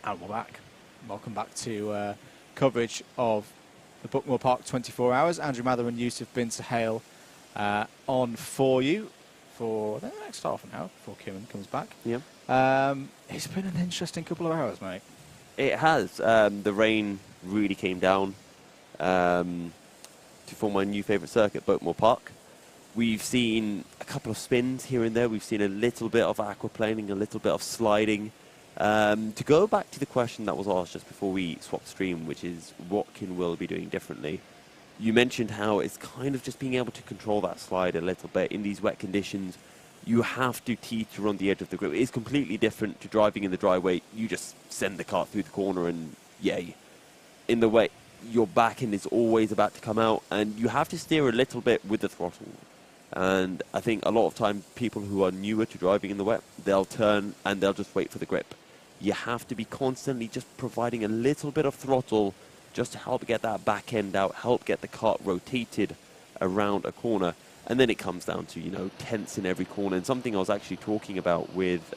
And we're back. Welcome back to coverage of the Buckmore Park 24 hours. Andrew Mather and Yusuf bin Sahel on for you for the next half an hour before Kieran comes back. Yeah. It's been an interesting couple of hours, mate. It has. The rain really came down to form my new favourite circuit, Buckmore Park. We've seen a couple of spins here and there. We've seen a little bit of aquaplaning, a little bit of sliding. To go back to the question that was asked just before we swapped stream, which is what can Will be doing differently? You mentioned how it's kind of just being able to control that slide a little bit. In these wet conditions, you have to teeter on the edge of the grip. It is completely different to driving in the driveway. You just send the car through the corner and yay. In the wet, your back end is always about to come out, and you have to steer a little bit with the throttle. And I think a lot of time people who are newer to driving in the wet, they'll turn and they'll just wait for the grip. You have to be constantly just providing a little bit of throttle just to help get that back end out, help get the kart rotated around a corner. And then it comes down to, you know, tense in every corner. And something I was actually talking about with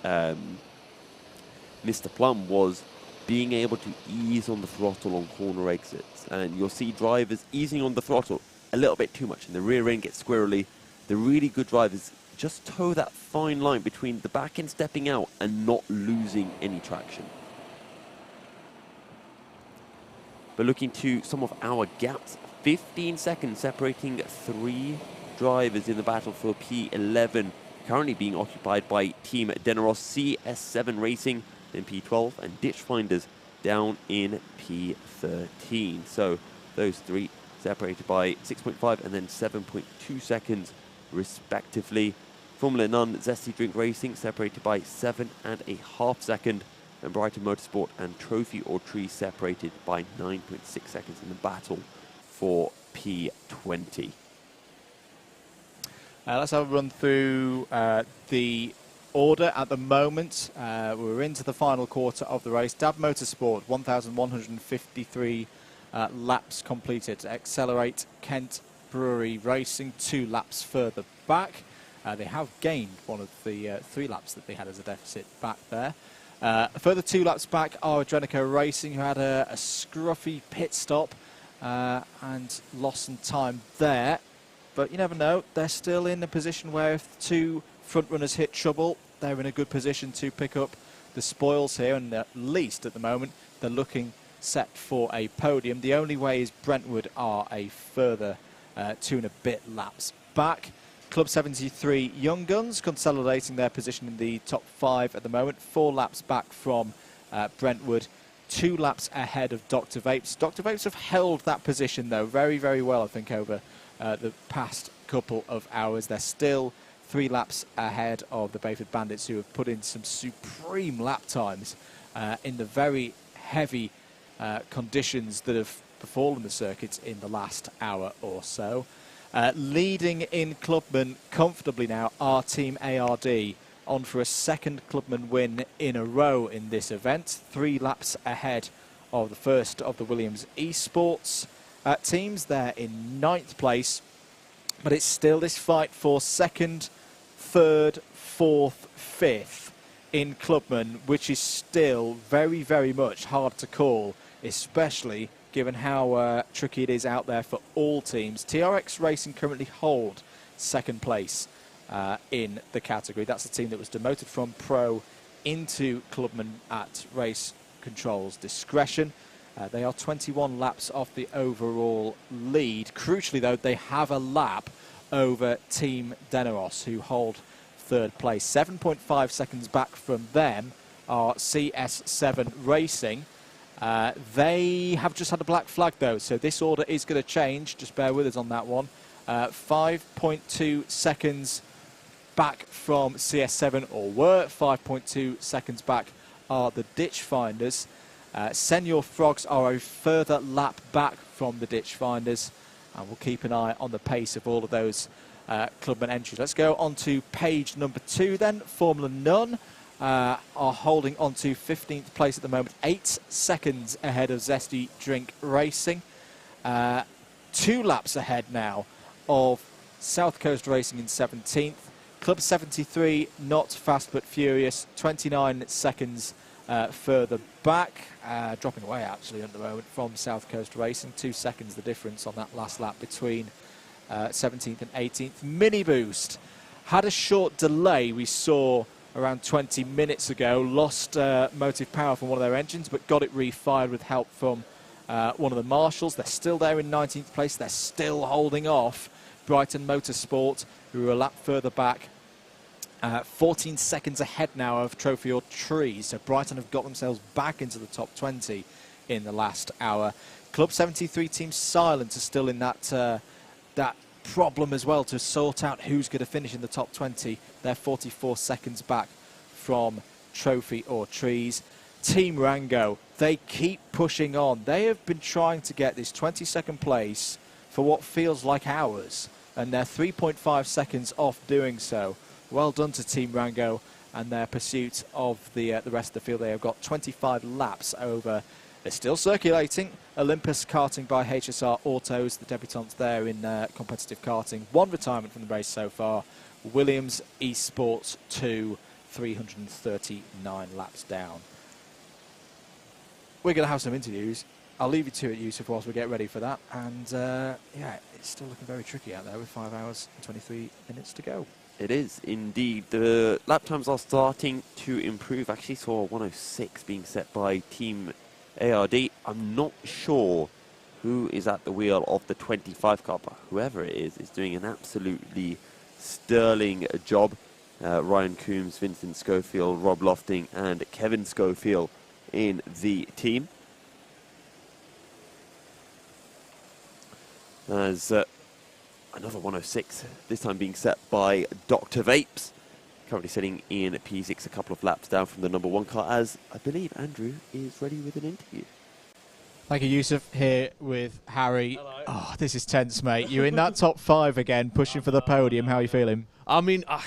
Mr. Plum was being able to ease on the throttle on corner exits. And you'll see drivers easing on the throttle a little bit too much, and the rear end gets squirrely. The really good drivers just toe that fine line between the back end stepping out and not losing any traction. But looking to some of our gaps, 15 seconds separating three drivers in the battle for P11, currently being occupied by Team Deneros, CS7 Racing in P12, and Ditchfinders down in P13. So those three separated by 6.5 and then 7.2 seconds respectively. Formula None, Zesty Drink Racing separated by 7.5 seconds, and Brighton Motorsport and Trophy or Tree separated by 9.6 seconds in the battle for P20. Let's have a run through the order at the moment. We're into the final quarter of the race. Dab Motorsport, 1,153 laps completed. Accelerate Kent Brewery Racing 2 laps further back. They have gained one of the 3 laps that they had as a deficit back there. A further 2 laps back are Adrenico Racing, who had a scruffy pit stop and lost some time there. But you never know, they're still in a position where if 2 front runners hit trouble, they're in a good position to pick up the spoils here, and at least at the moment they're looking set for a podium. The only way is Brentwood are a further 2 and a bit laps back. Club 73 Young Guns consolidating their position in the top 5 at the moment, 4 laps back from Brentwood, 2 laps ahead of Dr Vapes. Dr Vapes have held that position though very, very well, I think, over the past couple of hours. They're still 3 laps ahead of the Bayford Bandits, who have put in some supreme lap times in the very heavy conditions that have befallen the circuits in the last hour or so. Leading in Clubman comfortably now are Team ARD, on for a 2nd Clubman win in a row in this event, 3 laps ahead of the first of the Williams Esports teams. They're in 9th place, but it's still this fight for 2nd, 3rd, 4th, 5th in Clubman, which is still very, very much hard to call, especially given how tricky it is out there for all teams. TRX Racing currently hold 2nd place in the category. That's the team that was demoted from Pro into Clubman at Race Control's discretion. They are 21 laps off the overall lead. Crucially, though, they have a lap over Team Deneros, who hold 3rd place. 7.5 seconds back from them are CS7 Racing. They have just had a black flag, though, so this order is going to change. Just bear with us on that one. 5.2 seconds back from CS7, or were 5.2 seconds back, are the Ditchfinders. Senior Frogs are a further lap back from the Ditchfinders, and we'll keep an eye on the pace of all of those Clubman entries. Let's go on to page number 2 then. Formula None are holding on to 15th place at the moment, 8 seconds ahead of Zesty Drink Racing. 2 laps ahead now of South Coast Racing in 17th. Club 73, not fast but furious, 29 seconds further back, dropping away actually at the moment from South Coast Racing. 2 seconds the difference on that last lap between 17th and 18th. Mini Boost had a short delay, we saw around 20 minutes ago, lost motive power from one of their engines, but got it refired with help from one of the marshals. They're still there in 19th place. They're still holding off Brighton Motorsport, who are a lap further back. 14 seconds ahead now of Trophy or Trees. So Brighton have got themselves back into the top 20 in the last hour. Club 73 Team Silent are still in that that problem as well to sort out who's going to finish in the top 20. They're 44 seconds back from Trophy or Trees. Team Rango, they keep pushing on. They have been trying to get this 22nd place for what feels like hours, and they're 3.5 seconds off doing so. Well done to Team Rango and their pursuit of the rest of the field. They have got 25 laps over. They're still circulating. Olympus Karting by HSR Autos, the debutants there in competitive karting. 1 retirement from the race so far. Williams Esports 2, 339 laps down. We're going to have some interviews. I'll leave you to it, Yusuf, whilst we get ready for that. And yeah, it's still looking very tricky out there with 5 hours and 23 minutes to go. It is indeed. The lap times are starting to improve. Actually saw 106 being set by Team ARD. I'm not sure who is at the wheel of the 25 car, but whoever it is doing an absolutely sterling job. Ryan Coombs, Vincent Schofield, Rob Lofting and Kevin Schofield in the team. As another 106, this time being set by Dr Vapes, currently sitting in P6, a couple of laps down from the number 1 car, as I believe Andrew is ready with an interview. Thank you, Yusuf, here with Harry. Hello. Oh, this is tense, mate. You're in that top 5 again, pushing for the podium. How are you feeling? I mean, I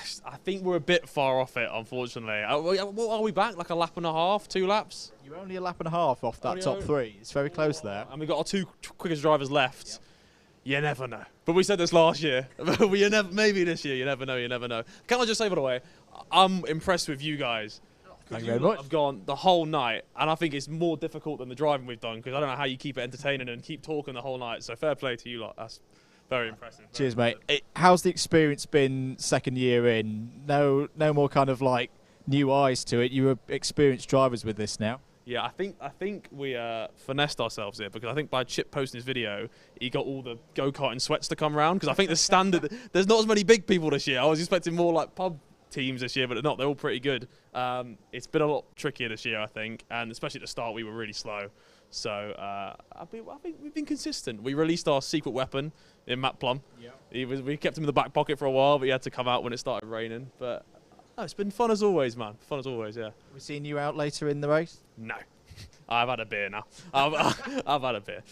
think we're a bit far off it, unfortunately. What are we back? Like a lap and a half, 2 laps? You're only a lap and a half off that top 3. It's very close there. And we've got our 2 quickest drivers left. Yep. You never know. But we said this last year. Maybe this year, you never know, you never know. Can I just say, by the way, I'm impressed with you guys. Thank you very much. I've gone the whole night, and I think it's more difficult than the driving we've done, because I don't know how you keep it entertaining and keep talking the whole night. So fair play to you lot. That's very impressive. Cheers, mate. How's the experience been second year in? No more kind of like new eyes to it. You were experienced drivers with this now. Yeah, I think we finessed ourselves here, because I think by Chip posting his video, he got all the go-karting sweats to come around, because I think the standard, there's not as many big people this year. I was expecting more like pub teams this year, but they're not. They're all pretty good. It's been a lot trickier this year, I think, and especially at the start we were really slow. So I think we've been consistent. We released our secret weapon in Matt Plum. Yeah. We kept him in the back pocket for a while, but he had to come out when it started raining. But it's been fun as always, man. Fun as always, yeah. We're seeing you out later in the race? No. I've had a beer now. I've had a beer.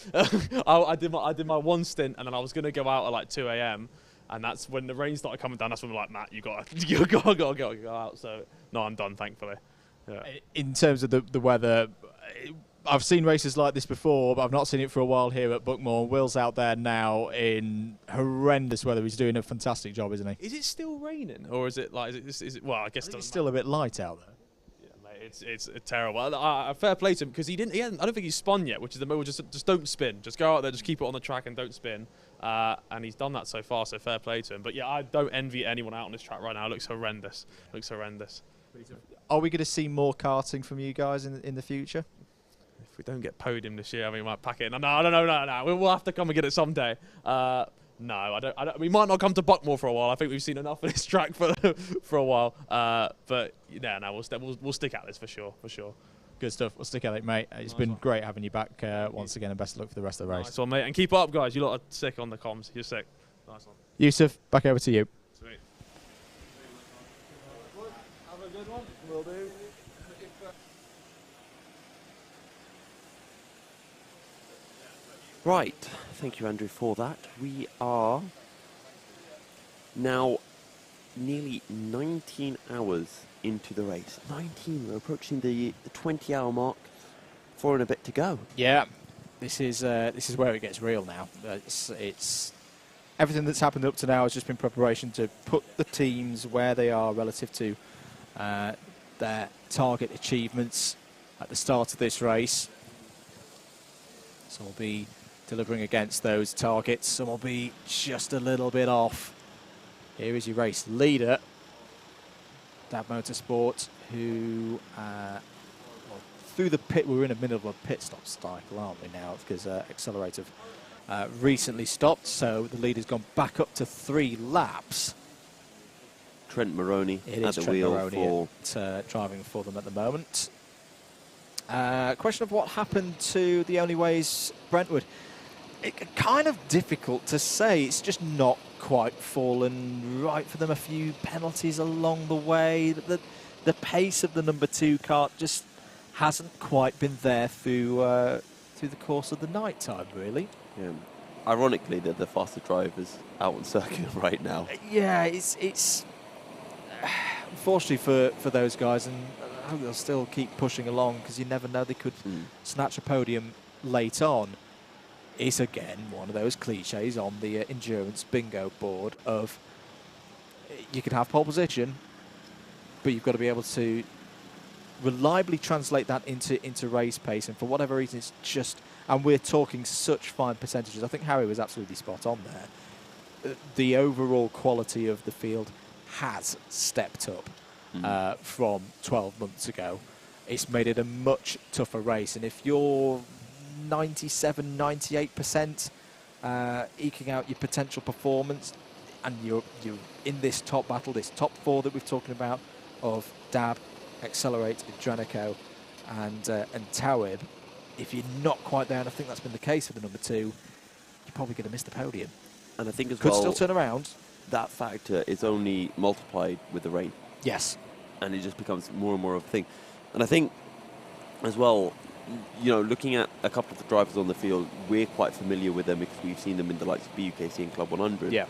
I did my 1 stint, and then I was going to go out at like 2 a.m. And that's when the rain started coming down. That's when we're like, Matt, you got to go out. So no, I'm done, thankfully. Yeah. In terms of the weather, I've seen races like this before, but I've not seen it for a while here at Buckmore. Will's out there now in horrendous weather. He's doing a fantastic job, isn't he? Is it still raining, or is it like? Is it? Well, I guess it's still a bit light out there. It's terrible. Fair play to him, because he didn't. I don't think he's spun yet, which is the move. Just don't spin. Just go out there, just keep it on the track and don't spin. And he's done that so far. So fair play to him. But yeah, I don't envy anyone out on this track right now. It looks horrendous. Are we going to see more karting from you guys in the future? If we don't get Podium this year, I mean, we might pack it in. No. We'll have to come and get it someday. No, I don't. We might not come to Buckmore for a while. I think we've seen enough of this track for a while. But yeah, no, we'll stick at this for sure. Good stuff. We'll stick at it, mate. It's been great having you back once again, and best of luck for the rest of the race. Nice one, mate. And keep up, guys. You lot are sick on the comms. You're sick. Nice one. Yusuf, back over to you. Sweet. Have a good one. Will do. Right, thank you Andrew for that. We are now nearly 19 hours into the race. 19, we're approaching the 20-hour mark, 4 and a bit to go. Yeah, this is where it gets real now. It's everything that's happened up to now has just been preparation to put the teams where they are relative to their target achievements. at the start of this race. Some will be delivering against those targets. Some will be just a little bit off. Here is your race leader, Dab Motorsport, who well, through the pit, we're in the middle of a pit stop cycle, aren't we now? Because Accelerator recently stopped, so the leader's gone back up to 3 laps. Trent Maroney at the wheel for driving for them at the moment. Question of what happened to the Only Ways Brentwood. Kind of difficult to say. It's just not quite fallen right for them. A few penalties along the way. The pace of the number 2 kart just hasn't quite been there through the course of the night time, really. Yeah. Ironically, they're the fastest drivers out on circuit right now. Yeah, it's unfortunately for those guys, and I hope they'll still keep pushing along, because you never know, they could snatch a podium late on. It's again one of those cliches on the endurance bingo board of you can have pole position, but you've got to be able to reliably translate that into race pace, and for whatever reason it's just, and we're talking such fine percentages. I think Harry was absolutely spot on there. The overall quality of the field has stepped up from 12 months ago. It's made it a much tougher race, and if you're 97, 98% eking out your potential performance, and you're in this top battle, this top 4 that we're talking about of Dab, Accelerate, Drenico and Tawib, if you're not quite there, and I think that's been the case for the number 2, you're probably going to miss the podium. And I think as Could well, still turn around. That factor is only multiplied with the rain. Yes. And it just becomes more and more of a thing. And I think as well, you know, looking at a couple of the drivers on the field, we're quite familiar with them because we've seen them in the likes of BUKC and Club 100. Yeah.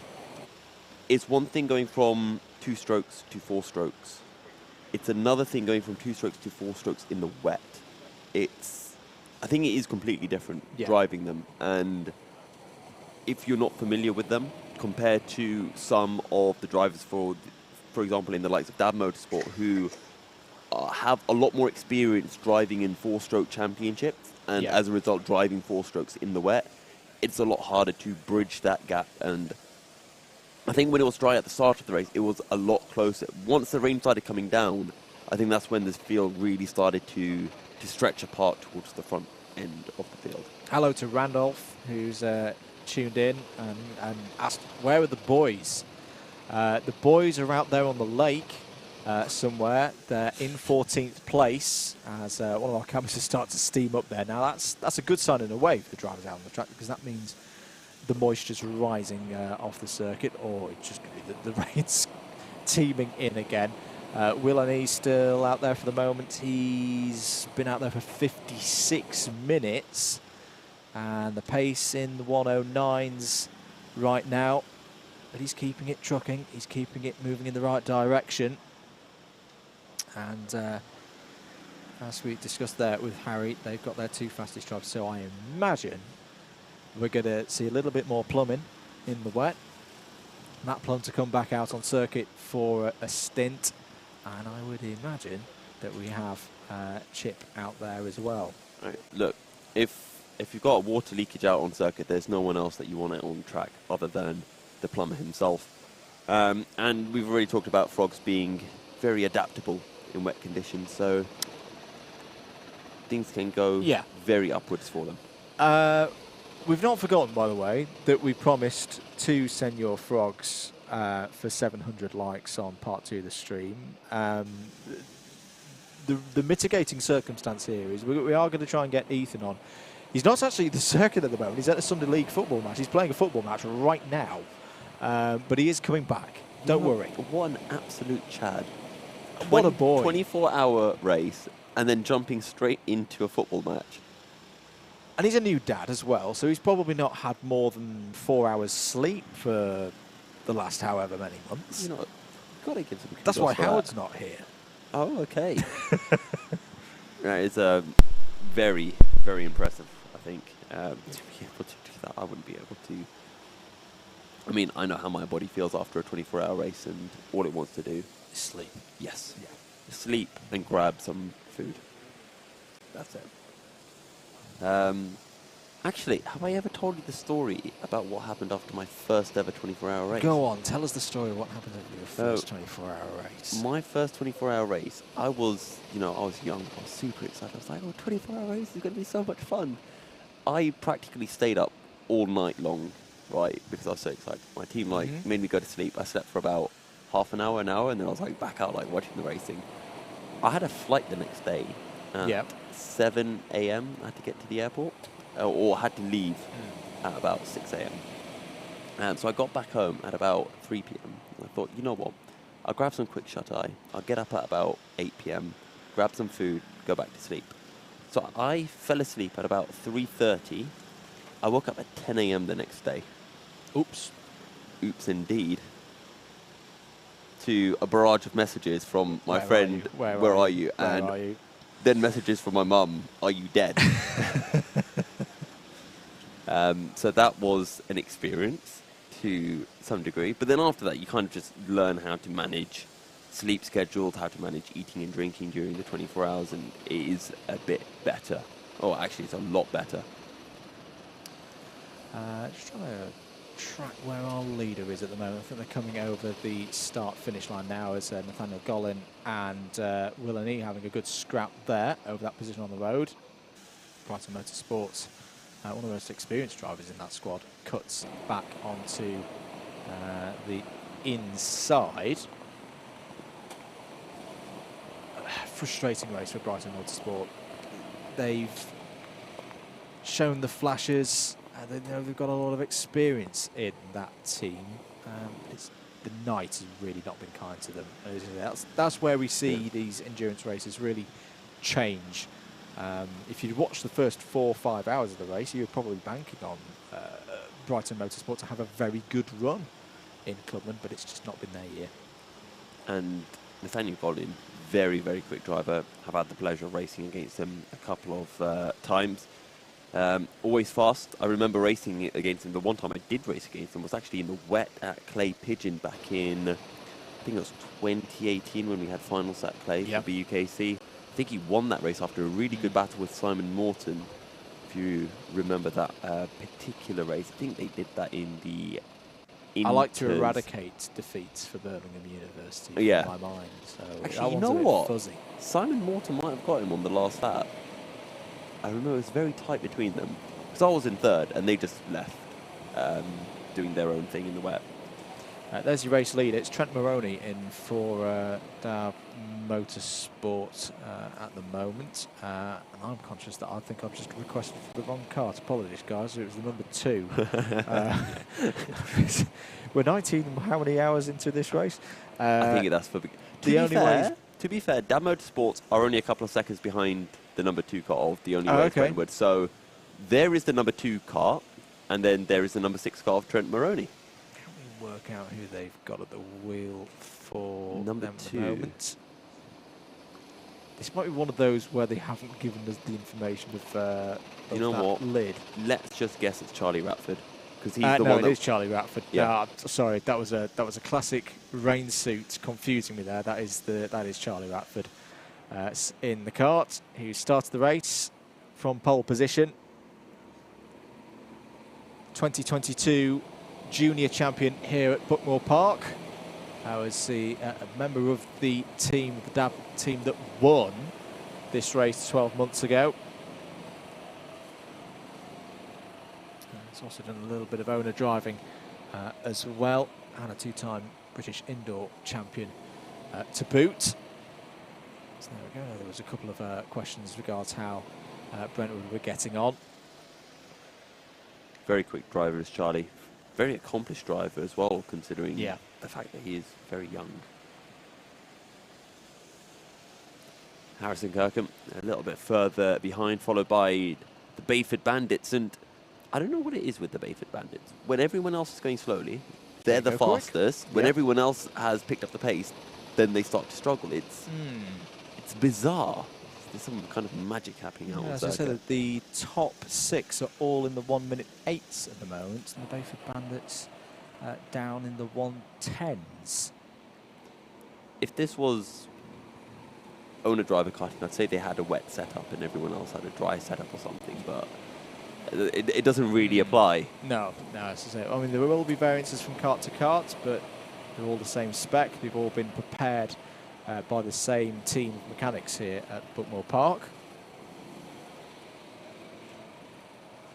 It's one thing going from 2 strokes to 4 strokes. It's another thing going from 2 strokes to 4 strokes in the wet. I think it is completely different driving them. And if you're not familiar with them, compared to some of the drivers, for example, in the likes of Dab Motorsport, who have a lot more experience driving in 4-stroke championships, and as a result driving 4 strokes in the wet, it's a lot harder to bridge that gap. And I think when it was dry at the start of the race, it was a lot closer. Once the rain started coming down, I think that's when this field really started to stretch apart towards the front end of the field. Hello to Randolph, who's tuned in and asked, where are the boys? The boys are out there on the lake somewhere. They're in 14th place as one of our cameras starts to steam up there. Now that's a good sign in a way for the drivers out on the track, because that means the moisture's rising off the circuit, or it's just going to be the rain's teeming in again. Will Annie's still out there for the moment. He's been out there for 56 minutes, and the pace in the 109s right now, but he's keeping it trucking, he's keeping it moving in the right direction. And as we discussed there with Harry, they've got their 2 fastest drivers, so I imagine we're going to see a little bit more plumbing in the wet. That plum to come back out on circuit for a stint, and I would imagine that we have Chip out there as well. Right. Look, if you've got a water leakage out on circuit, there's no one else that you want it on track other than the plumber himself. And we've already talked about frogs being very adaptable in wet conditions, so things can go very upwards for them. We've not forgotten, by the way, that we promised 2 Senior Frogs for 700 likes on part 2 of the stream. The mitigating circumstance here is we are going to try and get Ethan on. He's not actually at the circuit at the moment. He's at a Sunday League football match. He's playing a football match right now, but he is coming back. Don't worry. What an absolute Chad. What a boy. 24-hour race and then jumping straight into a football match. And he's a new dad as well, so he's probably not had more than 4 hours sleep for the last however many months. You know, you've got to give some kudos. That's why for Howard's that. not here. Oh, okay. Right, it's very, very impressive, I think. To be able to do that, I wouldn't be able to. I mean, I know how my body feels after a 24-hour race, and all it wants to do Sleep. Yes. Yeah. Sleep and grab some food. That's it. Actually, have I ever told you the story about what happened after my first ever 24-hour race? Go on, tell us the story of what happened at your first 24-hour race. My first 24-hour race, I was young, I was super excited. I was like, oh, 24-hour race is going to be so much fun. I practically stayed up all night long, right, because I was so excited. My team, made me go to sleep. I slept for about half an hour, and then I was, back out, watching the racing. I had a flight the next day. 7 a.m. I had to get to the airport. Or had to leave at about 6 a.m. And so I got back home at about 3 p.m. I thought, you know what? I'll grab some quick shut-eye. I'll get up at about 8 p.m., grab some food, go back to sleep. So I fell asleep at about 3:30. I woke up at 10 a.m. the next day. Oops. Oops, indeed. To a barrage of messages from my friend, where are you? And then messages from my mum, are you dead? So that was an experience to some degree. But then after that, you kind of just learn how to manage sleep schedules, how to manage eating and drinking during the 24 hours, and it is a bit better. Oh, actually, it's a lot better. Just trying to track where our leader is at the moment. I think they're coming over the start-finish line now as Nathaniel Gollin and Will and E having a good scrap there over that position on the road. Brighton Motorsports, one of the most experienced drivers in that squad, cuts back onto the inside. Frustrating race for Brighton Motorsport. They've shown the flashes. They know they've got a lot of experience in that team. The night has really not been kind to them. That's where we see these endurance races really change. If you'd watched the first 4 or 5 hours of the race, you were probably banking on Brighton Motorsport to have a very good run in Clubman, but it's just not been there yet. And Nathaniel Gollin, very, very quick driver. I've had the pleasure of racing against him a couple of times. Always fast. I remember racing against him. The one time I did race against him was actually in the wet at Clay Pigeon back in, I think it was 2018 when we had finals at Clay for BUKC. I think he won that race after a really good battle with Simon Morton. If you remember that particular race, I think they did that in the Inters. I like to eradicate defeats for Birmingham University in my mind. So actually, you know what? Fuzzy. Simon Morton might have got him on the last lap. I remember it was very tight between them. Because I was in third and they just left doing their own thing in the wet. There's your race leader. It's Trent Maroney in for Dab Motorsport at the moment. And I'm conscious that I think I've just requested for the wrong card. Apologies, guys. It was the number 2. We're 19, how many hours into this race? I think that's for... To be fair, Dab Motorsports are only a couple of seconds behind the number 2 car of the only race Brentwood. So there is the number 2 car, and then there is the number 6 car of Trent Maroney. Can we work out who they've got at the wheel for number them 2? At the moment? This might be one of those where they haven't given us the information of you know what? Lid. Let's just guess it's Charlie Ratford. He's the no, one it is Charlie Ratford. Yeah. No, sorry, that was a classic rain suit confusing me there. That is Charlie Ratford in the kart, who started the race from pole position. 2022 junior champion here at Buckmore Park. I was a member of the team, the Dab team that won this race 12 months ago. He's also done a little bit of owner driving as well, and a 2-time British indoor champion to boot. So there we go. There was a couple of questions regards how Brentwood were getting on. Very quick driver is Charlie. Very accomplished driver as well, considering the fact that he is very young. Harrison Kirkham a little bit further behind, followed by the Bayford Bandits. And I don't know what it is with the Bayford Bandits. When everyone else is going slowly, they're the fastest. When everyone else has picked up the pace, then they start to struggle. It's bizarre. There's some kind of magic happening out. As I said, the top 6 are all in the 1:08 at the moment, and the Bayford Bandits down in the 1:10s. If this was owner-driver karting, I'd say they had a wet setup and everyone else had a dry setup or something, but it doesn't really apply. No, it's the same. I mean, there will be variances from kart to kart, but they're all the same spec. They've all been prepared by the same team of mechanics here at Buckmore Park.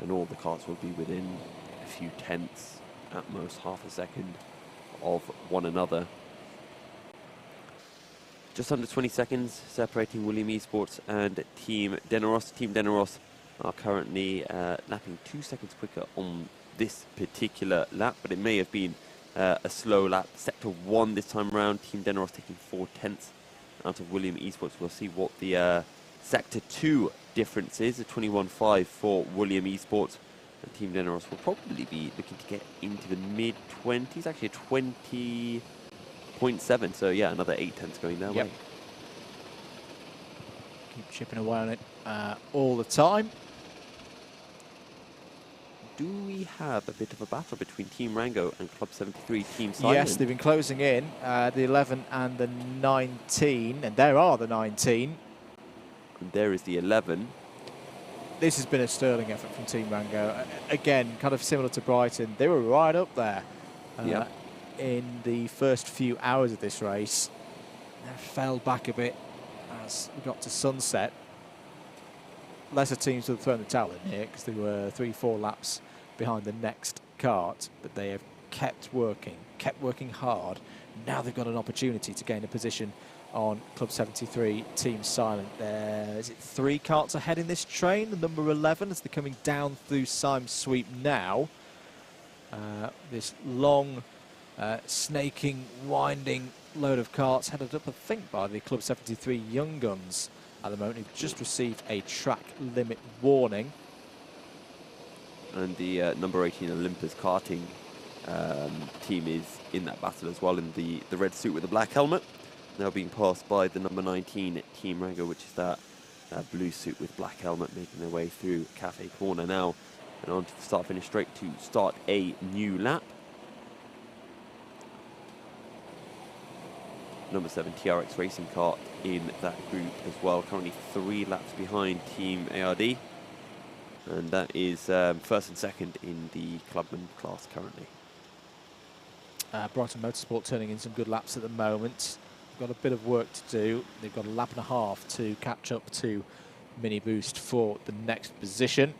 And all the karts will be within a few tenths, at most half a second, of one another. Just under 20 seconds separating William Esports and Team Deneros. Team Deneros are currently lapping 2 seconds quicker on this particular lap, but it may have been a slow lap. Sector 1 this time around, Team Deneros taking 4/10 out of William Esports. We'll see what the Sector 2 difference is, a 21.5 for William Esports. And Team Deneros will probably be looking to get into the mid-20s, actually a 20.7, so yeah, another 8/10 going their way. Keep chipping away on it all the time. Do we have a bit of a battle between Team Rango and Club 73, Team Silent? Yes, they've been closing in, the 11 and the 19, and there are the 19. And there is the 11. This has been a sterling effort from Team Rango. Again, kind of similar to Brighton. They were right up there in the first few hours of this race. They fell back a bit as we got to sunset. Lesser teams would have thrown the towel in here because they were 3-4 laps behind the next kart, but they have kept working hard. Now they've got an opportunity to gain a position on Club 73, Team Silent. Is it 3 karts ahead in this train? The number 11 as they're coming down through Symes Sweep now. This long, snaking, winding load of karts headed up, I think, by the Club 73 Young Guns at the moment. Who've just received a track limit warning. And the number 18 Olympus karting team is in that battle as well, in the red suit with the black helmet. Now being passed by the number 19 Team Rango, which is that blue suit with black helmet, making their way through Cafe Corner now and on to the start-finish straight to start a new lap. Number 7 TRX Racing Kart in that group as well, currently 3 laps behind Team ARD. And that is first and second in the clubman class currently. Brighton Motorsport turning in some good laps at the moment. They've got a bit of work to do. They've got a lap and a half to catch up to Mini Boost for the next position.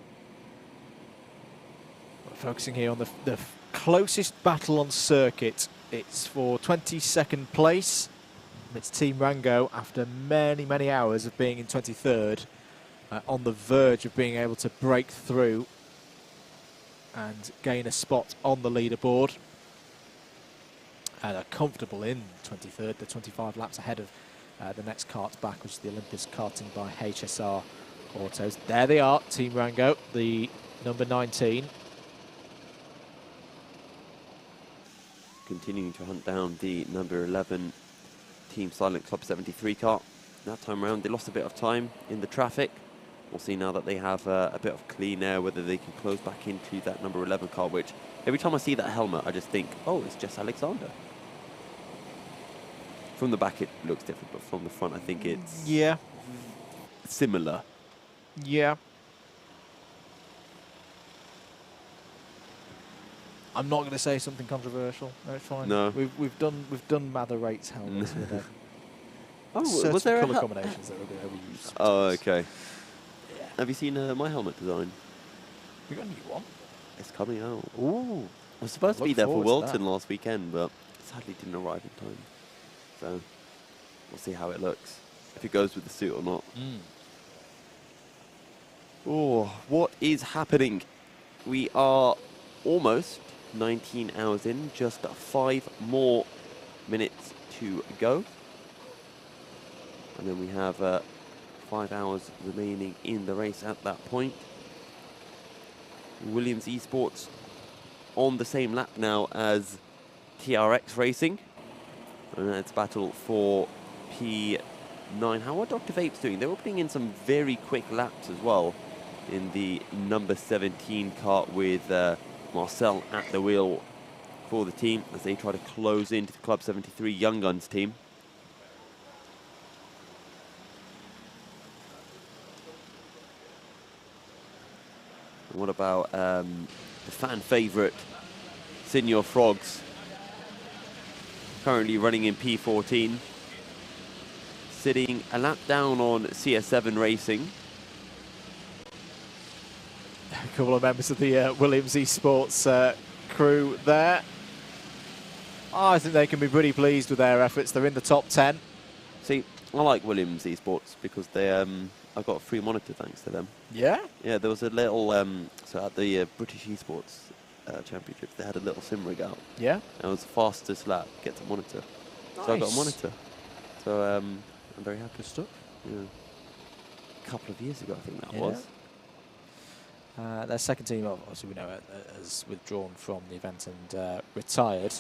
We're focusing here on the closest battle on circuit. It's for 22nd place. It's Team Rango after many, many hours of being in 23rd. On the verge of being able to break through and gain a spot on the leaderboard. And are comfortable in 23rd. They're 25 laps ahead of the next kart back, which is the Olympus karting by HSR Autos. There they are, Team Rango, the number 19. Continuing to hunt down the number 11 Team Silent Club 73 kart. That time around, they lost a bit of time in the traffic. We'll see now that they have a bit of clean air, whether they can close back into that number 11 car, which every time I see that helmet, I just think, oh, it's Jess Alexander. From the back, it looks different, but from the front, I think it's similar. Yeah. I'm not going to say something controversial. No, it's fine. No. We've done Mather Rates helmets with it. Oh, was there colour combinations that were a bit overused? Oh, okay. Yeah. Have you seen my helmet design? We got a new one. It's coming out. Ooh. I was supposed to be there for forward to Wilton that. last weekend, but sadly didn't arrive in time. So we'll see how it looks, if it goes with the suit or not. Oh, what is happening? We are almost 19 hours in, just 5 more minutes to go. And then we have 5 hours remaining in the race at that point. Williams Esports on the same lap now as TRX Racing. And it's battle for P9. How are Dr Vapes doing? They were putting in some very quick laps as well in the number 17 kart with Marcel at the wheel for the team as they try to close into the Club 73 Young Guns team. What about the fan favourite Senior Frogs? Currently running in P14. Sitting a lap down on CS7 Racing. A couple of members of the Williams Esports crew there. I think they can be pretty pleased with their efforts. They're in the top 10. See, I like Williams Esports because they I got a free monitor thanks to them. Yeah? Yeah, there was a little so at the British Esports Championship they had a little sim rig out. Yeah? And it was the fastest lap get to monitor. Nice. So I got a monitor. So I'm very happy. Stuff. Yeah. A couple of years ago I think that Yeah. was. Their second team, obviously we know, has withdrawn from the event and retired.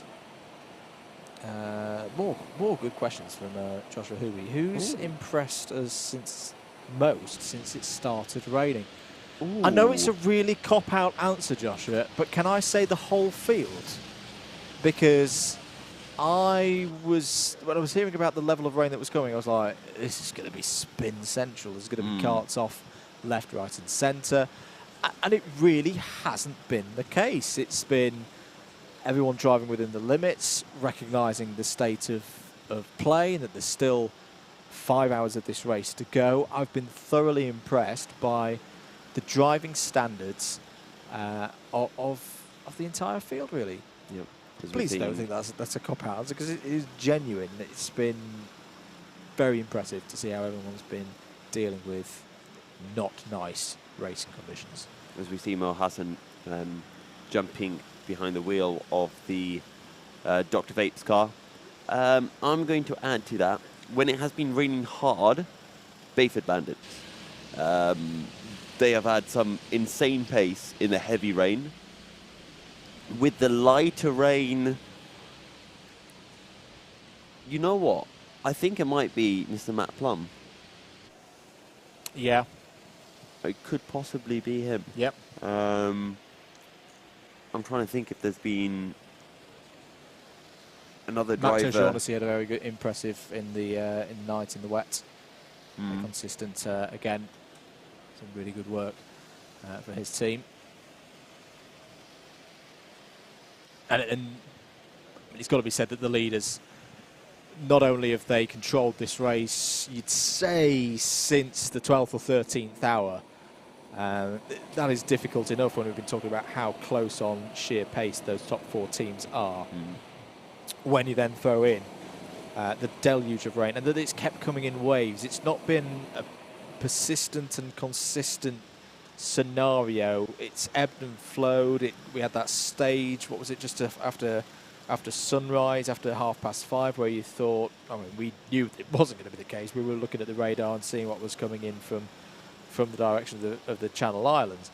More good questions from Joshua Huey. Who's impressed us since it started raining? Ooh. I know it's a really cop-out answer, Joshua, but can I say the whole field? Because when I was hearing about the level of rain that was coming, I was like, this is going to be spin central. There's going to be carts off left, right and centre. And it really hasn't been the case. It's been everyone driving within the limits, recognising the state of play, and that there's still 5 hours of this race to go. I've been thoroughly impressed by the driving standards of the entire field, really. Yep. Please don't think that's a cop-out, because it is genuine. It's been very impressive to see how everyone's been dealing with not nice racing conditions. As we see Mo Hassan jumping behind the wheel of the Dr Vapes car. I'm going to add to that, when it has been raining hard, Bayford Bandits. They have had some insane pace in the heavy rain. With the lighter rain, you know what? I think it might be Mr. Matt Plum. Yeah. It could possibly be him. Yep. I'm trying to think if there's been another driver. Max O'Shaughnessy had a very good, impressive in the night in the wet. Consistent again. Some really good work for his team. And it's got to be said that the leaders, not only have they controlled this race, you'd say since the 12th or 13th hour. That is difficult enough when we've been talking about how close on sheer pace those top four teams are. When you then throw in the deluge of rain, and that it's kept coming in waves. It's not been a persistent and consistent scenario. It's ebbed and flowed. We had that stage, what was it, just after sunrise, after 5:30, where you thought, I mean, we knew it wasn't going to be the case. We were looking at the radar and seeing what was coming in from the direction of the Channel Islands.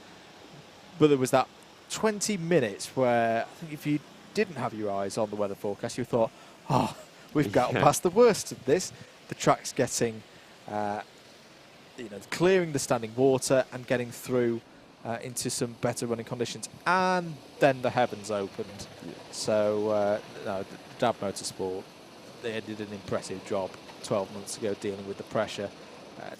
But there was that 20 minutes where I think if you didn't have your eyes on the weather forecast, you thought, oh, we've gotten past the worst of this. The track's getting, clearing the standing water and getting through into some better running conditions. And then the heavens opened. Yeah. So, Dab Motorsport, they did an impressive job 12 months ago dealing with the pressure.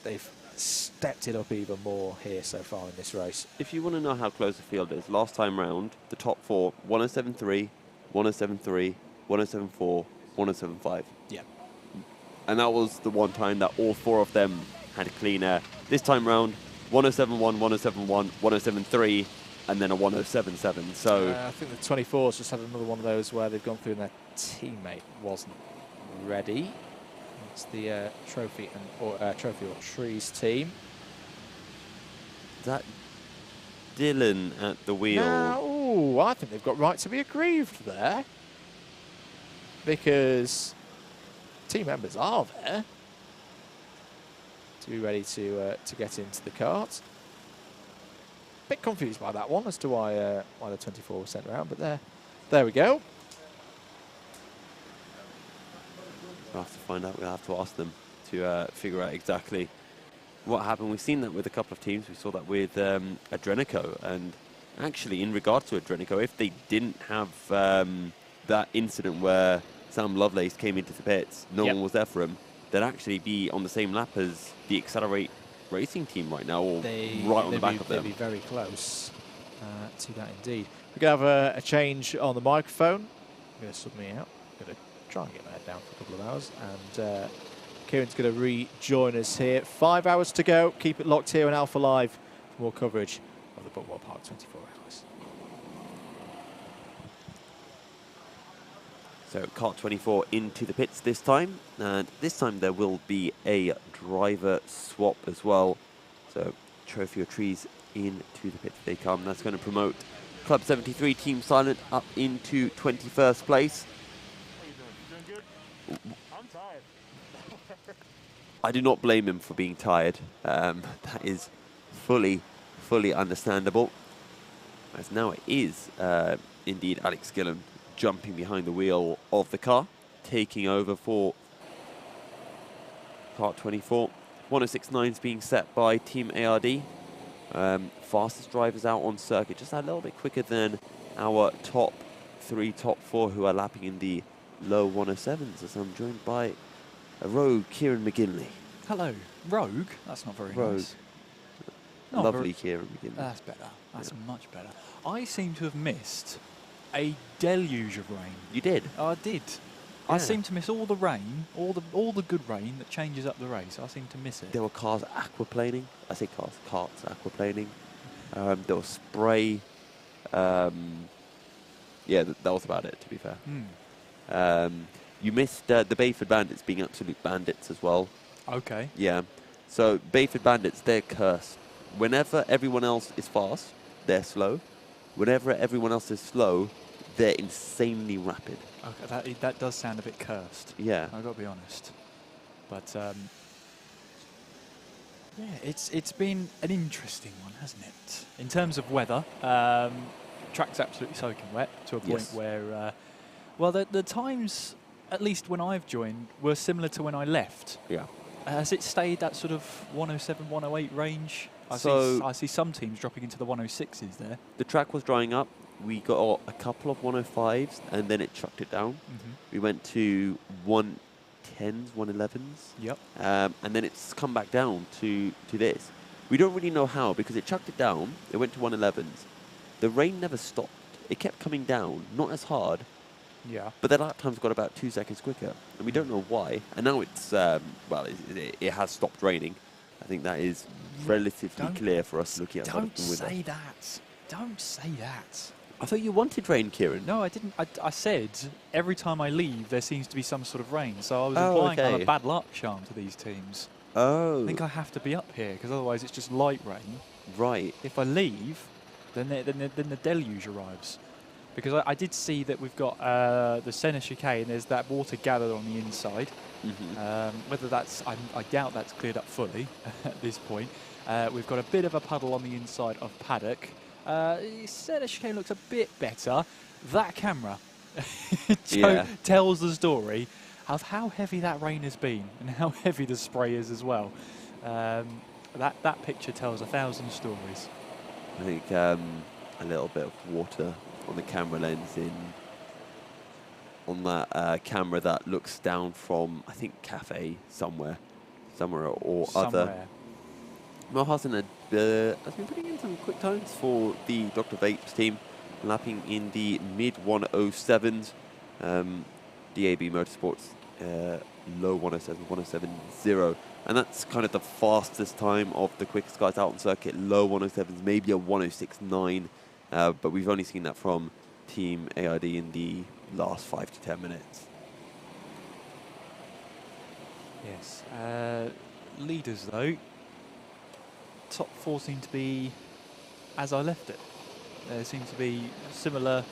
They've stepped it up even more here so far in this race. If you want to know how close the field is, last time round, the top four, 107.3, 107.3, 107.4, 107.5. Yeah. And that was the one time that all four of them had clean air. This time round, 107.1, 107.1, 107.3, and then a 107.7. So I think the 24s just had another one of those where they've gone through and their teammate wasn't ready. It's the Trophy or Trees team. Is that Dylan at the wheel? No, I think they've got right to be aggrieved there, because team members are there to be ready to get into the kart. Bit confused by that one as to why the 24 was sent around, but there we go. We'll have to find out. We'll have to ask them to figure out exactly what happened. We've seen that with a couple of teams. We saw that with Adrenico. And actually, in regard to Adrenico, if they didn't have that incident where Sam Lovelace came into the pits, no one was there for him, they'd actually be on the same lap as the Accelerate Racing team right now, or right on the back of them. They'd be very close. to that indeed. We're going to have a change on the microphone. I'm going to sub me out. I'm going to try and get my head down for a couple of hours. And Kieran's going to rejoin us here. 5 hours to go. Keep it locked here on Alpha Live for more coverage of the Buckmore Park 24 Hours. So Kart 24 into the pits this time, and this time there will be a driver swap as well. So Trophy or Trees into the pits they come. That's going to promote Club 73 Team Silent up into 21st place. Doing good? I'm tired. I do not blame him for being tired. That is fully understandable. As now it is indeed Alex Gillen jumping behind the wheel of the car, taking over for Kart 24. 106.9 is being set by Team ARD. Fastest drivers out on circuit, just a little bit quicker than our top 3, top 4 who are lapping in the low 107s, as I'm joined by a rogue Kieran McGinley. Hello. Rogue? That's not very Rogue. nice. Not Lovely very- Kieran McGinley. That's better. That's much better. I seem to have missed a deluge of rain. You did? I did. I Yeah. seem to miss all the rain, all the good rain that changes up the race. I seem to miss it. There were cars aquaplaning. I say cars, carts aquaplaning. There was spray. Yeah, that was about it, to be fair. You missed the Bayford Bandits being absolute bandits as well. Okay. Yeah. So Bayford Bandits, they're cursed. Whenever everyone else is fast, they're slow. Whenever everyone else is slow, they're insanely rapid. Okay, that does sound a bit cursed. Yeah. I've got to be honest. But yeah, it's been an interesting one, hasn't it? In terms of weather, track's absolutely soaking wet to a point Yes. where, well, the times, at least when I've joined, were similar to when I left. Yeah. Has it stayed that sort of 107, 108 range? I see some teams dropping into the 106s there. The track was drying up. We got a couple of 105s, and then it chucked it down. We went to 110s, 111s. Yep. And then it's come back down to this. We don't really know how, because it chucked it down. It went to 111s. The rain never stopped. It kept coming down, not as hard, Yeah. but the lap times got about 2 seconds quicker. And we don't know why. And now it's, well, it has stopped raining. I think that is relatively clear for us looking at Don't the window. say that. Don't say that. I thought you wanted rain, Kieran. No, I didn't. I said every time I leave, there seems to be some sort of rain. So I was Oh, implying I'm okay. a bad luck charm to these teams. Oh, I think I have to be up here because otherwise it's just light rain. right. If I leave, then the deluge arrives. Because I did see that we've got the centre chicane and there's that water gathered on the inside. Whether that's, I doubt that's cleared up fully at this point. We've got a bit of a puddle on the inside of paddock. Centre chicane looks a bit better. That camera Yeah. tells the story of how heavy that rain has been and how heavy the spray is as well. That picture tells 1,000 stories. I think a little bit of water on the camera lens on that camera that looks down from, I think, cafe somewhere or other. Somewhere. Mel Hassan has been putting in some quick times for the Dr Vapes team, lapping in the mid 107s. DAB Motorsports low 107, 107.0. And that's kind of the fastest time of the quickest guys out on circuit. Low 107s, maybe a 106.9. But we've only seen that from Team ARD in the last 5 to 10 minutes. Yes. Leaders, though. Top 4 seem to be as I left it. There seems to be similar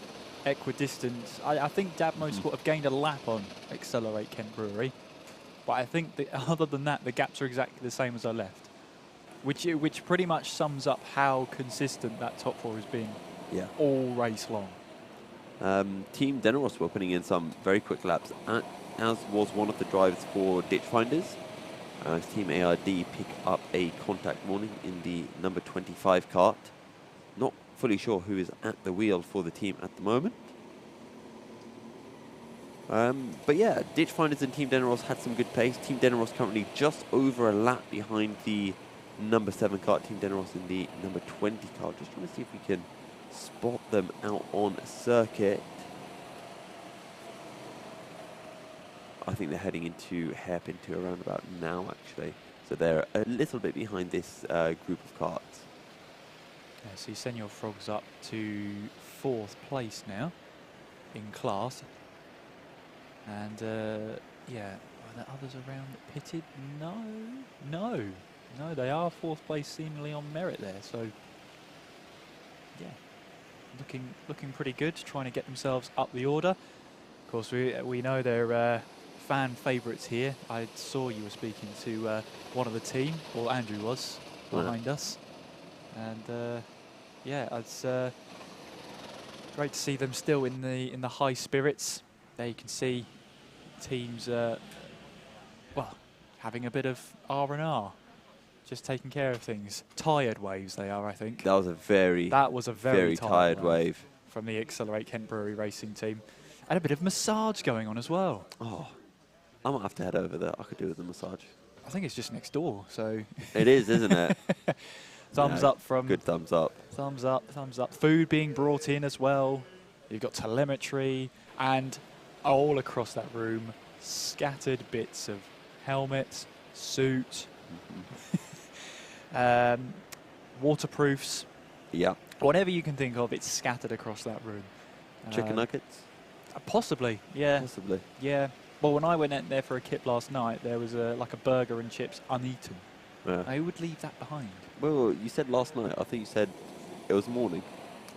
equidistant. I think Dab Motorsport have gained a lap on Accelerate Kent Brewery. But I think that other than that, the gaps are exactly the same as I left. Which pretty much sums up how consistent that top 4 has been all race long. Team Deneros were putting in some very quick laps, as was one of the drivers for Ditch Finders. Team ARD pick up a contact warning in the number 25 kart. Not fully sure who is at the wheel for the team at the moment. But yeah, Ditch Finders and Team Deneros had some good pace. Team Deneros currently just over a lap behind the number 7 kart. Team Deneros in the number 20 kart. Just trying to see if we can spot them out on circuit. I think they're heading into hairpin 2 around about now, actually. So they're a little bit behind this group of karts. Yeah, so Senor Frog's up to 4th place now in class. And yeah, are there others around pitted? No, they are 4th place seemingly on merit there. So yeah, looking pretty good, trying to get themselves up the order. Of course, we know they're fan favourites here. I saw you were speaking to one of the team, or Andrew was behind us, and yeah, it's great to see them still in the high spirits. There you can see teams, well, having a bit of R&R, just taking care of things. Tired waves they are, I think. That was a very tired wave from the Accelerate Kent Brewery racing team. And a bit of massage going on as well. Oh, I might have to head over there. I could do with the massage. I think it's just next door, so... It is, isn't it? Thumbs up from... Good thumbs up. Thumbs up, thumbs up. Food being brought in as well. You've got telemetry, and all across that room, scattered bits of helmet, suit, waterproofs. Yeah. Whatever you can think of, it's scattered across that room. Chicken nuggets? Possibly, yeah. Possibly. Yeah. Well, when I went in there for a kip last night, there was like a burger and chips uneaten. Yeah. I would leave that behind. Well, you said last night. I think you said it was morning.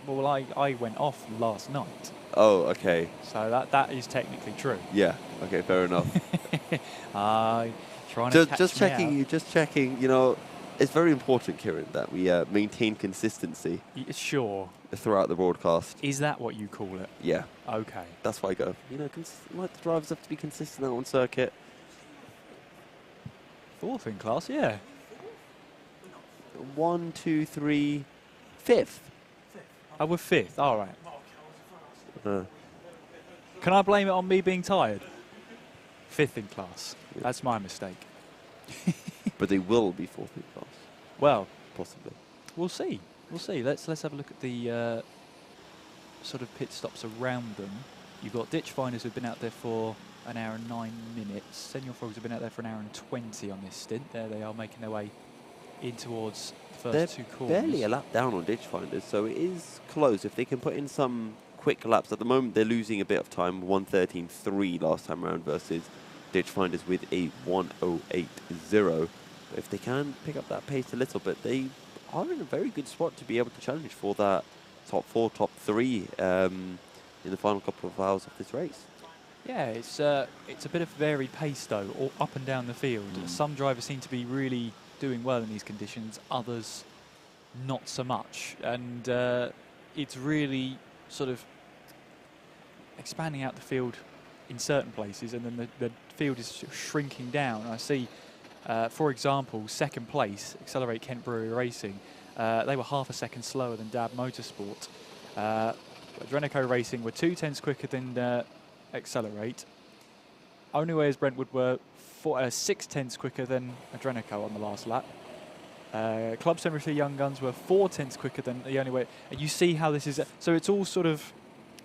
Well, I went off last night. Oh, okay. So that is technically true. Yeah. Okay, fair enough. Trying to catch just me checking. out. Just checking. You know, it's very important, Kieran, that we maintain consistency Sure. throughout the broadcast. Is that what you call it? Yeah. Okay. That's why I go. You know, like the drivers have to be consistent out on circuit. 4th in class, yeah. 1, 2, 3, 5th. Oh, we're 5th. All right. Uh, Can I blame it on me being tired? 5th in class. Yeah. That's my mistake. but they will be 4th in class, Well, possibly. we'll see. We'll see. Let's have a look at the sort of pit stops around them. You've got ditch finders who've been out there for an hour and 9 minutes. Senor Frogs have been out there for an hour and 20 on this stint. There they are, making their way in towards the first 2 corners. Barely a lap down on ditch finders, so it is close. If they can put in some quick laps, at the moment they're losing a bit of time. 1:13.3 last time around versus ditch finders with a 1:08.0. But if they can pick up that pace a little bit, they are in a very good spot to be able to challenge for that top 4, top 3 in the final couple of hours of this race. Yeah, it's a bit of varied pace though, all up and down the field. Some drivers seem to be really doing well in these conditions, others not so much. And it's really sort of expanding out the field in certain places, and then the field is shrinking down. I see, for example, 2nd place, Accelerate Kent Brewery Racing. They were half a second slower than Dab Motorsport. Adrenico Racing were 2/10 quicker than Accelerate. Only way as Brentwood were 6/10 quicker than Adrenico on the last lap. Club 73 Young Guns were 4/10 quicker than the only way. And you see how this is. So it's all sort of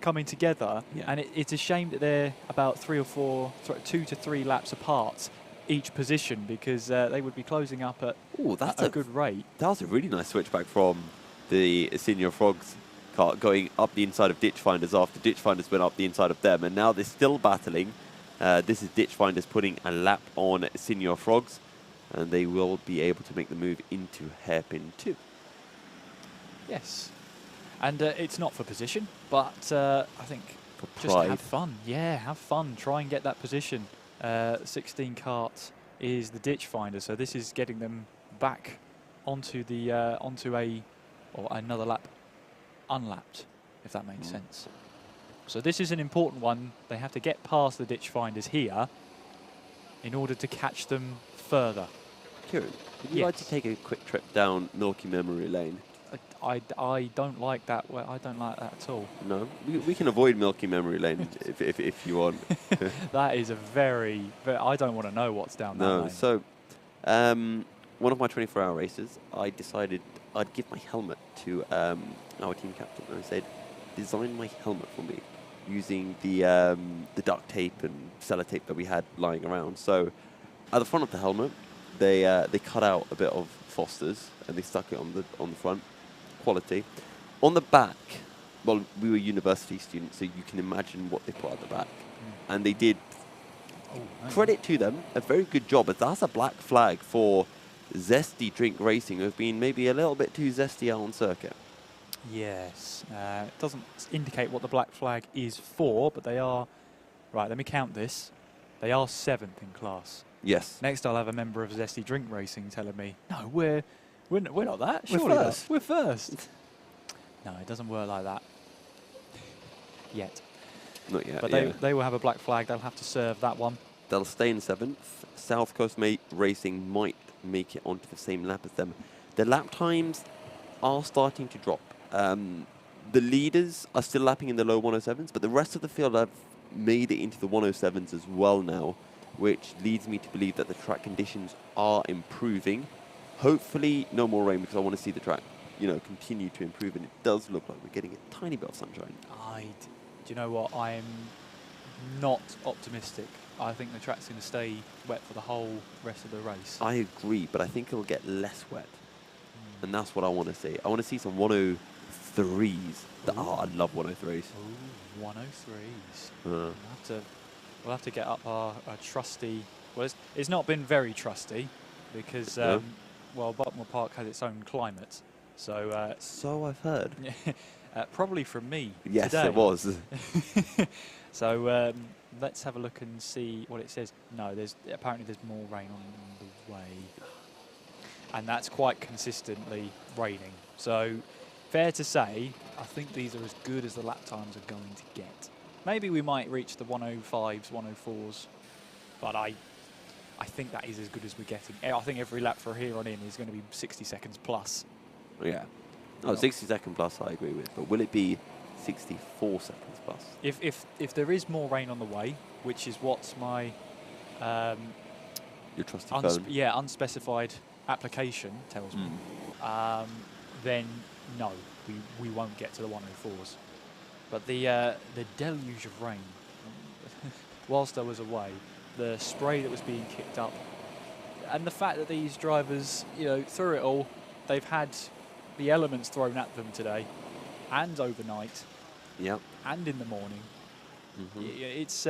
coming together, and it's a shame that they're about 2 to 3 laps apart each position, because they would be closing up at a good rate. That was a really nice switchback from the Senior Frogs car going up the inside of ditch finders after ditch finders went up the inside of them, and now they're still battling. This is ditch finders putting a lap on Senior Frogs, and they will be able to make the move into hairpin 2. Yes. And it's not for position, but I think For just pride. have fun. Yeah, have fun. Try and get that position. 16 kart is the ditch finder, so this is getting them back onto the another lap unlapped, if that makes sense. So this is an important one. They have to get past the ditch finders here in order to catch them further. Kieran, would you like to take a quick trip down Milky Memory Lane? I don't like that. Well, I don't like that at all. No, we can avoid Milky Memory Lane if you want. That is a very I don't want to know what's down that lane. So one of my 24-hour races, I decided I'd give my helmet to our team captain, and I said, design my helmet for me using the duct tape and sellotape that we had lying around. So at the front of the helmet, they cut out a bit of Foster's and they stuck it on the front. Quality. On the back, well, we were university students, so you can imagine what they put at the back. And they did, credit to them, a very good job. But that's a black flag for zesty drink racing, who have been maybe a little bit too zesty out on circuit. Yes. It doesn't indicate what the black flag is for, but they are... Right, let me count this. They are 7th in class. Yes. Next, I'll have a member of Zesty Drink Racing telling me, no, we're not that. We're Surely first. We're first. No, it doesn't work like that. Yet. Not yet, But yeah. they will have a black flag. They'll have to serve that one. They'll stay in 7th. South Coast Racing might make it onto the same lap as them. The lap times are starting to drop. The leaders are still lapping in the low 107s, but the rest of the field have made it into the 107s as well now, which leads me to believe that the track conditions are improving. Hopefully no more rain, because I want to see the track, continue to improve, and it does look like we're getting a tiny bit of sunshine. Do you know what? I'm not optimistic. I think the track's going to stay wet for the whole rest of the race. I agree, but I think it'll get less wet, and that's what I want to see. I want to see some 103s. I love 103s. Ooh, 103s. We'll have to get up our trusty... Well, it's not been very trusty because, Buckmore Park has its own climate. So so I've heard. Probably from me Yes, today. it was. So let's have a look and see what it says. No, apparently there's more rain on the way. And that's quite consistently raining. So fair to say, I think these are as good as the lap times are going to get. Maybe we might reach the 105s, 104s, but I think that is as good as we're getting. I think every lap from here on in is going to be 60 seconds plus. Yeah. 60 second plus I agree with, but will it be 64 seconds plus? If there is more rain on the way, which is what's my your trusty phone. Unspecified application tells me, then no, we won't get to the 104s. But the deluge of rain, whilst I was away, the spray that was being kicked up, and the fact that these drivers, through it all, they've had the elements thrown at them today, and overnight, and in the morning. It's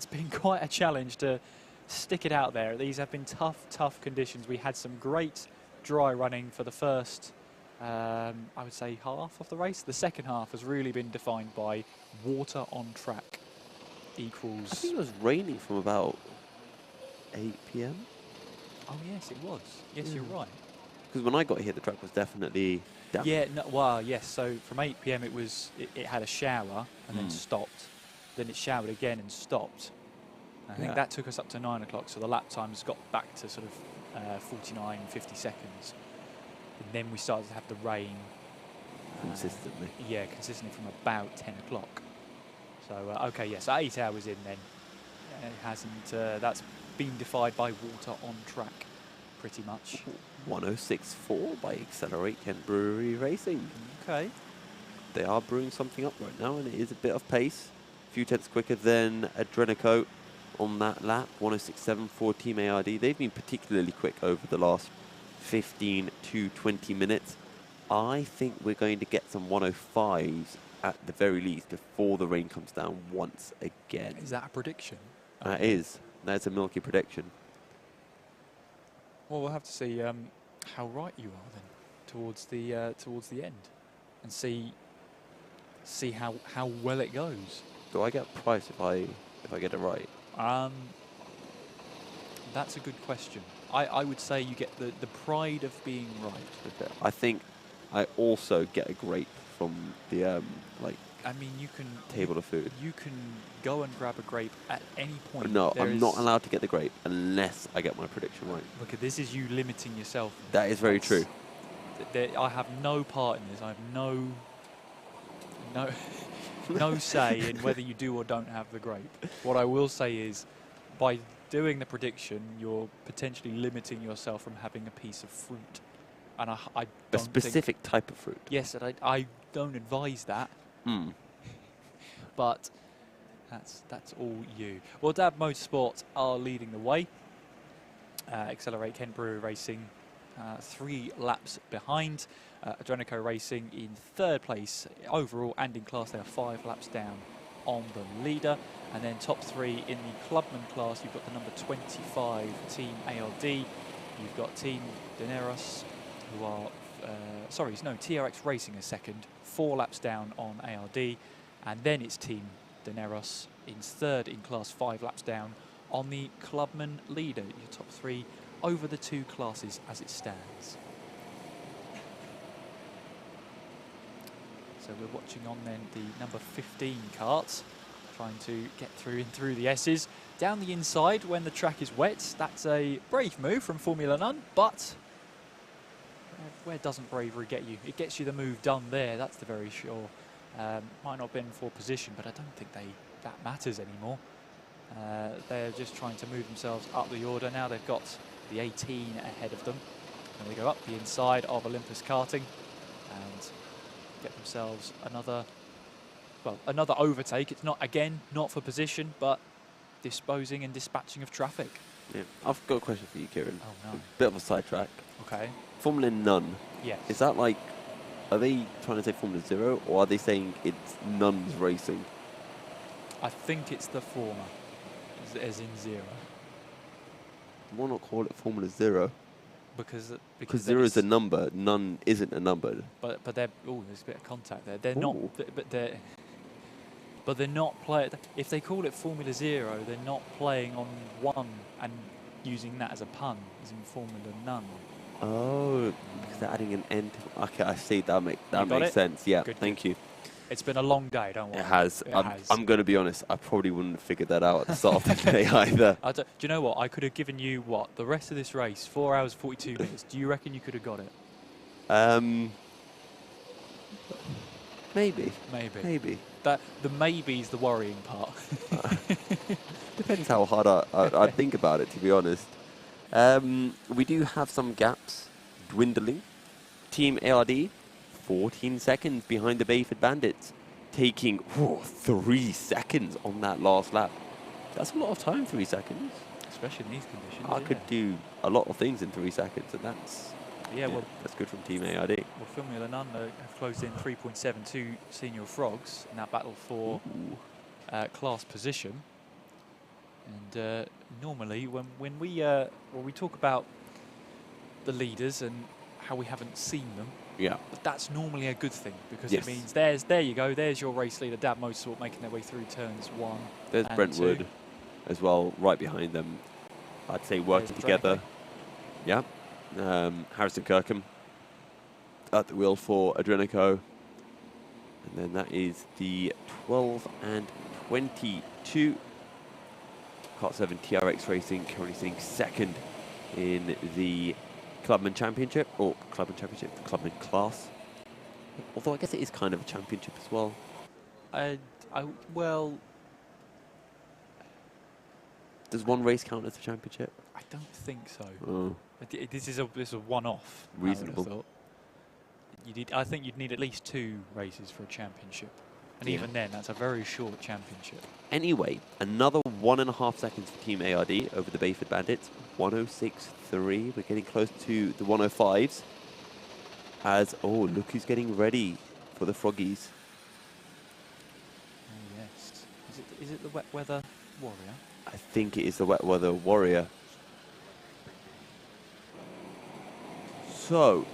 been quite a challenge to stick it out there. These have been tough conditions. We had some great dry running for the first, I would say, half of the race. The second half has really been defined by water on track equals... I think it was raining from about 8 p.m. Oh yes, it was. Yes, you're right. Because when I got here, the track was definitely damp. Yeah, yes. So from 8 p.m. it had a shower and then stopped. Then it showered again and stopped. I think that took us up to 9 o'clock. So the lap times got back to sort of 49, 50 seconds. And then we started to have the rain. Consistently. Consistently from about 10 o'clock. So, so 8 hours in then. It hasn't, that's been defied by water on track, pretty much. 106.4 by Accelerate Kent Brewery Racing. Okay. They are brewing something up right now, and it is a bit of pace. A few tenths quicker than Adrenico on that lap. 106.7 for Team ARD. They've been particularly quick over the last 15 to 20 minutes. I think we're going to get some 105s at the very least before the rain comes down once again. Is that a prediction? That is. That's a milky prediction. Well, we'll have to see how right you are then towards the end, and see how well it goes. Do I get a prize if I get it right? That's a good question. I would say you get the pride of being right. Okay. I think I also get a grape from the I mean, you can table of food. You can go and grab a grape at any point. No, I'm not allowed to get the grape unless I get my prediction right. Look, this is you limiting yourself. That is very true. I have no part in this. I have no say in whether you do or don't have the grape. What I will say is, by doing the prediction, you're potentially limiting yourself from having a piece of fruit. and I A don't specific type of fruit. think, yes, and I don't advise that, Mm. but that's all you. Well, Dab Motorsport are leading the way. Accelerate Kent Brewery Racing 3 laps behind. Adrenico Racing in 3rd place overall and in class. They are 5 laps down on the leader. And then top 3 in the clubman class, you've got the number 25 Team ARD. You've got Team Dineros, who are, TRX Racing is second, 4 laps down on ARD. And then it's Team Dineros in 3rd in class, 5 laps down on the clubman leader. Your top 3 over the 2 classes as it stands. So we're watching on then the number 15 kart, trying to get through the S's. Down the inside when the track is wet, that's a brave move from Formula None, but where doesn't bravery get you? It gets you the move done there, that's the very sure. Might not have been for position, but I don't think that matters anymore. They're just trying to move themselves up the order. Now they've got the 18 ahead of them. And they go up the inside of Olympus Karting and get themselves another overtake. It's not for position, but disposing and dispatching of traffic. Yeah. I've got a question for you, Kieran. Oh, no. Bit of a sidetrack. Okay. Formula None. Yes. Is that like, are they trying to say Formula Zero, or are they saying it's Nuns Racing? I think it's the former, as in zero. Why not call it Formula Zero? Because zero is a number, none isn't a number. But they're there's a bit of contact there. They're Ooh. not but they're not playing. If they call it Formula Zero, they're not playing on one and using that as a pun, as in Formula None. Oh, because they're adding an end. Okay, I see. That got makes it? senk. Yeah, Good. thank you. It's been a long day, don't worry. It has. It has. I'm going to be honest. I probably wouldn't have figured that out at the start of the day either. Do you know what? I could have given you the rest of this race, 4 hours 42 minutes. Do you reckon you could have got it? Maybe. Maybe. The maybe's the worrying part. Depends how hard I think about it, to be honest. We do have some gaps dwindling. Team ARD, 14 seconds behind the Bayford Bandits, taking 3 seconds on that last lap. That's a lot of time, 3 seconds. Especially in these conditions. I could do a lot of things in 3 seconds, and that's that's good from Team ARD. Well, Formula None have closed in 3.72 Senior Frogs in that battle for class position. And normally, when we talk about the leaders and how we haven't seen them, but that's normally a good thing because it means there you go, there's your race leader, Dab Motorsport, making their way through turns 1. There's and Brentwood 2. as well, right behind them. I'd say working together. Yeah. Harrison Kirkham at the wheel for Adrenico. And then that is the 12 and 22. Kart 7 TRX Racing currently sitting second in the Clubman Championship, the Clubman class. Although I guess it is kind of a championship as well. Well, does one race count as a championship? I don't think so. Oh. This is a one-off. Reasonable. I think you'd need at least 2 races for a championship. And even then, that's a very short championship. Anyway, another 1.5 seconds for Team ARD over the Bayford Bandits. 106.3. We're getting close to the 105s. Look who's getting ready for the Froggies. Oh, yes. Is it the wet weather warrior? I think it is the wet weather warrior. So,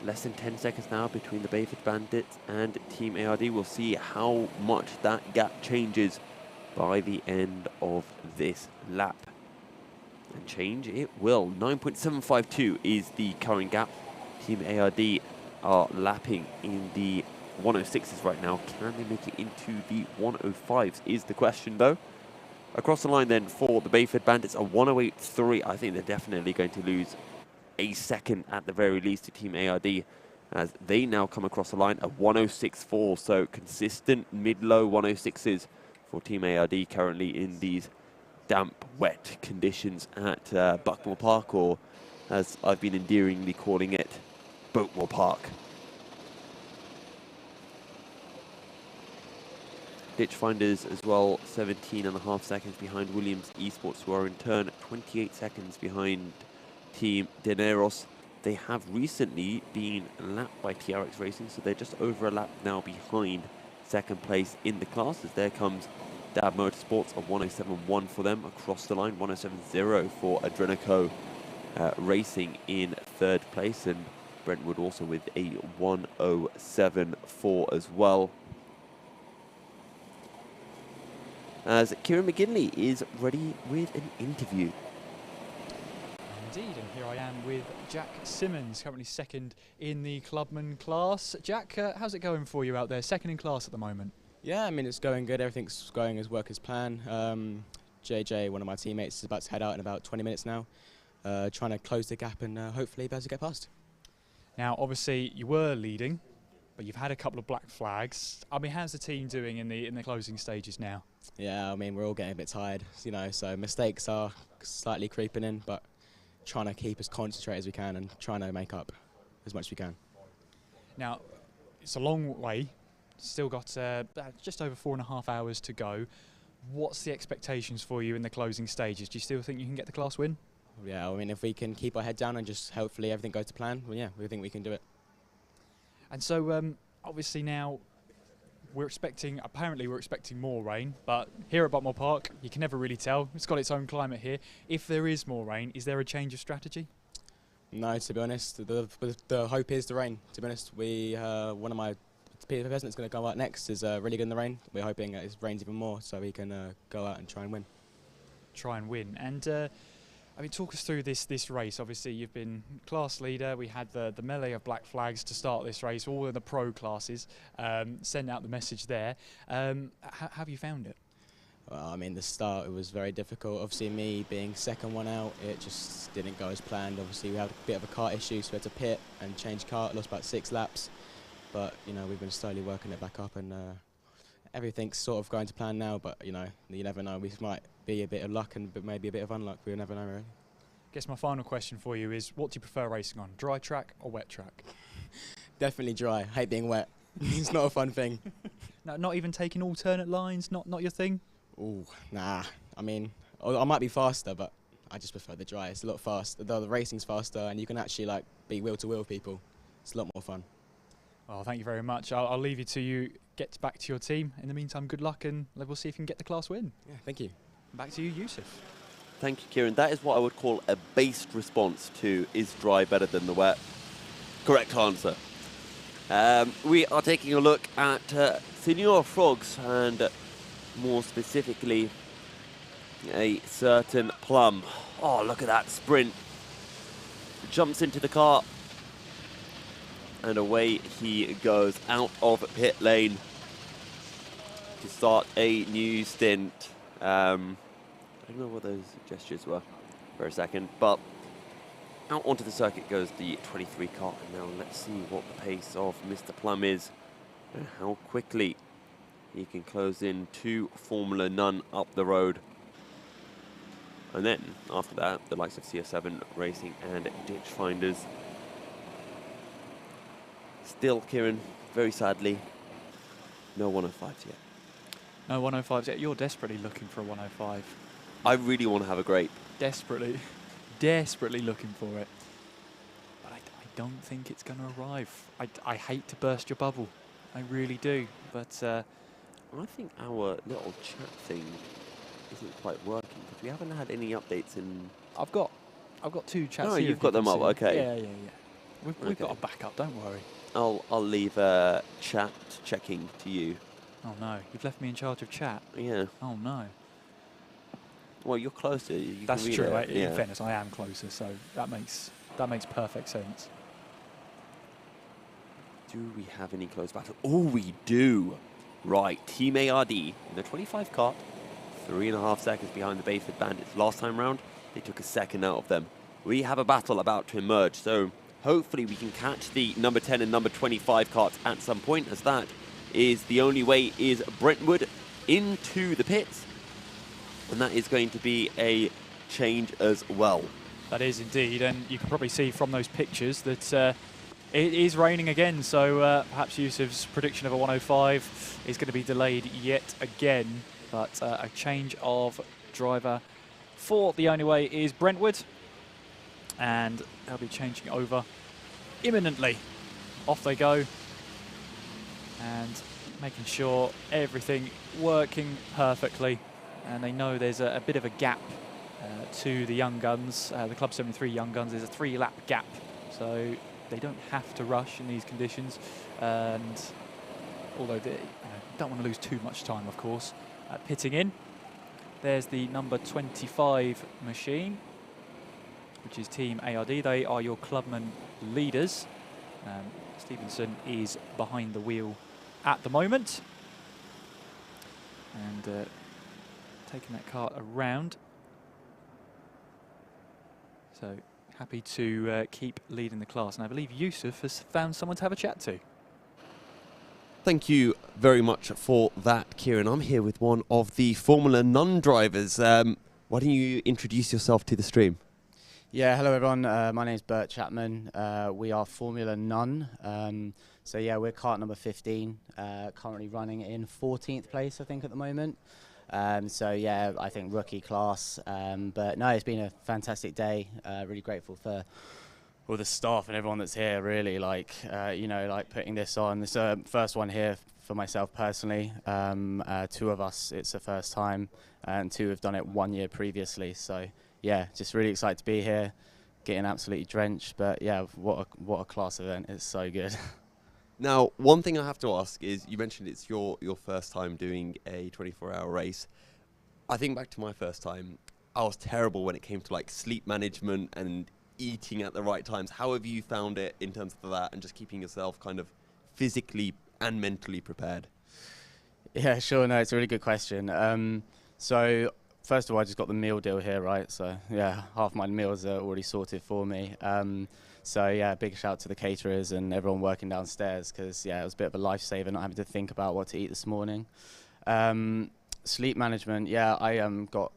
less than 10 seconds now between the Bayford Bandits and Team ARD. We'll see how much that gap changes by the end of this lap. And change it will. 9.752 is the current gap. Team ARD are lapping in the 106s right now. Can they make it into the 105s is the question though. Across the line then for the Bayford Bandits, a 108.3. I think they're definitely going to lose a second at the very least to Team ARD as they now come across the line, a 106.4. So consistent mid-low 106s for Team ARD currently in these damp, wet conditions at Buckmore Park, or as I've been endearingly calling it, Buckmore Park. Ditch Finders as well, 17.5 seconds behind Williams Esports, who are in turn 28 seconds behind Team Dineros. They have recently been lapped by TRX Racing, so they're just over a lap now behind second place in the class, as there comes Dab Motorsports, a 107.1 for them across the line, 107.0 for Adrenico Racing in third place, and Brentwood also with a 107.4 as well. As Kieran McGinley is ready with an interview. Indeed, and here I am with Jack Simmons, currently second in the clubman class. Jack, how's it going for you out there, second in class at the moment? Yeah, I mean, it's going good. Everything's going as work as planned. JJ, one of my teammates, is about to head out in about 20 minutes now, trying to close the gap and hopefully be able to get past. Now, obviously, you were leading, but you've had a couple of black flags. I mean, how's the team doing in the closing stages now? Yeah, I mean, we're all getting a bit tired, you know, so mistakes are slightly creeping in, but trying to keep as concentrated as we can and trying to make up as much as we can. Now, it's a long way. Still got just over 4.5 hours to go. What's the expectations for you in the closing stages? Do you still think you can get the class win? Yeah, I mean, if we can keep our head down and just hopefully everything goes to plan, well, yeah, we think we can do it. And so, obviously now, apparently we're expecting more rain, but here at Buckmore Park, you can never really tell. It's got its own climate here. If there is more rain, is there a change of strategy? No, to be honest, the hope is the rain. To be honest, one of my person that's going to go out next is really good in the rain. We're hoping it rains even more so we can go out and try and win. Try and win. And I mean, talk us through this race. Obviously, you've been class leader. We had the melee of black flags to start this race, all in the pro classes. Send out the message there. How have you found it? Well, I mean, the start, it was very difficult. Obviously, me being second one out, it just didn't go as planned. Obviously, we had a bit of a kart issue, so we had to pit and change kart. Lost about 6 laps. But, you know, we've been slowly working it back up, and everything's sort of going to plan now. But, you know, you never know. We might be a bit of luck and maybe a bit of unluck. We'll never know, really. I guess my final question for you is, what do you prefer racing on, dry track or wet track? Definitely dry. Hate being wet. It's not a fun thing. No, not even taking alternate lines? Not your thing? Ooh, nah. I mean, I might be faster, but I just prefer the dry. It's a lot faster. The racing's faster, and you can actually, like, be wheel-to-wheel with people. It's a lot more fun. Well, thank you very much. I'll leave you to get back to your team. In the meantime, good luck, and we'll see if you can get the class win. Yeah, thank you. Back to you, Yusuf. Thank you, Kieran. That is what I would call a based response to is dry better than the wet? Correct answer. We are taking a look at Senior Frogs, and more specifically, a certain Plum. Oh, look at that sprint. Jumps into the car, and away he goes out of pit lane to start a new stint. I don't know what those gestures were for a second, but out onto the circuit goes the 23 car. And now let's see what the pace of Mr. Plum is and how quickly he can close in 2 Formula None up the road. And then after that, the likes of CS7 Racing and Ditch Finders. Still, Kieran, very sadly, no 105s yet. No 105s yet. You're desperately looking for a 105. I really want to have a grape. Desperately looking for it. But I don't think it's going to arrive. I hate to burst your bubble. I really do. But I think our little chat thing isn't quite working, because we haven't had any updates in... I've got 2 chats Oh, here. you've got them up, okay. Yeah. We've got a backup, don't worry. I'll leave chat checking to you. Oh no, you've left me in charge of chat. Yeah. Oh no. Well, you're closer. You That's can read true. it. In fairness, I am closer, so that makes perfect sense. Do we have any close battle? Oh, we do. Right, Team ARD in the 25 car, 3.5 seconds behind the Bayford Bandits. Last time round, they took a second out of them. We have a battle about to emerge, so hopefully we can catch the number 10 and number 25 carts at some point, as that is the only way is Brentwood into the pits. And that is going to be a change as well. That is indeed, and you can probably see from those pictures that It is raining again, so perhaps Yusuf's prediction of a 105 is going to be delayed yet again. But a change of driver for the only way is Brentwood, and they'll be changing over imminently. Off they go, and making sure everything working perfectly. And they know there's a bit of a gap to the young guns. The Club 73 young guns, there's a 3-lap gap, so they don't have to rush in these conditions. And although they don't want to lose too much time, of course. Pitting in, there's the number 25 machine, which is Team ARD. They are your clubman leaders. Stevenson is behind the wheel at the moment, and taking that car around. So happy to keep leading the class, and I believe Yusuf has found someone to have a chat to. Thank you very much for that, Kieran. I'm here with one of the Formula None drivers. Why don't you introduce yourself to the stream? Yeah, hello everyone. My name is Bert Chapman. We are Formula None. So yeah, we're kart number 15, currently running in 14th place, I think, at the moment. So yeah, I think rookie class. But no, it's been a fantastic day. Really grateful for all the staff and everyone that's here, really, like, putting this on. This first one here for myself personally. 2 of us, it's the first time, and 2 have done it 1 year previously. So yeah, just really excited to be here, getting absolutely drenched. But yeah, what a class event. It's so good. Now, one thing I have to ask is, you mentioned it's your first time doing a 24-hour race. I think back to my first time, I was terrible when it came to like sleep management and eating at the right times. How have you found it in terms of that, and just keeping yourself kind of physically and mentally prepared? Yeah, sure. No, it's a really good question. So first of all, I just got the meal deal here, right? So yeah, half my meals are already sorted for me. So yeah, big shout out to the caterers and everyone working downstairs, because yeah, it was a bit of a lifesaver not having to think about what to eat this morning. Sleep management, yeah, I got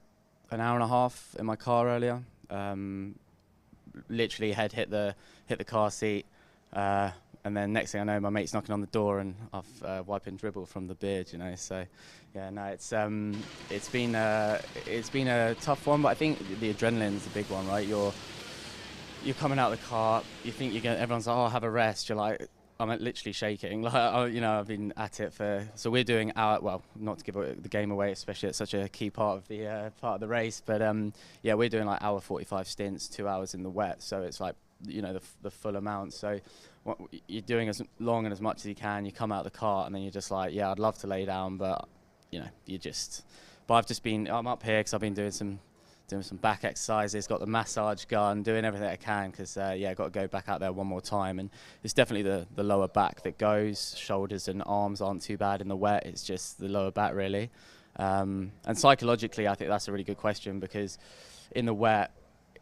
an hour and a half in my car earlier. Literally head hit the car seat, and then next thing I know, my mate's knocking on the door and I've wiping dribble from the beard, you know. So yeah, no, it's been a tough one, but I think the adrenaline's the big one, right? You're coming out of the car, you think everyone's like, oh, have a rest. You're like, I'm literally shaking. Like, I've been at it so we're doing not to give the game away, especially at such a key part of the race, but yeah, we're doing like hour 45 stints, 2 hours in the wet, so it's like, the full amount. So you're doing as long and as much as you can. You come out of the car and then you're just like, yeah, I'd love to lay down, but I'm up here because I've been doing some back exercises, got the massage gun, doing everything I can, because yeah, got to go back out there one more time. And it's definitely the lower back that goes. Shoulders and arms aren't too bad in the wet, it's just the lower back, really. And psychologically, I think that's a really good question, because in the wet,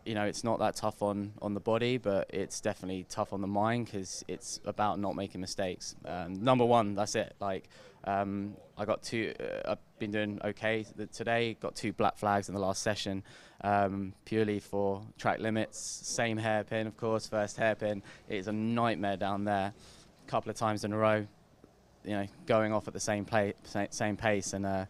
it's not that tough on the body, but it's definitely tough on the mind, because it's about not making mistakes. Number one, that's it. Like, I got 2, I've been doing okay today, got 2 black flags in the last session, purely for track limits. Same hairpin, of course, first hairpin. It's a nightmare down there. A couple of times in a row, going off at the same pace, and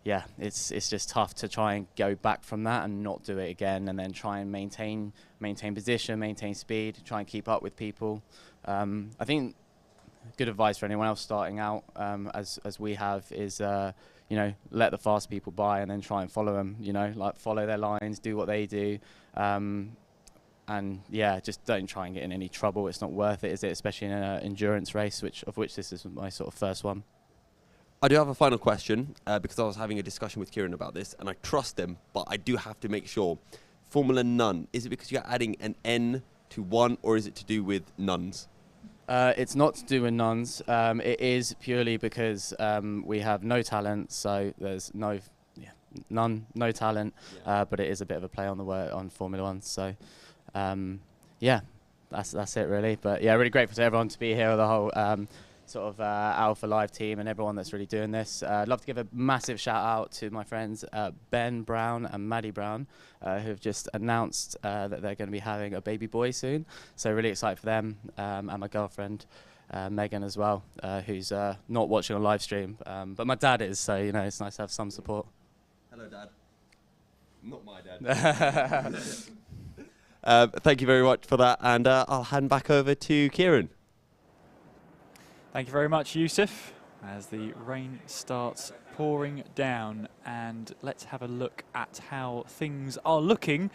yeah, it's just tough to try and go back from that and not do it again, and then try and maintain position, maintain speed, try and keep up with people. I think good advice for anyone else starting out, as we have, is let the fast people by and then try and follow them. Like, follow their lines, do what they do, and yeah, just don't try and get in any trouble. It's not worth it, is it? Especially in an endurance race, of which this is my sort of first one. I do have a final question, because I was having a discussion with Kieran about this, and I trust him, but I do have to make sure. Formula None, is it because you're adding an N to 1, or is it to do with nuns? It's not to do with nuns. It is purely because we have no talent, so there's no talent, yeah. But it is a bit of a play on the word on Formula 1. So yeah, that's it really. But yeah, really grateful to everyone to be here, the whole sort of Alpha Live team and everyone that's really doing this. I'd love to give a massive shout out to my friends Ben Brown and Maddie Brown, who have just announced that they're going to be having a baby boy soon. So really excited for them, and my girlfriend Megan as well, who's not watching a live stream, but my dad is, so you know it's nice to have some support. Hello, Dad. Not my dad. Thank you very much for that, and I'll hand back over to Kieran. Thank you very much, Yusuf, as the rain starts pouring down. And let's have a look at how things are looking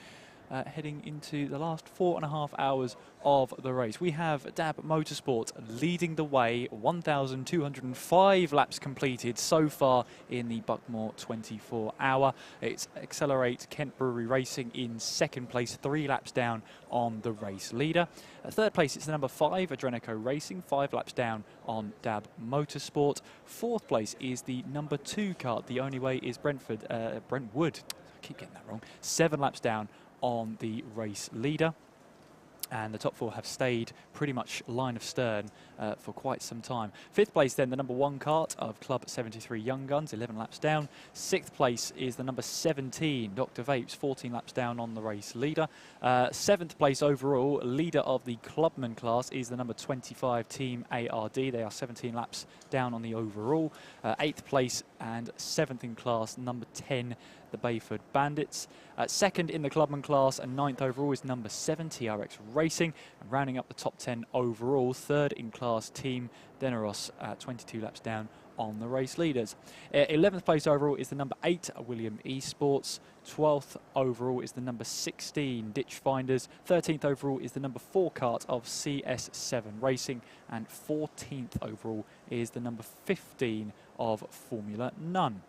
heading into the last 4.5 hours of the race. We have Dab Motorsport leading the way, 1,205 laps completed so far in the Buckmore 24 hour. It's Accelerate Kent Brewery Racing in second place, 3 laps down on the race leader. At third place, it's the number 5, Adrenico Racing, 5 laps down on Dab Motorsport. Fourth place is the number 2 kart, The Only Way is Brentwood. I keep getting that wrong. 7 laps down on the race leader. And the top 4 have stayed pretty much line of stern for quite some time. Fifth place then, the number 1 kart of Club 73 Young Guns, 11 laps down. Sixth place is the number 17, Dr Vapes, 14 laps down on the race leader. Seventh place overall, leader of the clubman class, is the number 25 Team ARD. They are 17 laps down on the overall. Eighth place and 7th in class, number 10, the Bayford Bandits. Second in the clubman class and 9th overall is number 7, TRX Racing. And rounding up the top 10 overall, 3rd in class, Team Deneros, 22 laps down on the race leaders. 11th place overall is the number 8, William Esports. 12th overall is the number 16, Ditch Finders. 13th overall is the number 4 kart of CS7 Racing. And 14th overall is the number 15 of Formula None.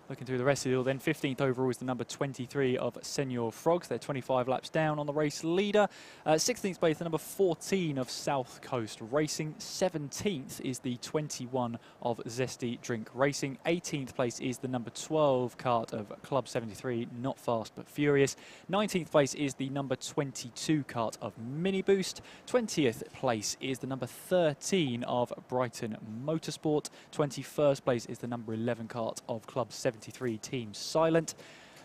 Looking through the rest of the order then, 15th overall is the number 23 of Senior Frogs. They're 25 laps down on the race leader. 16th place, the number 14 of South Coast Racing. 17th is the 21 of Zesty Drink Racing. 18th place is the number 12 kart of Club 73, Not Fast But Furious. 19th place is the number 22 kart of Mini Boost. 20th place is the number 13 of Brighton Motorsport. 21st place is the number 11 kart of Club 73 Team Silent.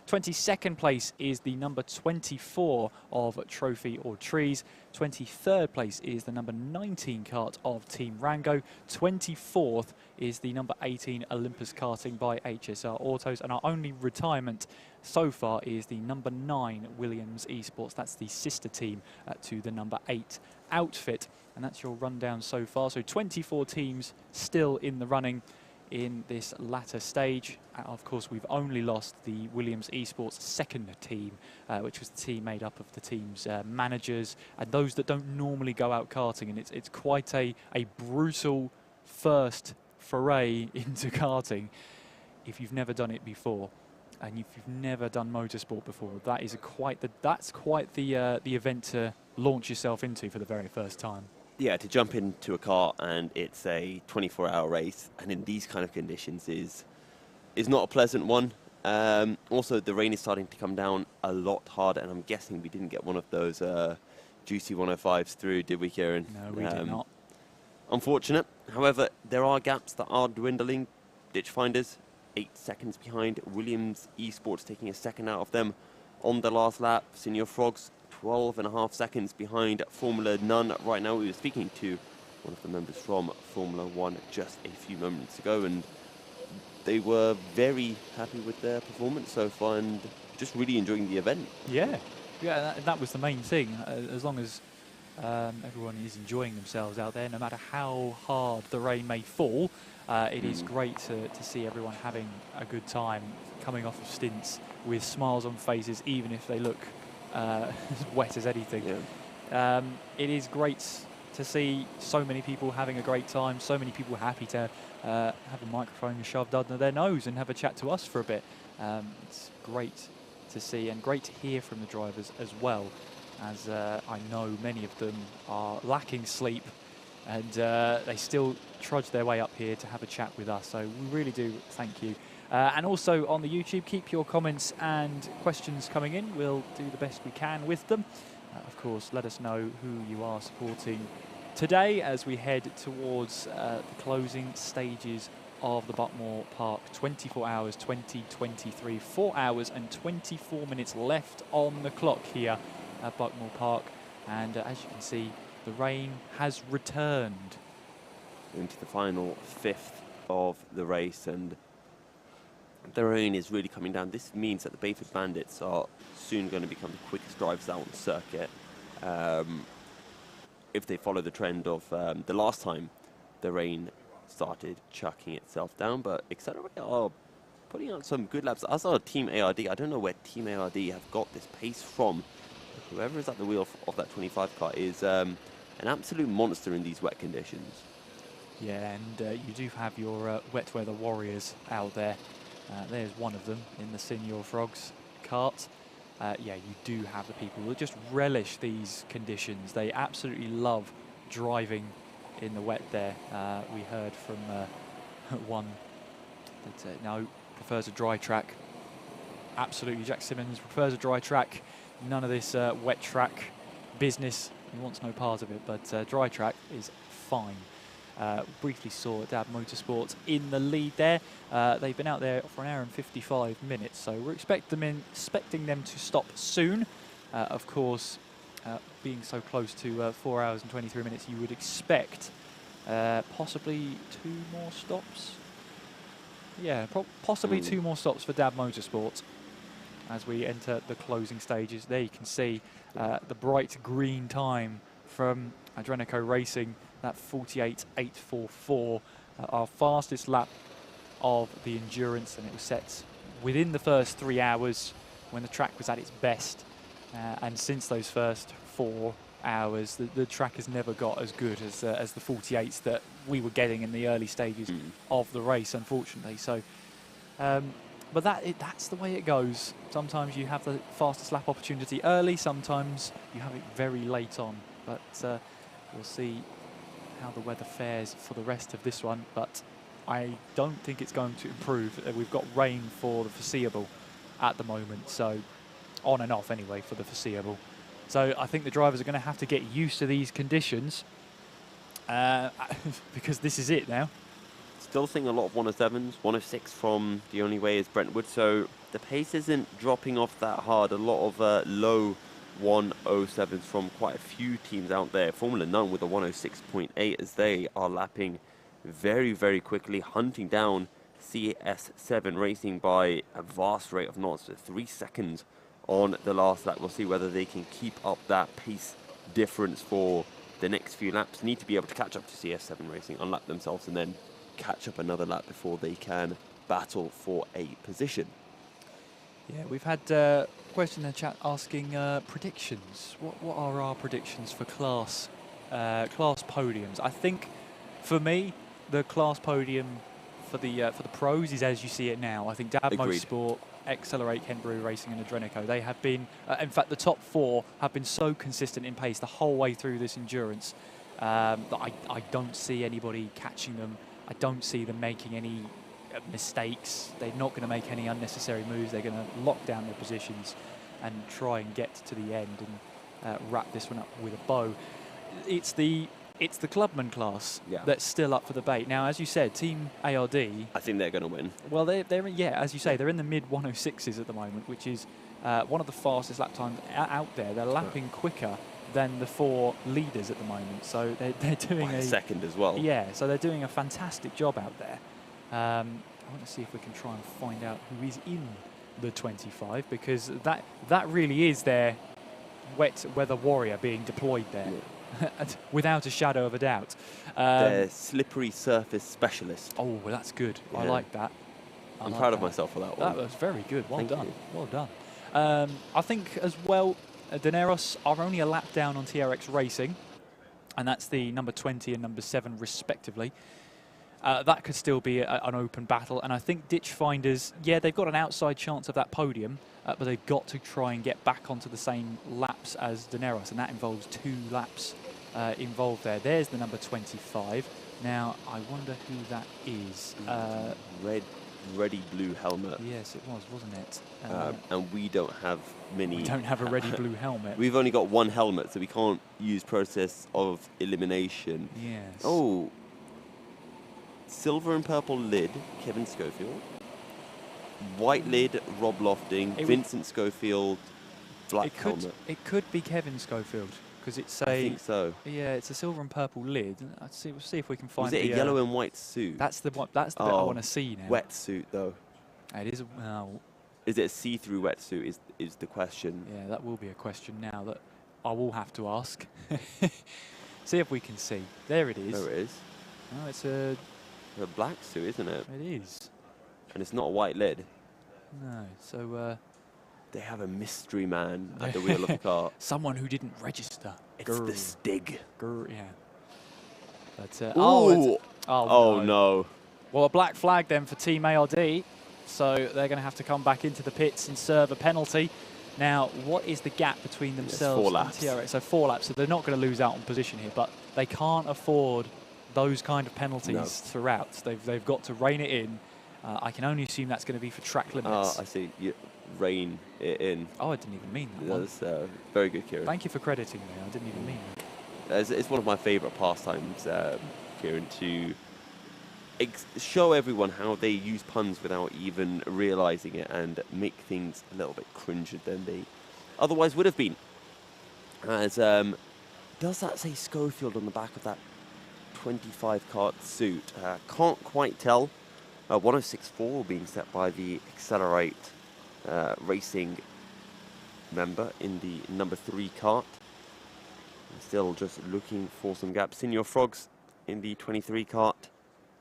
22nd place is the number 24 of Trophy or Trees. 23rd place is the number 19 kart of Team Rango. 24th is the number 18 Olympus Karting by HSR Autos. And our only retirement so far is the number 9 Williams Esports. That's the sister team to the number 8 outfit. And that's your rundown so far. So 24 teams still in the running in this latter stage. Of course, we've only lost the Williams Esports second team, which was the team made up of the team's managers and those that don't normally go out karting. And it's quite a brutal first foray into karting if you've never done it before. And if you've never done motorsport before, that is that's quite the event to launch yourself into for the very first time. Yeah, to jump into a car and it's a 24-hour race, and in these kind of conditions is not a pleasant one. Also, the rain is starting to come down a lot harder, and I'm guessing we didn't get one of those juicy 105s through, did we, Kieran? No, we did not. Unfortunate. However, there are gaps that are dwindling. Ditch Finders, 8 seconds behind. Williams Esports taking a second out of them on the last lap. Senior Frogs, 12.5 seconds behind Formula None right now. We were speaking to one of the members from Formula One just a few moments ago, and they were very happy with their performance so far and just really enjoying the event. Yeah, that was the main thing. As long as everyone is enjoying themselves out there, no matter how hard the rain may fall, it is great to see everyone having a good time, coming off of stints with smiles on faces, even if they look as wet as anything. Yeah. It is great to see so many people having a great time, so many people happy to have a microphone shoved under their nose and have a chat to us for a bit. It's great to see and great to hear from the drivers as well, as I know many of them are lacking sleep and they still trudge their way up here to have a chat with us. So we really do thank you. And also on the YouTube, keep your comments and questions coming in. We'll do the best we can with them. Of course, let us know who you are supporting today, as we head towards the closing stages of the Buckmore Park 24 Hours 2023, 4 hours and 24 minutes left on the clock here at Buckmore Park. And as you can see, the rain has returned. Into the final fifth of the race, and the rain is really coming down. This means that the Bayford Bandits are soon going to become the quickest drivers out on the circuit. If they follow the trend of the last time the rain started chucking itself down, but Accelerate are putting out some good laps, as are Team ARD. I don't know where Team ARD have got this pace from. Whoever is at the wheel of that 25 car is an absolute monster in these wet conditions. Yeah, and you do have your wet weather warriors out there. There's one of them in the Senior Frogs kart. Yeah, you do have the people who just relish these conditions. They absolutely love driving in the wet there. We heard from one that no, prefers a dry track. Absolutely, Jack Simmons prefers a dry track. None of this wet track business. He wants no part of it, but dry track is fine. Briefly saw Dab Motorsport in the lead there. They've been out there for an hour and 55 minutes, so we're expecting them to stop soon. Of course, being so close to 4 hours and 23 minutes, you would expect possibly 2 more stops. Yeah, possibly 2 more stops for Dab Motorsport as we enter the closing stages. There you can see the bright green time from Adrenico Racing, that 48.844, our fastest lap of the endurance, and it was set within the first 3 hours when the track was at its best. And since those first 4 hours, the track has never got as good as the 48s that we were getting in the early stages of the race, unfortunately. So, but that's the way it goes. Sometimes you have the fastest lap opportunity early, sometimes you have it very late on. But we'll see how the weather fares for the rest of this one. But I don't think it's going to improve. We've got rain for the foreseeable at the moment, so on and off anyway for the foreseeable. So I think the drivers are going to have to get used to these conditions because this is it now. Still seeing a lot of 107s, 106 from The Only Way is Brentwood, so the pace isn't dropping off that hard. A lot of low 107s from quite a few teams out there. Formula None with a 106.8 as they are lapping very, very quickly, hunting down CS7 Racing by a vast rate of knots, so 3 seconds on the last lap. We'll see whether they can keep up that pace difference for the next few laps. Need to be able to catch up to CS7 Racing, unlap themselves, and then catch up another lap before they can battle for a position. Yeah, we've had a question in the chat asking predictions. What are our predictions for class podiums? I think, for me, the class podium for the pros is as you see it now. I think Dab Motorsport, Accelerate, Henbury Racing, and Adrenico, they have been, in fact, the top 4 have been so consistent in pace the whole way through this endurance that I don't see anybody catching them. I don't see them making any mistakes. They're not going to make any unnecessary moves. They're going to lock down their positions and try and get to the end and wrap this one up with a bow. It's the clubman class that's still up for debate. Now, as you said, Team ARD, I think they're going to win. Well, they're yeah, as you say, they're in the mid 106s at the moment, which is one of the fastest lap times out there. They're lapping quicker than the 4 leaders at the moment, so they're doing a second as well. Yeah, so they're doing a fantastic job out there. I want to see if we can try and find out who is in the 25, because that really is their wet weather warrior being deployed there, without a shadow of a doubt. Their slippery surface specialist. Oh, well, that's good. Yeah. I like that. I'm proud of myself for that one. That was very good. Well Thank done. you. Well done. I think as well, Daneros are only a lap down on TRX Racing, and that's the number 20 and number 7 respectively. That could still be an open battle, and I think Ditch Finders, yeah, they've got an outside chance of that podium, but they've got to try and get back onto the same laps as Daneros, and that involves 2 laps involved there. There's the number 25. Now, I wonder who that is. Red ready blue helmet. Yes, it was, wasn't it? And we don't have many. We don't have a ready blue helmet. We've only got one helmet, so we can't use process of elimination. Yes. Oh. Silver and purple lid, Kevin Schofield. White lid, Rob Lofting. Vincent Schofield, black helmet. It could be Kevin Schofield, because it's a... I think so. Yeah, it's a silver and purple lid. We'll see if we can find... Was it a yellow and white suit? That's the one. That's the bit I want to see now. Wetsuit, though. It is. Is it a see-through wetsuit? Is the question? Yeah, that will be a question now that I will have to ask. See if we can see. There it is. There it is. Oh, it's a black suit, isn't it? It is. And it's not a white lid. No. So. They have a mystery man at the wheel of the car. Someone who didn't register. It's the Stig. Yeah. But, oh no. Well, a black flag then for Team ARD. So they're going to have to come back into the pits and serve a penalty. Now, what is the gap between themselves and TRX? So 4 laps. So they're not going to lose out on position here, but they can't afford those kind of penalties throughout. They've got to rein it in. I can only assume that's going to be for track limits. I see. Rein it in. Oh, I didn't even mean that. That's very good, Kieran. Thank you for crediting me. I didn't even mean that. It's one of my favourite pastimes, Kieran, to show everyone how they use puns without even realising it and make things a little bit cringier than they otherwise would have been. As does that say Schofield on the back of that 25 kart suit? Can't quite tell. 106.4 being set by the Accelerate Racing member in the number 3 kart. Still just looking for some gaps. Senior Frogs in the 23 kart,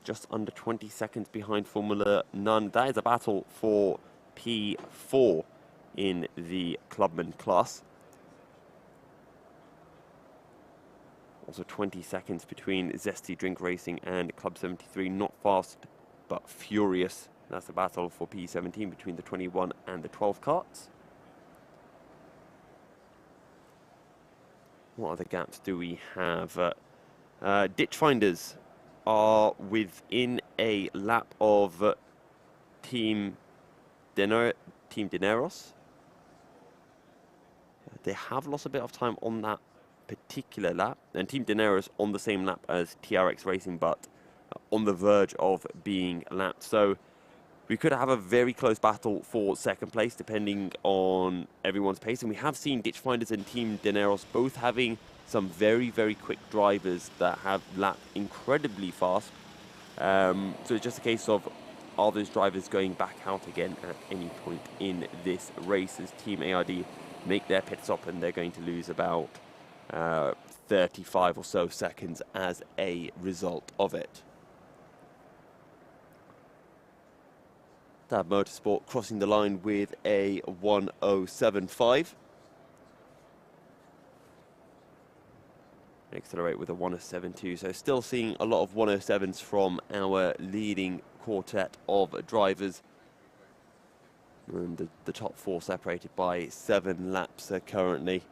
just under 20 seconds behind Formula None. That is a battle for P4 in the Clubman class. Also 20 seconds between Zesty Drink Racing and Club 73. Not fast, but furious. That's the battle for P17 between the 21 and the 12 karts. What other gaps do we have? Ditch Finders are within a lap of Team Dineros. They have lost a bit of time on that particular lap. And Team Dineros on the same lap as TRX Racing, but on the verge of being lapped. So we could have a very close battle for second place, depending on everyone's pace. And we have seen Ditch Finders and Team Dineros both having some very, very quick drivers that have lapped incredibly fast. So it's just a case of, are those drivers going back out again at any point in this race as Team ARD make their pit stop, and they're going to lose about 35 or so seconds as a result of it. Dab Motorsport crossing the line with a 1:07.5. Accelerate with a 1:07.2. So still seeing a lot of 1:07s from our leading quartet of drivers. And the top 4 separated by 7 laps currently.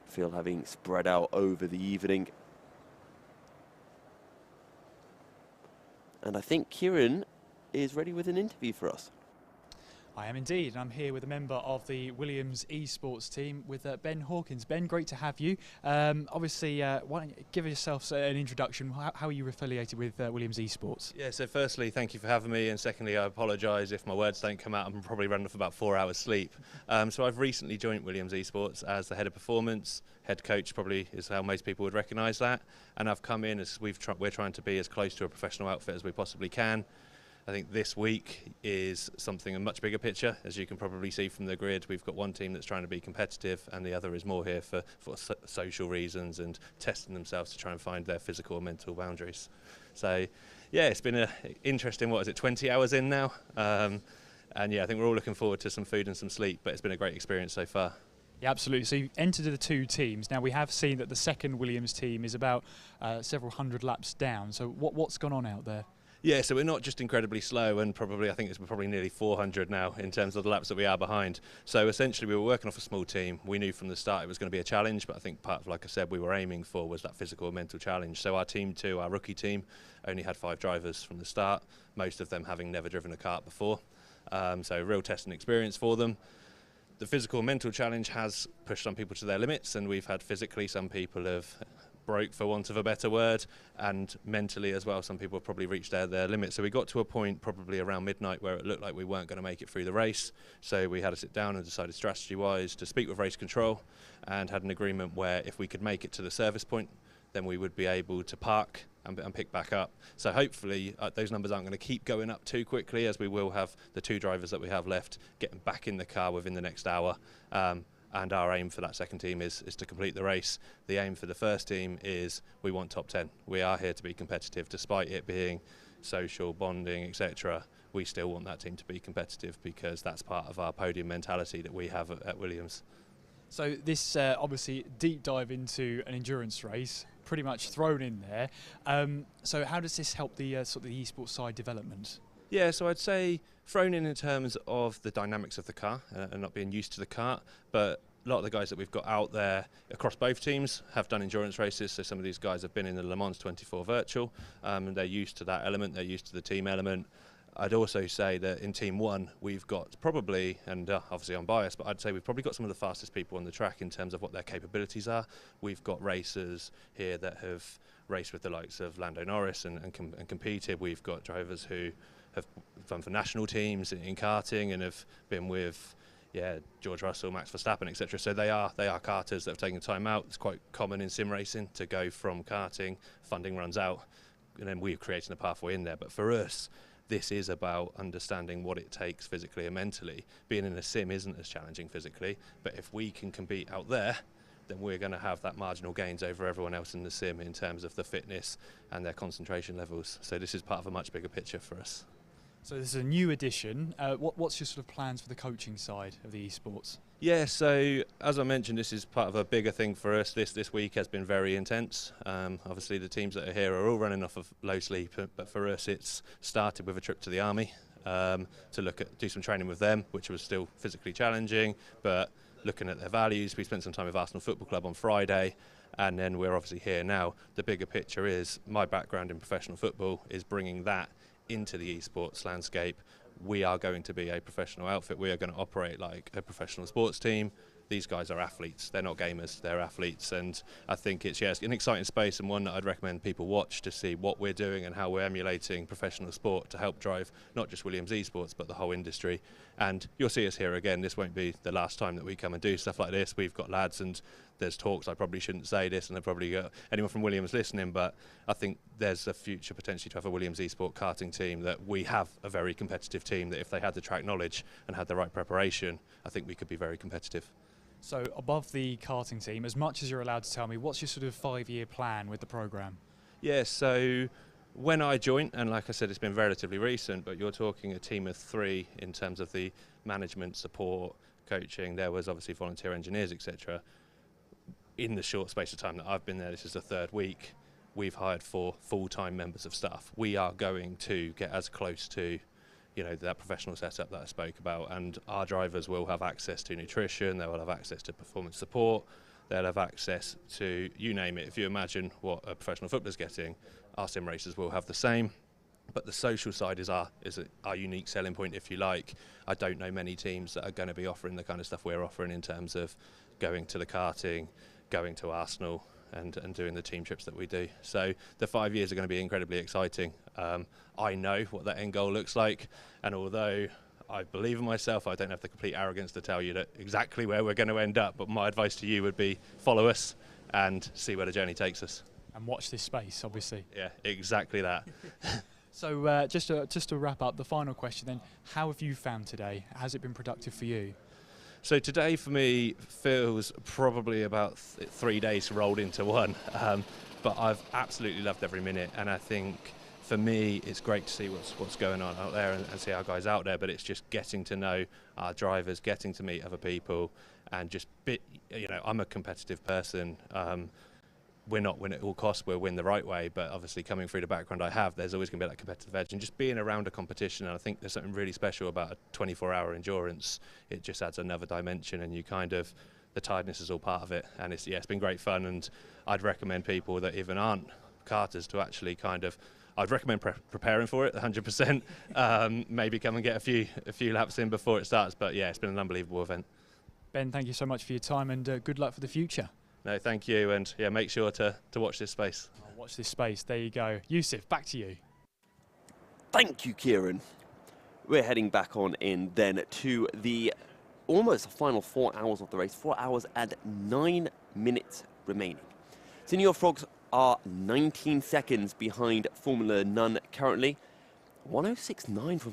Field having spread out over the evening. And I think Kieran is ready with an interview for us. I am indeed. I'm here with a member of the Williams Esports team with Ben Hawkins. Ben, great to have you. Obviously, why don't you give yourself an introduction? How are you affiliated with Williams Esports? Yeah, so firstly, thank you for having me, and secondly, I apologise if my words don't come out. I'm probably running off about 4 hours sleep. So I've recently joined Williams Esports as the head of performance. Head coach probably is how most people would recognise that. And I've come in as we're trying to be as close to a professional outfit as we possibly can. I think this week is something a much bigger picture. As you can probably see from the grid, we've got one team that's trying to be competitive and the other is more here for social reasons and testing themselves to try and find their physical and mental boundaries. So, yeah, it's been an interesting, 20 hours in now? And yeah, I think we're all looking forward to some food and some sleep, but it's been a great experience so far. Yeah, absolutely. So you've entered the 2 teams. Now, we have seen that the second Williams team is about several hundred laps down. So what's gone on out there? Yeah, so we're not just incredibly slow, and probably I think it's probably nearly 400 now in terms of the laps that we are behind. So essentially we were working off a small team. We knew from the start it was going to be a challenge, but I think part of, like I said, we were aiming for was that physical and mental challenge. So our team 2, our rookie team, only had 5 drivers from the start, most of them having never driven a kart before. So real testing experience for them. The physical and mental challenge has pushed some people to their limits, and we've had physically some people have broke, for want of a better word, and mentally as well some people have probably reached their limit. So we got to a point probably around midnight where it looked like we weren't going to make it through the race, so we had to sit down and decided strategy wise to speak with race control, and had an agreement where if we could make it to the service point then we would be able to park and pick back up. So hopefully those numbers aren't going to keep going up too quickly, as we will have the 2 drivers that we have left getting back in the car within the next hour. And our aim for that second team is to complete the race. The aim for the first team is we want top 10. We are here to be competitive, despite it being social, bonding, etc. We still want that team to be competitive, because that's part of our podium mentality that we have at Williams. So this obviously deep dive into an endurance race, pretty much thrown in there. So how does this help the sort of the esports side development? Yeah, so I'd say thrown in terms of the dynamics of the car and not being used to the kart, but a lot of the guys that we've got out there across both teams have done endurance races, so some of these guys have been in the Le Mans 24 Virtual, and they're used to that element, they're used to the team element. I'd also say that in Team 1 we've got probably, and obviously I'm biased, but I'd say we've probably got some of the fastest people on the track in terms of what their capabilities are. We've got racers here that have raced with the likes of Lando Norris and competed. We've got drivers who have done for national teams in karting and have been with George Russell, Max Verstappen, etc. So they are karters that have taken time out. It's quite common in sim racing to go from karting, funding runs out, and then we're creating a pathway in there. But for us, this is about understanding what it takes physically and mentally. Being in a sim isn't as challenging physically, but if we can compete out there, then we're going to have that marginal gains over everyone else in the sim in terms of the fitness and their concentration levels. So this is part of a much bigger picture for us. So this is a new addition. What's your sort of plans for the coaching side of the esports? Yeah, so as I mentioned, this is part of a bigger thing for us. This week has been very intense. Obviously the teams that are here are all running off of low sleep, but for us it's started with a trip to the army to do some training with them, which was still physically challenging, but looking at their values. We spent some time with Arsenal Football Club on Friday, and then we're obviously here now. The bigger picture is my background in professional football is bringing that into the esports landscape. We are going to be a professional outfit. We are going to operate like a professional sports team. These guys are athletes. They're not gamers, they're athletes. And I think it's an exciting space, and one that I'd recommend people watch to see what we're doing and how we're emulating professional sport to help drive not just Williams Esports but the whole industry. And you'll see us here again. This won't be the last time that we come and do stuff like this. We've got lads, and there's talks. I probably shouldn't say this, and I've probably got anyone from Williams listening, but I think there's a future potentially to have a Williams Esports karting team, that we have a very competitive team, that if they had the track knowledge and had the right preparation, I think we could be very competitive. So above the karting team, as much as you're allowed to tell me, what's your sort of 5-year plan with the programme? Yeah, so when I joined, and like I said, it's been relatively recent, but you're talking a team of 3 in terms of the management, support, coaching. There was obviously volunteer engineers, etc. In the short space of time that I've been there, this is the 3rd week, we've hired 4 full-time members of staff. We are going to get as close to that professional setup that I spoke about, and our drivers will have access to nutrition, they will have access to performance support, they'll have access to, you name it. If you imagine what a professional footballer's getting, our sim racers will have the same. But the social side is our unique selling point, if you like. I don't know many teams that are going to be offering the kind of stuff we're offering in terms of going to the karting, going to Arsenal, and doing the team trips that we do. So the 5 years are going to be incredibly exciting. I know what that end goal looks like, and although I believe in myself, I don't have the complete arrogance to tell you that exactly where we're going to end up, but my advice to you would be follow us and see where the journey takes us. And watch this space, obviously. Yeah, exactly that. So just to wrap up, the final question then, how have you found today? Has it been productive for you? So today for me feels probably about 3 days rolled into one, but I've absolutely loved every minute, and I think for me it's great to see what's going on out there and see our guys out there, but it's just getting to know our drivers, getting to meet other people, and just I'm a competitive person. we're not win at all costs, we'll win the right way, but obviously coming through the background I have, there's always going to be that competitive edge, and just being around a competition, and I think there's something really special about a 24-hour endurance. It just adds another dimension, and you kind of, the tiredness is all part of it, and it's been great fun, and I'd recommend people that even aren't karters to actually kind of, I'd recommend preparing for it 100%. Maybe come and get a few laps in before it starts, but yeah, it's been an unbelievable event. Ben, thank you so much for your time, and good luck for the future. No, thank you, and yeah, make sure to watch this space. Watch this space. There you go. Yusuf, back to you. Thank you, Kieran. We're heading back on in then to the almost final 4 hours of the race. 4 hours and 9 minutes remaining. Senior Frogs are 19 seconds behind Formula None currently. 106.9 from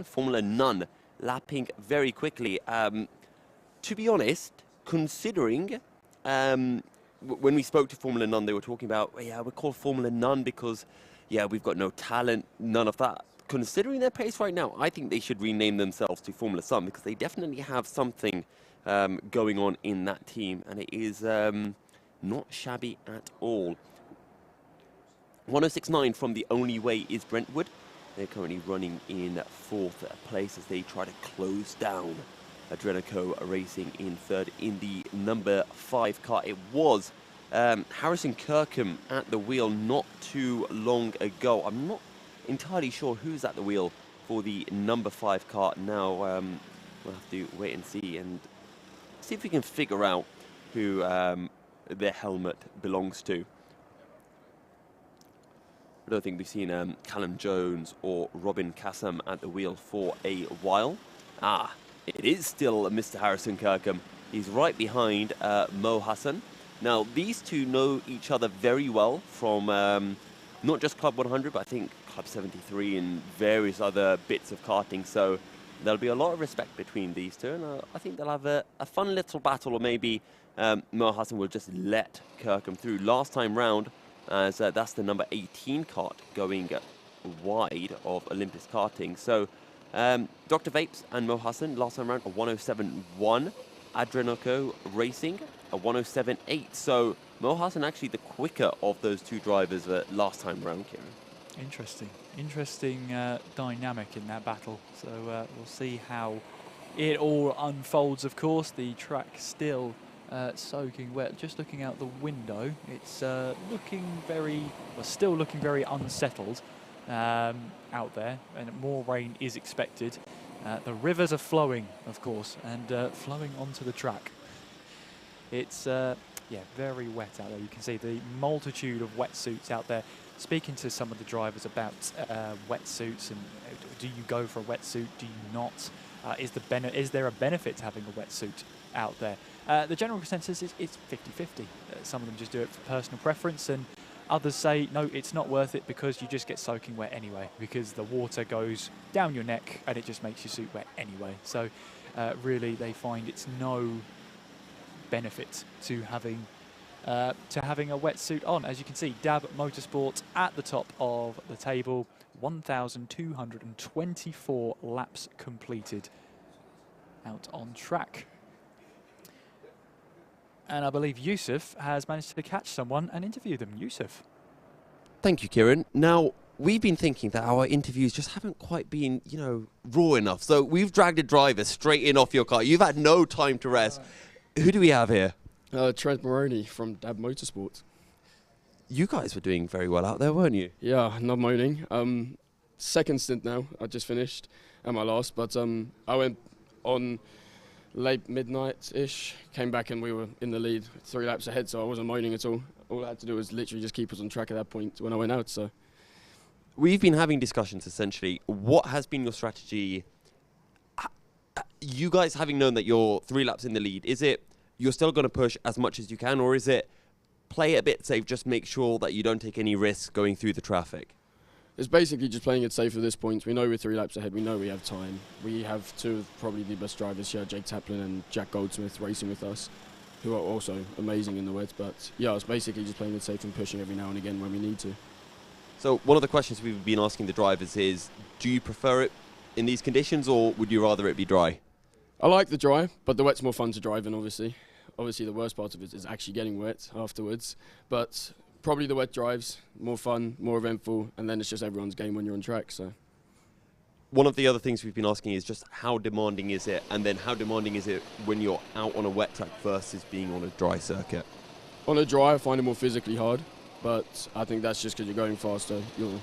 Formula None, lapping very quickly. To be honest, considering when we spoke to Formula None, they were talking about, yeah, we're called Formula None because, yeah, we've got no talent, none of that. Considering their pace right now, I think they should rename themselves to Formula Sun, because they definitely have something going on in that team, and it is not shabby at all. 106.9 from The Only Way is Brentwood. They're currently running in 4th place as they try to close down Adrenico Racing in 3rd in the number 5 car. It was Harrison Kirkham at the wheel not too long ago. I'm not entirely sure who's at the wheel for the number 5 car now. We'll have to wait and see if we can figure out who their helmet belongs to. I don't think we've seen Callum Jones or Robin Kassam at the wheel for a while. It is still Mr. Harrison Kirkham. He's right behind Mo Hassan. Now, these two know each other very well from not just Club 100, but I think Club 73 and various other bits of karting. So there'll be a lot of respect between these two, and I think they'll have a fun little battle, or maybe Mo Hassan will just let Kirkham through. Last time round, as that's the number 18 kart going wide of Olympus Karting. So Dr Vapes and Mo Hassan last time round a 107.1, Adrenico Racing a 107.8. So Mo Hassan actually the quicker of those two drivers last time round, Kieran. Interesting dynamic in that battle. So we'll see how it all unfolds. Of course, the track still soaking wet. Just looking out the window, it's still looking very unsettled out there, and more rain is expected. The rivers are flowing, of course, and flowing onto the track. It's very wet out there. You can see the multitude of wetsuits out there. Speaking to some of the drivers about wetsuits, and do you go for a wetsuit, do you not? Is there a benefit to having a wetsuit out there? The general consensus is it's 50-50. Some of them just do it for personal preference, and others say, no, it's not worth it because you just get soaking wet anyway, because the water goes down your neck and it just makes your suit wet anyway. So really they find it's no benefit to having a wetsuit on. As you can see, Dab Motorsport at the top of the table, 1,224 laps completed out on track. And I believe Yusuf has managed to catch someone and interview them. Yusuf. Thank you, Kieran. Now, we've been thinking that our interviews just haven't quite been, raw enough. So we've dragged a driver straight in off your car. You've had no time to rest. Who do we have here? Trent Moroney from Dab Motorsport. You guys were doing very well out there, weren't you? Yeah, not moaning. Second stint now. I just finished at my last, but I went on late midnight-ish, came back and we were in the lead 3 laps ahead, so I wasn't moaning at all. All I had to do was literally just keep us on track at that point when I went out. So we've been having discussions essentially. What has been your strategy? You guys having known that you're 3 laps in the lead, is it you're still going to push as much as you can, or is it play it a bit safe, just make sure that you don't take any risks going through the traffic? It's basically just playing it safe at this point. We know we're 3 laps ahead. We know we have time. We have 2 of probably the best drivers here, Jake Taplin and Jack Goldsmith, racing with us, who are also amazing in the wet. But yeah, it's basically just playing it safe and pushing every now and again when we need to. So one of the questions we've been asking the drivers is, do you prefer it in these conditions, or would you rather it be dry? I like the dry, but the wet's more fun to drive in, obviously. obviously the worst part of it is actually getting wet afterwards. But probably the wet drives, more fun, more eventful, and then it's just everyone's game when you're on track. So. One of the other things we've been asking is just how demanding is it, and then how demanding is it when you're out on a wet track versus being on a dry circuit? On a dry, I find it more physically hard, but I think that's just because you're going faster. You're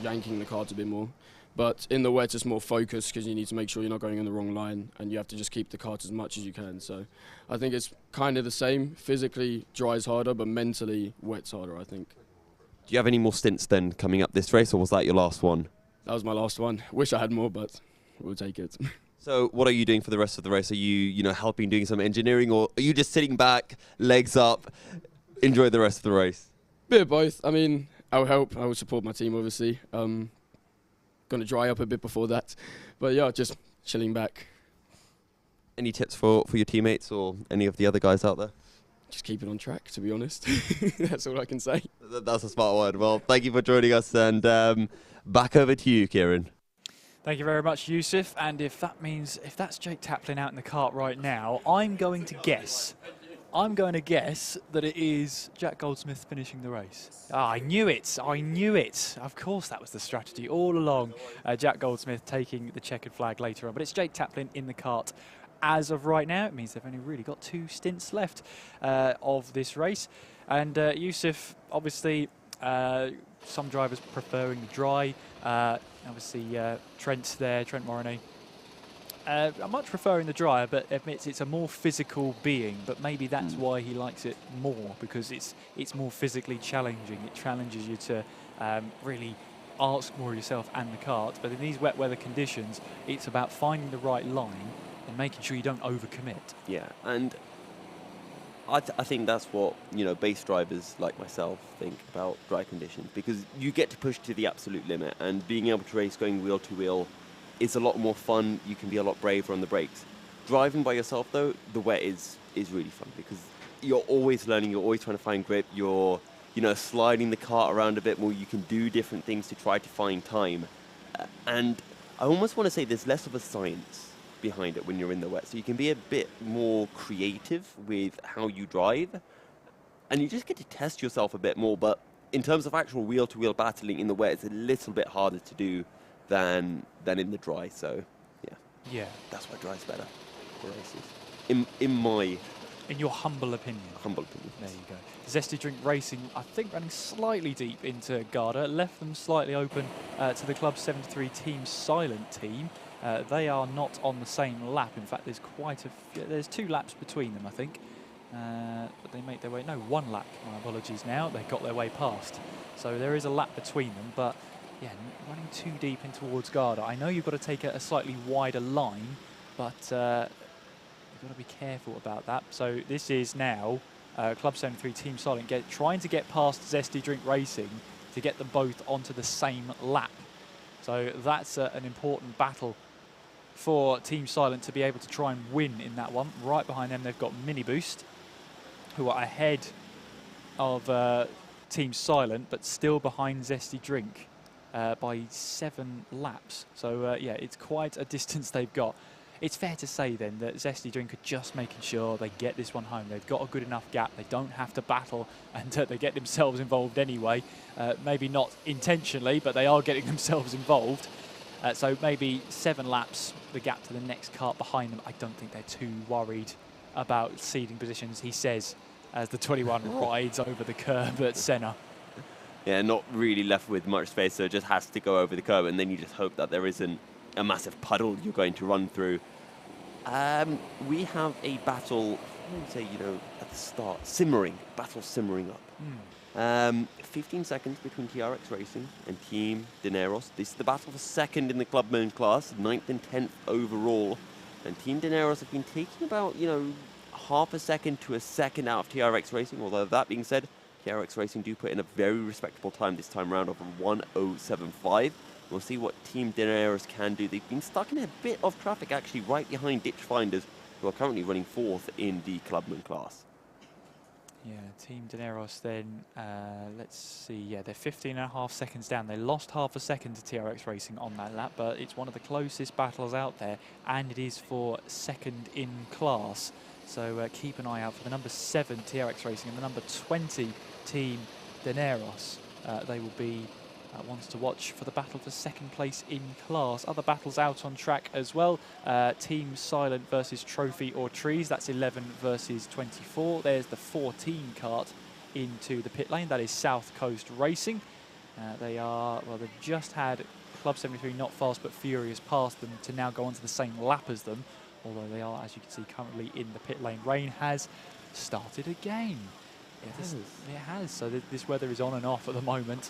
yanking the kart a bit more. But in the wet, it's more focused because you need to make sure you're not going in the wrong line, and you have to just keep the kart as much as you can. So I think it's kind of the same. Physically, dry is harder, but mentally, wet's harder, I think. Do you have any more stints then coming up this race, or was that your last one? That was my last one. Wish I had more, but we'll take it. So what are you doing for the rest of the race? Are you, helping, doing some engineering, or are you just sitting back, legs up, enjoy the rest of the race? Bit of both. I mean, I'll help. I will support my team, obviously. Going to dry up a bit before that. But yeah, just chilling back. Any tips for your teammates or any of the other guys out there? Just keep it on track, to be honest. That's all I can say. That's a smart word. Well, thank you for joining us, and back over to you, Kieran. Thank you very much, Yusuf. And if that's Jake Taplin out in the kart right now, I'm going to guess that it is Jack Goldsmith finishing the race. I knew it. Of course, that was the strategy all along. Jack Goldsmith taking the checkered flag later on. But it's Jake Taplin in the kart as of right now. It means they've only really got 2 stints left of this race. And Yusuf, obviously, some drivers preferring the dry. Obviously, Trent Morinay. I'm much preferring the dryer, but admits it's a more physical being. But maybe that's why he likes it more, because it's more physically challenging. It challenges you to really ask more of yourself and the kart. But in these wet weather conditions, it's about finding the right line and making sure you don't overcommit. Yeah, and I think that's what base drivers like myself think about dry conditions, because you get to push to the absolute limit, and being able to race going wheel to wheel is a lot more fun. You can be a lot braver on the brakes. Driving by yourself, though, the wet is really fun, because you're always learning, you're always trying to find grip, you're sliding the kart around a bit more, you can do different things to try to find time. And I almost want to say there's less of a science behind it when you're in the wet, so you can be a bit more creative with how you drive, and you just get to test yourself a bit more. But in terms of actual wheel-to-wheel battling in the wet, it's a little bit harder to do than in the dry. So yeah, that's why dry's better for races, in your humble opinion. There you go. Zesty Drink Racing, I think, running slightly deep into Garda, left them slightly open to the Club 73 Team Silent team. They are not on the same lap. In fact, there's 2 laps between them, I think. But they make their way, 1 lap, my apologies now. They got their way past. So there is a lap between them, but yeah, running too deep in towards Garda. I know you've got to take a slightly wider line, but you've got to be careful about that. So this is now Club 73 Team Silent trying to get past Zesty Drink Racing to get them both onto the same lap. So that's an important battle for Team Silent to be able to try and win in that one. Right behind them, they've got Mini Boost, who are ahead of Team Silent, but still behind Zesty Drink by 7 laps. So yeah, it's quite a distance they've got. It's fair to say then that Zesty Drink are just making sure they get this one home. They've got a good enough gap. They don't have to battle, and they get themselves involved anyway. Maybe not intentionally, but they are getting themselves involved. So maybe 7 laps, the gap to the next kart behind them. I don't think they're too worried about seeding positions, he says, as the 21 rides over the curb at Senna. Yeah, not really left with much space, so it just has to go over the curb, and then you just hope that there isn't a massive puddle you're going to run through. We have a battle, I would say, at the start, simmering up. 15 seconds between TRX Racing and Team Dineros. This is the battle for second in the Clubman class, 9th and 10th overall. And Team Dineros have been taking about, half a second to a second out of TRX Racing, although that being said, TRX Racing do put in a very respectable time this time around of 1:07.5. We'll see what Team Dineros can do. They've been stuck in a bit of traffic, actually, right behind Ditch Finders, who are currently running 4th in the Clubman class. Yeah, Team Dineros then, let's see, yeah, they're 15.5 seconds down. They lost half a second to TRX Racing on that lap, but it's one of the closest battles out there, and it is for second in class. So keep an eye out for the number 7 TRX Racing and the number 20 Team Dineros. They will be ones to watch for the battle for second place in class. Other battles out on track as well. Team Silent versus Trophy or Trees. That's 11 versus 24. There's the 14 kart into the pit lane. That is South Coast Racing. They've just had Club 73 Not Fast But Furious past them to now go onto the same lap as them. Although they are, as you can see, currently in the pit lane. Rain has started again. It has. So this weather is on and off at the moment.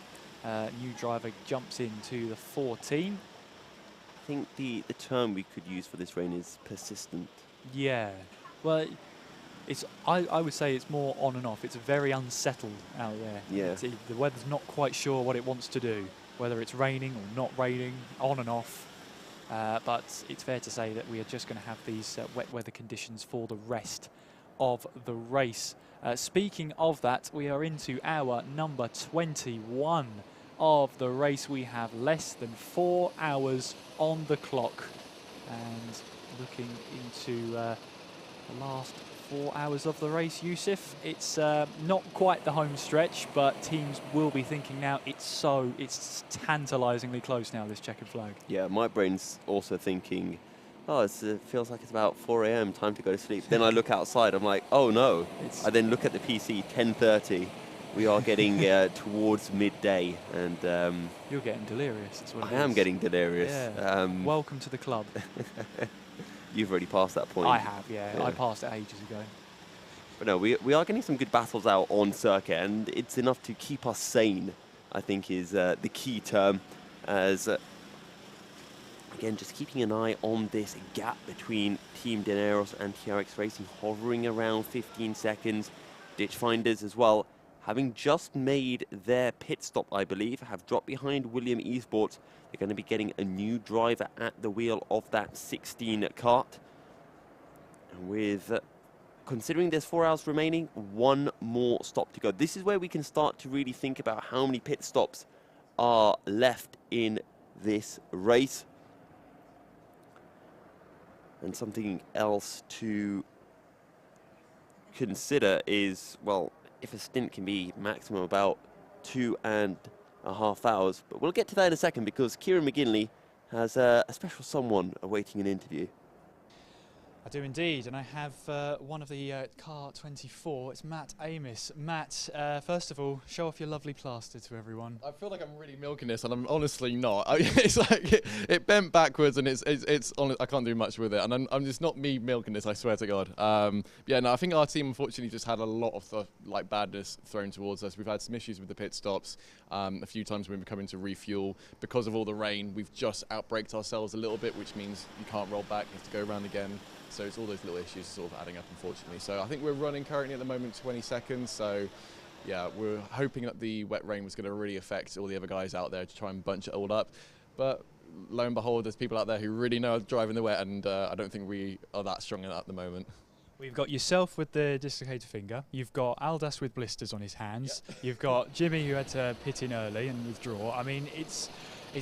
New driver jumps into the 14. I think the term we could use for this rain is persistent. Yeah. Well, I would say it's more on and off. It's very unsettled out there. Yeah. The weather's not quite sure what it wants to do, whether it's raining or not raining, on and off. But it's fair to say that we are just going to have these wet weather conditions for the rest of the race. Speaking of that, we are into our number 21 of the race. We have less than 4 hours on the clock. And looking into the last 4 hours of the race, Yusuf, it's not quite the home stretch, but teams will be thinking now it's tantalisingly close now, this checkered flag. Yeah, my brain's also thinking, oh, it feels like it's about 4 a.m, time to go to sleep. Then I look outside, I'm like, oh no. I then look at the PC, 10:30. We are getting towards midday, and you're getting delirious. That's what I am getting delirious. Yeah. Welcome to the club. You've already passed that point. I have, yeah. I passed it ages ago. But no, we are getting some good battles out on circuit, and it's enough to keep us sane, I think, is the key term. As again, just keeping an eye on this gap between Team Dineros and TRX Racing, hovering around 15 seconds. Ditchfinders as well, having just made their pit stop, I believe, have dropped behind William Esports. They're going to be getting a new driver at the wheel of that 16 kart. And with, considering there's 4 hours remaining, one more stop to go. This is where we can start to really think about how many pit stops are left in this race. And something else to consider is, well, if a stint can be maximum about 2.5 hours. But we'll get to that in a second, because Kieran McGinley has a special someone awaiting an interview. I do indeed, and I have one of the car 24. It's Matt Amos. Matt, first of all, show off your lovely plaster to everyone. I feel like I'm really milking this, and I'm honestly not. It's like it bent backwards, and it's I can't do much with it, and I'm just not me milking this. I swear to God. Yeah, no, I think our team unfortunately just had a lot of badness thrown towards us. We've had some issues with the pit stops. A few times when we're coming to refuel, because of all the rain, we've just outbraked ourselves a little bit, which means you can't roll back. You have to go around again. So it's all those little issues sort of adding up, unfortunately. So I think we're running currently at the moment 20 seconds. So yeah, we're hoping that the wet rain was going to really affect all the other guys out there to try and bunch it all up. But lo and behold, there's people out there who really know how to drive in the wet, and I don't think we are that strong at the moment. We've got yourself with the dislocated finger. You've got Aldas with blisters on his hands. Yep. You've got Jimmy, who had to pit in early and withdraw. I mean, it's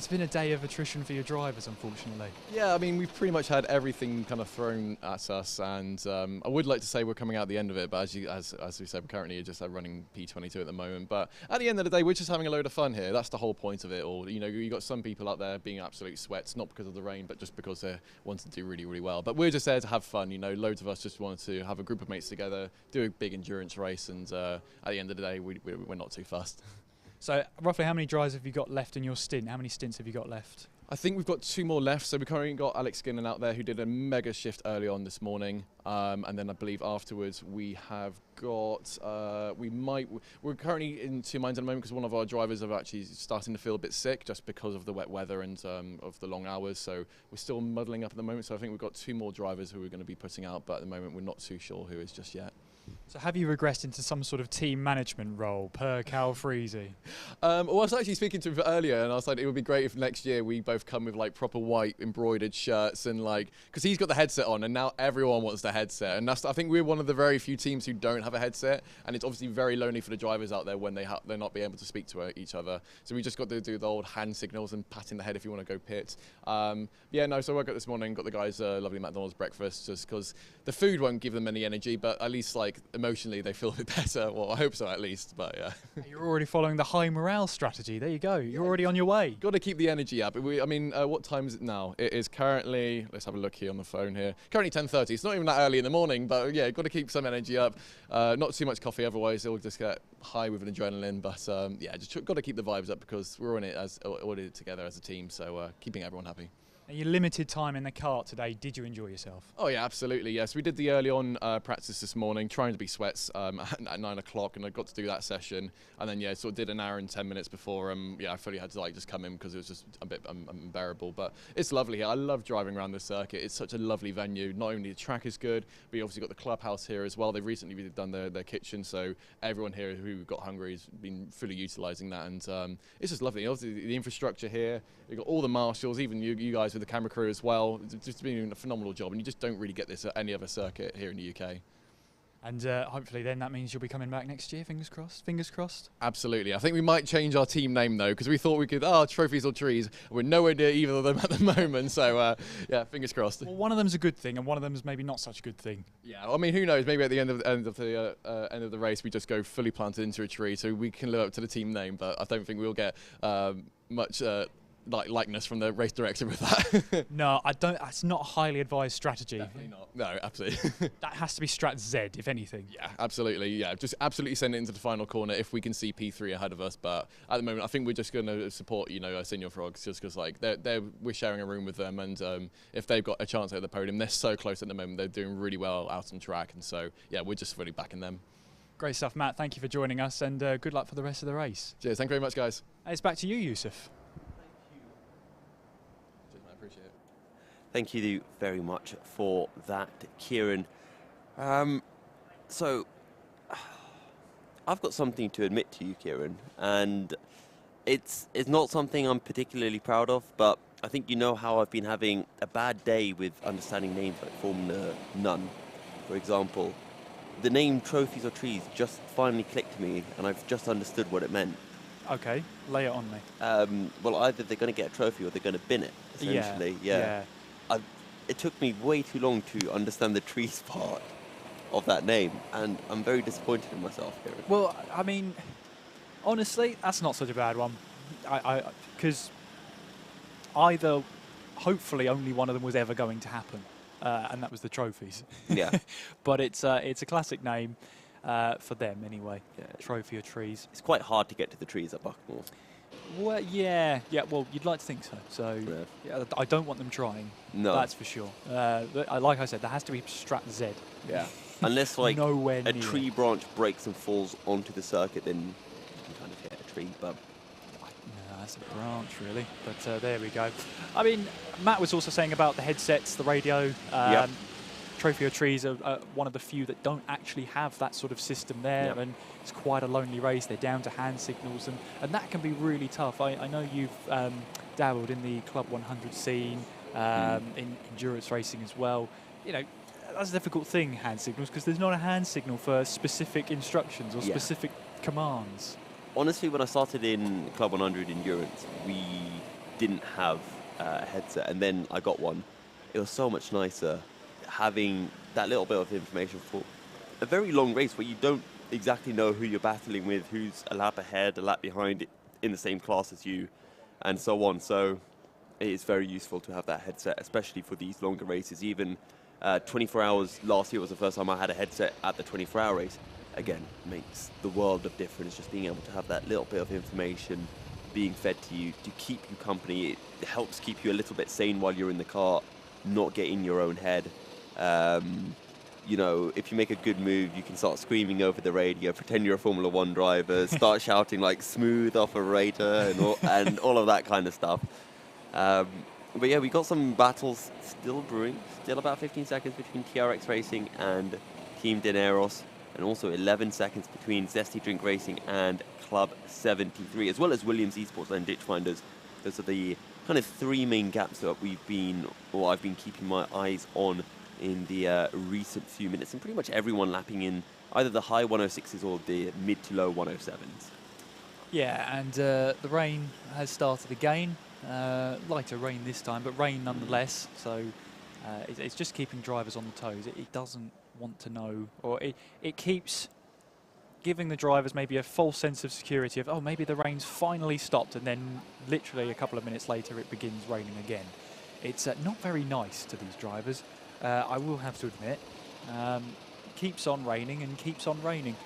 been a day of attrition for your drivers, unfortunately. Yeah, I mean, we've pretty much had everything kind of thrown at us, and I would like to say we're coming out the end of it, but as we said, currently you're just running P22 at the moment. But at the end of the day, we're just having a load of fun here. That's the whole point of it all. You know, you got some people out there being absolute sweats, not because of the rain, but just because they want to do really, really well. But we're just there to have fun. You know, loads of us just wanted to have a group of mates together, do a big endurance race, and at the end of the day, we're not too fussed. So roughly how many drives have you got left in your stint? How many stints have you got left? I think we've got 2 more left. So we currently got Alex Skinner out there, who did a mega shift early on this morning. And then I believe afterwards we have got, we're currently in 2 minds at the moment, because one of our drivers are actually starting to feel a bit sick just because of the wet weather and of the long hours. So we're still muddling up at the moment. So I think we've got 2 more drivers who we're going to be putting out, but at the moment we're not too sure who is just yet. So have you regressed into some sort of team management role per Cal Freezy? Well, I was actually speaking to him earlier, and I was like, it would be great if next year we both come with like proper white embroidered shirts and like, because he's got the headset on, and now everyone wants the headset, and I think we're one of the very few teams who don't have a headset, and it's obviously very lonely for the drivers out there when they're not being able to speak to each other. So we just got to do the old hand signals and patting the head if you want to go pit. Yeah, no. So I woke up this morning, got the guys lovely McDonald's breakfast, just because the food won't give them any energy, but at least like emotionally they feel a bit better. Well, I hope so at least, but yeah. You're already following the high morale strategy. There you go. You're already on your way. Got to keep the energy up. I mean, what time is it now? It is currently, let's have a look here on the phone here. Currently 10:30. It's not even that early in the morning, but yeah, got to keep some energy up. Not too much coffee, otherwise it'll just get high with an adrenaline. But yeah, just got to keep the vibes up because we're in it all in it together as a team. So keeping everyone happy. Your limited time in the kart today, did you enjoy yourself? Oh yeah, absolutely. Yes, we did the early on practice this morning, trying to be sweats at 9 o'clock, and I got to do that session. And then yeah, sort of did an hour and 10 minutes before. Yeah, I fully had to like just come in because it was just a bit unbearable. But it's lovely here. I love driving around the circuit. It's such a lovely venue. Not only the track is good, but you obviously got the clubhouse here as well. They've recently done their kitchen, so everyone here who got hungry has been fully utilising that, and it's just lovely. Obviously the infrastructure here. You've got all the marshals, even you guys with the camera crew as well. It's just been a phenomenal job, and you just don't really get this at any other circuit here in the UK. And hopefully then that means you'll be coming back next year, fingers crossed? Fingers crossed? Absolutely. I think we might change our team name though, because we thought we could, trophies or trees. We're nowhere near either of them at the moment, so yeah, fingers crossed. Well, one of them's a good thing, and one of them's maybe not such a good thing. Yeah, I mean, who knows? Maybe at the end of the race, we just go fully planted into a tree, so we can live up to the team name. But I don't think we'll get much likeness from the race director with that. No, I don't. That's not a highly advised strategy. Definitely not. No, absolutely. That has to be Strat Z, if anything. Yeah, absolutely. Yeah, just absolutely send it into the final corner if we can see P3 ahead of us. But at the moment, I think we're just going to support, Senior Frogs, just because like we're sharing a room with them, and if they've got a chance at the podium, they're so close at the moment. They're doing really well out on track, and so yeah, we're just really backing them. Great stuff, Matt. Thank you for joining us, and good luck for the rest of the race. Cheers. Thank you very much, guys. It's back to you, Yusuf. Thank you very much for that, Kieran. So, I've got something to admit to you, Kieran, and it's not something I'm particularly proud of, but I think you know how I've been having a bad day with understanding names like Formula None, for example. The name Trophies or Trees just finally clicked to me, and I've just understood what it meant. Okay, lay it on me. Well, either they're going to get a trophy or they're going to bin it, essentially. Yeah. It took me way too long to understand the trees part of that name, and I'm very disappointed in myself here. Well, I mean, honestly, that's not such a bad one. Because either, hopefully, only one of them was ever going to happen, and that was the trophies. Yeah. But it's a classic name for them anyway. Yeah. Trophy or Trees. It's quite hard to get to the trees at Buckmore. Well, yeah. Well, you'd like to think so. So, yeah, I don't want them trying. No, that's for sure. Like I said, there has to be Strat Z. Yeah. Unless like nowhere a near. tree branch breaks and falls onto the circuit, then you can kind of hit a tree. But no, that's a branch, really. But there we go. I mean, Matt was also saying about the headsets, the radio. Yep. Trophy or Trees are one of the few that don't actually have that sort of system there, Yep. and it's quite a lonely race. They're down to hand signals, and that can be really tough. I know you've dabbled in the Club 100 scene, in endurance racing as well. You know, that's a difficult thing, hand signals, because there's not a hand signal for specific instructions or specific commands. Honestly, when I started in Club 100 Endurance, we didn't have a headset, and then I got one. It was so much nicer having that little bit of information for a very long race where you don't exactly know who you're battling with, who's a lap ahead, a lap behind, in the same class as you, and so on. So it is very useful to have that headset, especially for these longer races. Even 24 hours last year was the first time I had a headset at the 24-hour race. Again, makes the world of difference, just being able to have that little bit of information being fed to you to keep you company. It helps keep you a little bit sane while you're in the car, not get in your own head. You know, if you make a good move, you can start screaming over the radio, pretend you're a Formula One driver, start shouting like smooth operator and all of that kind of stuff. But yeah, we got some battles still brewing, still about 15 seconds between TRX Racing and Team Dineros. and also 11 seconds between Zesty Drink Racing and Club 73, as well as Williams Esports and Ditchfinders. Those are the kind of three main gaps that I've been keeping my eyes on in the recent few minutes, and pretty much everyone lapping in either the high 106s or the mid to low 107s. Yeah, and the rain has started again. Lighter rain this time, but rain nonetheless. So it's just keeping drivers on the toes. It doesn't want to know, or it keeps giving the drivers maybe a false sense of security of, oh, maybe the rain's finally stopped, and then literally a couple of minutes later it begins raining again. It's not very nice to these drivers, I will have to admit. Keeps on raining and keeps on raining.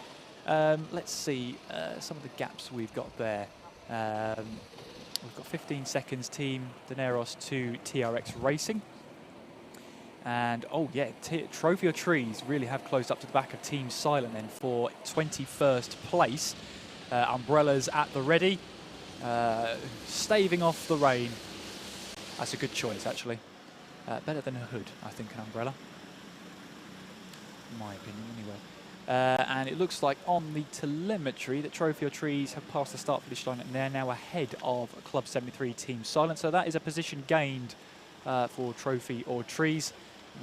Let's see some of the gaps we've got there. We've got 15 seconds, Team Daneros to TRX Racing. And, oh yeah, Trophy or Trees really have closed up to the back of Team Silent then for 21st place. Umbrellas at the ready, staving off the rain. That's a good choice, actually. Better than a hood, I think, an umbrella. In my opinion, anyway. And it looks like on the telemetry that Trophy or Trees have passed the start-finish line, and they're now ahead of Club 73 Team Silent. So that is a position gained for Trophy or Trees.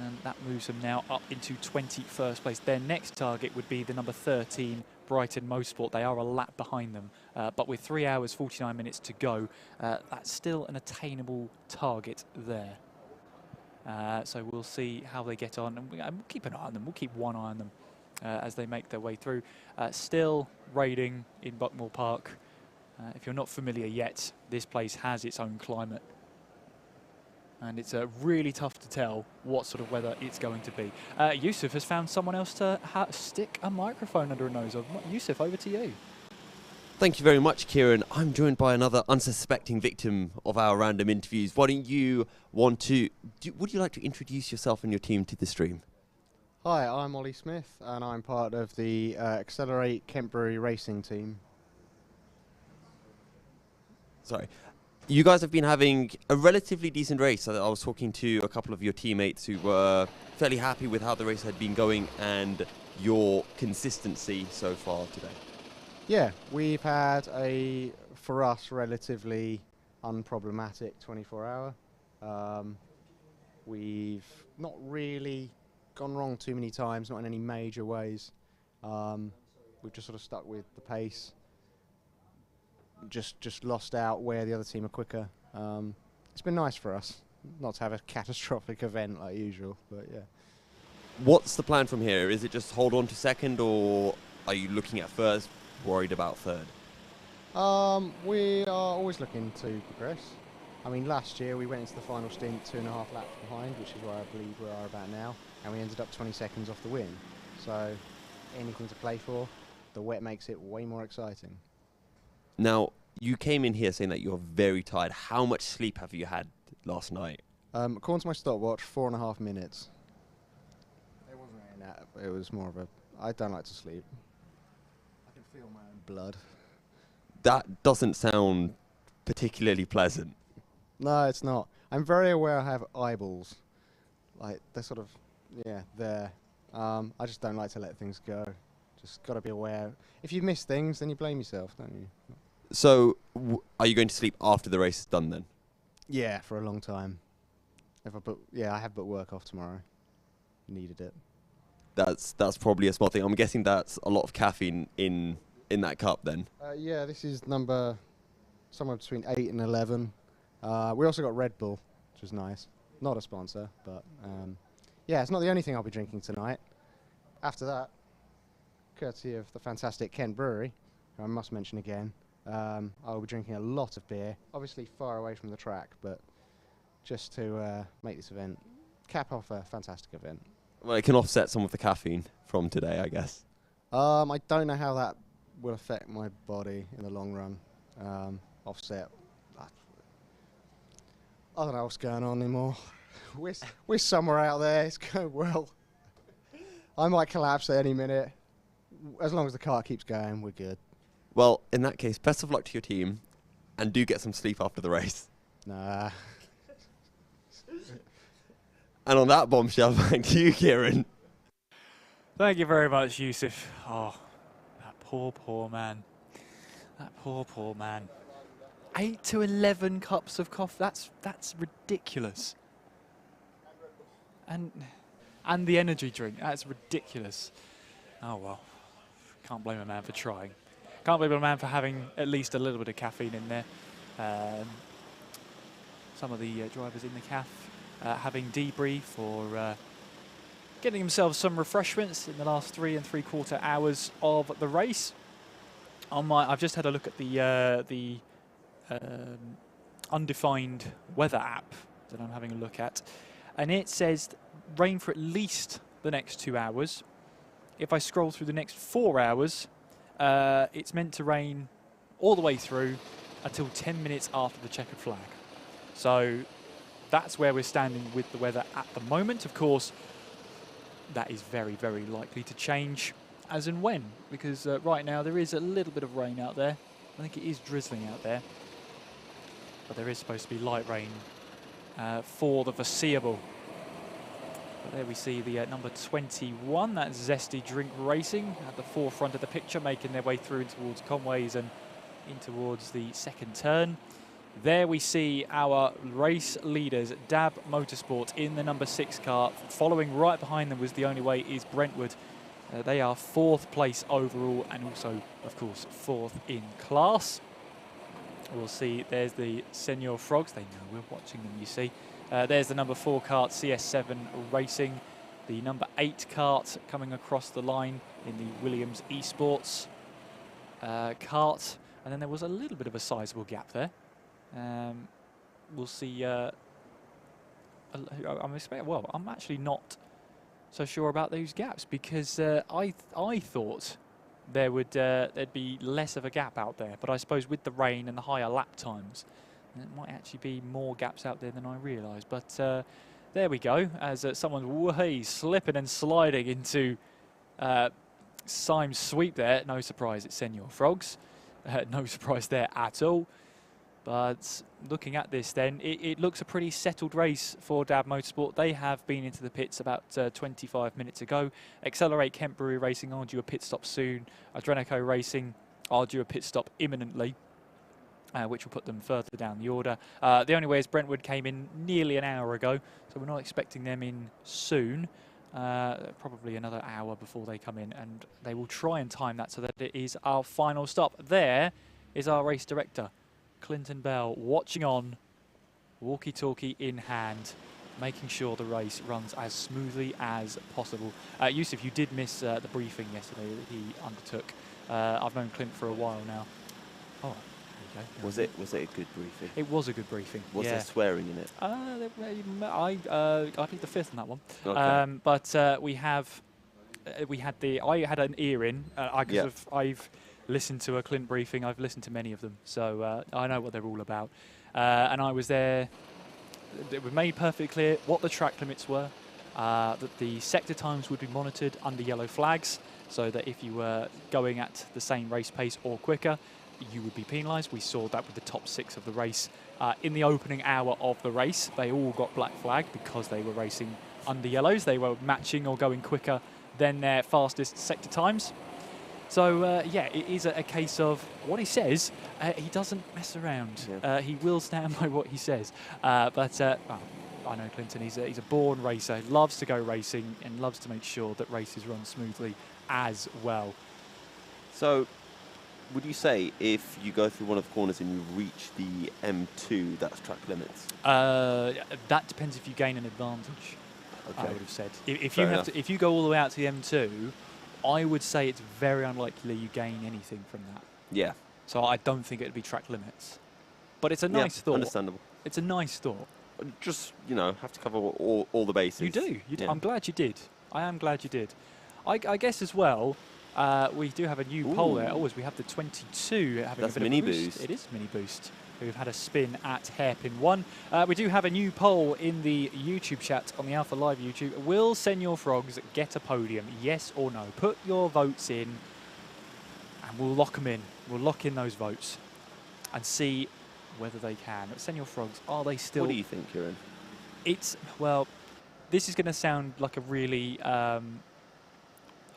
And that moves them now up into 21st place. Their next target would be the number 13, Brighton Motorsport. They are a lap behind them, but with 3 hours, 49 minutes to go, that's still an attainable target there. So we'll see how they get on, and we'll keep an eye on them. We'll keep one eye on them as they make their way through. Still raining in Buckmore Park. If you're not familiar yet, this place has its own climate. And it's really tough to tell what sort of weather it's going to be. Yusuf has found someone else to stick a microphone under a nose of. Yusuf, over to you. Thank you very much, Kieran. I'm joined by another unsuspecting victim of our random interviews. Why don't you would you like to introduce yourself and your team to the stream? Hi, I'm Ollie Smith, and I'm part of the Accelerate Kent Brewery Racing team. Sorry. You guys have been having a relatively decent race. I was talking to a couple of your teammates who were fairly happy with how the race had been going and your consistency so far today. Yeah, we've had for us, relatively unproblematic 24-hour. We've not really gone wrong too many times, not in any major ways. We've just sort of stuck with the pace. Just lost out where the other team are quicker. It's been nice for us not to have a catastrophic event like usual, but yeah. What's the plan from here? Is it just hold on to second, or are you looking at first, worried about third? We are always looking to progress. I mean, last year we went into the final stint 2.5 laps behind, which is where I believe we are about now, and we ended up 20 seconds off the win. So anything to play for. The wet makes it way more exciting. Now, You came in here saying that you're very tired. How much sleep have you had last night? According to my stopwatch, 4.5 minutes. It wasn't really that. It was more of a... I don't like to sleep. I can feel my own blood. That doesn't sound particularly pleasant. No, it's not. I'm very aware I have eyeballs. Like, they're sort of, yeah, there. I just don't like to let things go. Just got to be aware. If you miss things, then you blame yourself, don't you? So, are you going to sleep after the race is done then? Yeah, for a long time. I have booked work off tomorrow. Needed it. That's probably a smart thing. I'm guessing that's a lot of caffeine in that cup then. Yeah, this is number somewhere between 8 and 11. We also got Red Bull, which was nice. Not a sponsor, but yeah, it's not the only thing I'll be drinking tonight. After that, courtesy of the fantastic Kent Brewery, who I must mention again, I will be drinking a lot of beer, obviously far away from the track, but just to make this event, cap off a fantastic event. Well, it can offset some of the caffeine from today, I guess. I don't know how that will affect my body in the long run. Offset. I don't know what's going on anymore. We're somewhere out there. It's going well. I might collapse at any minute. As long as the car keeps going, we're good. Well, in that case, best of luck to your team, and do get some sleep after the race. Nah. And on that bombshell, thank you, Kieran. Thank you very much, Yusuf. Oh, that poor man. That poor man. 8 to 11 cups of coffee. That's ridiculous. And the energy drink. That's ridiculous. Oh well. Can't blame a man for trying. Can't blame a man for having at least a little bit of caffeine in there. Some of the drivers in the CAF having debrief or getting themselves some refreshments in the last 3 3/4 hours of the race. I've just had a look at the undefined weather app that I'm having a look at, and it says rain for at least the next 2 hours. If I scroll through the next 4 hours, it's meant to rain all the way through until 10 minutes after the checkered flag. So that's where we're standing with the weather at the moment. Of course, that is very, very likely to change as and when, because right now there is a little bit of rain out there. I think it is drizzling out there, but there is supposed to be light rain for the foreseeable. But there we see the number 21, that's Zesty Drink Racing, at the forefront of the picture, making their way through towards Conways and in towards the second turn. There we see our race leaders, Dab Motorsport, in the number 6 car. Following right behind them was The Only Way is Brentwood. They are 4th place overall and also, of course, 4th in class. We'll see, there's the Senior Frogs. They know we're watching them, you see. There's the number 4 kart, CS7 Racing. The number 8 kart coming across the line in the Williams Esports kart. And then there was a little bit of a sizable gap there. We'll see. I'm actually not so sure about those gaps, because I thought there'd be less of a gap out there, but I suppose with the rain and the higher lap times, there might actually be more gaps out there than I realised. But there we go, as someone's way slipping and sliding into Syme's sweep there. No surprise, it's Senior Frogs. No surprise there at all. But looking at this then, it looks a pretty settled race for Dab Motorsport. They have been into the pits about 25 minutes ago. Accelerate Kent Brewery Racing are due a pit stop soon. Adrenico Racing are due a pit stop imminently, which will put them further down the order. The Only Way is Brentwood came in nearly an hour ago, so we're not expecting them in soon. Probably another hour before they come in, and they will try and time that so that it is our final stop. There is our race director, Clinton Bell, watching on, walkie-talkie in hand, making sure the race runs as smoothly as possible. Yusuf, you did miss the briefing yesterday that he undertook. I've known Clint for a while now. Oh, there you go. Was it a good briefing? It was a good briefing. Was there swearing in it? I plead the fifth on that one. Okay. But I had an ear in because I've listened to a Clint briefing. I've listened to many of them, so I know what they're all about. And I was there. It was made perfectly clear what the track limits were, that the sector times would be monitored under yellow flags, so that if you were going at the same race pace or quicker, you would be penalised. We saw that with the top 6 of the race. In the opening hour of the race, they all got black flag because they were racing under yellows. They were matching or going quicker than their fastest sector times. So, yeah, it is a case of what he says, he doesn't mess around. Yeah. He will stand by what he says. But I know Clinton, he's a born racer. He loves to go racing and loves to make sure that races run smoothly as well. So, would you say if you go through one of the corners and you reach the M2, that's track limits? That depends if you gain an advantage, okay. I would have said. If you go all the way out to the M2, I would say it's very unlikely you gain anything from that. Yeah. So I don't think it would be track limits. But it's a nice thought. Understandable. It's a nice thought. Just, have to cover all the bases. You do. Yeah. I'm glad you did. I am glad you did. I guess as well, we do have a new poll there. Always, we have the 22 having That's a bit mini of a boost. It is mini boost. We've had a spin at hairpin 1. We do have a new poll in the YouTube chat on the Alpha Live YouTube. Will Senior Frogs get a podium? Yes or no? Put your votes in and we'll lock them in. We'll lock in those votes and see whether they can. Senior Frogs, are they still... What do you think, Kieran? Well, this is going to sound like a really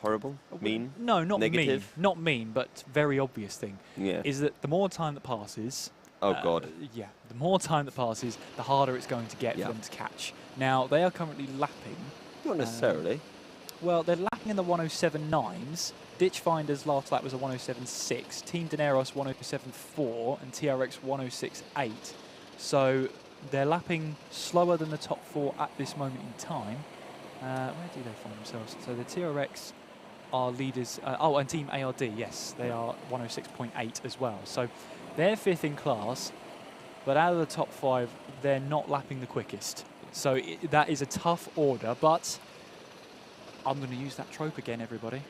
horrible, mean, No, not negative? mean. Not mean, but very obvious thing. Yeah. Is that the more time that passes... Oh, God. Yeah, the more time that passes, the harder it's going to get for them to catch. Now, they are currently lapping... Not necessarily. Well, they're lapping in the 107.9s. Ditchfinder's last lap was a 107.6. Team Dineros 107.4 and TRX 106.8. So they're lapping slower than the top 4 at this moment in time. Where do they find themselves? So the TRX are leaders. Oh, and Team ARD, yes, they are 106.8 as well. So they're 5th in class, but out of the top 5, they're not lapping the quickest. So that is a tough order, but I'm going to use that trope again, everybody.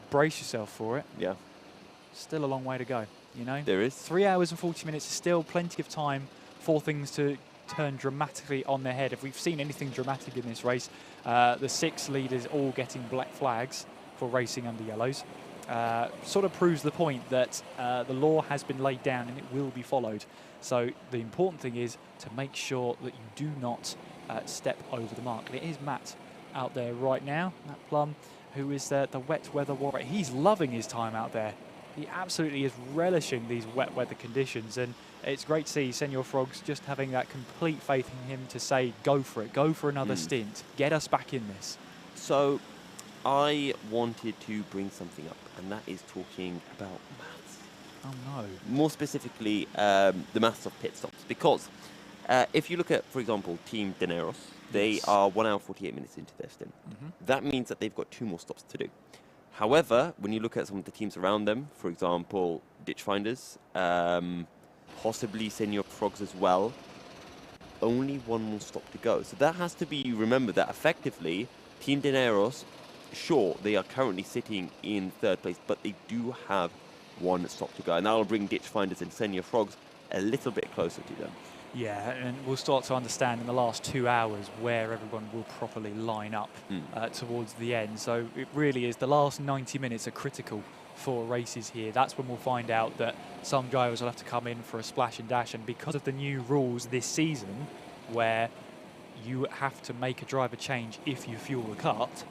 Brace yourself for it. Yeah. Still a long way to go, you know? There is. 3 hours and 40 minutes is still plenty of time for things to turn dramatically on their head. If we've seen anything dramatic in this race, the 6 leaders all getting black flags for racing under yellows. Sort of proves the point that the law has been laid down and it will be followed. So the important thing is to make sure that you do not step over the mark. And it is Matt out there right now, Matt Plum, who is the wet weather warrior. He's loving his time out there. He absolutely is relishing these wet weather conditions, and it's great to see Senor Frogs just having that complete faith in him to say, go for it, go for another stint, get us back in this. So I wanted to bring something up, and that is talking about maths. Oh no. More specifically, the maths of pit stops, because if you look at, for example, Team Dineros, they are 1 hour 48 minutes into their stint. That means that they've got 2 more stops to do. However, when you look at some of the teams around them, for example, Ditchfinders, possibly Senor Frogs as well, only 1 more stop to go. So that has to be remembered that effectively, Team Dineros, sure, they are currently sitting in 3rd place, but they do have 1 stop to go. And that will bring Ditchfinders and Senor Frogs a little bit closer to them. Yeah, and we'll start to understand in the last 2 hours where everyone will properly line up towards the end. So it really is, the last 90 minutes are critical for races here. That's when we'll find out that some drivers will have to come in for a splash and dash, and because of the new rules this season where you have to make a driver change if you fuel the kart,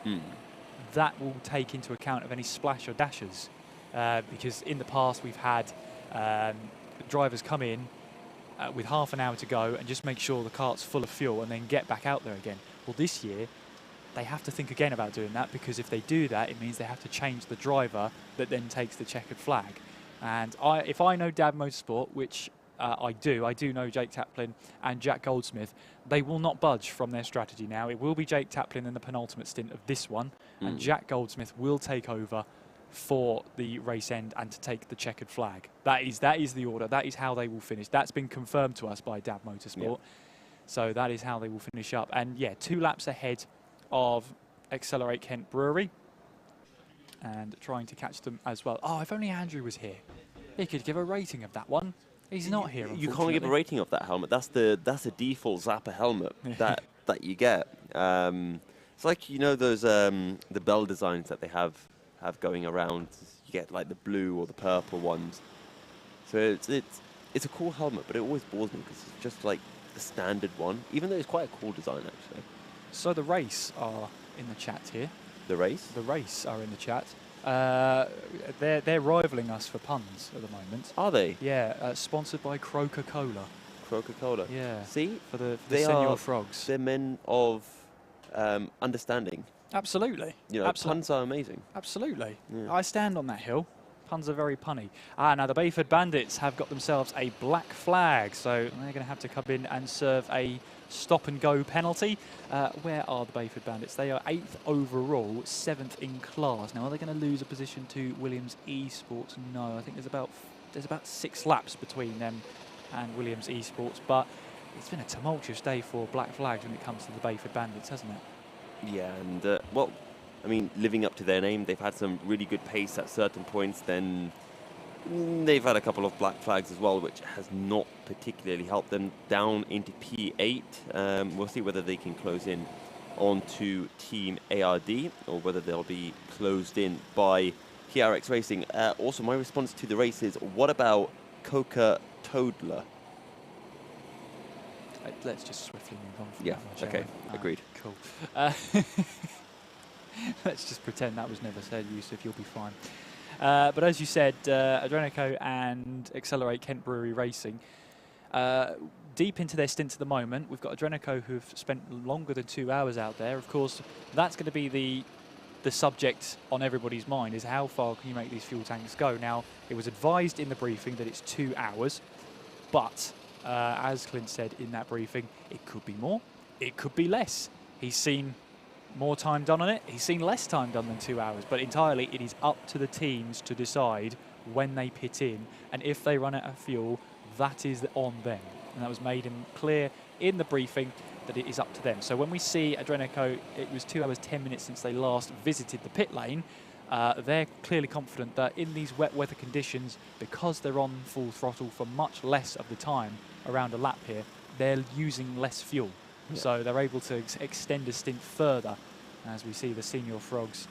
that will take into account of any splash or dashes. Because in the past we've had drivers come in with half an hour to go and just make sure the kart's full of fuel and then get back out there again. Well, this year, they have to think again about doing that, because if they do that, it means they have to change the driver that then takes the checkered flag. And if I know Dab Motorsport, which I do know Jake Taplin and Jack Goldsmith, they will not budge from their strategy now. It will be Jake Taplin in the penultimate stint of this one, and Jack Goldsmith will take over for the race end and to take the checkered flag. That is the order. That is how they will finish. That's been confirmed to us by Dab Motorsport. So that is how they will finish up. And yeah, 2 laps ahead of Accelerate Kent Brewery and trying to catch them as well. Oh, if only Andrew was here. He could give a rating of that one. He's not here, You can't give a rating of that helmet. That's the default Zappa helmet that you get. It's like, you know, those the bell designs that they have going around. You get like the blue or the purple ones. So it's a cool helmet, but it always bores me because it's just like the standard one, even though it's quite a cool design actually. So the race are in the chat here. The race? The race are in the chat. They're rivaling us for puns at the moment. Are they? Yeah, sponsored by Coca-Cola. Coca-Cola. Yeah. See? For the Senor Frogs. They're men of understanding. Absolutely. You know, puns are amazing. Absolutely. Yeah. I stand on that hill. Puns are very punny. Now the Bayford Bandits have got themselves a black flag, so they're going to have to come in and serve a stop-and-go penalty. Where are the Bayford Bandits? They are 8th overall, 7th in class. Now, are they going to lose a position to Williams Esports? No, I think there's about 6 laps between them and Williams Esports, but it's been a tumultuous day for black flags when it comes to the Bayford Bandits, hasn't it? Yeah, and well, I mean, living up to their name, they've had some really good pace at certain points. Then they've had a couple of black flags as well, which has not particularly helped them down into P8. We'll see whether they can close in onto Team ARD or whether they'll be closed in by TRX Racing. Also, my response to the race is, what about Coca Toadler? Let's just swiftly move on from Yeah, that one, shall okay, we? agreed. Cool. Let's just pretend that was never said, Yusuf. You'll be fine. But as you said, Adrenico and Accelerate Kent Brewery Racing, deep into their stint at the moment. We've got Adrenico who've spent longer than 2 hours out there. Of course, that's going to be the subject on everybody's mind, is how far can you make these fuel tanks go? Now, it was advised in the briefing that it's 2 hours, but as Clint said in that briefing, it could be more, it could be less. He's seen more time done on it, he's seen less time done than 2 hours, but entirely it is up to the teams to decide when they pit in, and if they run out of fuel, that is on them. And that was made clear in the briefing that it is up to them. So when we see Adrenico, it was 2 hours 10 minutes since they last visited the pit lane. They're clearly confident that in these wet weather conditions, because they're on full throttle for much less of the time around a lap here, they're using less fuel. Yeah. So they're able to extend a stint further, as we see the Senior Frogs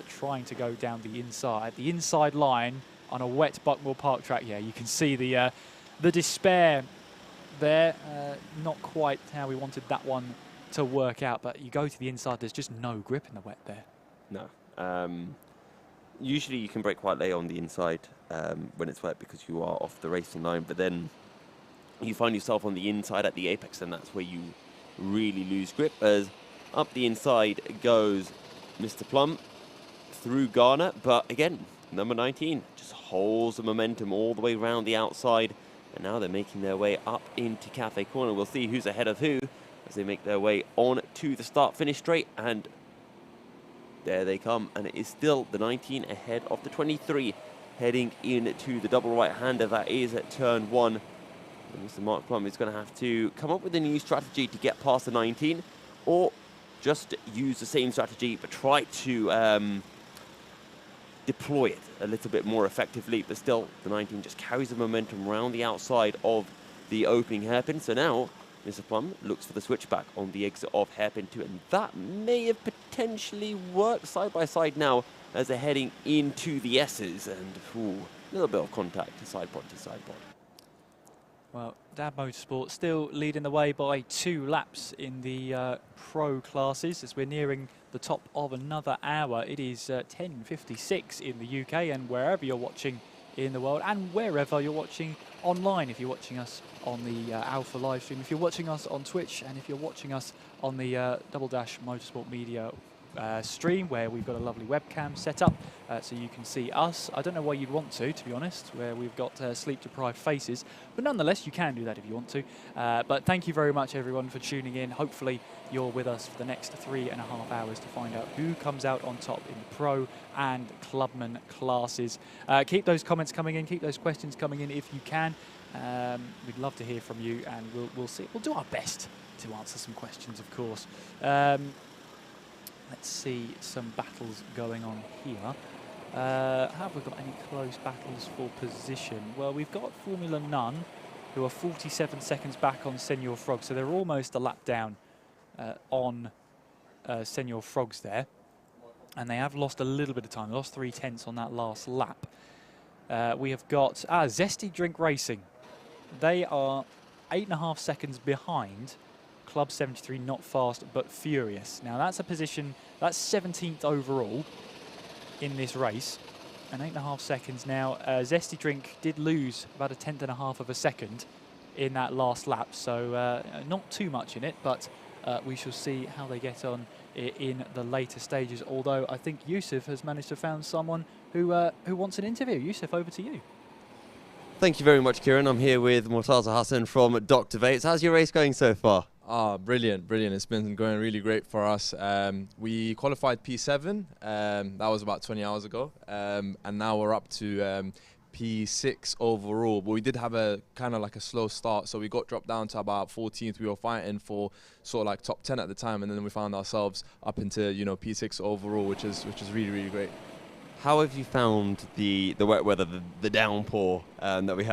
trying to go down the inside line on a wet Buckmore Park track. Yeah, you can see the despair there. Not quite how we wanted that one to work out, but you go to the inside, there's just no grip in the wet there. No. Usually you can brake quite late on the inside when it's wet because you are off the racing line, but then you find yourself on the inside at the apex, and that's where you really lose grip. As up the inside goes Mr. Plum through Garner, but again, number 19 just holds the momentum all the way around the outside, and now they're making their way up into Cafe Corner. We'll see who's ahead of who as they make their way on to the start-finish straight, and there they come, and it is still the 19 ahead of the 23, heading into the double right-hander that is at turn 1. And Mr. Mark Plum is going to have to come up with a new strategy to get past the 19, or just use the same strategy but try to deploy it a little bit more effectively. But still, the 19 just carries the momentum around the outside of the opening hairpin. So now Mr. Plum looks for the switchback on the exit of hairpin 2, and that may have potentially worked side by side now as they're heading into the S's, and a little bit of contact to side pod to side pod. Well, Dab Motorsport still leading the way by 2 laps in the pro classes as we're nearing the top of another hour. It is 10:56 in the UK, and wherever you're watching in the world, and wherever you're watching online, if you're watching us on the Alpha live stream, if you're watching us on Twitch, and if you're watching us on the Double Dash Motorsport Media stream, where we've got a lovely webcam set up so you can see us. I don't know why you'd want to be honest, where we've got sleep-deprived faces, but nonetheless you can do that if you want to. But thank you very much everyone for tuning in. Hopefully you're with us for the next 3.5 hours to find out who comes out on top in the pro and clubman classes. Keep those comments coming in, keep those questions coming in if you can. We'd love to hear from you, and we'll see. We'll do our best to answer some questions, of course. Let's see some battles going on here. Have we got any close battles for position? Well, we've got Formula None, who are 47 seconds back on Senior Frogs, so they're almost a lap down on Senior Frogs there. And they have lost a little bit of time. They lost 3/10 on that last lap. We have got Zesty Drink Racing. They are 8.5 seconds behind Club 73, Not Fast but Furious. Now that's a position, that's 17th overall in this race, and 8.5 seconds now. Zesty Drink did lose about 1/10.5 of a second in that last lap, so not too much in it, but we shall see how they get on in the later stages, although I think Yusuf has managed to find someone who wants an interview. Yusuf, over to you. Thank you very much, Kieran. I'm here with Mortaza Hassan from Dr Vapes. How's your race going so far? Brilliant. It's been going really great for us. We qualified P7, that was about 20 hours ago, and now we're up to P6 overall. But we did have a kind of like a slow start, so we got dropped down to about 14th. We were fighting for sort of like top 10 at the time, and then we found ourselves up into P6 overall, which is really, really great. How have you found the wet weather, the downpour that we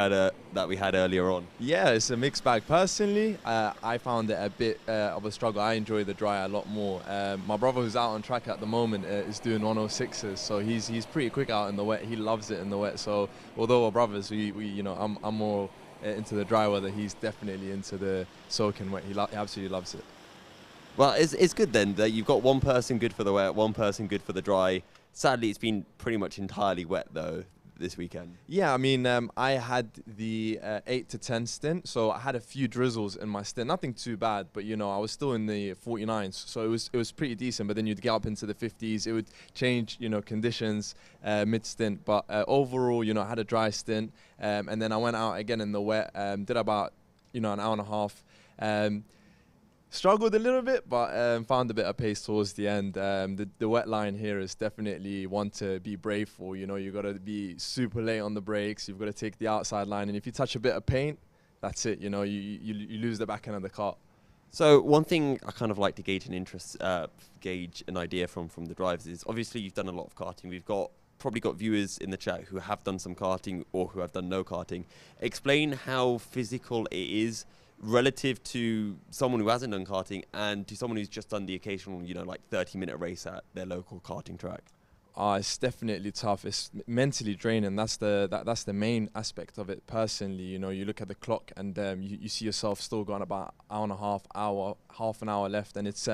had earlier on? Yeah, it's a mixed bag. Personally, I found it a bit of a struggle. I enjoy the dry a lot more. My brother, who's out on track at the moment, is doing 106s, so he's pretty quick out in the wet. He loves it in the wet. So although we're brothers, I'm more into the dry weather. He's definitely into the soaking wet. He absolutely loves it. Well, it's good then that you've got one person good for the wet, one person good for the dry. Sadly, it's been pretty much entirely wet, though, this weekend. Yeah, I mean, I had the 8 to 10 stint, so I had a few drizzles in my stint. Nothing too bad, but you know, I was still in the 49s, so it was pretty decent. But then you'd get up into the 50s. It would change, you know, conditions mid stint. But overall, you know, I had a dry stint, and then I went out again in the wet. Did about, you know, an hour and a half. Struggled a little bit, but found a bit of pace towards the end. The wet line here is definitely one to be brave for. You know, you've got to be super late on the brakes. You've got to take the outside line, and if you touch a bit of paint, that's it. You know, you lose the back end of the kart. So one thing I kind of like to gauge an idea from the drivers is obviously you've done a lot of karting. We've probably got viewers in the chat who have done some karting or who have done no karting. Explain how physical it is relative to someone who hasn't done karting and to someone who's just done the occasional, you know, like 30-minute race at their local karting track. It's definitely tough. It's mentally draining. That's the main aspect of it. Personally, you know, you look at the clock and you see yourself still got about half an hour left, and it's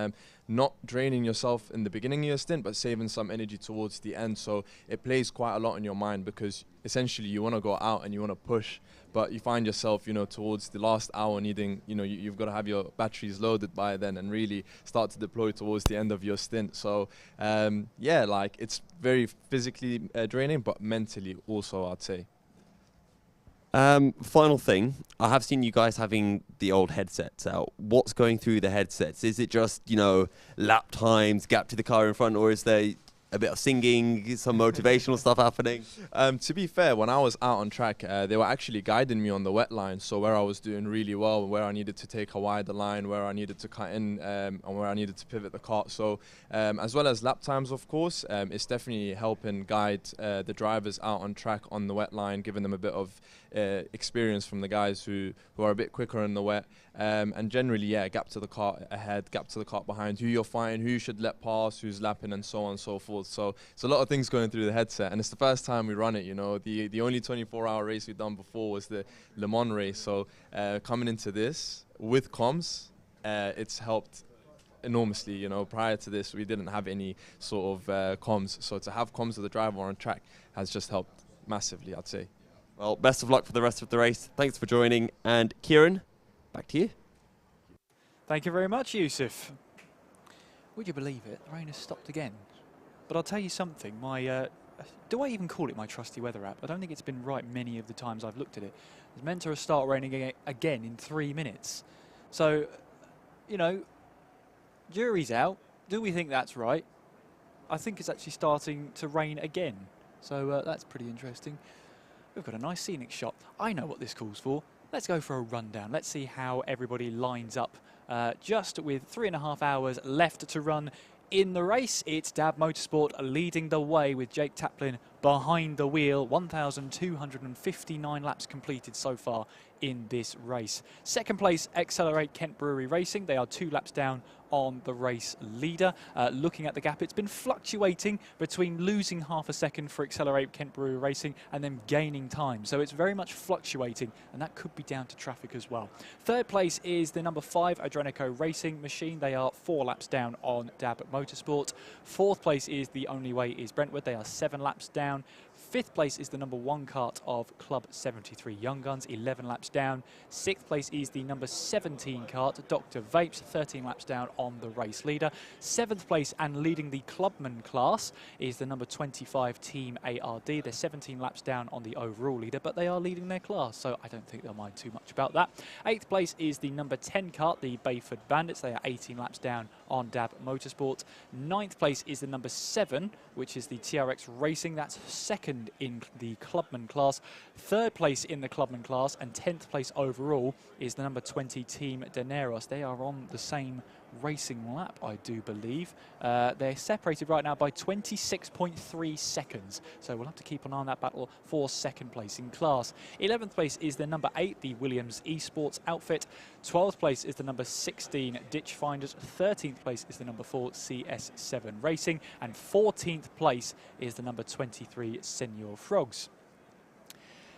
not draining yourself in the beginning of your stint, but saving some energy towards the end. So it plays quite a lot in your mind because essentially you want to go out and you want to push, but you find yourself, you know, towards the last hour needing, you know, you've got to have your batteries loaded by then and really start to deploy towards the end of your stint. So yeah, like it's very physically draining, but mentally also, I'd say. Final thing, I have seen you guys having the old headsets out. What's going through the headsets? Is it just, you know, lap times, gap to the car in front, or is there a bit of singing, some motivational stuff happening? To be fair, when I was out on track, they were actually guiding me on the wet line. So where I was doing really well, where I needed to take a wider line, where I needed to cut in, and where I needed to pivot the kart. So as well as lap times, of course, it's definitely helping guide the drivers out on track on the wet line, giving them a bit of experience from the guys who are a bit quicker in the wet. And generally, yeah, gap to the kart ahead, gap to the kart behind, who you're fighting, who you should let pass, who's lapping, and so on and so forth. So it's a lot of things going through the headset, and it's the first time we run it. You know, the only 24-hour race we've done before was the Le Mans race. So coming into this with comms, it's helped enormously. You know, prior to this, we didn't have any sort of comms. So to have comms with the driver on track has just helped massively, I'd say. Well, best of luck for the rest of the race. Thanks for joining. And Kieran, back to you. Thank you very much, Yusuf. Would you believe it? The rain has stopped again. But I'll tell you something. Do I even call it my trusty weather app? I don't think it's been right many of the times I've looked at it. It's meant to start raining again in 3 minutes. So, you know, jury's out. Do we think that's right? I think it's actually starting to rain again. So that's pretty interesting. We've got a nice scenic shot. I know what this calls for. Let's go for a rundown. Let's see how everybody lines up. Just with 3.5 hours left to run in the race, it's Dab Motorsport leading the way with Jake Taplin behind the wheel. 1,259 laps completed so far in this race. Second place, Accelerate Kent Brewery Racing. They are 2 laps down on the race leader. Looking at the gap, it's been fluctuating between losing half a second for Accelerate Kent Brewery Racing and then gaining time. So it's very much fluctuating, and that could be down to traffic as well. Third place is the number 5 Adrenico Racing Machine. They are 4 laps down on Dab Motorsport. Fourth place is The Only Way is Brentwood. They are 7 laps down. Fifth place is the number 1 kart of Club 73 Young Guns, 11 laps down. Sixth place is the number 17 kart, Dr Vapes, 13 laps down on the race leader. Seventh place and leading the clubman class is the number 25 Team ARD. They're 17 laps down on the overall leader, but they are leading their class, so I don't think they'll mind too much about that. Eighth place is the number 10 kart, the Bayford Bandits. They are 18 laps down on Dab Motorsport. Ninth place is the number 7, which is the TRX Racing. That's second in the clubman class. Third place in the clubman class and 10th place overall is the number 20 Team Daneros. They are on the same racing lap, I do believe. They're separated right now by 26.3 seconds. So we'll have to keep an eye on that battle for second place in class. 11th place is the number 8, the Williams Esports outfit. 12th place is the number 16 Ditch Finders. 13th place is the number 4 CS7 Racing. And 14th place is the number 23 Senior Frogs.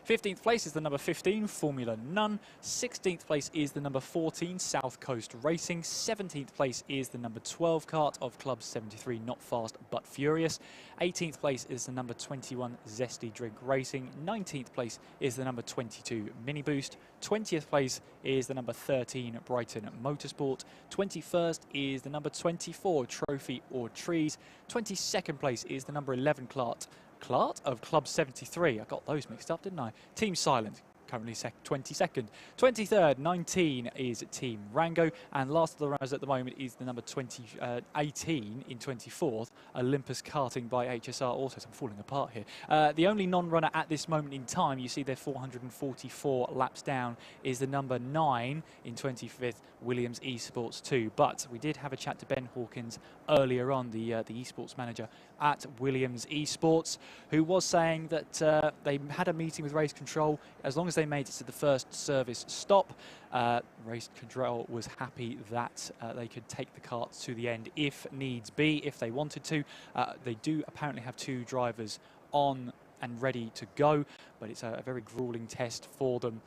15th place is the number 15, Formula None. 16th place is the number 14, South Coast Racing. 17th place is the number 12 kart of Club 73, Not Fast But Furious. 18th place is the number 21, Zesty Drink Racing. 19th place is the number 22, Mini Boost. 20th place is the number 13, Brighton Motorsport. 21st is the number 24, Trophy or Trees. 22nd place is the number 11, Clart of Club 73. I got those mixed up, didn't I? Team Silent, currently 22nd. 23rd, 19 is Team Rango. And last of the runners at the moment is the number 18 in 24th, Olympus Karting by HSR Autos. I'm falling apart here. The only non-runner at this moment in time, you see they're 444 laps down, is the number 9 in 25th, Williams Esports 2. But we did have a chat to Ben Hawkins earlier on, the esports manager at Williams Esports, who was saying that they had a meeting with race control. As long as they made it to the first service stop, race control was happy that they could take the karts to the end if needs be, if they wanted to. They do apparently have 2 drivers on and ready to go, but it's a very grueling test for them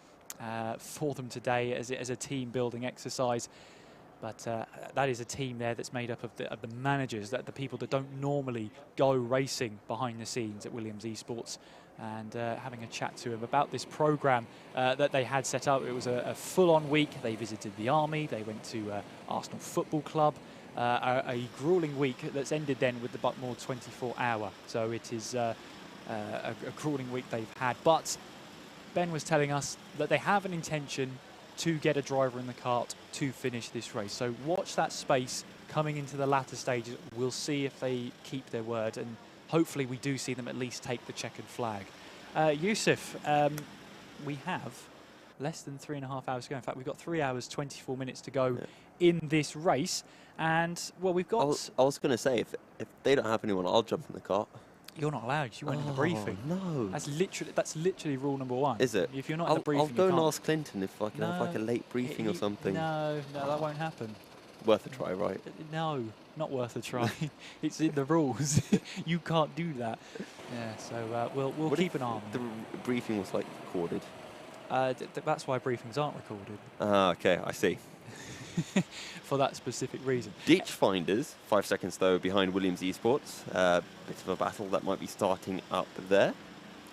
today as a team building exercise. But that is a team there that's made up of the managers, the people that don't normally go racing behind the scenes at Williams Esports. And having a chat to him about this program that they had set up. It was a full-on week. They visited the Army. They went to Arsenal Football Club. A grueling week that's ended then with the Buckmore 24 Hour. So it is a grueling week they've had. But Ben was telling us that they have an intention to get a driver in the kart to finish this race. So watch that space coming into the latter stages. We'll see if they keep their word, and hopefully we do see them at least take the checkered flag. Yusuf, we have less than 3.5 hours to go. In fact, we've got 3 hours, 24 minutes to go in this race. And, well, we've got... I was going to say, if they don't have anyone, I'll jump in the kart. You're not allowed. You weren't in the briefing. No. That's literally rule number 1. Is it? If you're not in the briefing, I'll go and ask Clinton if I can have like a late briefing or something. No, that won't happen. Worth a try, right? No, not worth a try. It's in the rules. You can't do that. Yeah, so we'll keep an eye on the briefing was like recorded. That's why briefings aren't recorded. Okay, I see. For that specific reason. Ditch Finders, 5 seconds though behind Williams Esports. Bit of a battle that might be starting up there.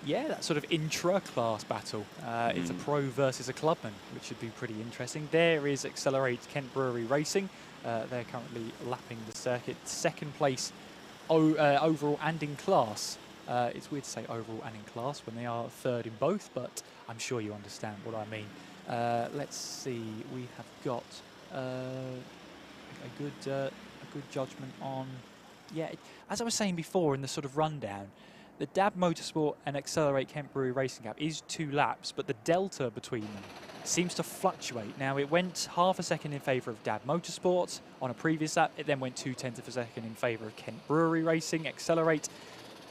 Yeah, that sort of intra-class battle. It's a pro versus a clubman, which should be pretty interesting. There is Accelerate Kent Brewery Racing. They're currently lapping the circuit. Second place overall and in class. It's weird to say overall and in class when they are third in both, but I'm sure you understand what I mean. Let's see, we have got a good judgment on... Yeah, as I was saying before in the sort of rundown, the Dab Motorsport and Accelerate Kent Brewery Racing gap is 2 laps, but the delta between them seems to fluctuate. Now, it went half a second in favour of Dab Motorsport on a previous lap. It then went 0.2 of a second in favour of Kent Brewery Racing. Accelerate,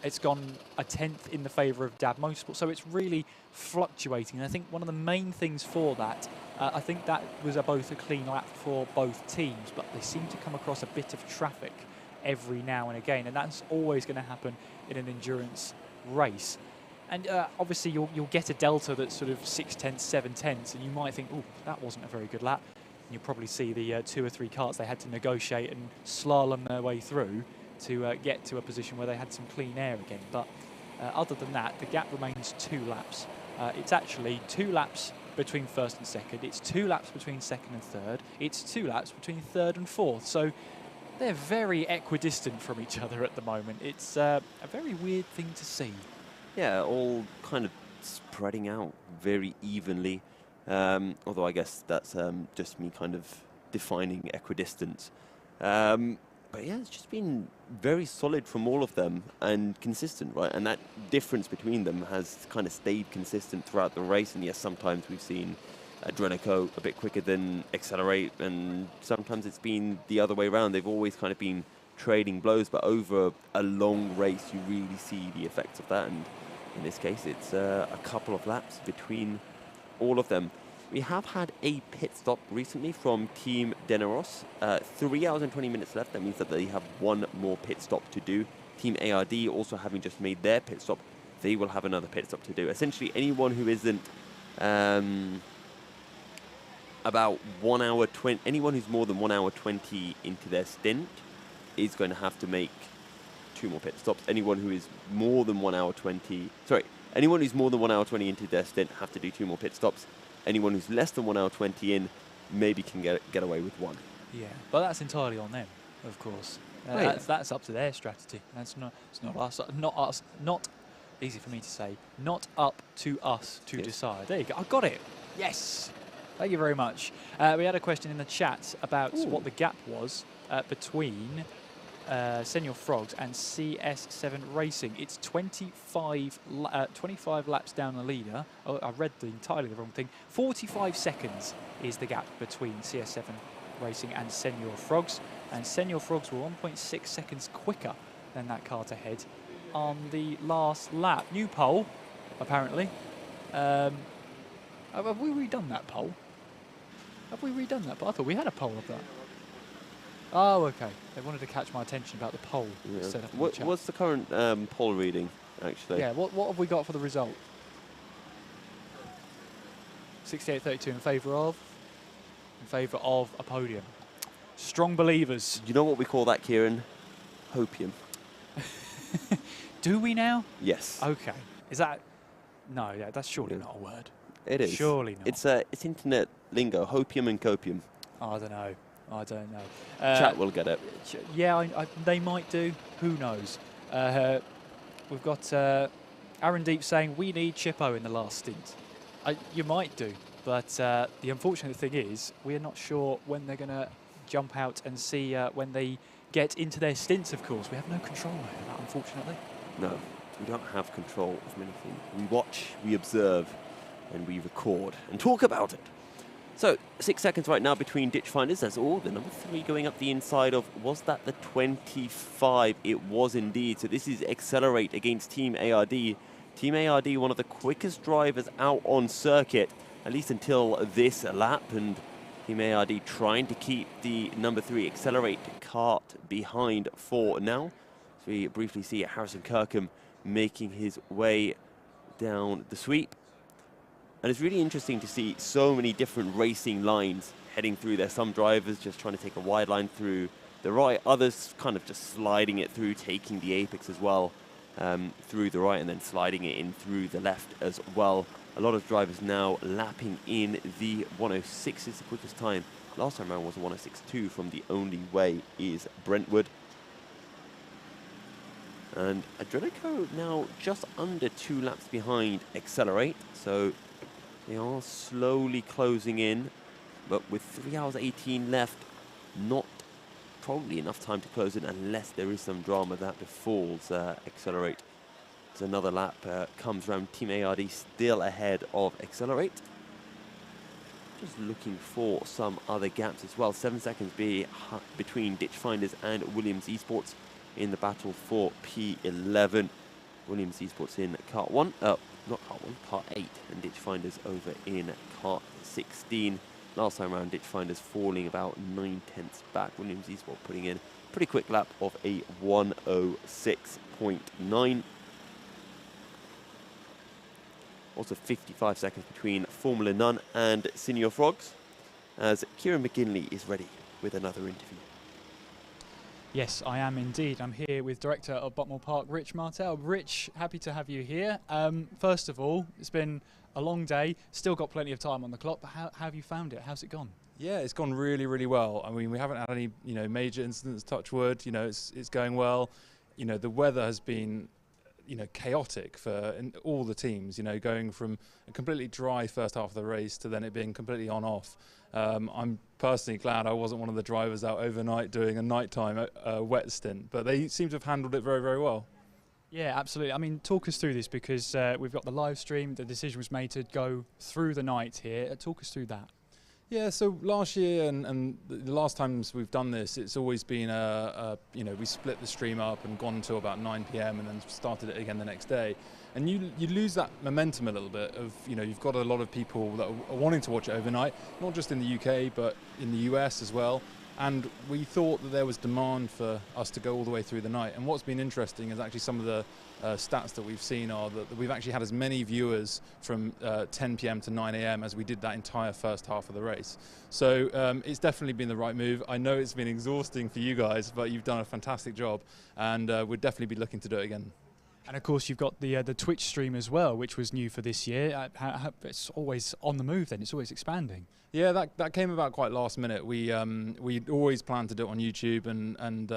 it's gone 1/10 in the favour of Dab Motorsport. So it's really fluctuating. And I think one of the main things for that, I think that was both a clean lap for both teams, but they seem to come across a bit of traffic every now and again, and that's always going to happen in an endurance race. And obviously you'll get a delta that's sort of 0.6, 0.7, and you might think, oh, that wasn't a very good lap. And you'll probably see the 2 or 3 karts they had to negotiate and slalom their way through to get to a position where they had some clean air again. But other than that, the gap remains 2 laps. It's actually 2 laps between first and second. It's 2 laps between second and third. It's 2 laps between third and fourth. So they're very equidistant from each other at the moment. It's a very weird thing to see. Yeah, all kind of spreading out very evenly. Although I guess that's just me kind of defining equidistance. But yeah, it's just been very solid from all of them and consistent, right? And that difference between them has kind of stayed consistent throughout the race. And yes, sometimes we've seen Adrenico a bit quicker than Accelerate, and sometimes it's been the other way around. They've always kind of been trading blows, but over a long race, you really see the effects of that. And in this case, it's a couple of laps between all of them. We have had a pit stop recently from Team Deneros. 3 hours and 20 minutes left. That means that they have 1 more pit stop to do. Team ARD also having just made their pit stop they will have another pit stop to do. Essentially, anyone who isn't about 1 hour 20, anyone who's more than 1 hour 20 into their stint is going to have to make 2 more pit stops. Anyone who is more than 1 hour 20, sorry, anyone who's more than 1 hour 20 into their stint have to do 2 more pit stops. Anyone who's less than 1 hour 20 in maybe can get away with 1. Yeah, but that's entirely on them, of course. That's up to their strategy. That's not. It's not us. Not us. Not easy for me to say. Not up to us to decide. There you go. I got it. Yes. Thank you very much. We had a question in the chat about what the gap was between Senior Frogs and CS7 Racing. It's 25 laps down the leader. Oh, I read entirely the wrong thing. 45 seconds is the gap between CS7 Racing and Senior Frogs. And Senior Frogs were 1.6 seconds quicker than that kart ahead on the last lap. New pole, apparently. Have we redone that poll? Have we redone that? But I thought we had a poll of that. Oh, okay. They wanted to catch my attention about the poll. Set up in the chat. What's the current poll reading, actually? Yeah, what have we got for the result? 68-32 in favour of? In favour of a podium. Strong believers. You know what we call that, Kieran? Hopium. Do we now? Yes. Okay. Is that... No, yeah, that's surely not a word. It is. Surely not. It's internet lingo, hopium and copium. I don't know. I don't know. Chat will get it. Yeah, they might do. Who knows? We've got Aaron Deep saying we need Chippo in the last stint. You might do, but the unfortunate thing is we're not sure when they're going to jump out and see when they get into their stints, of course. We have no control over that, unfortunately. No, we don't have control of many things. We watch, we observe, and we record and talk about it. So, 6 seconds right now between ditch finders. That's all. The number 3 going up the inside of, was that the 25? It was indeed. So this is Accelerate against Team ARD. Team ARD, one of the quickest drivers out on circuit, at least until this lap. And Team ARD trying to keep the number 3 Accelerate kart behind for now. So we briefly see Harrison Kirkham making his way down the sweep. And it's really interesting to see so many different racing lines heading through there. Some drivers just trying to take a wide line through the right, others kind of just sliding it through, taking the apex as well through the right and then sliding it in through the left as well. A lot of drivers now lapping in the 106 is the quickest time. Last time around was a 106.2 from the only way is Brentwood. And Adrico now just under 2 laps behind Accelerate, so they are slowly closing in, but with 3 hours 18 left, not probably enough time to close in unless there is some drama that befalls Accelerate. So another lap comes round. Team ARD still ahead of Accelerate. Just looking for some other gaps as well. 7 seconds between Ditch Finders and Williams Esports in the battle for P11. Williams Esports in Kart 1, not Kart 1, Kart 8, and Ditch Finders over in Kart 16. Last time around, Ditch Finders falling about 9/10 back. Williams Esports putting in a pretty quick lap of a 106.9. Also 55 seconds between Formula None and Senior Frogs, as Kieran McGinley is ready with another interview. Yes, I am indeed. I'm here with Director of Buckmore Park, Rich Martel. Rich, happy to have you here. First of all, it's been a long day, still got plenty of time on the clock, but how have you found it? How's it gone? Yeah, it's gone really, really well. I mean, we haven't had any, major incidents, touch wood, it's going well. The weather has been, chaotic for all the teams, going from a completely dry first half of the race to then it being completely on-off. I'm personally glad I wasn't one of the drivers out overnight doing a nighttime wet stint, but they seem to have handled it very, very well. Yeah, absolutely. I mean, talk us through this because we've got the live stream. The decision was made to go through the night here. Talk us through that. Yeah, so last year and the last times we've done this, it's always been we split the stream up and gone until about 9 p.m. and then started it again the next day. And you lose that momentum a little bit of, you've got a lot of people that are wanting to watch it overnight, not just in the UK, but in the US as well. And we thought that there was demand for us to go all the way through the night. And what's been interesting is actually some of the stats that we've seen are that we've actually had as many viewers from 10 p.m. to 9 a.m. as we did that entire first half of the race. So it's definitely been the right move. I know it's been exhausting for you guys, but you've done a fantastic job, and we'd definitely be looking to do it again. And of course, you've got the Twitch stream as well, which was new for this year. It's always on the move then, it's always expanding. Yeah, that came about quite last minute. We always planned to do it on YouTube, and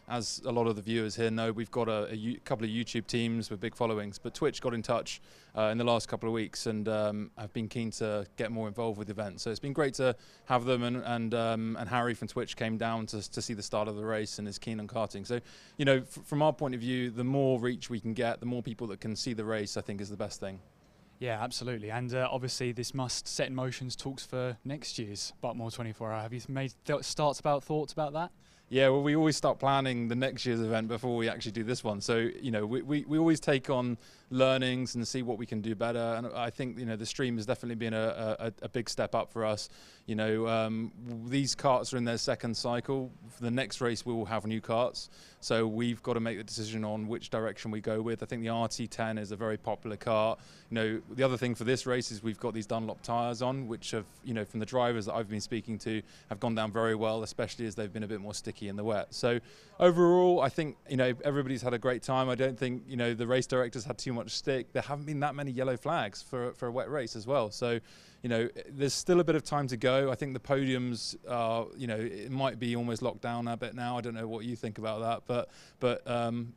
as a lot of the viewers here know, we've got a couple of YouTube teams with big followings. But Twitch got in touch in the last couple of weeks and have been keen to get more involved with events. So it's been great to have them, and Harry from Twitch came down to see the start of the race and is keen on karting. So, you know, from our point of view, the more reach we can get, the more people that can see the race, I think is the best thing. Yeah, absolutely. And obviously this must set in motion talks for next year's Buckmore 24 Hour. Have you made thoughts about that? Yeah, well, we always start planning the next year's event before we actually do this one. So, you know, we always take on learnings and see what we can do better. And I think, you know, the stream has definitely been a big step up for us. You know, these karts are in their second cycle. For the next race, we will have new karts. So we've got to make the decision on which direction we go with. I think the RT10 is a very popular kart. You know, the other thing for this race is we've got these Dunlop tyres on, which have, you know, from the drivers that I've been speaking to, have gone down very well, especially as they've been a bit more sticky in the wet. So overall, I think, you know, everybody's had a great time. I don't think, you know, the race directors had too much stick. There haven't been that many yellow flags for a wet race as well. So, you know, there's still a bit of time to go. I think the podiums are, you know, it might be almost locked down a bit now. I don't know what you think about that, but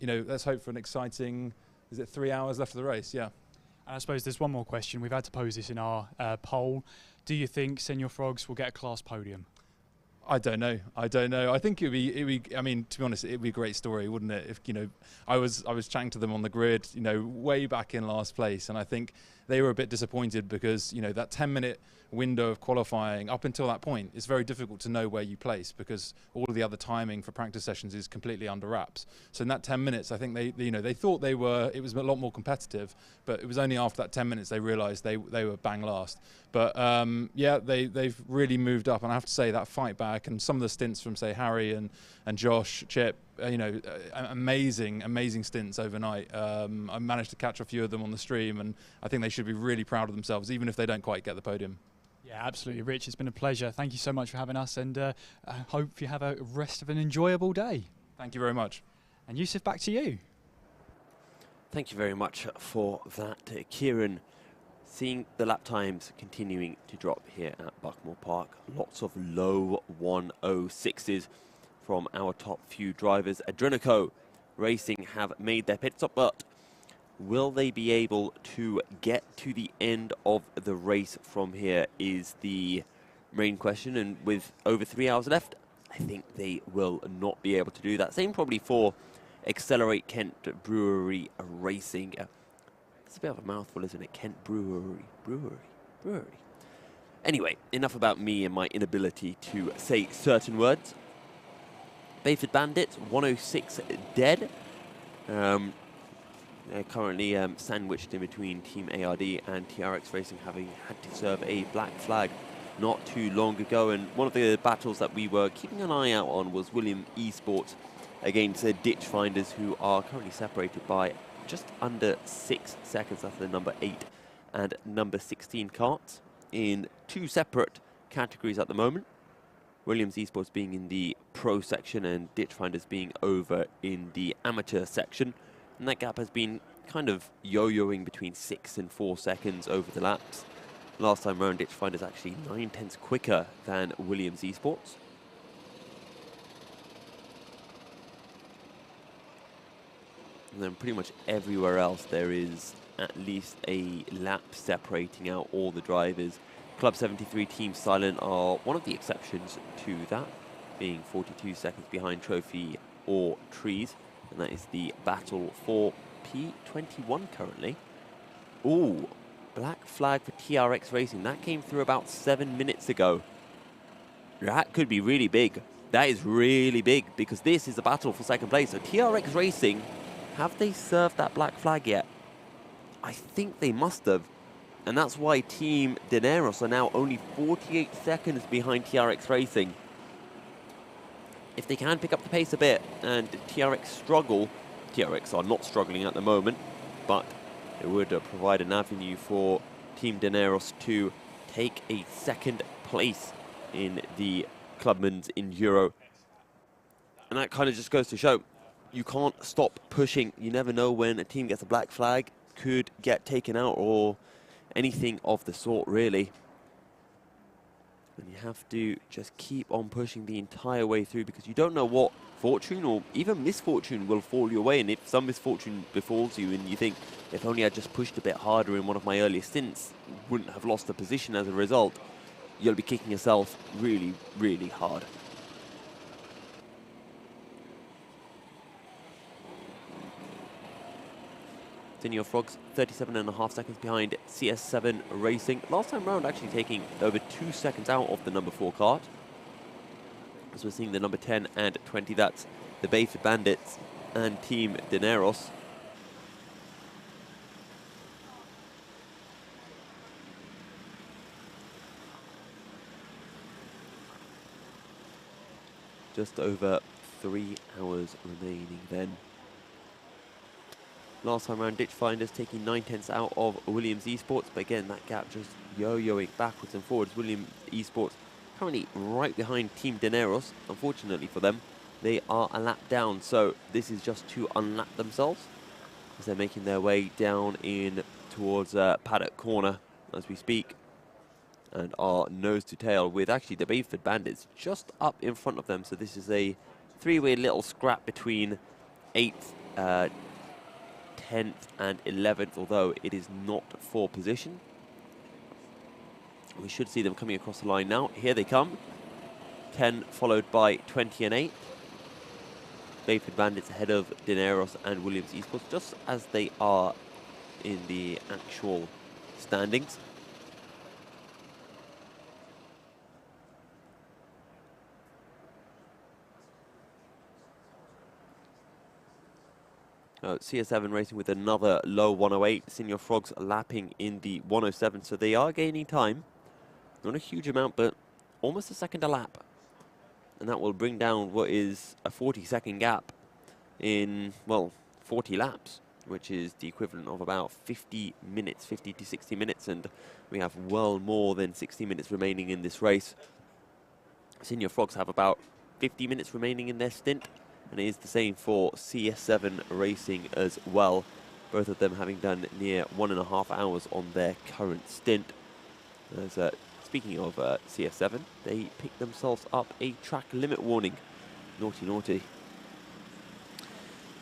you know, let's hope for an exciting, is it 3 hours left of the race? Yeah. And I suppose there's one more question. We've had to pose this in our poll. Do you think Senior Frogs will get a class podium? I don't know. I think it'd be. I mean, to be honest, it'd be a great story, wouldn't it? If, you know, I was chatting to them on the grid, you know, way back in last place, and I think they were a bit disappointed because, you know, that 10-minute window of qualifying up until that point, it's very difficult to know where you place because all of the other timing for practice sessions is completely under wraps. So in that 10 minutes, I think they thought it was a lot more competitive, but it was only after that 10 minutes they realised they were bang last. But yeah, they've really moved up, and I have to say that fight back and some of the stints from, say, Harry and Josh, Chip, you know, amazing stints overnight. I managed to catch a few of them on the stream, and I think they should be really proud of themselves, even if they don't quite get the podium. Yeah, absolutely, Rich. It's been a pleasure. Thank you so much for having us, and I hope you have a rest of an enjoyable day. Thank you very much. And Yusuf, back to you. Thank you very much for that, Kieran. Seeing the lap times continuing to drop here at Buckmore Park. Lots of low 106s from our top few drivers. Adrenico Racing have made their pit stop, but will they be able to get to the end of the race from here is the main question. And with over 3 hours left, I think they will not be able to do that. Same probably for Accelerate Kent Brewery Racing. It's a bit of a mouthful, isn't it? Kent Brewery. Anyway, enough about me and my inability to say certain words. Bayford Bandits, 106 dead. They're currently sandwiched in between Team ARD and TRX Racing, having had to serve a black flag not too long ago. And one of the battles that we were keeping an eye out on was William Esports against Ditch Finders, who are currently separated by just under 6 seconds. That's the number 8 and number 16 karts in 2 separate categories at the moment. Williams Esports being in the pro section and Ditch Finders being over in the amateur section. And that gap has been kind of yo-yoing between 6 and 4 seconds over the laps. Last time round, Ditch Finders actually 9/10 quicker than Williams Esports. And then pretty much everywhere else there is at least a lap separating out all the drivers. Club 73 Team Silent are one of the exceptions to that, being 42 seconds behind Trophy or Trees. And that is the battle for P21 currently. Ooh, black flag for TRX Racing. That came through about 7 minutes ago. That could be really big. That is really big because this is a battle for second place. So TRX Racing, have they served that black flag yet? I think they must have. And that's why Team Dineros are now only 48 seconds behind TRX Racing. if they can pick up the pace a bit and TRX struggle, TRX are not struggling at the moment, but it would provide an avenue for Team Dineros to take a second place in the Clubman's Enduro. And that kind of just goes to show you can't stop pushing. You never know when a team gets a black flag, could get taken out or anything of the sort, really. And you have to just keep on pushing the entire way through, because you don't know what fortune or even misfortune will fall your way. And if some misfortune befalls you and you think, if only I just pushed a bit harder in one of my earlier stints, wouldn't have lost the position as a result, you'll be kicking yourself really, really hard. Senior Frogs 37.5 seconds behind CS7 Racing. Last time round actually taking over 2 seconds out of the number 4 kart. As we're seeing the number 10 and 20, that's the Bayford Bandits and Team Dineros. Just over 3 hours remaining then. Last time round, Ditchfinder's taking 9/10 out of Williams Esports, but again, that gap just yo-yoing backwards and forwards. Williams Esports currently right behind Team Dineros. Unfortunately for them, they are a lap down, so this is just to unlap themselves as they're making their way down in towards Paddock Corner as we speak, and are nose to tail with actually the Bayford Bandits just up in front of them. So this is a three-way little scrap between 8th, 10th and 11th, although it is not for position. We should see them coming across the line now. Here they come. 10 followed by 20 and 8. Bayford Bandits ahead of Dineros and Williams Esports, just as they are in the actual standings. CS7 Racing with another low 108. Senior Frogs lapping in the 107, so they are gaining time. Not a huge amount, but almost a second a lap. And that will bring down what is a 40-second gap in, well, 40 laps, which is the equivalent of about 50 minutes, 50 to 60 minutes, and we have well more than 60 minutes remaining in this race. Senior Frogs have about 50 minutes remaining in their stint, and it is the same for CS7 Racing as well. Both of them having done near 1.5 hours on their current stint. As, speaking of CS7, they picked themselves up a track limit warning. Naughty, naughty.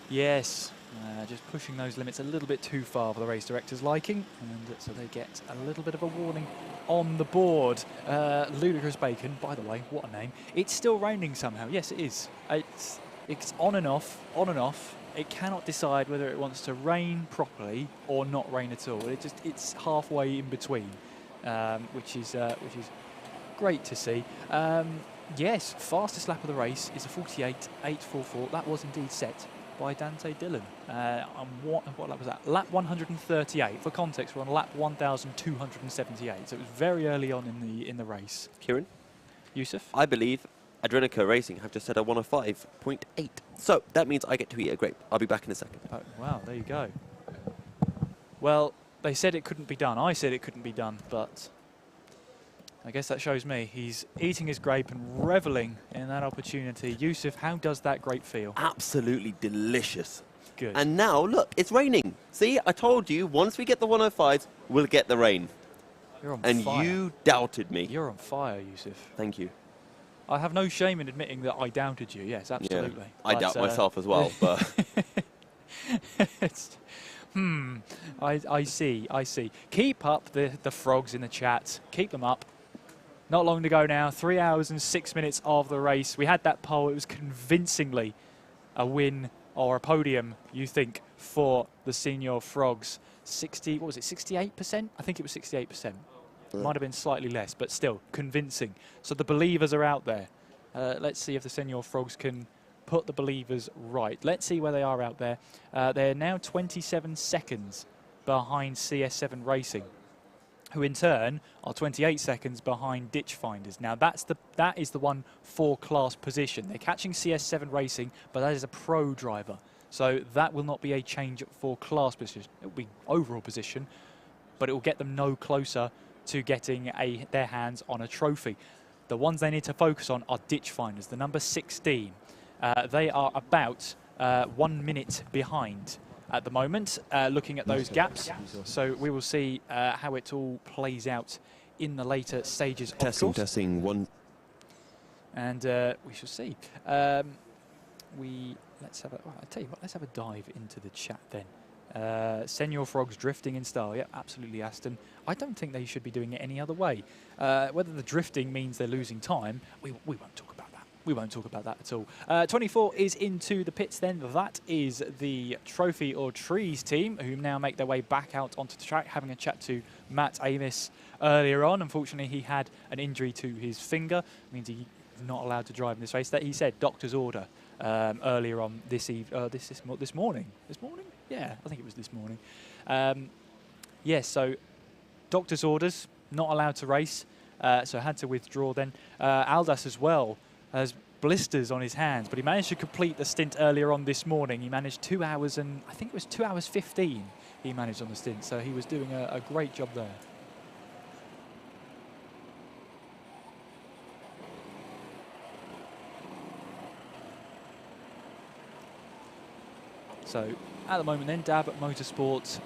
Yes, just pushing those limits a little bit too far for the race director's liking, and so they get a little bit of a warning on the board. Ludicrous Bacon, by the way, what a name. It's still raining somehow. Yes, it is. It's on and off, on and off. It cannot decide whether it wants to rain properly or not rain at all. It's halfway in between, which is great to see. Yes, fastest lap of the race is a 48.844. That was indeed set by Dante Dillon. What lap was that? Lap 138. For context, we're on lap 1,278. So it was very early on in the race. Kieran? Yusuf? I believe Adrenica Racing have just said a 105.8. So that means I get to eat a grape. I'll be back in a second. Oh, wow, there you go. Well, they said it couldn't be done. I said it couldn't be done, but I guess that shows me. He's eating his grape and reveling in that opportunity. Yusuf, how does that grape feel? Absolutely delicious. Good. And now, look, it's raining. See, I told you, once we get the 105s, we'll get the rain. You're on and fire. You doubted me. You're on fire, Yusuf. Thank you. I have no shame in admitting that I doubted you. Yes, absolutely. Yeah, I doubt myself as well, but... I see. Keep up the frogs in the chat. Keep them up. Not long to go now. 3 hours and 6 minutes of the race. We had that poll. It was convincingly a win or a podium, you think, for the Senior Frogs. 68%? I think it was 68%. Might have been slightly less, but still convincing. So the believers are out there. Let's see if the Senior Frogs can put the believers right. Let's see where they are out there. They're now 27 seconds behind CS7 Racing. who in turn are 28 seconds behind Ditch Finders. Now that is the one for class position. They're catching CS7 Racing, but that is a pro driver. So that will not be a change for class position. It will be overall position, but it will get them no closer to getting their hands on a trophy. The ones they need to focus on are Ditch Finders, the number 16. They are about 1 minute behind at the moment, looking at those gaps. So we will see how it all plays out in the later stages. Testing, one. And we shall see. Let's have a. Well, I tell you what. Let's have a dive into the chat then. Senor Frogs drifting in style. Yeah, absolutely, Aston. I don't think they should be doing it any other way. Whether the drifting means they're losing time, we won't talk about that. We won't talk about that at all. 24 is into the pits then. That is the Trophy or Trees team, who now make their way back out onto the track, having a chat to Matt Amos earlier on. Unfortunately, he had an injury to his finger. Means he's not allowed to drive in this race. That he said, doctor's order earlier on this morning. This morning? Yeah, I think it was this morning. Yes, so doctor's orders, not allowed to race, so had to withdraw then. Aldas as well has blisters on his hands, but he managed to complete the stint earlier on this morning. He managed 2 hours and I think it was 2 hours 15 he managed on the stint, so he was doing a great job there. So at the moment then, Dab Motorsport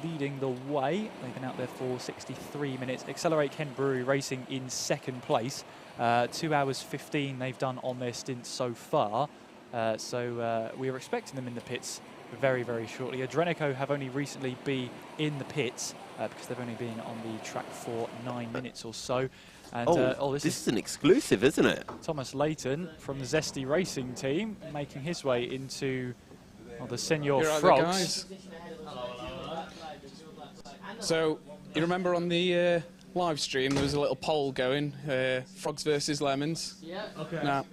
leading the way. They've been out there for 63 minutes. Accelerate Kent Brewery Racing in second place. 2 hours 15 they've done on their stint so far. So we are expecting them in the pits very, very shortly. Adrenico have only recently been in the pits because they've only been on the track for 9 minutes or so. And, this is an exclusive, isn't it? Thomas Layton from the Zesty Racing team making his way into the Senor Frogs. So, you remember on the live stream there was a little poll going, Frogs versus Lemons? Yeah. Okay. Now,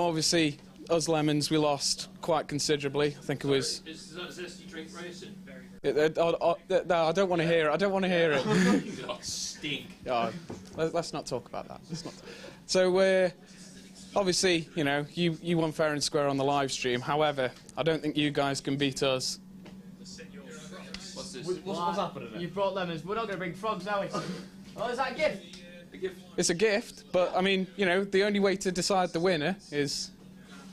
obviously, us Lemons, we lost quite considerably. I think it was... Is that Zesty Drink Racing? No, I don't want to hear it. I don't want to hear it. Stink. Oh, let's not talk about that. So, obviously, you know, you won fair and square on the live stream. However, I don't think you guys can beat us. What's this? What's happening there? You brought lemons. We're not going to bring frogs, are we? Oh, is that a gift? A gift? It's a gift, but, I mean, you know, the only way to decide the winner is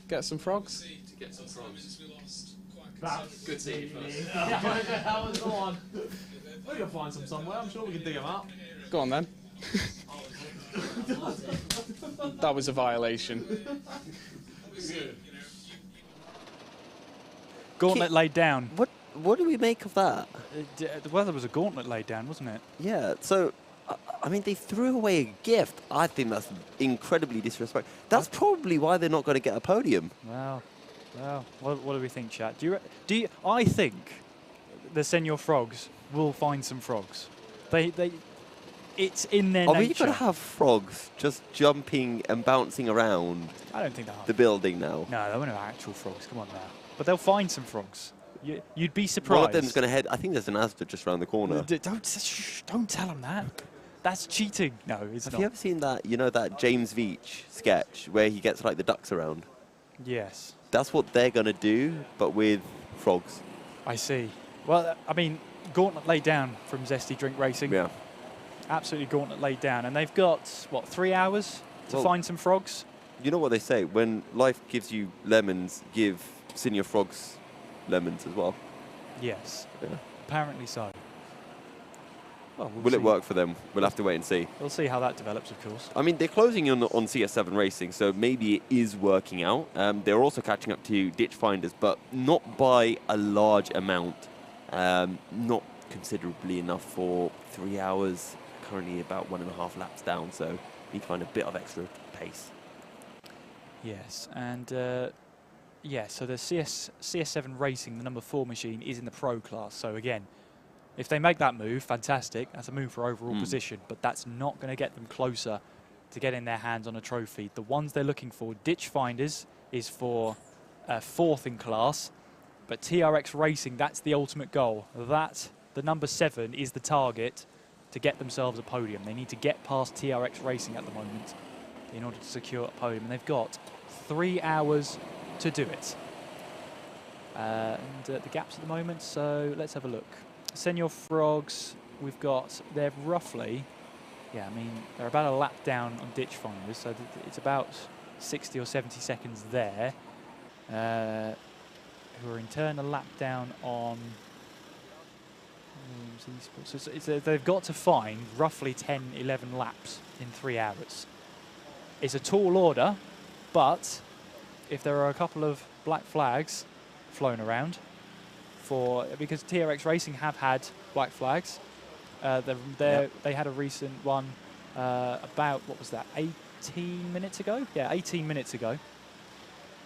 get some frogs. To get some frogs. Good to see you first. That was the one. We can find some somewhere. I'm sure we can dig them up. Go on, then. That was a violation. Gauntlet laid down. What do we make of that? Well, there was a gauntlet laid down, wasn't it? Yeah, so, I mean, they threw away a gift. I think that's incredibly disrespectful. That's probably why they're not going to get a podium. Well, what do we think, chat? I think the Senor Frogs will find some frogs. It's in their nature. Are we going to have frogs just jumping and bouncing around I don't think they'll the building now? No, they won't have actual frogs. Come on now. But they'll find some frogs. You'd be surprised. One of them's going to head... I think there's an Asda just around the corner. Don't tell them that. That's cheating. No, it's not. Have you ever seen that, you know, that James Veach sketch where he gets, like, the ducks around? Yes. That's what they're going to do, but with frogs. I see. Well, I mean, gauntlet laid down from Zesty Drink Racing. Yeah. Absolutely gauntlet laid down. And they've got, what, 3 hours to find some frogs? You know what they say? When life gives you lemons, give Senior Frogs lemons as well. Yes. Yeah. Apparently so. Well, Will it work for them? We'll have to wait and see. We'll see how that develops, of course. I mean, they're closing in on CS7 Racing, so maybe it is working out. They're also catching up to Ditch Finders, but not by a large amount. Not considerably enough for 3 hours. Currently about 1.5 laps down, so need to find a bit of extra pace. Yes, and so the CS7 Racing, the number 4 machine, is in the pro class. So again, if they make that move, fantastic. That's a move for overall position, but that's not going to get them closer to getting their hands on a trophy. The ones they're looking for, Ditch Finders, is for 4th in class, but TRX Racing, that's the ultimate goal. That, the number 7, is the target to get themselves a podium. They need to get past TRX Racing at the moment in order to secure a podium, and they've got 3 hours to do it. The gaps at the moment, so let's have a look. Senior Frogs, they're roughly, yeah, I mean, they're about a lap down on Ditch Finders, so it's about 60 or 70 seconds there. Who are in turn a lap down on Esports. So they've got to find roughly 10, 11 laps in 3 hours. It's a tall order, but if there are a couple of black flags flown around, because TRX Racing have had black flags, they had a recent one about, what was that, 18 minutes ago? Yeah, 18 minutes ago.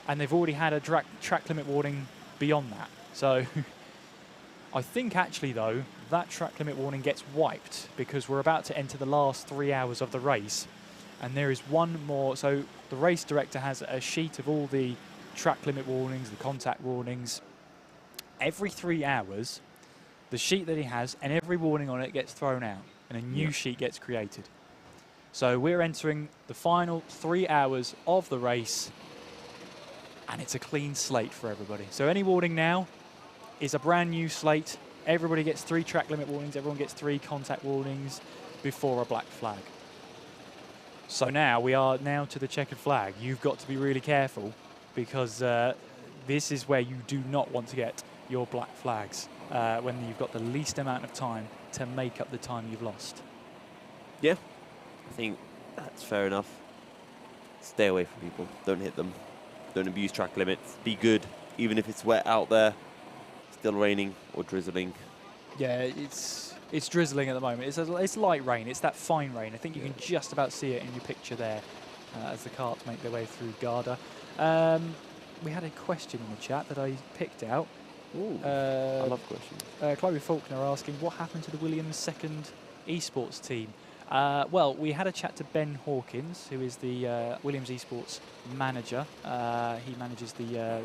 And they've already had a track limit warning beyond that. So I think actually though, that track limit warning gets wiped because we're about to enter the last 3 hours of the race. And there is one more, so the race director has a sheet of all the track limit warnings, the contact warnings. Every 3 hours, the sheet that he has and every warning on it gets thrown out and a new sheet gets created. So we're entering the final 3 hours of the race, and it's a clean slate for everybody. So any warning now is a brand new slate. Everybody gets 3 track limit warnings, everyone gets 3 contact warnings before a black flag. So now we are now to the checkered flag. You've got to be really careful because this is where you do not want to get your black flags when you've got the least amount of time to make up the time you've lost. Yeah, I think that's fair enough. Stay away from people. Don't hit them. Don't abuse track limits. Be good, even if it's wet out there, still raining or drizzling. Yeah, it's drizzling at the moment. It's light rain. It's that fine rain. I think you can just about see it in your picture there as the carts make their way through Garda. We had a question in the chat that I picked out. Ooh, I love questions. Chloe Faulkner asking, what happened to the Williams second esports team? Well, we had a chat to Ben Hawkins, who is the Williams esports manager. He manages the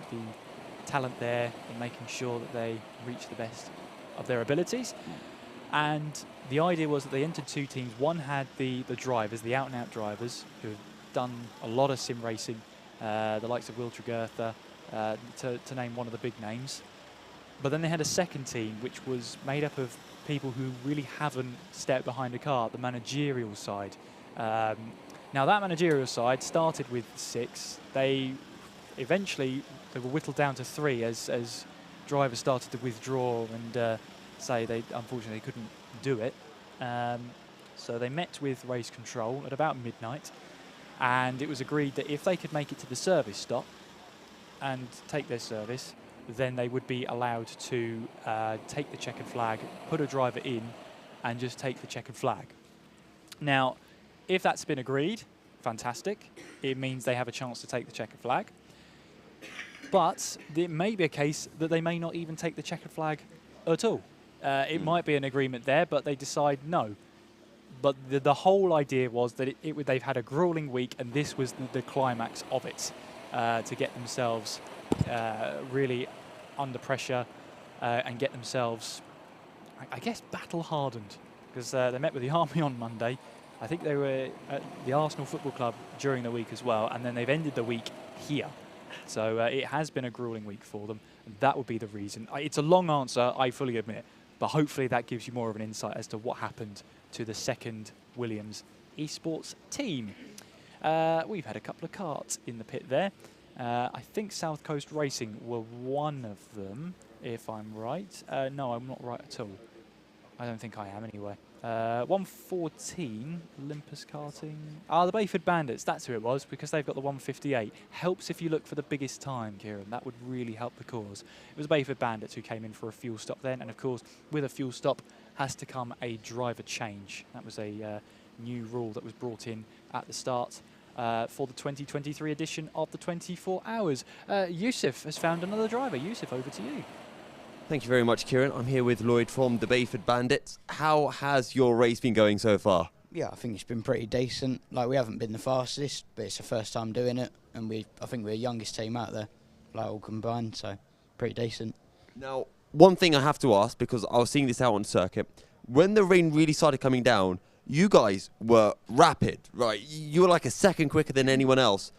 talent there and making sure that they reach the best of their abilities. And the idea was that they entered 2 teams. One had the drivers, the out-and-out drivers, who have done a lot of sim racing, the likes of Will Tregertha, to name one of the big names. But then they had a second team, which was made up of people who really haven't stepped behind a car, the managerial side. Now that managerial side started with 6. They eventually were whittled down to 3 as drivers started to withdraw and say they unfortunately couldn't do it. So they met with race control at about midnight, and it was agreed that if they could make it to the service stop and take their service, then they would be allowed to take the checkered flag, put a driver in, and just take the checkered flag. Now, if that's been agreed, fantastic. It means they have a chance to take the checkered flag. But it may be a case that they may not even take the checkered flag at all. It might be an agreement there, but they decide no. But the whole idea was that they've had a grueling week, and this was the climax of it, to get themselves really under pressure and get themselves, I guess, battle-hardened. Because they met with the Army on Monday. I think they were at the Arsenal Football Club during the week as well, and then they've ended the week here. So it has been a grueling week for them, and that would be the reason. It's a long answer, I fully admit, but hopefully that gives you more of an insight as to what happened to the second Williams esports team. We've had a couple of karts in the pit there. I think South Coast Racing were one of them, if I'm right. No, I'm not right at all. I don't think I am anyway. 114, Olympus Karting. The Bayford Bandits, that's who it was, because they've got the 158. Helps if you look for the biggest time, Kieran. That would really help the cause. It was Bayford Bandits who came in for a fuel stop then, and of course, with a fuel stop has to come a driver change. That was a new rule that was brought in at the start for the 2023 edition of the 24 Hours. Yusuf has found another driver. Yusuf, over to you. Thank you very much, Kieran. I'm here with Lloyd from the Bayford Bandits. How has your race been going so far? Yeah, I think it's been pretty decent. Like, we haven't been the fastest, but it's the first time doing it, and I think we're the youngest team out there, like, all combined, so pretty decent. Now, one thing I have to ask, because I was seeing this out on circuit, when the rain really started coming down, you guys were rapid, right? You were like a second quicker than anyone else.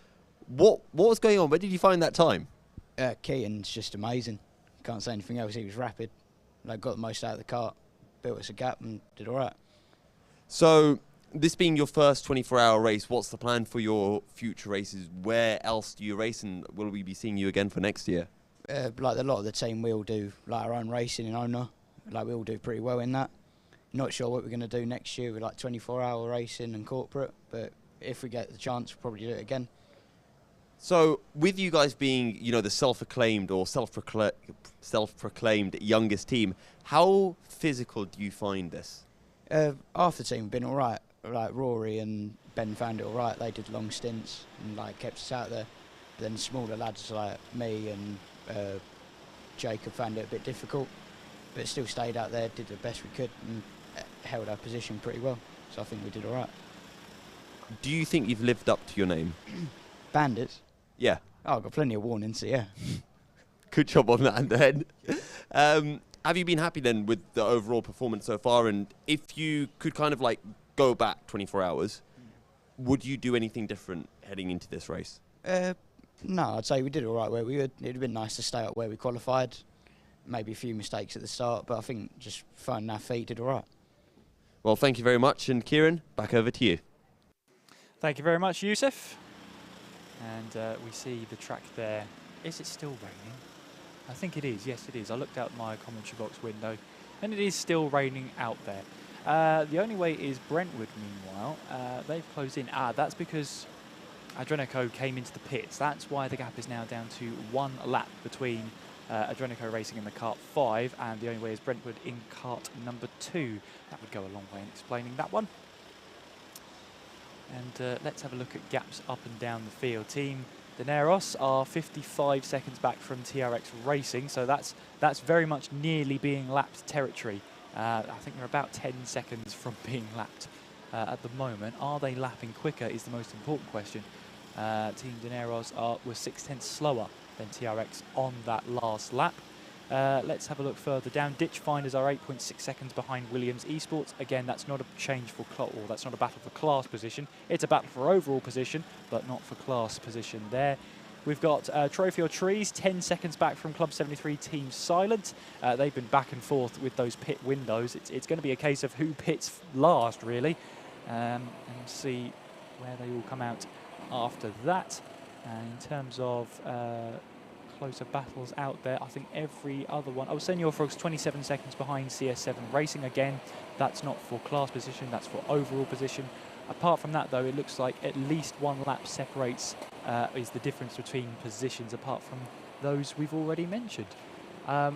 What was going on? Where did you find that time? Keaton's just amazing. Can't say anything else. He was rapid. Like, got the most out of the kart, built us a gap and did all right. So, this being your first 24-hour race, what's the plan for your future races? Where else do you race, and will we be seeing you again for next year? Like a lot of the team, we all do like our own racing in owner. Like, we all do pretty well in that. Not sure what we're going to do next year with like 24-hour racing and corporate, but if we get the chance, we'll probably do it again. So, with you guys being, you know, the self-acclaimed or self-proclaimed youngest team, how physical do you find this? Half the team have been all right. Like Rory and Ben found it all right. They did long stints and like kept us out there. But then smaller lads like me and Jacob found it a bit difficult, but still stayed out there, did the best we could, and held our position pretty well. So I think we did all right. Do you think you've lived up to your name? Bandits? Yeah. Oh, I've got plenty of warnings, so yeah. Good job on that then. Have you been happy then with the overall performance so far? And if you could kind of like go back 24 hours, would you do anything different heading into this race? No, I'd say we did all right where we would. It'd have been nice to stay up where we qualified. Maybe a few mistakes at the start, but I think just finding our feet did all right. Well, thank you very much. And Kieran, back over to you. Thank you very much, Yusuf. And we see the track there. Is it still raining? I think it is. Yes, it is. I looked out my commentary box window, and it is still raining out there. The only way is Brentwood, meanwhile. They've closed in. That's because Adrenico came into the pits. That's why the gap is now down to 1 lap between Adrenico Racing in the kart 5, and the only way is Brentwood in kart number 2. That would go a long way in explaining that one. And let's have a look at gaps up and down the field. Team Dineros are 55 seconds back from TRX Racing, so that's very much nearly being lapped territory. I think they're about 10 seconds from being lapped at the moment. Are they lapping quicker is the most important question. Team Dineros were 0.6 slower than TRX on that last lap. Let's have a look further down. Ditch Finders are 8.6 seconds behind Williams Esports. Again, that's not a change for or that's not a battle for class position. It's a battle for overall position, but not for class position there. We've got Trophy or Trees, 10 seconds back from Club 73 Team Silent. They've been back and forth with those pit windows. It's going to be a case of who pits last, really, and see where they all come out after that. In terms of closer battles out there, I think every other one. Oh, Senior Frogs 27 seconds behind CS7 Racing. Again, that's not for class position, that's for overall position. Apart from that, though, it looks like at least 1 lap separates is the difference between positions, apart from those we've already mentioned. Well,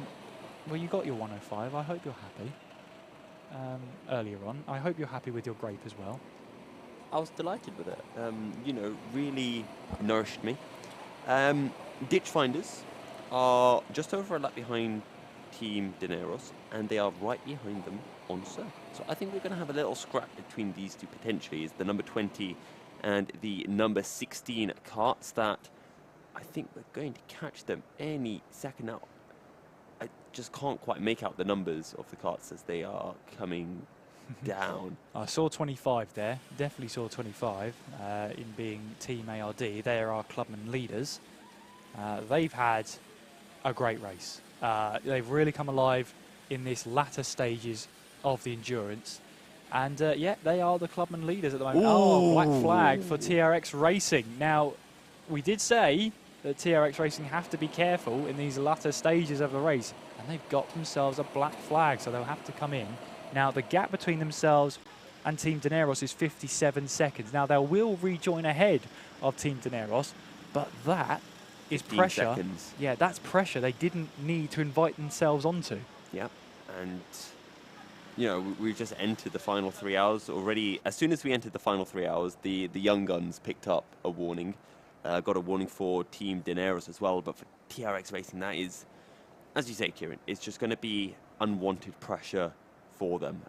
you got your 105. I hope you're happy. Earlier on, I hope you're happy with your grape as well. I was delighted with it. You know, really nourished me. Ditch Finders are just over a lap behind Team Dineros, and they are right behind them on circuit. So I think we're going to have a little scrap between these two potentially. Is the number 20 and the number 16 karts that I think we're going to catch them any second now. I just can't quite make out the numbers of the karts as they are coming down. I saw 25 there, definitely saw 25 in being Team ARD. They are our clubman leaders. They've had a great race. They've really come alive in this latter stages of the endurance. And yeah, they are the clubman leaders at the moment. Ooh. Oh, black flag for TRX Racing. Now, we did say that TRX Racing have to be careful in these latter stages of the race. And they've got themselves a black flag, so they'll have to come in. Now, the gap between themselves and Team Dineros is 57 seconds. Now, they will rejoin ahead of Team Dineros, but that is pressure. Seconds. Yeah, that's pressure they didn't need to invite themselves onto. Yep, and you know, we've just entered the final 3 hours already. As soon as we entered the final 3 hours, the young guns picked up a warning. Got a warning for Team Dineros as well, but for TRX Racing, that is, as you say, Kieran, it's just going to be unwanted pressure for them.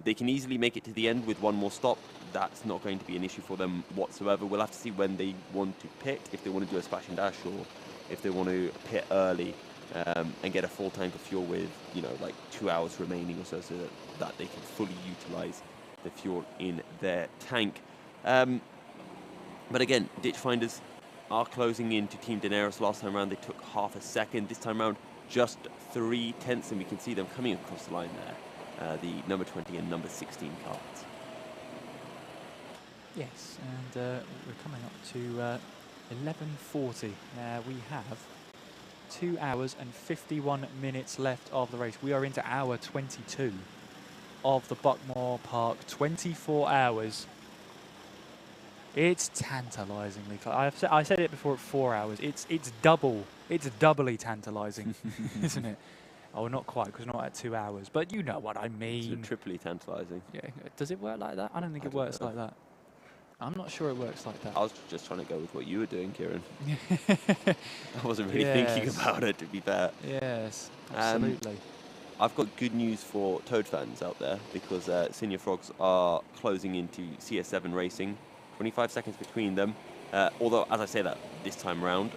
They can easily make it to the end with 1 more stop. That's not going to be an issue for them whatsoever. We'll have to see when they want to pit, if they want to do a splash and dash or if they want to pit early. and get a full tank of fuel with, you know, like 2 hours remaining or so that they can fully utilize the fuel in their tank. But again, ditch finders are closing into Team Daenerys. Last time around they took half a second. This time around just 3/10, and we can see them coming across the line there. The number 20 and number 16 cards. Yes, and we're coming up to 11:40. We have 2 hours and 51 minutes left of the race. We are into hour 22 of the Buckmore Park. 24 hours. It's tantalisingly close. I said it before at 4 hours. It's doubly tantalising, isn't it? Oh, not quite, because we're not at 2 hours. But you know what I mean. It's triply tantalising. Yeah. Does it work like that? I don't think it works like that. I'm not sure it works like that. I was just trying to go with what you were doing, Kieran. I wasn't really thinking about it, to be fair. Yes, absolutely. I've got good news for Toad fans out there, because Senior Frogs are closing into CS7 Racing. 25 seconds between them. Although, as I say that, this time around,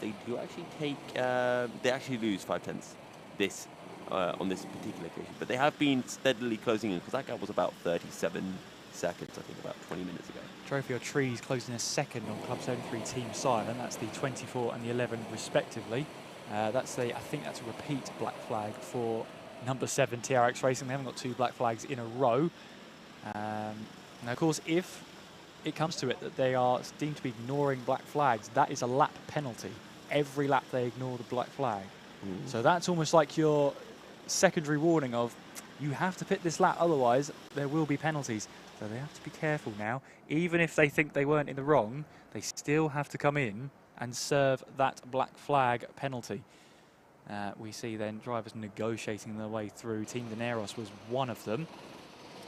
they do actually take... they actually lose 5/10 this on this particular occasion. But they have been steadily closing in, because that gap was about 37 seconds, I think, about 20 minutes ago. Trophy or Trees closing a second on Club 73 Team Silent. That's the 24 and the 11 respectively. I think that's a repeat black flag for number 7 TRX Racing. They haven't got 2 black flags in a row. Now, of course, if it comes to it that they are deemed to be ignoring black flags, that is a lap penalty. Every lap they ignore the black flag. So that's almost like your secondary warning of, you have to pit this lap, otherwise there will be penalties. So they have to be careful now. Even if they think they weren't in the wrong, they still have to come in and serve that black flag penalty. We see then drivers negotiating their way through. Team Daenerys was one of them.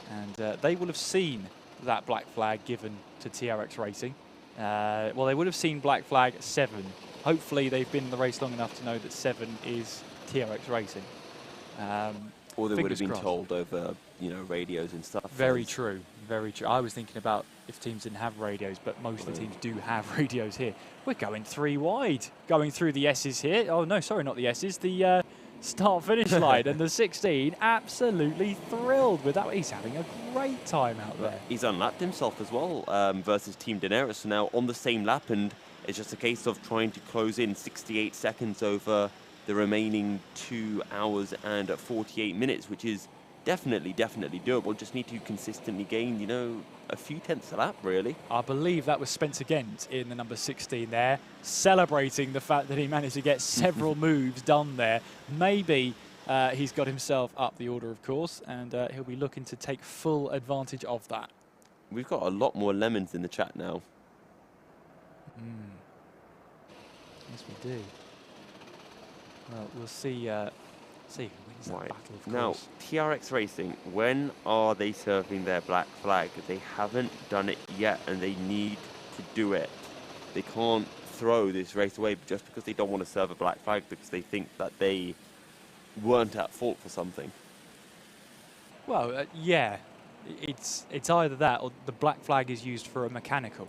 And they will have seen that black flag given to TRX Racing. Well, they would have seen black flag 7. Hopefully they've been in the race long enough to know that 7 is TRX Racing. Or they would have been told over, you know, radios and stuff. Very true, very true. I was thinking about if teams didn't have radios, but most of the teams do have radios here. We're going 3 wide, going through the S's here. Oh no, sorry, not the S's, the start-finish line. And the 16, absolutely thrilled with that. He's having a great time out there. He's unlapped himself as well versus Team Daenerys. So now on the same lap, and it's just a case of trying to close in 68 seconds over the remaining 2 hours and 48 minutes, which is definitely doable. Just need to consistently gain, you know, a few tenths a lap, really. I believe that was Spencer Gent in the number 16 there, celebrating the fact that he managed to get several moves done there. Maybe he's got himself up the order, of course, and he'll be looking to take full advantage of that. We've got a lot more lemons in the chat now. Yes, we do. Well, we'll see who wins that battle, of now, course. TRX Racing, when are they serving their black flag? They haven't done it yet, and they need to do it. They can't throw this race away just because they don't want to serve a black flag, because they think that they weren't at fault for something. Well, yeah, it's either that or the black flag is used for a mechanical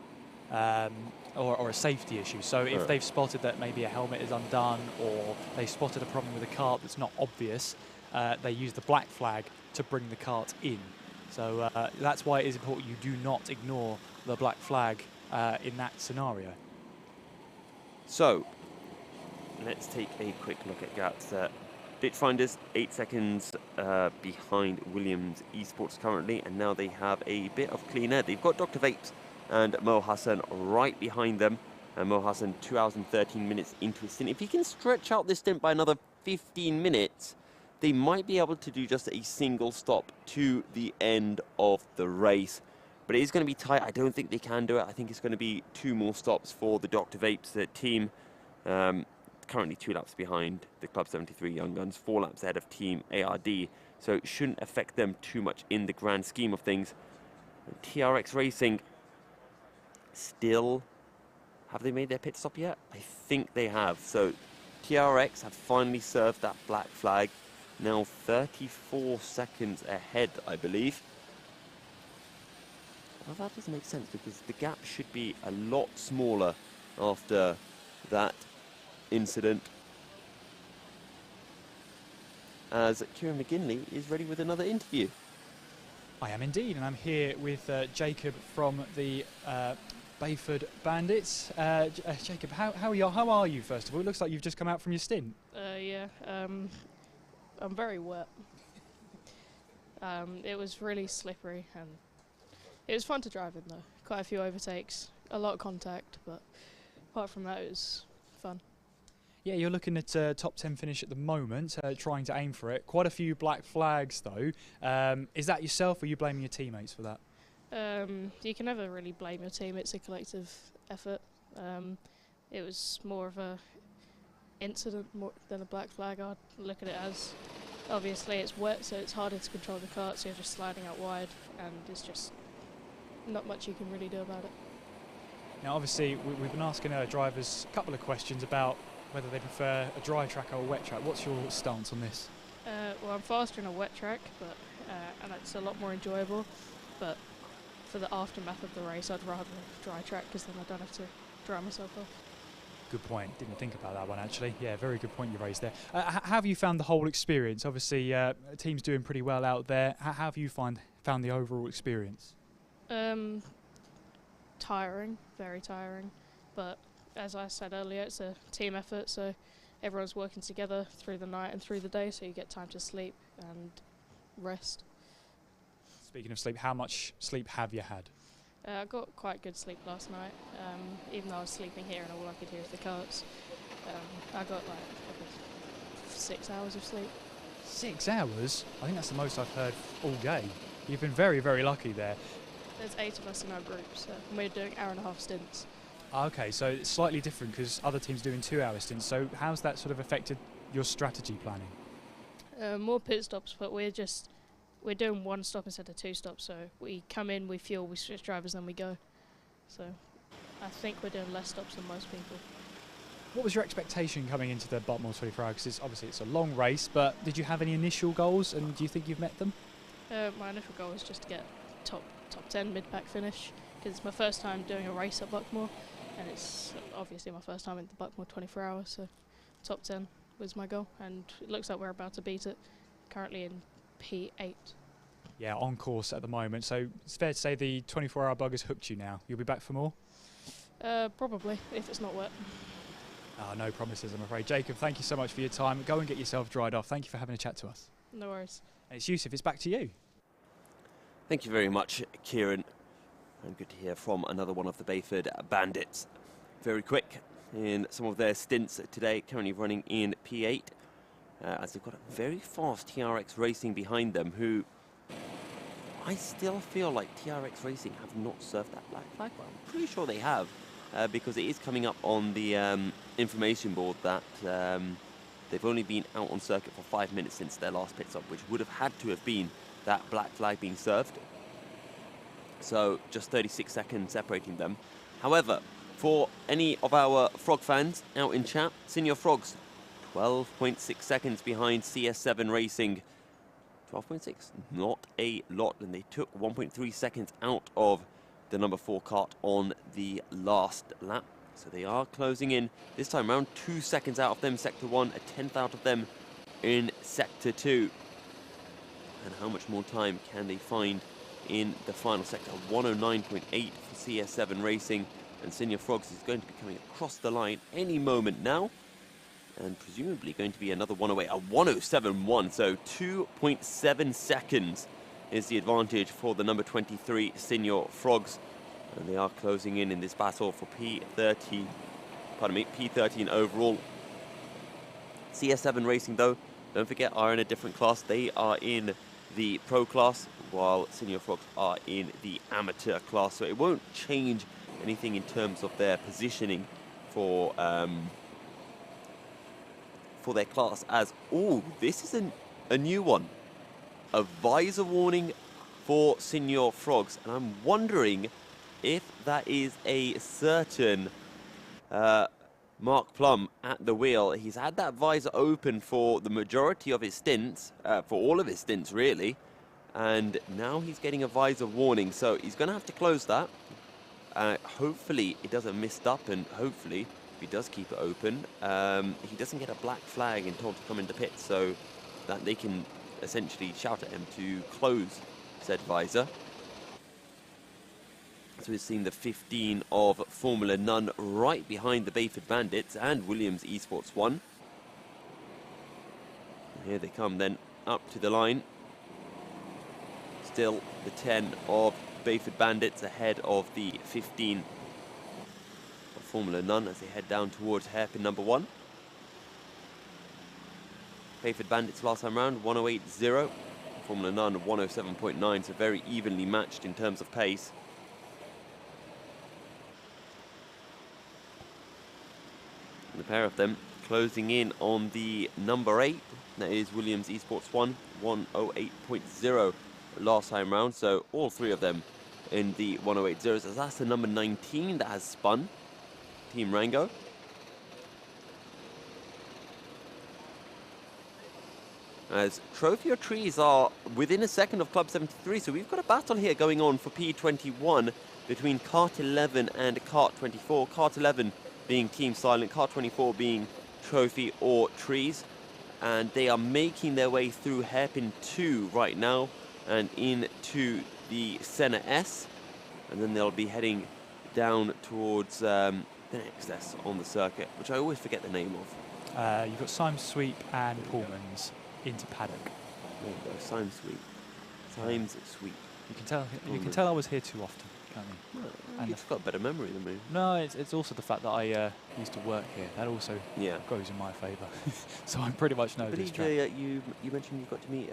or a safety issue. So if they've spotted that maybe a helmet is undone, or they spotted a problem with a cart that's not obvious, they use the black flag to bring the cart in. So that's why it is important you do not ignore the black flag in that scenario. So let's take a quick look at gaps. Ditchfinders 8 seconds behind Williams Esports currently, and now they have a bit of clean air. They've got Dr Vapes and Mo Hassan right behind them. And Mo Hassan 2 hours and 13 minutes into his stint. If he can stretch out this stint by another 15 minutes, they might be able to do just a single stop to the end of the race. But it is going to be tight. I don't think they can do it. I think it's going to be 2 more stops for the Dr Vapes team. Currently 2 laps behind the Club 73 Young Guns, 4 laps ahead of Team ARD. So it shouldn't affect them too much in the grand scheme of things. And TRX Racing still... Have they made their pit stop yet? I think they have. So TRX have finally served that black flag. Now 34 seconds ahead, I believe. Well, that doesn't make sense because the gap should be a lot smaller after that incident. as Kieran McGinley is ready with another interview. I am indeed, and I'm here with Jacob from the Bayford Bandits. Jacob, how are you, first of all? It looks like you've just come out from your stint. Yeah, I'm very wet. It was really slippery, and it was fun to drive in, though. Quite a few overtakes, a lot of contact, but apart from that, it was fun. Yeah, you're looking at a top 10 finish at the moment, trying to aim for it. Quite a few black flags, though. Is that yourself, or are you blaming your teammates for that? You can never really blame your team. It's a collective effort. It was more of a incident more than a black flag. I'd look at it as, obviously it's wet, so it's harder to control the kart, so you're just sliding out wide, and it's just not much you can really do about it. Now, obviously, we've been asking our drivers a couple of questions about whether they prefer a dry track or a wet track. What's your stance on this? Well, I'm faster in a wet track, but and it's a lot more enjoyable, but for the aftermath of the race, I'd rather a dry track, because then I don't have to dry myself off. Good point. Didn't think about that one, actually. Yeah, very good point you raised there. How have you found the whole experience? Obviously, the team's doing pretty well out there. How have you found the overall experience? Tiring, very tiring, but as I said earlier, it's a team effort, so everyone's working together through the night and through the day, so you get time to sleep and rest. Speaking of sleep, how much sleep have you had? I got quite good sleep last night, even though I was sleeping here and all I could hear was the carts. I got like probably 6 hours of sleep. 6 hours? I think that's the most I've heard all day. You've been very, very lucky there. There's 8 of us in our group, so we're doing hour-and-a-half stints. Okay, so it's slightly different because other teams are doing 2-hour stints. So how's that sort of affected your strategy planning? More pit stops, but we're doing 1 stop instead of 2 stops. So we come in, we fuel, we switch drivers, then we go. So I think we're doing less stops than most people. What was your expectation coming into the Buckmore 24 Hour? Because obviously it's a long race, but did you have any initial goals, and do you think you've met them? My initial goal was just to get top 10 mid-pack finish, because it's my first time doing a race at Buckmore, and it's obviously my first time at the Buckmore 24 Hours, so top 10 was my goal, and it looks like we're about to beat it, currently in P8. Yeah, on course at the moment, so it's fair to say the 24-hour bug has hooked you now. You'll be back for more? Probably, if it's not wet. No promises, I'm afraid. Jacob, thank you so much for your time. Go and get yourself dried off. Thank you for having a chat to us. No worries. And it's Yusuf, it's back to you. Thank you very much, Kieran. And good to hear from another one of the Bayford Bandits. Very quick in some of their stints today, currently running in P8, as they've got a very fast TRX Racing behind them, who I still feel like TRX Racing have not served that black flag, but I'm pretty sure they have, because it is coming up on the information board that they've only been out on circuit for 5 minutes since their last pit stop, which would have had to have been that black flag being served. So just 36 seconds separating them. However, for any of our Frog fans out in chat, Senior Frogs 12.6 seconds behind CS7 Racing. 12.6, not a lot, and they took 1.3 seconds out of the number 4 kart on the last lap. So they are closing in, this time around 2 seconds out of them, Sector 1, a 10th out of them in Sector 2. And how much more time can they find in the final sector? 109.8 for CS7 Racing, and Senior Frogs is going to be coming across the line any moment now, and presumably going to be another one away, a 107.1, so 2.7 seconds is the advantage for the number 23 Senior Frogs, and they are closing in this battle for P13 overall. CS7 Racing, though, don't forget, are in a different class. They are in the pro class, while Senior Frogs are in the amateur class, so it won't change anything in terms of their positioning for their class. As this is a new one, a visor warning for Senior Frogs, and I'm wondering if that is a certain Mark Plum at the wheel. He's had that visor open for the majority of his stints, for all of his stints really, and now he's getting a visor warning, so he's going to have to close that. Hopefully it doesn't mist up, and hopefully if he does keep it open, he doesn't get a black flag and told to come into pit. So that they can essentially shout at him to close said visor. So we've seen the 15 of Formula None right behind the Bayford Bandits and Williams Esports 1. And here they come then up to the line. Still the 10 of Bayford Bandits ahead of the 15 of Formula None as they head down towards hairpin number 1. Bayford Bandits last time round 108.0. Formula None 107.9, so very evenly matched in terms of pace. And the pair of them closing in on the number 8. That is Williams Esports 1, 108.0 last time round. So all three of them in the 108.0s. So that's the number 19 that has spun, Team Rango. As Trophy or Trees are within a second of Club 73. So we've got a battle here going on for P21 between Kart 11 and Kart 24. Kart 11 being Team Silent, Kart 24 being Trophy or Trees. And they are making their way through hairpin 2 right now and into the Senna S. And then they'll be heading down towards the next S on the circuit, which I always forget the name of. You've got Symes Sweep and Pullman's into paddock. There you go, Symes Sweep. Symes Sweep. You can tell I was here too often, can't you? Well, and you've got better memory than me. No, it's also the fact that I used to work here. That also goes in my favour. So I pretty much know this track. You mentioned you got to meet,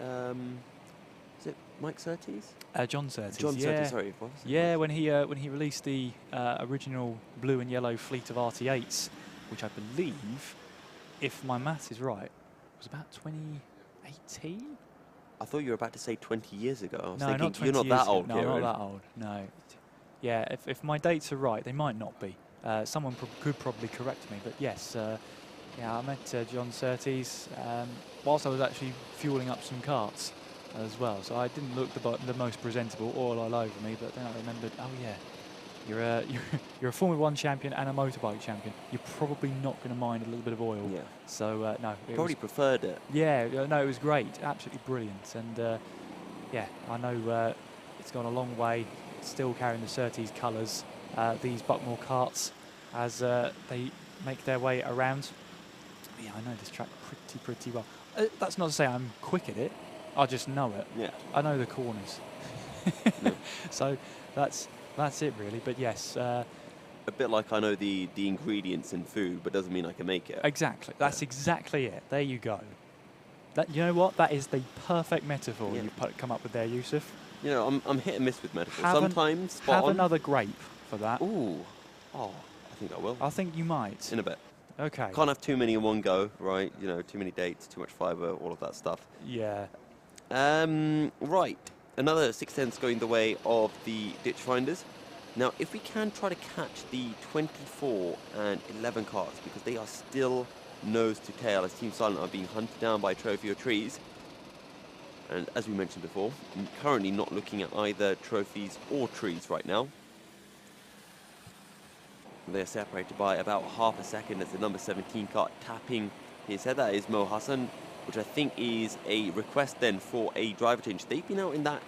is it Mike Surtees? John Surtees. John Surtees, sorry. Yeah, when he released the original blue and yellow fleet of RT8s, which I believe, if my maths is right, was about 2018. I thought you were about to say 20 years ago. I was no, thinking, not 20 you're not years that old, ago. Kieran. No, not that old. No. Yeah, if my dates are right, they might not be. Someone could probably correct me, but yes, yeah, I met John Surtees whilst I was actually fueling up some karts as well. So I didn't look the most presentable, oil all over me, but then I remembered, oh yeah, you're a Formula 1 champion and a motorbike champion. You're probably not going to mind a little bit of oil. Yeah. So no, Probably preferred it. Yeah, no, it was great, absolutely brilliant, and yeah, I know it's gone a long way. Still carrying the Surtees colours, these Buckmore karts, as they make their way around. Yeah, I know this track pretty well. That's not to say I'm quick at it. I just know it. Yeah. I know the corners. So that's it really. But yes. A bit like I know the ingredients in food, but doesn't mean I can make it. Exactly. That's exactly it. There you go. You know what? That is the perfect metaphor you've come up with there, Yusuf. You know, I'm hit and miss with metaphors. Sometimes spot have on. another grape for that. Ooh. Oh, I think I will. I think you might. In a bit. Okay. Can't have too many in one go, right? You know, too many dates, too much fibre, all of that stuff. Yeah. Right. Another 610s going the way of the ditch finders. Now, if we can try to catch the 24 and 11 cars, because they are still nose to tail as Team Silent are being hunted down by Trophy or Trees. And as we mentioned before, I'm currently not looking at either Trophies or Trees right now. They're separated by about half a second as the number 17 car tapping his head. That is Mo Hassan, which I think is a request then for a driver change. They've been out in that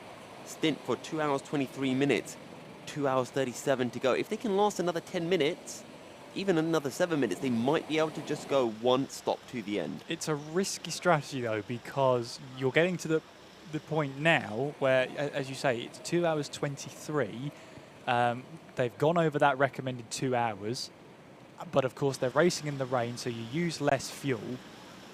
stint for 2 hours 23 minutes, 2 hours 37 to go. If they can last another 10 minutes, even another 7 minutes, they might be able to just go one stop to the end. It's a risky strategy though, because you're getting to the point now where, as you say, it's 2 hours 23. They've gone over that recommended 2 hours, but of course they're racing in the rain, so you use less fuel.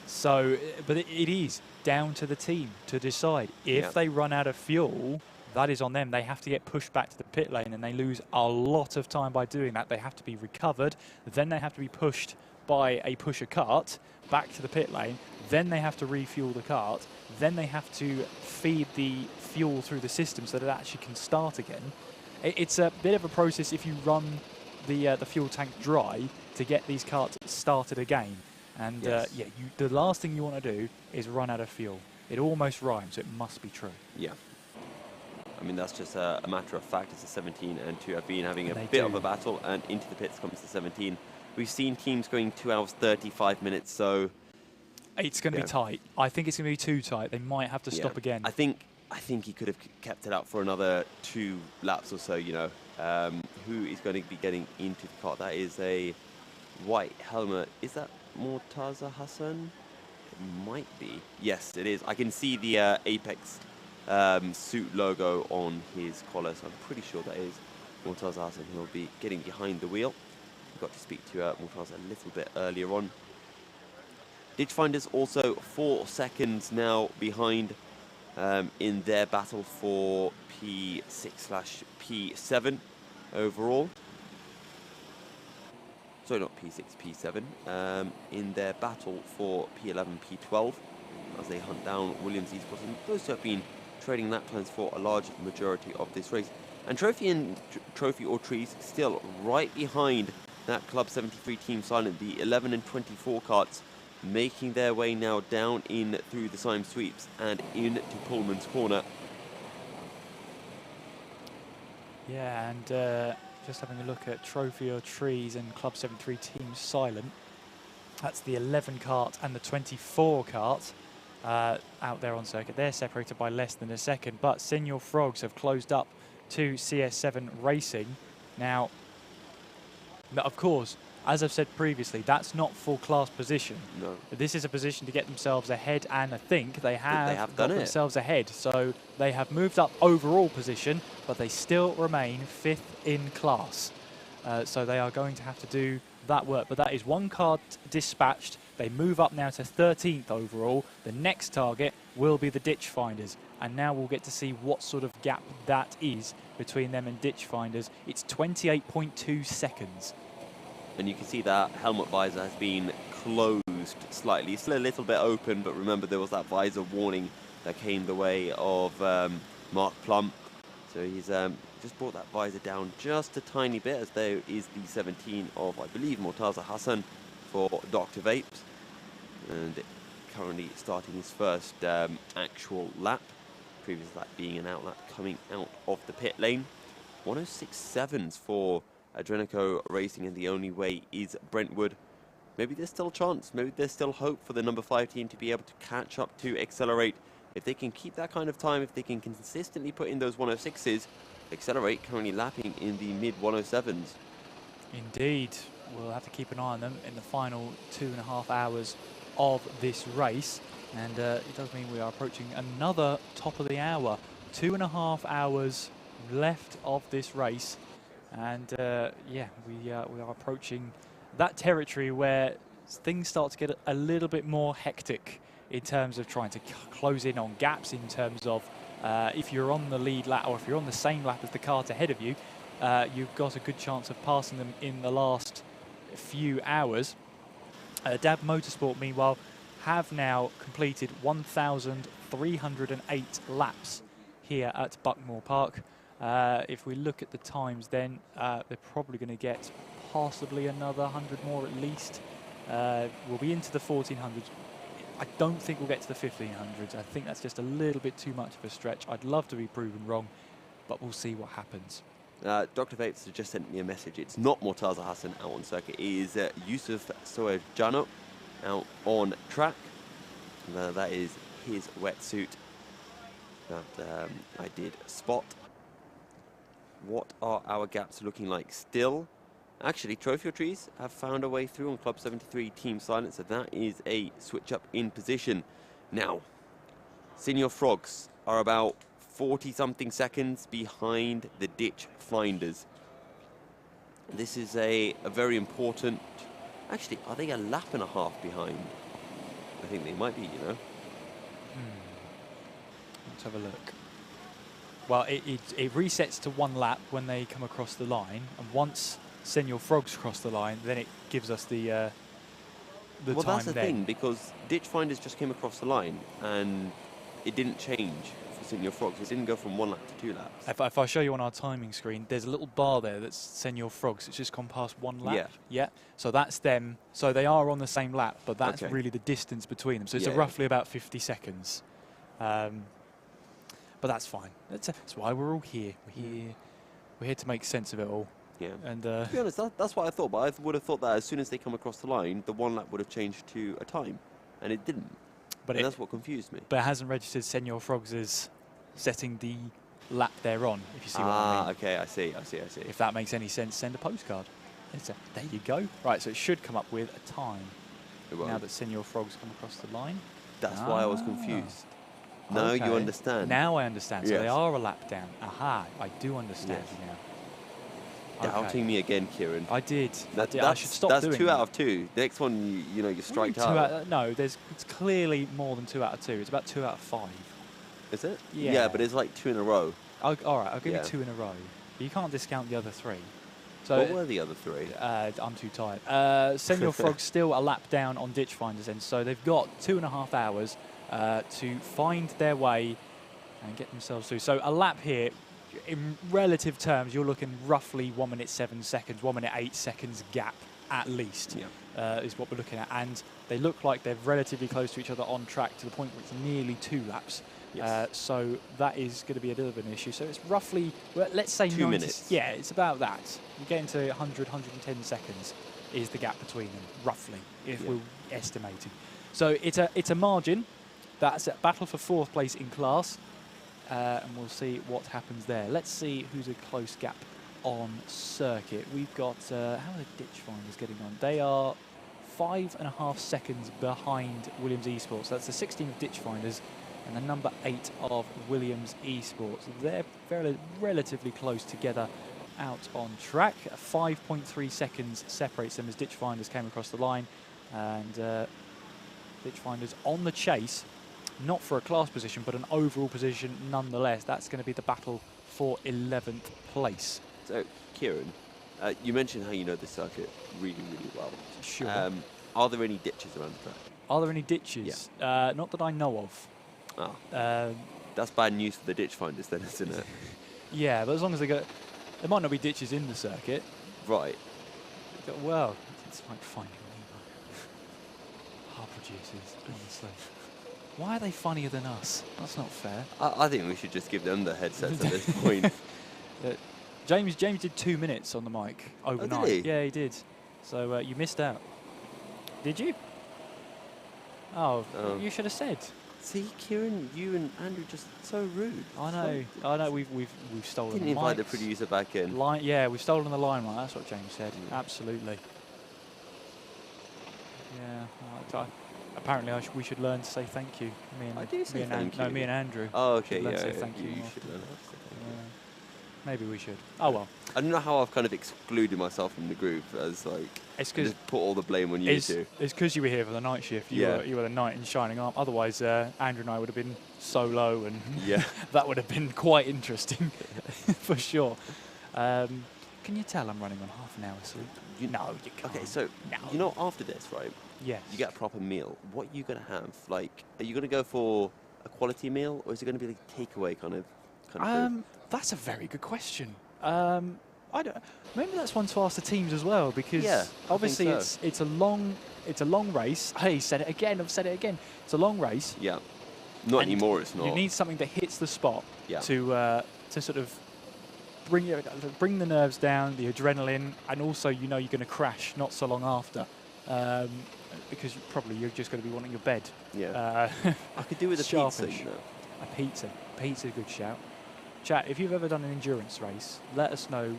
So, but it is down to the team to decide. If they run out of fuel, that is on them. They have to get pushed back to the pit lane, and they lose a lot of time by doing that. They have to be recovered, then they have to be pushed by a pusher cart back to the pit lane, then they have to refuel the cart, then they have to feed the fuel through the system so that it actually can start again. It's a bit of a process if you run the fuel tank dry to get these carts started again. And yeah, the last thing you want to do is run out of fuel. It almost rhymes, so it must be true. Yeah. I mean, that's just a matter of fact. It's a 17 and 2 have been having a bit of a battle, and into the pits comes the 17. We've seen teams going 2 hours 35 minutes, so It's going to be tight. I think it's going to be too tight. They might have to stop again. I think he could have kept it out for another 2 laps or so, you know. Who is going to be getting into the car? That is a white helmet. Is that Mortaza Hassan? It might be. Yes, it is. I can see the Apex suit logo on his collar, so I'm pretty sure that is Mortaza Hassan. He'll be getting behind the wheel. We got to speak to Mortaza a little bit earlier on. Ditchfinders also 4 seconds now behind in their battle for P6/P7 overall. Sorry, not P6, P7. In their battle for P11, P12 as they hunt down Williams Esports. And those two have been trading lap times for a large majority of this race. And Trophy or Trees still right behind that Club 73 Team Silent, the 11 and 24 karts, making their way now down in through the Syme sweeps and into Pullman's corner. Yeah, and just having a look at Trophy or Trees and Club 73 Team Silent. That's the 11 kart and the 24 kart out there on circuit. They're separated by less than a second, but Senior Frogs have closed up to CS7 Racing. Now, of course, as I've said previously, that's not full class position. No. This is a position to get themselves ahead, and I think they have got themselves ahead. So they have moved up overall position, but they still remain 5th in class. So they are going to have to do that work. But that is 1 card dispatched. They move up now to 13th overall. The next target will be the Ditchfinders. And now we'll get to see what sort of gap that is between them and Ditchfinders. It's 28.2 seconds. And you can see that helmet visor has been closed slightly. Still a little bit open, but remember there was that visor warning that came the way of Mark Plum. So he's just brought that visor down just a tiny bit, as there is the 17 of, I believe, Mortaza Hassan for Dr Vapes. And currently starting his first actual lap. Previous lap being an outlap coming out of the pit lane. 106.7s for Adrenico Racing, and the only way is Brentwood. Maybe there's still a chance, maybe there's still hope for the number 5 team to be able to catch up to Accelerate. If they can keep that kind of time, if they can consistently put in those 106s, Accelerate currently lapping in the mid 107s. Indeed, we'll have to keep an eye on them in the final 2.5 hours of this race. And it does mean we are approaching another top of the hour. 2.5 hours left of this race. And yeah, we are approaching that territory where things start to get a little bit more hectic in terms of trying to close in on gaps, in terms of if you're on the lead lap or if you're on the same lap as the kart ahead of you, you've got a good chance of passing them in the last few hours. Dab Motorsport, meanwhile, have now completed 1,308 laps here at Buckmore Park. If we look at the times, then they're probably going to get possibly another 100 more at least. We'll be into the 1400s. I don't think we'll get to the 1500s. I think that's just a little bit too much of a stretch. I'd love to be proven wrong, but we'll see what happens. Dr Vapes has just sent me a message. It's not Mortaza Hassan out on circuit. It is Yusuf Soejano out on track. That is his wetsuit that I did spot. What are our gaps looking like still? Actually, Trophy or Trees have found a way through on Club 73 Team Silent, so that is a switch up in position. Now, Senior Frogs are about 40-something seconds behind the Ditch Finders. This is a very important... Actually, are they a lap and a half behind? I think they might be, you know. Let's have a look. Well, it resets to 1 lap when they come across the line, and once Senior Frogs cross the line, then it gives us the time. Well, that's the thing, because Ditch Finders just came across the line, and it didn't change for Senior Frogs. It didn't go from 1 lap to 2 laps. If I show you on our timing screen, there's a little bar there that's Senior Frogs. It's just gone past 1 lap. Yeah. So that's them. So they are on the same lap, but that's really the distance between them. So it's roughly about 50 seconds. But that's fine. That's why we're all here. We're here to make sense of it all. Yeah. And to be honest, that's what I thought. But I would have thought that as soon as they come across the line, the 1 lap would have changed to a time. and it didn't. But And that's what confused me. But it hasn't registered Senor Frogs as setting the lap they're on, if you see what I mean. Okay, I see. If that makes any sense, send a postcard. There you go. Right, so it should come up with a time. Now that Senor Frogs come across the line. That's why I was confused. Now you understand. Now I understand. So Yes. they are a lap down. Aha, I do understand now. Doubting me again, Kieran. I did. That, I should stop that's doing 2 that. out of 2. The next one, you know, you're striked Two out. no, it's clearly more than 2 out of 2. It's about 2 out of 5. Is it? Yeah. But it's like 2 in a row. All right, I'll give Yeah. you 2 in a row. But you can't discount the other 3. So What were the other 3? I'm too tired. Senor Frog's still a lap down on Ditch Finders, and so they've got 2.5 hours to find their way and get themselves through. So a lap here, in relative terms, you're looking roughly 1 minute 7 seconds, 1 minute 8 seconds gap at least, is what we're looking at. And they look like they're relatively close to each other on track to the point where it's nearly 2 laps. Yes. So that is going to be a little bit of an issue. So it's roughly, well, let's say 2 minutes. Yeah, it's about that. You get into 100, 110 seconds is the gap between them, roughly, if we're estimating. So it's a margin. That's a battle for 4th place in class. And we'll see what happens there. Let's see who's a close gap on circuit. We've got, how are the Ditch Finders getting on? They are 5.5 seconds behind Williams Esports. That's the 16th of Ditch Finders and the number 8 of Williams Esports. They're relatively close together out on track. 5.3 seconds separates them as Ditch Finders came across the line. And Ditch Finders on the chase, not for a class position, but an overall position nonetheless. That's going to be the battle for 11th place. So, Kieran, you mentioned how you know the circuit really, really well. Sure. Are there any ditches around the track? Are there any ditches? Not that I know of. Oh. That's bad news for the Ditch Finders then, isn't it? Yeah, but as long as they go... There might not be ditches in the circuit. Right. Well, it's like finding Nemo. Hard producers, honestly. Why are they funnier than us? That's not fair. I think we should just give them the headsets at this point. James did 2 minutes on the mic overnight. did he? Yeah, he did. So you missed out. Did you? Oh, you should have said. See, Kieran, you and Andrew just so rude. I know. We've stolen. Didn't the invite the mics. producer back in. Yeah, we've stolen the limelight. That's what James said. Absolutely. Yeah. Apparently, we should learn to say thank you. I do say thank you. No, me and Andrew. Oh, okay, should learn to yeah. say thank you. You more should often. learn how to say thank you. Maybe we should. Oh well. I don't know how I've kind of excluded myself from the group as like. It's just put all the blame on you two. It's because you were here for the night shift. You were the knight in shining armor. Otherwise, Andrew and I would have been solo, and that would have been quite interesting for sure. Can you tell I'm running on half an hour sleep? No, you can't. Okay, so you know after this, right? Yes. You get a proper meal. What are you gonna have? Like, are you gonna go for a quality meal, or is it gonna be like takeaway kind of food? That's a very good question. I don't. Maybe that's one to ask the teams as well, because obviously it's a long race. Hey, said it again. I've said it again. It's a long race. Yeah. Not anymore. It's not. You need something that hits the spot. Yeah. To sort of bring the nerves down, the adrenaline, and also you're going to crash not so long after, because you're just going to be wanting your bed. Yeah. I could do with a pizza. You know. A pizza. Pizza's a good shout. Chat, if you've ever done an endurance race, let us know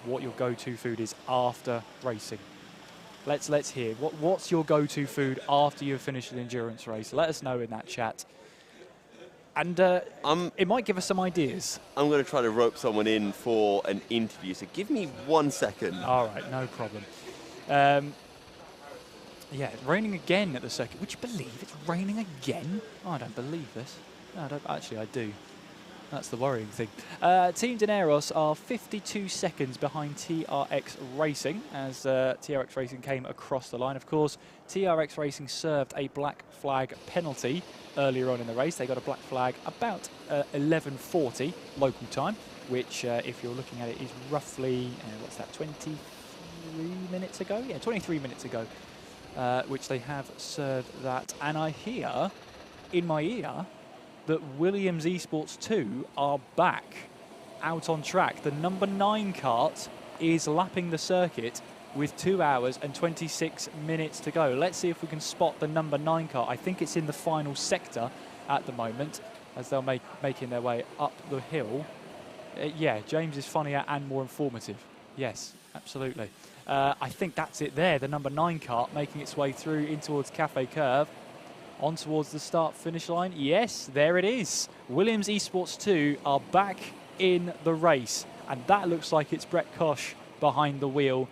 what your go-to food is after racing. Let's hear. What's your go-to food after you've finished an endurance race? Let us know in that chat. And it might give us some ideas. I'm going to try to rope someone in for an interview, so give me 1 second. All right, no problem. Yeah, it's raining again at the circuit. Would you believe it's raining again? Oh, I don't believe this. No, I do. That's the worrying thing. Team Dineros are 52 seconds behind TRX Racing as TRX Racing came across the line. Of course, TRX Racing served a black flag penalty earlier on in the race. They got a black flag about 11:40 local time, which, if you're looking at it, is roughly, what's that, 23 minutes ago? Yeah, 23 minutes ago, which they have served that. And I hear in my ear that Williams Esports 2 are back out on track. The number 9 kart is lapping the circuit with 2 hours and 26 minutes to go. Let's see if we can spot the number 9 car. I think it's in the final sector at the moment as they're making their way up the hill. Yeah, James is funnier and more informative. Yes, absolutely. I think that's it there, the number 9 car making its way through in towards Cafe Curve. On towards the start-finish line. Yes, there it is. Williams Esports 2 are back in the race. And that looks like it's Brett Koch behind the wheel,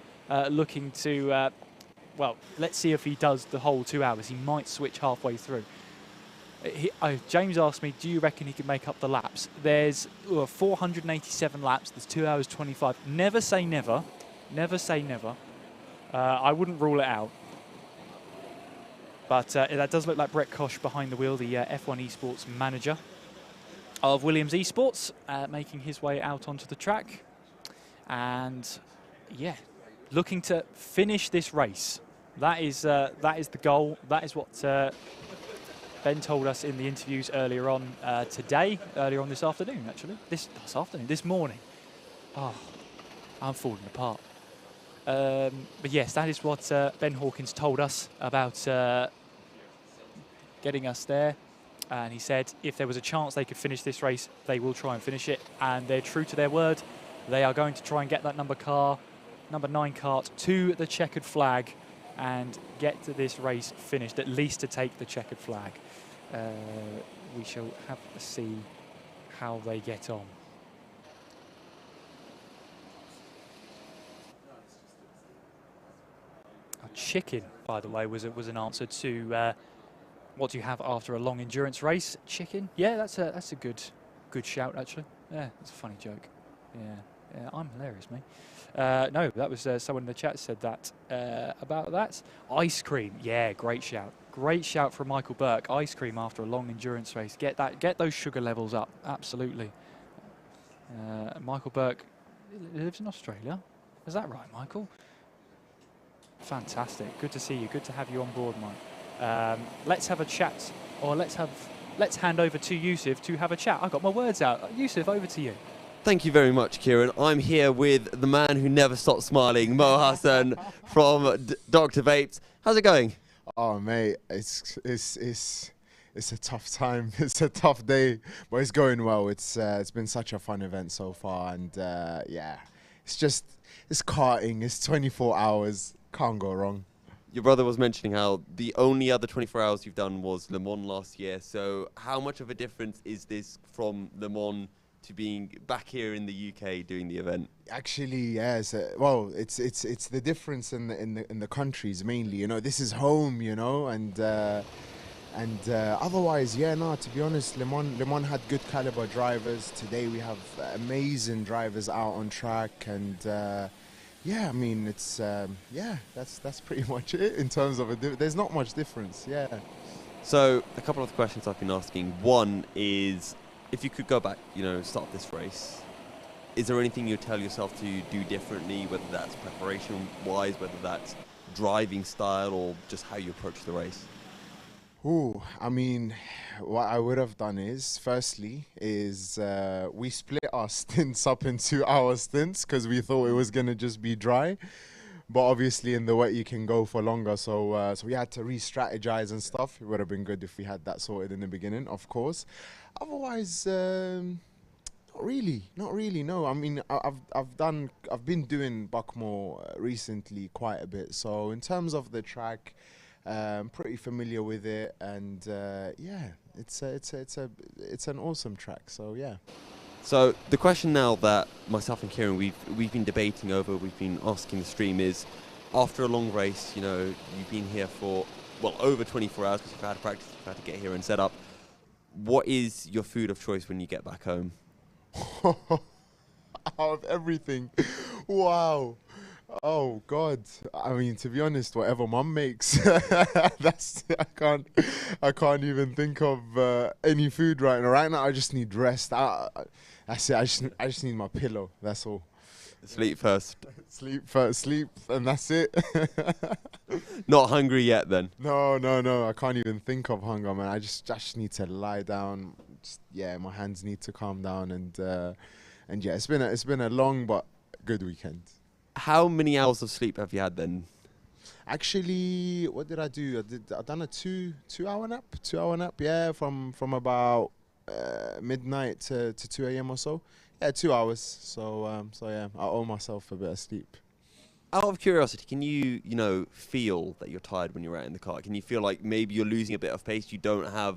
looking to, well, let's see if he does the whole 2 hours. He might switch halfway through. James asked me, do you reckon he can make up the laps? There's 487 laps. There's 2 hours 25. Never say never. Never say never. I wouldn't rule it out. But that does look like Brett Koch behind the wheel, the F1 Esports manager of Williams Esports, making his way out onto the track. And, yeah, looking to finish this race. That is the goal. That is what Ben told us in the interviews earlier on today, earlier on this afternoon, actually. This morning. Oh, I'm falling apart. But yes, that is what Ben Hawkins told us about getting us there. And he said if there was a chance they could finish this race, they will try and finish it. And they're true to their word. They are going to try and get that number 9 kart to the checkered flag and get to this race finished, at least to take the checkered flag. We shall have to see how they get on. Chicken, by the way, was an answer to what do you have after a long endurance race? Chicken? Yeah, that's a good shout, actually. Yeah, that's a funny joke. Yeah, I'm hilarious, mate. No, that was someone in the chat said that about that. Ice cream, yeah, great shout. Great shout from Michael Burke. Ice cream after a long endurance race. Get those sugar levels up, absolutely. Michael Burke lives in Australia. Is that right, Michael? Fantastic. Good to see you. Good to have you on board, Mike. Let's have a chat, or let's hand over to Yusuf to have a chat. I got my words out. Yusuf, over to you. Thank you very much, Kieran. I'm here with the man who never stops smiling, Mo Hassan from Dr Vapes. How's it going? Oh, mate, it's a tough time. It's a tough day, but it's going well. It's been such a fun event so far, and yeah, it's karting. It's 24 hours. Can't go wrong. Your brother was mentioning how the only other 24 hours you've done was Le Mans last year. So how much of a difference is this from Le Mans to being back here in the UK doing the event? Actually, yes. Well, it's the difference in the countries mainly. You know, this is home. You know, and otherwise, yeah. No, to be honest, Le Mans had good caliber drivers. Today we have amazing drivers out on track, and yeah, I mean, it's yeah. That's pretty much it in terms of there's not much difference. Yeah. So a couple of the questions I've been asking. One is, if you could go back, you know, start this race, is there anything you tell yourself to do differently, whether that's preparation-wise, whether that's driving style, or just how you approach the race? Ooh, I mean, what I would have done is, firstly, we split our stints up in 2 hour stints because we thought it was going to just be dry. But obviously in the wet you can go for longer, so we had to re-strategize and stuff. It would have been good if we had that sorted in the beginning, of course. Otherwise, not really. No, I mean, I've been doing Buckmore recently quite a bit. So in terms of the track, I'm pretty familiar with it, and yeah, it's an awesome track. So yeah. So the question now that myself and Kieran we've been debating over, we've been asking the stream is, after a long race, you know, you've been here for, well, over 24 hours because you've had to practice, you've had to get here and set up. What is your food of choice when you get back home? Out of everything, wow. Oh God! I mean, to be honest, whatever Mum makes, I can't even think of any food right now. Right now, I just need rest. That's it. I just need my pillow. That's all. Sleep first. Sleep first. Sleep, and that's it. Not hungry yet, then? No. I can't even think of hunger, man. I just need to lie down. Yeah, my hands need to calm down, and yeah, it's been a long but good weekend. How many hours of sleep have you had then? Actually, what did I do? I done a two-hour nap. 2-hour nap, yeah, from about midnight to 2 a.m. or so. Yeah, 2 hours. So yeah, I owe myself a bit of sleep. Out of curiosity, can you feel that you're tired when you're out in the car? Can you feel like maybe you're losing a bit of pace? You don't have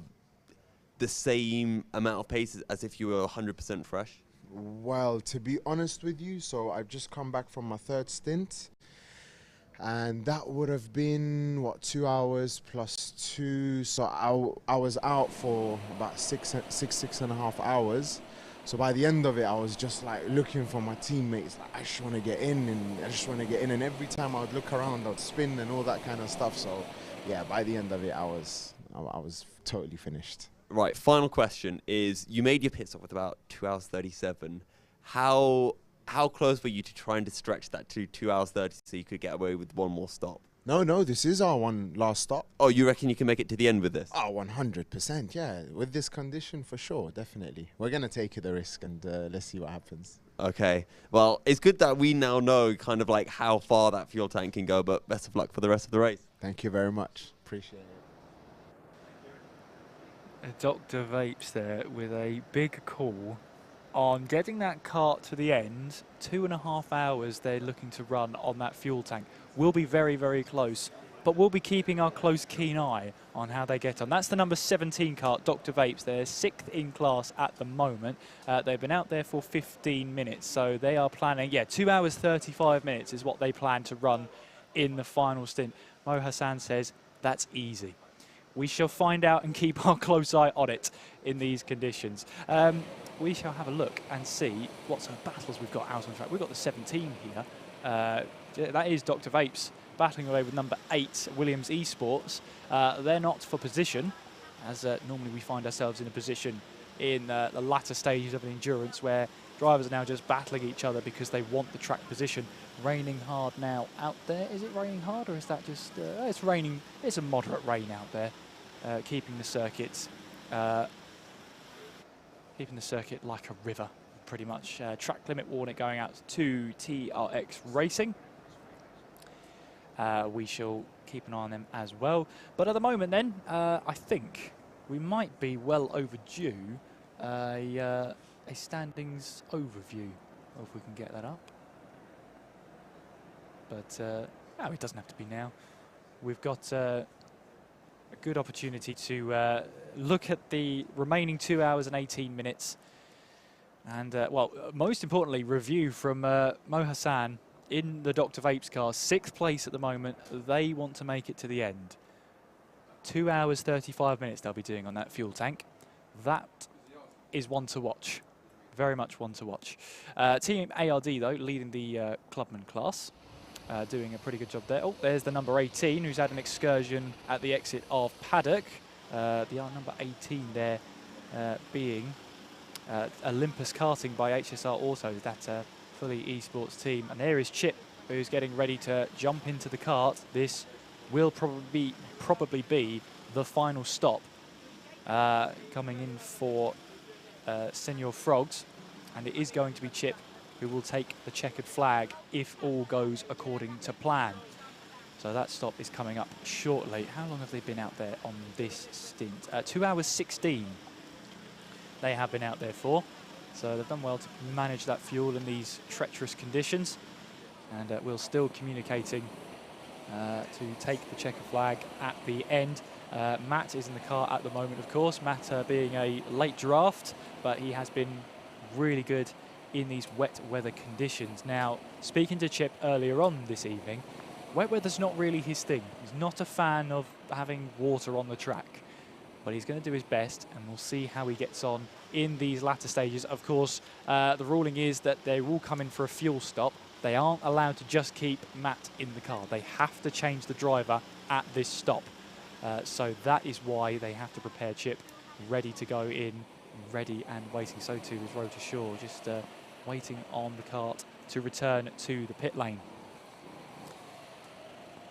the same amount of pace as if you were 100% fresh? Well, to be honest with you, so I've just come back from my third stint. And that would have been, what, 2 hours plus 2. So I was out for about six and a half hours. So by the end of it, I was just like looking for my teammates. Like, I just want to get in, and I just want to get in. And every time I would look around, I'd spin and all that kind of stuff. So yeah, by the end of it, I was totally finished. Right, final question is, you made your pit stop with about 2 hours 37. How close were you to trying to stretch that to 2 hours 30 so you could get away with one more stop? No, this is our one last stop. Oh, you reckon you can make it to the end with this? Oh, 100%, yeah. With this condition, for sure, definitely. We're going to take the risk, and let's see what happens. Okay. Well, it's good that we now know kind of like how far that fuel tank can go, but best of luck for the rest of the race. Thank you very much. Appreciate it. Dr Vapes there with a big call on getting that kart to the end. 2.5 hours they're looking to run on that fuel tank. We'll be very, very close, but we'll be keeping our close, keen eye on how they get on. That's the number 17 kart, Dr Vapes. They're 6th in class at the moment. They've been out there for 15 minutes, so they are planning, 2 hours 35 minutes is what they plan to run in the final stint. Mo Hassan says that's easy. We shall find out and keep our close eye on it in these conditions. We shall have a look and see what sort of battles we've got out on track. We've got the 17 here. That is Dr Vapes battling away with number 8, Williams Esports. They're not for position, as normally we find ourselves in a position in the latter stages of an endurance where drivers are now just battling each other because they want the track position. Raining hard now out there. Is it raining hard, or is that just... it's raining. It's a moderate rain out there, keeping the circuit like a river, pretty much. Track limit warning going out to TRX Racing. We shall keep an eye on them as well. But at the moment then, I think we might be well overdue a standings overview, if we can get that up. But no, it doesn't have to be now. We've got a good opportunity to look at the remaining 2 hours and 18 minutes. And, well, most importantly, review from Mo Hassan in the Dr Vapes car. 6th place at the moment. They want to make it to the end. 2 hours, 35 minutes they'll be doing on that fuel tank. That is one to watch. Very much one to watch. Team ARD, though, leading the clubman class. Doing a pretty good job there. Oh, there's the number 18, who's had an excursion at the exit of Paddock. The number 18 there being Olympus Karting by HSR Autos, that fully esports team. And there is Chip, who's getting ready to jump into the kart. This will probably be the final stop. Coming in for Senior Frogs, and it is going to be Chip who will take the checkered flag if all goes according to plan. So that stop is coming up shortly. How long have they been out there on this stint? 2 hours 16 they have been out there for. So they've done well to manage that fuel in these treacherous conditions. And we're still communicating to take the checkered flag at the end. Matt is in the car at the moment, of course. Matt being a late draft, but he has been really good in these wet weather conditions. Now, speaking to Chip earlier on this evening, wet weather's not really his thing. He's not a fan of having water on the track, but he's going to do his best, and we'll see how he gets on in these latter stages. Of course, the ruling is that they will come in for a fuel stop. They aren't allowed to just keep Matt in the car. They have to change the driver at this stop. So that is why they have to prepare Chip ready to go in, ready and waiting. So too is Rota Shaw, just waiting on the kart to return to the pit lane.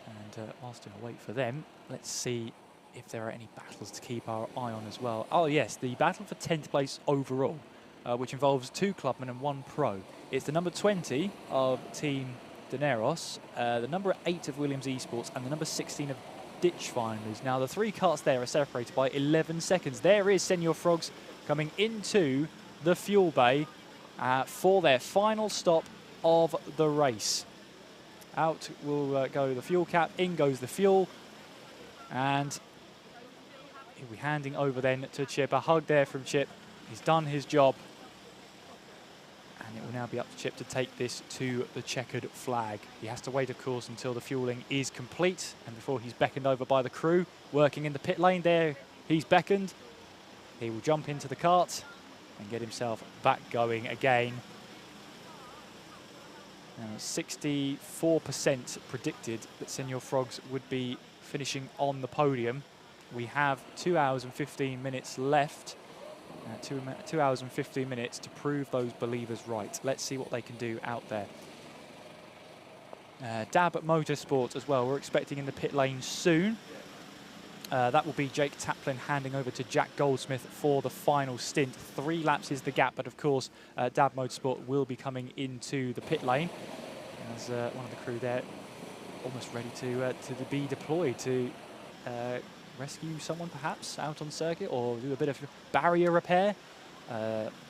And whilst I wait for them, let's see if there are any battles to keep our eye on as well. Oh yes, the battle for 10th place overall, which involves 2 clubmen and 1 pro. It's the number 20 of Team Daneros, the number 8 of Williams Esports, and the number 16 of Ditchfinders. Now, the 3 carts there are separated by 11 seconds. There is Senior Frogs coming into the fuel bay for their final stop of the race. Out will go the fuel cap, in goes the fuel, and he'll be handing over then to Chip. A hug there from Chip. He's done his job. And it will now be up to Chip to take this to the checkered flag. He has to wait, of course, until the fueling is complete and before he's beckoned over by the crew working in the pit lane there. He's beckoned. He will jump into the cart and get himself back going again. 64% predicted that Senior Frogs would be finishing on the podium. We have 2 hours and 15 minutes left. 2 hours and 15 minutes to prove those believers right. Let's see what they can do out there. Dab Motorsport as well. We're expecting in the pit lane soon. That will be Jake Taplin handing over to Jack Goldsmith for the final stint. 3 laps is the gap, but of course Dab Motorsport will be coming into the pit lane. As one of the crew there almost ready to be deployed to rescue someone perhaps out on circuit or do a bit of barrier repair.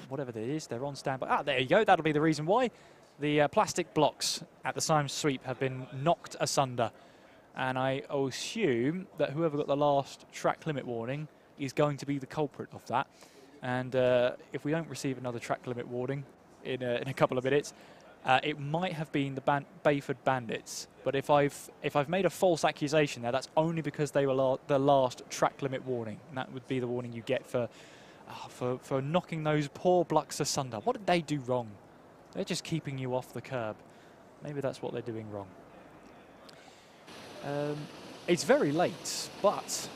Whatever it is, they're on standby. Ah, there you go. That'll be the reason why. The plastic blocks at the Symes sweep have been knocked asunder. And I assume that whoever got the last track limit warning is going to be the culprit of that. And if we don't receive another track limit warning in a couple of minutes, it might have been the Bayford Bandits. But if I've made a false accusation there, that's only because they were the last track limit warning. And that would be the warning you get for knocking those poor blocks asunder. What did they do wrong? They're just keeping you off the curb. Maybe that's what they're doing wrong. It's very late, but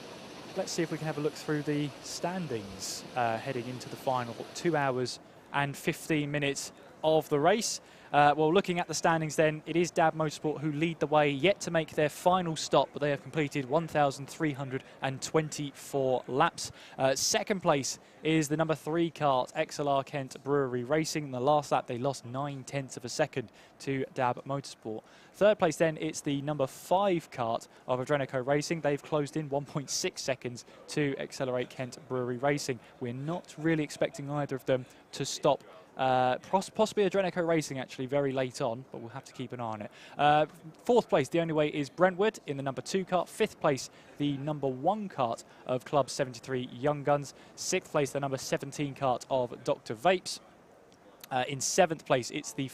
let's see if we can have a look through the standings heading into the final 2 hours and 15 minutes of the race. Well, looking at the standings then, it is Dab Motorsport who lead the way, yet to make their final stop, but they have completed 1,324 laps. Second place is the number 3 kart, XLR Kent Brewery Racing. In the last lap, they lost 9/10 of a second to Dab Motorsport. Third place then, it's the number 5 kart of Adrenico Racing. They've closed in 1.6 seconds to Accelerate Kent Brewery Racing. We're not really expecting either of them to stop. Possibly Adrenico Racing actually very late on, but we'll have to keep an eye on it. Fourth place, the only way, is Brentwood in the number 2 kart. Fifth place, the number 1 kart of Club 73 Young Guns. Sixth place, the number 17 kart of Dr Vapes. In 7th place, it's the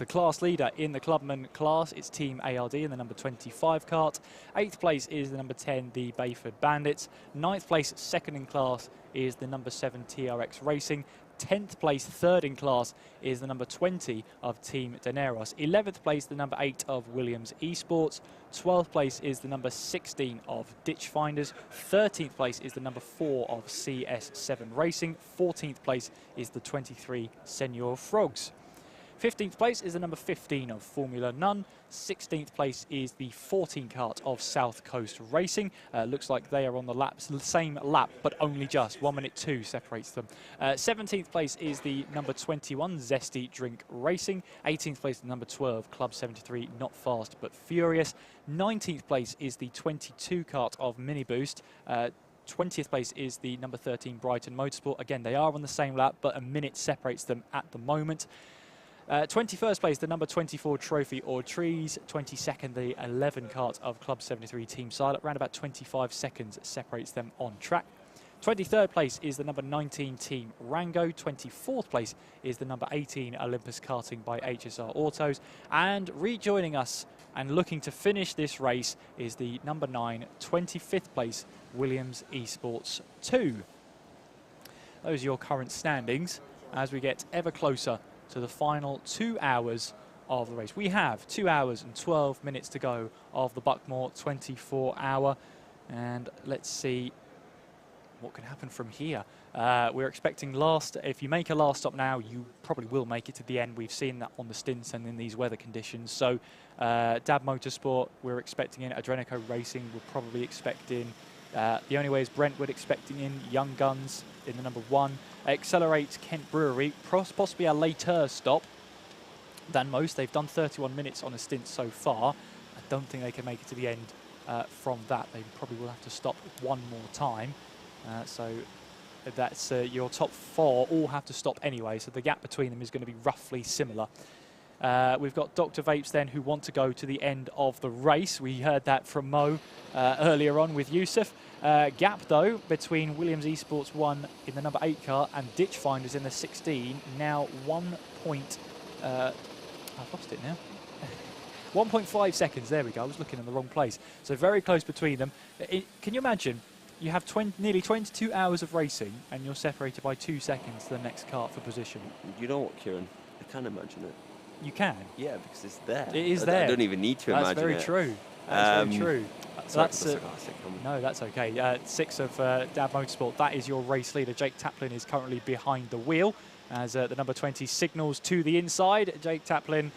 class leader in the clubman class. It's Team ARD in the number 25 kart. 8th place is the number 10, the Bayford Bandits. 9th place, second in class, is the number 7 TRX Racing. 10th place, third in class, is the number 20 of Team Daneros. 11th place, the number 8 of Williams Esports. 12th place is the number 16 of Ditchfinders. 13th place is the number 4 of CS7 Racing. 14th place is the 23 Senior Frogs. 15th place is the number 15 of Formula None. 16th place is the 14 kart of South Coast Racing. Looks like they are on the same lap, but only just 1 minute 2 separates them. 17th place is the number 21 Zesty Drink Racing. 18th place, the number 12 Club 73 Not Fast But Furious. 19th place is the 22 kart of Mini Boost. 20th place is the number 13 Brighton Motorsport. Again, they are on the same lap, but a minute separates them at the moment. 21st place, the number 24 Trophy or Trees. 22nd, the 11 kart of Club 73 Team Silent. Around about 25 seconds separates them on track. 23rd place is the number 19 Team Rango. 24th place is the number 18 Olympus Karting by HSR Autos. And rejoining us and looking to finish this race is the number 9, 25th place Williams Esports 2. Those are your current standings as we get ever closer to the final 2 hours of the race. We have 2 hours and 12 minutes to go of the Buckmore 24 hour. And let's see what can happen from here. We're expecting if you make a last stop now, you probably will make it to the end. We've seen that on the stints and in these weather conditions. So Dab Motorsport, we're expecting in. Adrenico Racing, we're probably expecting. The only way is Brentwood expecting in. Young Guns in the number 1. Accelerate Kent Brewery, possibly a later stop. than most. They've done 31 minutes on a stint so far. I don't think they can make it to the end from that. They probably will have to stop one more time. So that's your top 4 all have to stop anyway, so the gap between them is going to be roughly similar. We've got Dr Vapes then, who want to go to the end of the race. We heard that from Mo earlier on with Yusuf. Gap though between Williams Esports 1 in the number 8 car and Ditch Finders in the 16, now 1 point, I've lost it now. 1.5 seconds, there we go, I was looking in the wrong place. So very close between them. Can you imagine, you have nearly 22 hours of racing and you're separated by 2 seconds to the next kart for position. You know what, Kieran? I can imagine it. You can? Yeah, because it's there. It is there. I don't even need to imagine it. That's very true. That's very true. Sorry, That's no, that's okay. 6 of Dab Motorsport. That is your race leader. Jake Taplin is currently behind the wheel as the number 20 signals to the inside. Jake Taplin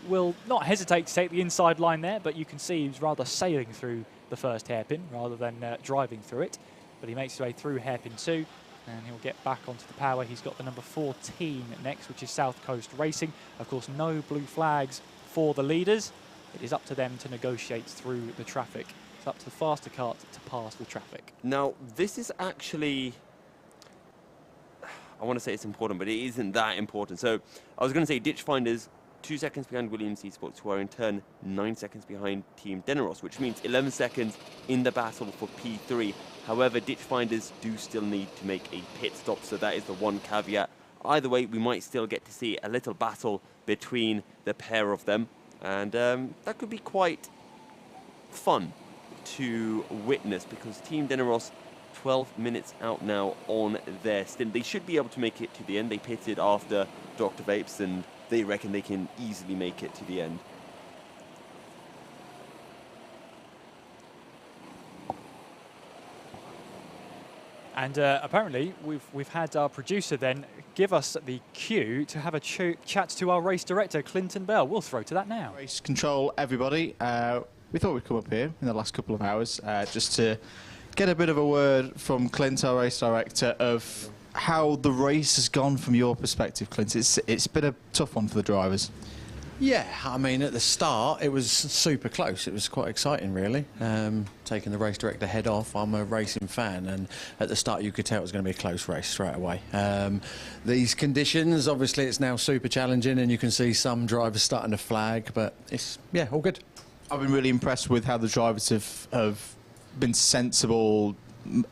will not hesitate to take the inside line there, but you can see he's rather sailing through the first hairpin rather than driving through it. But he makes his way through hairpin 2. And he'll get back onto the power. He's got the number 14 next, which is South Coast Racing. Of course, no blue flags for the leaders. It is up to them to negotiate through the traffic. It's up to the faster cart to pass the traffic. Now, this is actually, I want to say it's important, but it isn't that important. So I was going to say Ditch Finders, 2 seconds behind Williams Esports, who are in turn 9 seconds behind Team Deneros, which means 11 seconds in the battle for P3. However, Ditch Finders do still need to make a pit stop, so that is the one caveat. Either way, we might still get to see a little battle between the pair of them, and that could be quite fun to witness, because Team Deneros 12 minutes out now on their stint. They should be able to make it to the end. They pitted after Dr Vapes, and they reckon they can easily make it to the end. And apparently we've had our producer then give us the cue to have a chat to our race director, Clinton Bell. We'll throw to that now. Race control, everybody. We thought we'd come up here in the last couple of hours just to get a bit of a word from Clint, our race director, of how the race has gone from your perspective, Clint. It's been a tough one for the drivers. Yeah, I mean, at the start, it was super close. It was quite exciting, really. Taking the race director head off, I'm a racing fan, and at the start, you could tell it was going to be a close race straight away. These conditions, obviously, it's now super challenging, and you can see some drivers starting to flag, but it's, yeah, all good. I've been really impressed with how the drivers have been sensible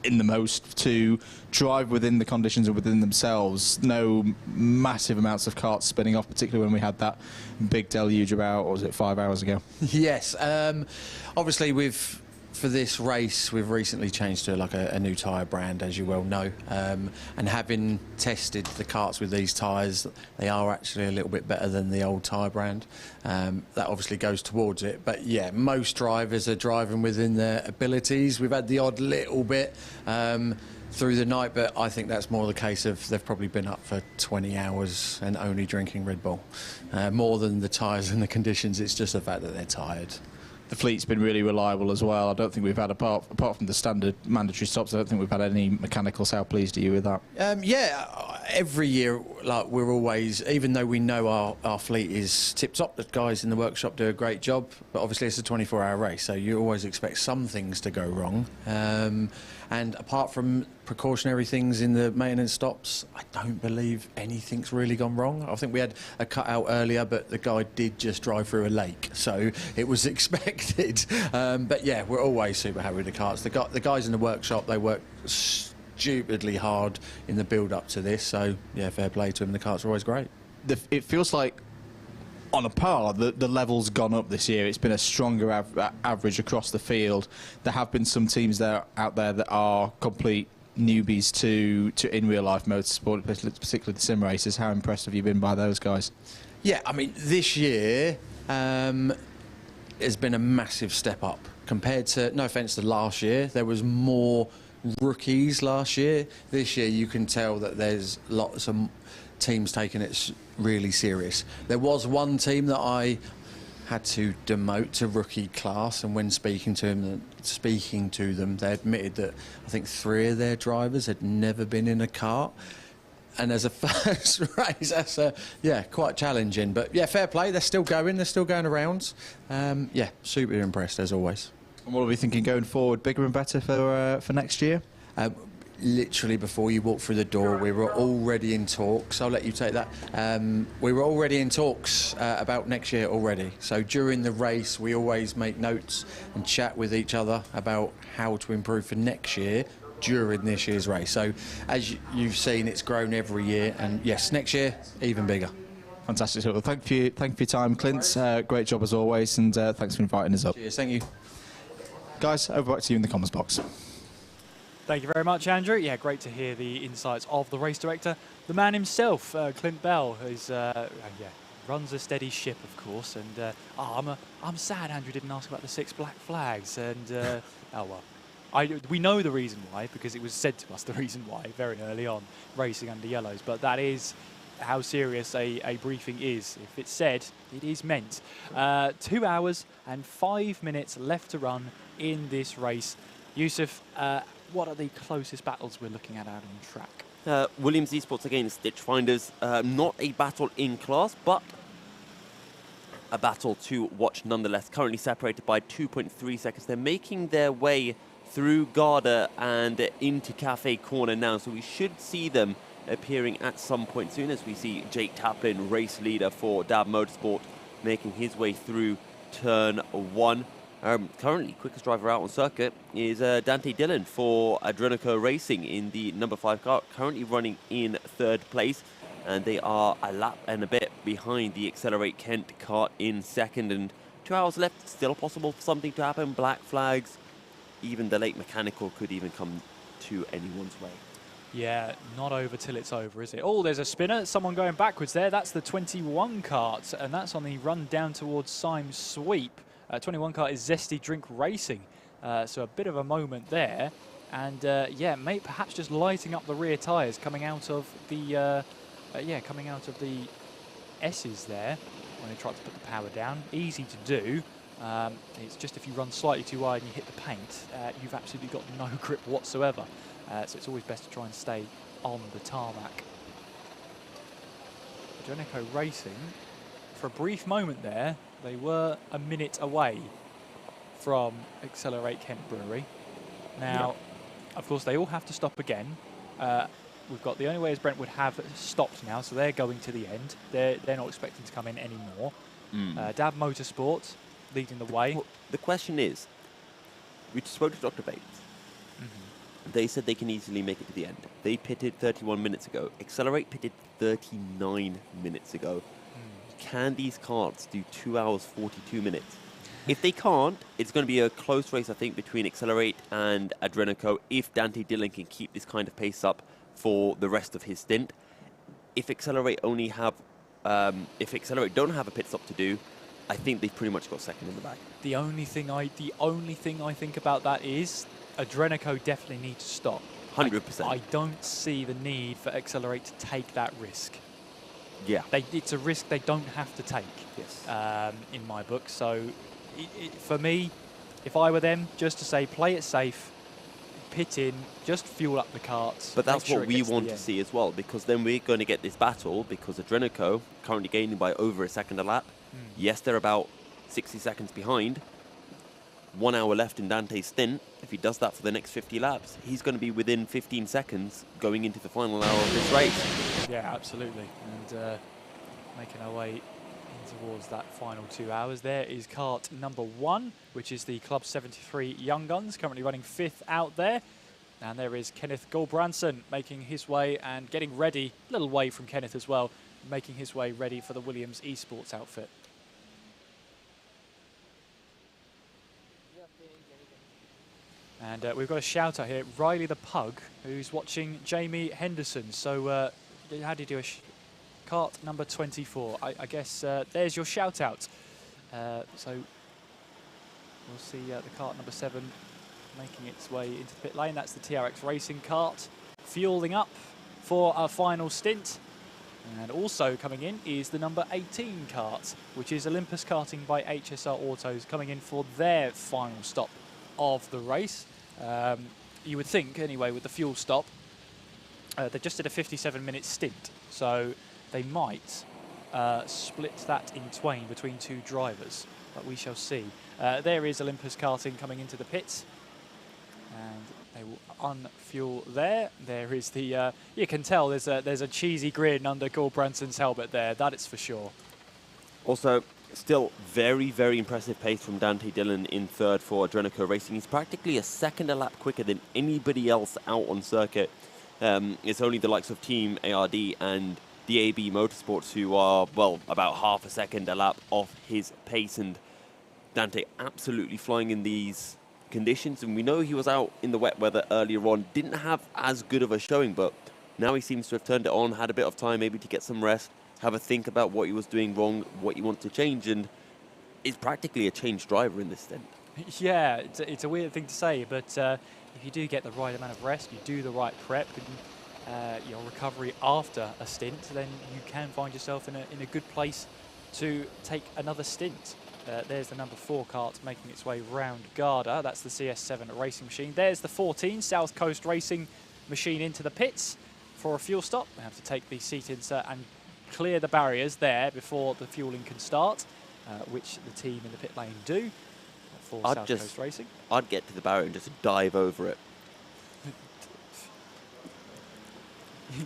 in the most to drive within the conditions and within themselves. No massive amounts of karts spinning off, particularly when we had that big deluge about, what was it, 5 hours ago? Yes. Obviously, for this race, we've recently changed to like a new tyre brand, as you well know. And having tested the karts with these tyres, they are actually a little bit better than the old tyre brand. That obviously goes towards it. But yeah, most drivers are driving within their abilities. We've had the odd little bit through the night, but I think that's more the case of they've probably been up for 20 hours and only drinking Red Bull. More than the tyres and the conditions, it's just the fact that they're tired. The fleet's been really reliable as well. I don't think we've had, apart from the standard mandatory stops, I don't think we've had any mechanicals. How pleased are you with that? Yeah, every year, like, we're always, even though we know our fleet is tip-top, the guys in the workshop do a great job, but obviously it's a 24-hour race, so you always expect some things to go wrong. And apart from precautionary things in the maintenance stops, I don't believe anything's really gone wrong. I think we had a cutout earlier, but the guy did just drive through a lake, so it was expected. But yeah, we're always super happy with the karts. The guys in the workshop, they work stupidly hard in the build-up to this, so yeah, fair play to them. The karts are always great. It feels like, on a par, the level's gone up this year. It's been a stronger average across the field. There have been some teams out there that are complete newbies to in real life motorsport, particularly the sim racers. How impressed have you been by those guys? Yeah, I mean, this year has been a massive step up compared to, no offence to last year, there was more rookies last year. This year you can tell that there's lots of teams taking it really serious. There was one team that I had to demote to rookie class, and when speaking to them, they admitted that I think 3 of their drivers had never been in a kart. and as a first race, that's quite challenging. But yeah, fair play. They're still going. They're still going around. Yeah, super impressed as always. And what are we thinking going forward? Bigger and better for next year? Literally before you walk through the door, we were already in talks. I'll let you take that. We were already in talks about next year already. So during the race, we always make notes and chat with each other about how to improve for next year during this year's race. So as you've seen, it's grown every year, and yes, next year even bigger. Fantastic. Well, thank you for your time, Clint. Great job as always, and thanks for inviting us up. Cheers, thank you. Guys, over back to you in the comments box. Thank you very much, Andrew. Yeah, great to hear the insights of the race director, the man himself, Clint Bell, who's runs a steady ship, of course. And I'm sad Andrew didn't ask about the 6 black flags. And oh well, we know the reason why, because it was said to us the reason why very early on, racing under yellows. But that is how serious a briefing is. If it's said, it is meant. 2 hours and 5 minutes left to run in this race. Yusuf, what are the closest battles we're looking at out on track? Williams Esports against Ditchfinders. Not a battle in class, but a battle to watch nonetheless. Currently separated by 2.3 seconds. They're making their way through Garda and into Cafe Corner now, so we should see them appearing at some point soon, as we see Jake Taplin, race leader for Dab Motorsport, making his way through turn 1. Currently, quickest driver out on circuit is Dante Dillon for Adrenico Racing in the number 5 car, currently running in 3rd place, and they are a lap and a bit behind the Accelerate Kent car in 2nd, and 2 hours left, still possible for something to happen. Black flags, even the late mechanical could even come to anyone's way. Yeah, not over till it's over, is it? Oh, there's a spinner, someone going backwards there. That's the 21 kart, and that's on the run down towards Symes Sweep. 21 kart is Zesty Drink Racing, so a bit of a moment there. And yeah, mate, perhaps just lighting up the rear tyres coming out of the S's there when they tried to put the power down. Easy to do. It's just if you run slightly too wide and you hit the paint, you've absolutely got no grip whatsoever. So it's always best to try and stay on the tarmac. Adrenico Racing, for a brief moment there, they were a minute away from Accelerate Kent Brewery. Now, of course, they all have to stop again. We've got the only way as Brentwood have stopped now, so they're going to the end. They're not expecting to come in anymore. Dab Motorsport leading the way. Well, the question is, we spoke to Dr Vapes. They said they can easily make it to the end. They pitted 31 minutes ago. Accelerate pitted 39 minutes ago. Can these carts do 2 hours 42 minutes? If they can't, it's going to be a close race, I think, between Accelerate and Adrenico if Dante Dillon can keep this kind of pace up for the rest of his stint. If Accelerate don't have a pit stop to do, I think they've pretty much got second in the bag. The only thing I think about that is Adrenico definitely need to stop. 100%. I don't see the need for Accelerate to take that risk. Yeah. It's a risk they don't have to take. Yes. In my book. So for me, if I were them, just to say play it safe, pit in, just fuel up the carts. But that's what we want to see as well, because then we're going to get this battle, because Adrenico currently gaining by over a second a lap. Yes, they're about 60 seconds behind. 1 hour left in Dante's stint. If he does that for the next 50 laps, he's going to be within 15 seconds going into the final hour of this race. Yeah, absolutely. And making our way towards that final 2 hours. There is kart number 1, which is the Club 73 Young Guns, currently running 5th out there. And there is Kenneth Goldbranson making his way and getting ready, a little way from Kenneth as well, making his way ready for the Williams Esports outfit. And we've got a shout out here, Riley the Pug, who's watching Jamie Henderson. So how do you do a kart number 24? I guess there's your shout out. So we'll see the kart number 7 making its way into the pit lane. That's the TRX Racing kart, fueling up for our final stint. And also coming in is the number 18 kart, which is Olympus Karting by HSR Autos, coming in for their final stop of the race. You would think, anyway, with the fuel stop, They just did a 57-minute stint, so they might split that in twain between 2 drivers, but we shall see. There is Olympus Karting coming into the pits, and they will unfuel there. There is the, you can tell there's a cheesy grin under Goldbranson's helmet there, that is for sure. Also, still very, very impressive pace from Dante Dillon in third for Adrenico Racing. He's practically a second a lap quicker than anybody else out on circuit. It's only the likes of Team ARD and Dab Motorsports who are, well, about half a second a lap off his pace, and Dante absolutely flying in these conditions. And we know he was out in the wet weather earlier on, didn't have as good of a showing, but now he seems to have turned it on, had a bit of time maybe to get some rest, have a think about what he was doing wrong, what he wants to change, and is practically a changed driver in this stint. Yeah, it's a weird thing to say, but if you do get the right amount of rest, you do the right prep, and your recovery after a stint, then you can find yourself in a good place to take another stint. There's the number 4 kart making its way round Garda. That's the CS7 racing machine. There's the 14 South Coast Racing machine into the pits for a fuel stop. They have to take the seat insert and clear the barriers there before the fueling can start, which the team in the pit lane do for South Coast Racing. I'd get to the barrier and just dive over it.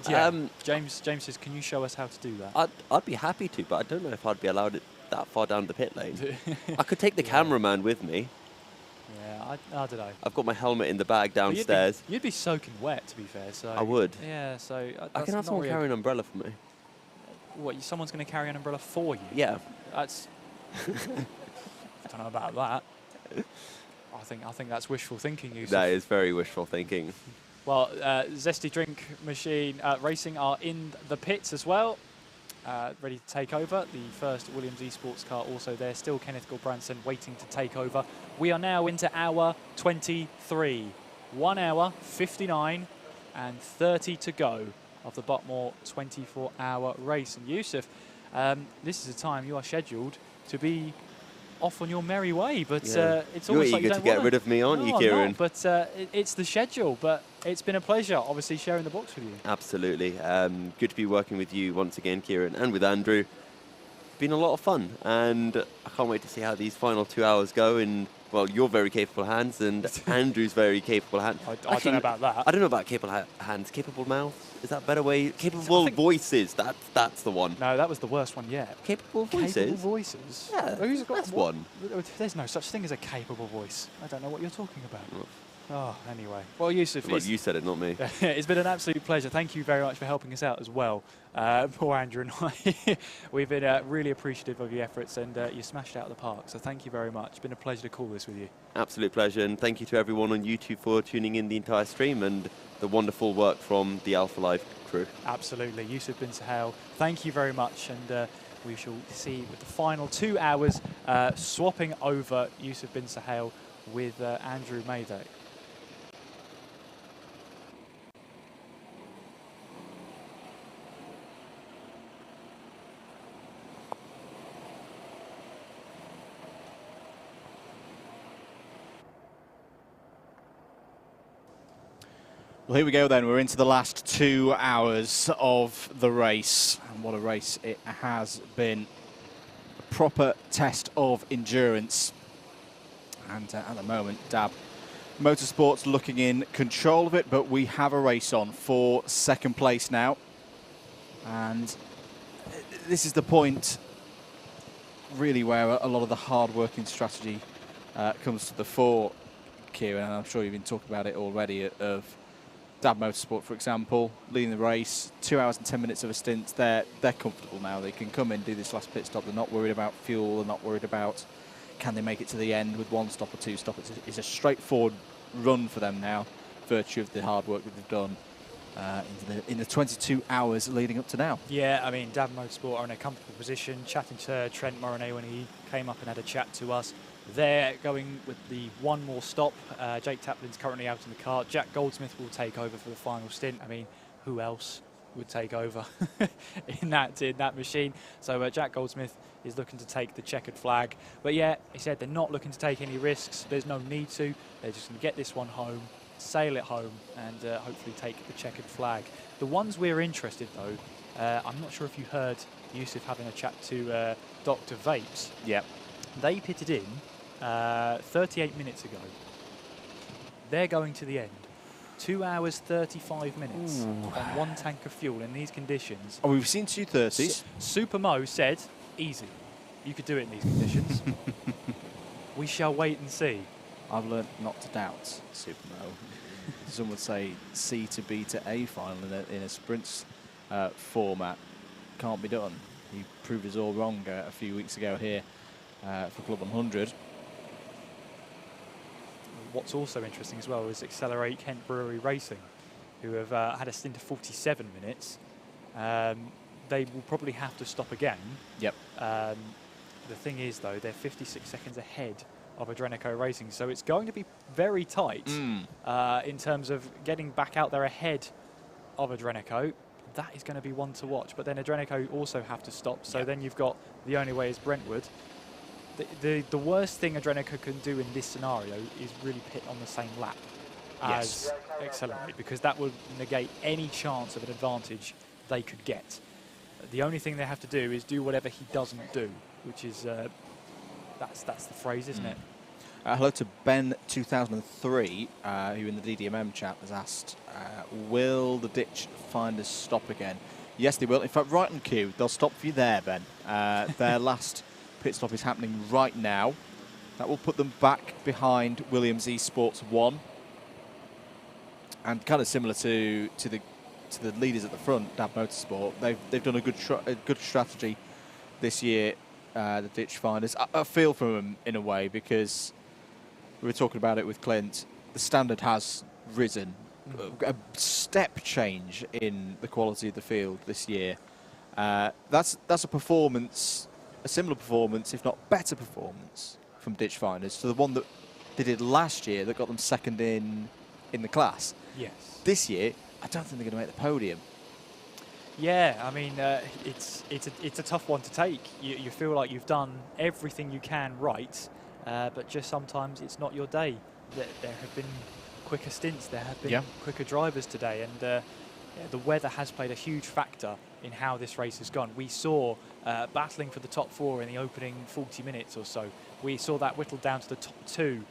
Yeah. James says, can you show us how to do that? I'd be happy to, but I don't know if I'd be allowed it that far down the pit lane. I could take the cameraman with me. Yeah, I don't know. I've got my helmet in the bag downstairs. You'd be soaking wet, to be fair. So I would. Yeah, so I can have someone carry an umbrella for me. What? Someone's going to carry an umbrella for you? Yeah. That's. I don't know about that. I think that's wishful thinking, Yusuf. That is very wishful thinking. Well, Zesty Drink Machine Racing are in the pits as well, ready to take over. The first Williams Esports car also there. Still Kenneth Goldbranson waiting to take over. We are now into hour 23. 1 hour, 59 and 30 to go of the Buckmore 24-hour race. And Yusuf, this is a time you are scheduled to be off on your merry way, but it's almost like you don't to get rid of me, aren't you, Kieran? Not, but it's the schedule. But it's been a pleasure, obviously, sharing the box with you. Absolutely. Good to be working with you once again, Kieran, and with Andrew. Been a lot of fun, and I can't wait to see how these final 2 hours go in, well, your very capable hands and Andrew's very capable hands. I don't know about that. I don't know about capable hands. Capable mouth? Is that a better way? Capable voices. That's the one. No, that was the worst one yet. Capable voices? Capable voices? Yeah, that's one. There's no such thing as a capable voice. I don't know what you're talking about. Oh, anyway. Well, Yusuf, well, you said it, not me. It's been an absolute pleasure. Thank you very much for helping us out as well. Poor Andrew and I. We've been really appreciative of your efforts, and you smashed it out of the park. So thank you very much. It's been a pleasure to call this with you. Absolute pleasure, and thank you to everyone on YouTube for tuning in the entire stream and the wonderful work from the Alpha Live crew. Absolutely. Yusuf bin Sahel, thank you very much, and we shall see with the final 2 hours swapping over Yusuf bin Sahel with Andrew Mayday. Well, here we go then. We're into the last 2 hours of the race. And what a race it has been. A proper test of endurance. And at the moment, Dab Motorsport's looking in control of it, but we have a race on for second place now. And this is the point, really, where a lot of the hard-working strategy comes to the fore, Kieran. And I'm sure you've been talking about it already, of Dab Motorsport, for example, leading the race, 2 hours and 10 minutes of a stint. They're comfortable now. They can come in, do this last pit stop. They're not worried about fuel. They're not worried about can they make it to the end with 1 stop or 2 stops. It's a straightforward run for them now, virtue of the hard work that they've done in the 22 hours leading up to now. Yeah, I mean, Dab Motorsport are in a comfortable position. Chatting to Trent Moroney when he came up and had a chat to us. They're going with the 1 more stop. Jake Taplin's currently out in the car. Jack Goldsmith will take over for the final stint. I mean, who else would take over in that machine? So Jack Goldsmith is looking to take the checkered flag. But yeah, he said they're not looking to take any risks. There's no need to. They're just going to get this one home sail it home and hopefully take the checkered flag. The ones we're interested though, I'm not sure if you heard Yusuf having a chat to Dr Vapes. Yep. They pitted in 38 minutes ago. They're going to the end. 2 hours 35 minutes on 1 tank of fuel in these conditions. Oh, we've seen 230s. Super Mo said, easy. You could do it in these conditions. We shall wait and see. I've learnt not to doubt Super Mo. Some would say C to B to A final in a sprints format can't be done. He proved us all wrong a few weeks ago here for Club 100. What's also interesting as well is Accelerate Kent Brewery Racing, who have had a stint of 47 minutes. They will probably have to stop again. Yep. The thing is, though, they're 56 seconds ahead of Adrenico Racing, so it's going to be very tight in terms of getting back out there ahead of Adrenico. That is going to be one to watch, but then Adrenico also have to stop, so then you've got the only way is Brentwood. The worst thing Adrenico can do in this scenario is really pit on the same lap as Accelerate, because that would negate any chance of an advantage they could get. The only thing they have to do is do whatever he doesn't do, which is that's the phrase, isn't it? Hello to Ben2003, who in the DDMM chat has asked, will the ditch finders stop again? Yes, they will. In fact, right on cue, they'll stop for you there, Ben. Their last pit stop is happening right now. That will put them back behind Williams Esports 1. And kind of similar to the leaders at the front, Dab Motorsport, they've done a good strategy this year, the ditch finders. I feel for them in a way, because we were talking about it with Clint. The standard has risen. A step change in the quality of the field this year. That's a performance, a similar performance, if not better performance, from ditch finders to the one that they did last year that got them second in the class. Yes. This year, I don't think they're going to make the podium. Yeah, I mean, it's a tough one to take. You feel like you've done everything you can right, but just sometimes it's not your day. There have been quicker stints, there have been quicker drivers today, and the weather has played a huge factor in how this race has gone. We saw battling for the top 4 in the opening 40 minutes or so. We saw that whittled down to the top 2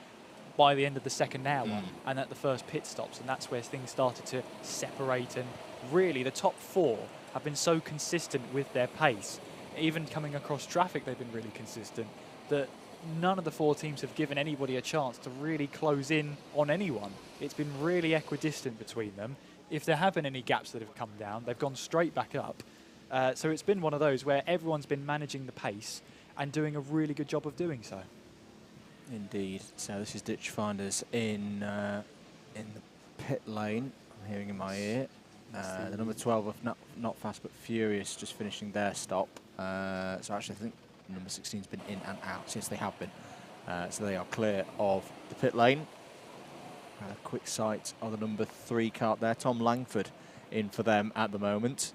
by the end of the second hour and at the first pit stops, and that's where things started to separate. And really the top 4 have been so consistent with their pace, even coming across traffic they've been really consistent, that none of the 4 teams have given anybody a chance to really close in on anyone. It's been really equidistant between them. If there have been any gaps that have come down, they've gone straight back up. So it's been one of those where everyone's been managing the pace and doing a really good job of doing so. Indeed. So this is ditch finders in the pit lane. I'm hearing in my ear. The number 12 of not Fast But Furious just finishing their stop. So actually I think number 16's been in and out. Yes, they have been. So they are clear of the pit lane. A quick sight of the number 3 kart there. Tom Langford in for them at the moment.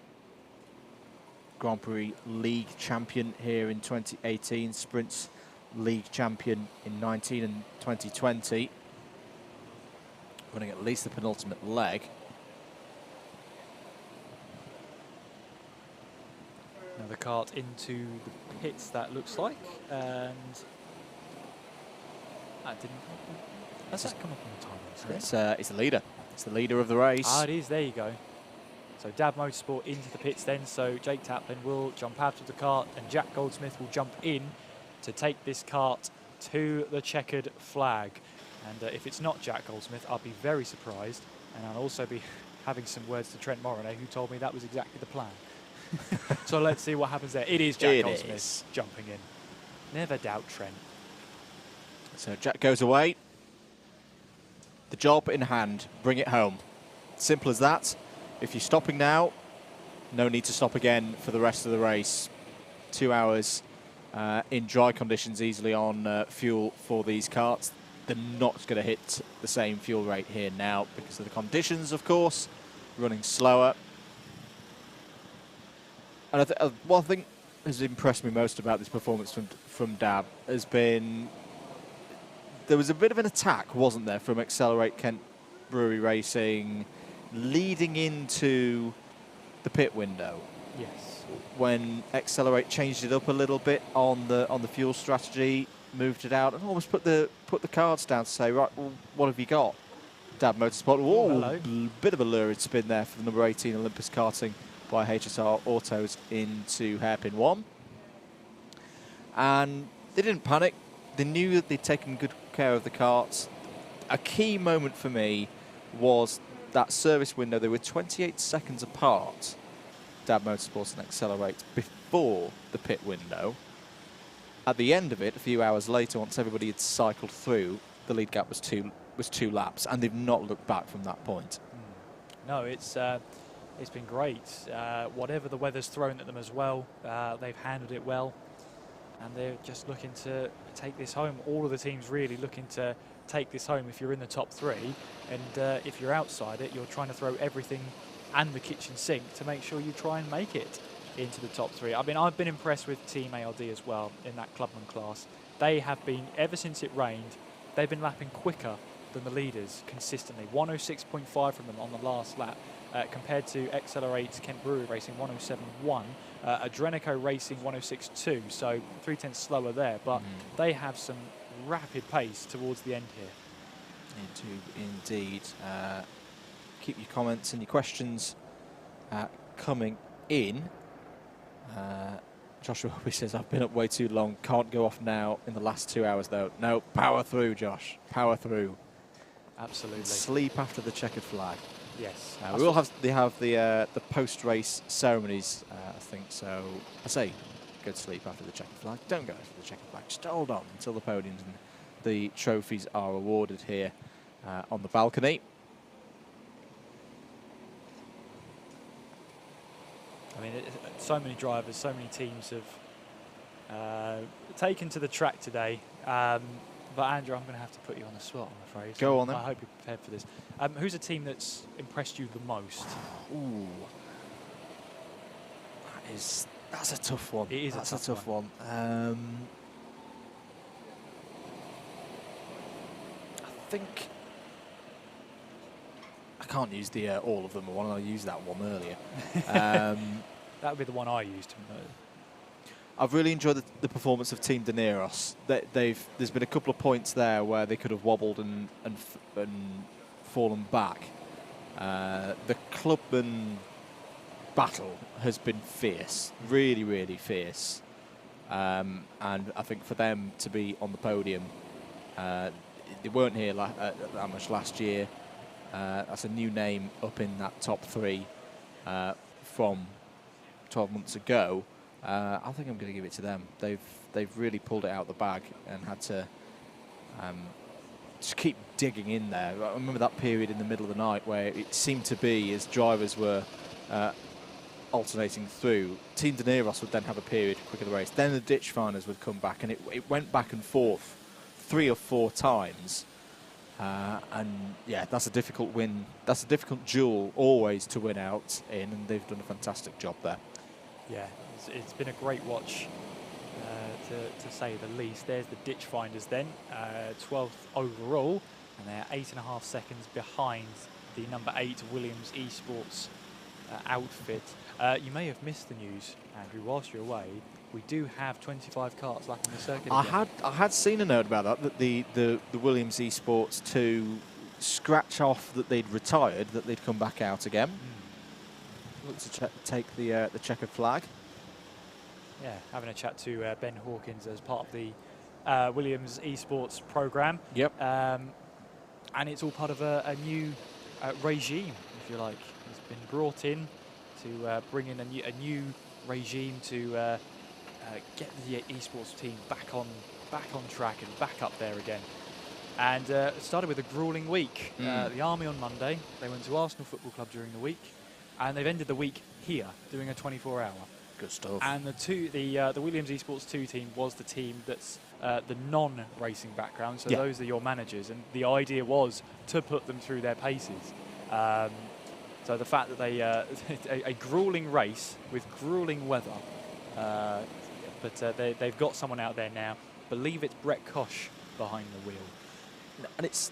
Grand Prix League champion here in 2018. Sprints League champion in 19 and 2020. Running at least the penultimate leg. Another kart into the pits, that looks like, and that didn't. Has that come up on the timeline screen? It's the leader. It's the leader of the race. Ah, it is. There you go. So Dab Motorsport into the pits then. So Jake Taplin will jump out of the kart, and Jack Goldsmith will jump in to take this kart to the checkered flag. And if it's not Jack Goldsmith, I'll be very surprised, and I'll also be having some words to Trent Morinay, who told me that was exactly the plan. So let's see what happens there. It is Jack Goldsmith jumping in. Never doubt Trent. So Jack goes away. The job in hand, bring it home. Simple as that. If you're stopping now, no need to stop again for the rest of the race. 2 hours in dry conditions, easily on fuel for these karts. They're not going to hit the same fuel rate here now because of the conditions, of course, running slower. And one thing has impressed me most about this performance from Dab has been there was a bit of an attack, wasn't there, from Accelerate Kent Brewery Racing leading into the pit window. Yes. When Accelerate changed it up a little bit on the fuel strategy, moved it out, and almost put the cards down to say, right, well, what have you got? Dab Motorsport. Whoa, bit of a lurid spin there for the number 18 Olympus Karting by HSR Autos into hairpin 1. And they didn't panic. They knew that they'd taken good care of the karts. A key moment for me was that service window. They were 28 seconds apart, Dab Motorsport and Accelerate, before the pit window. At the end of it, a few hours later, once everybody had cycled through, the lead gap was two laps, and they've not looked back from that point. No, it's been great. Whatever the weather's thrown at them as well, they've handled it well, and they're just looking to take this home. All of the teams really looking to take this home if you're in the top 3, and if you're outside it, you're trying to throw everything and the kitchen sink to make sure you try and make it into the top 3. I mean, I've been impressed with Team ARD as well in that clubman class. They have been, ever since it rained, they've been lapping quicker than the leaders consistently. 106.5 from them on the last lap, compared to Accelerate Kent Brewery Racing 107.1, Adrenico Racing 106.2, so 3/10 slower there, but they have some rapid pace towards the end here. Indeed. Keep your comments and your questions coming in. Joshua says, I've been up way too long, can't go off now in the last 2 hours though. No, power through, Josh, power through. Absolutely. Sleep after the checkered flag. Yes. We will have the post-race ceremonies, I think, so I say go to sleep after the checkered flag. Don't go after the checkered flag, just hold on until the podiums and the trophies are awarded here on the balcony. I mean, so many drivers, so many teams have taken to the track today. But Andrew, I'm going to have to put you on the spot, I'm afraid. Go on then. I hope you're prepared for this. Who's a team that's impressed you the most? Ooh, that's a tough one. It is that's a tough one. I think I can't use the all of them one. I used that one earlier. That would be the one I used. I've really enjoyed the performance of Team Dineros. There's been a couple of points there where they could have wobbled and fallen back. The clubman battle has been fierce, really, really fierce. And I think for them to be on the podium, they weren't here that much last year. That's a new name up in that top 3 from 12 months ago. I think I'm going to give it to them. They've really pulled it out the bag and had to just keep digging in there. I remember that period in the middle of the night where it seemed to be, as drivers were alternating through, Team Dineros would then have a period quicker the race. Then the ditch finders would come back, and it went back and forth 3 or 4 times. And yeah, that's a difficult win. That's a difficult duel always to win out in, and they've done a fantastic job there. Yeah, it's been a great watch, to say the least. There's the ditch finders then, 12th overall, and they're 8.5 seconds behind the number 8 Williams Esports outfit. You may have missed the news, Andrew, whilst you're away. We do have 25 karts lapping the circuit again. I had seen a note about that the Williams Esports to scratch off that they'd retired, that they'd come back out again. Look to take the checkered flag. Yeah, having a chat to Ben Hawkins as part of the Williams Esports program. Yep. And it's all part of a new regime, if you like. It's been brought in to bring in a new regime to get the esports team back on track and back up there again. And it started with a grueling week. The Army on Monday, they went to Arsenal Football Club during the week, and they've ended the week here doing a 24-hour. Good stuff. And the Williams Esports 2 team was the team that's the non-racing background, so those are your managers, and the idea was to put them through their paces. So the fact that they a grueling race with grueling weather, but they've got someone out there now. Believe it's Brett Koch behind the wheel, and it's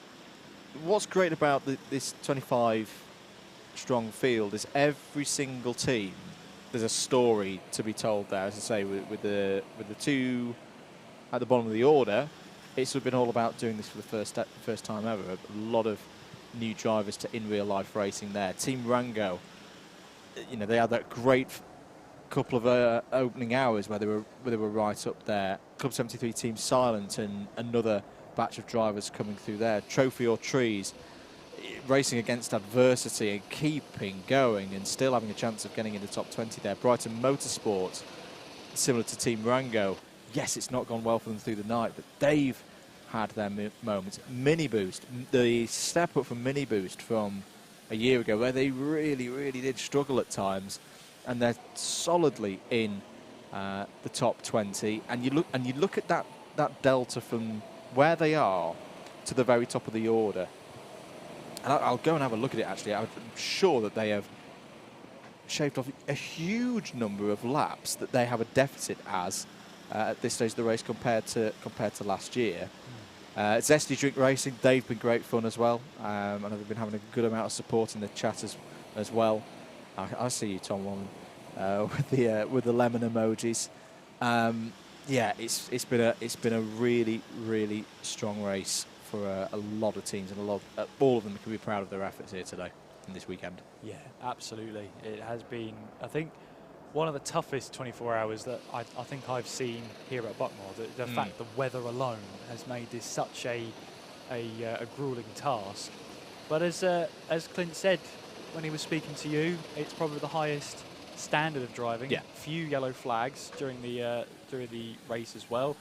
what's great about this 25 strong field is every single team, there's a story to be told there. As I say, with the two at the bottom of the order, it's been all about doing this for the first time ever. A lot of new drivers to in real life racing there. Team Rango, you know, they had that great couple of opening hours where they were right up there. Club 73 Team Silent and another batch of drivers coming through there. Trophy or Trees, racing against adversity and keeping going and still having a chance of getting in the top 20 there. Brighton Motorsport, similar to Team Rango. Yes, it's not gone well for them through the night, but they've had their moments. Mini Boost, the step up from Mini Boost from a year ago, where they really, really did struggle at times, and they're solidly in the top 20. And you look at that delta from where they are to the very top of the order. And I'll go and have a look at it, actually. I'm sure that they have shaved off a huge number of laps that they have a deficit as at this stage of the race compared to last year. Zesty Drink Racing, they've been great fun as well. I know they've been having a good amount of support in the chat as well. I see you, Tom Wallen, with the lemon emojis. Yeah, it's been a really, really strong race for a lot of teams, and all of them can be proud of their efforts here today and this weekend. Yeah, absolutely. It has been, I think, one of the toughest 24 hours that I think I've seen here at Buckmore. The fact the weather alone has made this such a grueling task. But as Clint said when he was speaking to you, it's probably the highest standard of driving. Yeah. Few yellow flags during the race as well.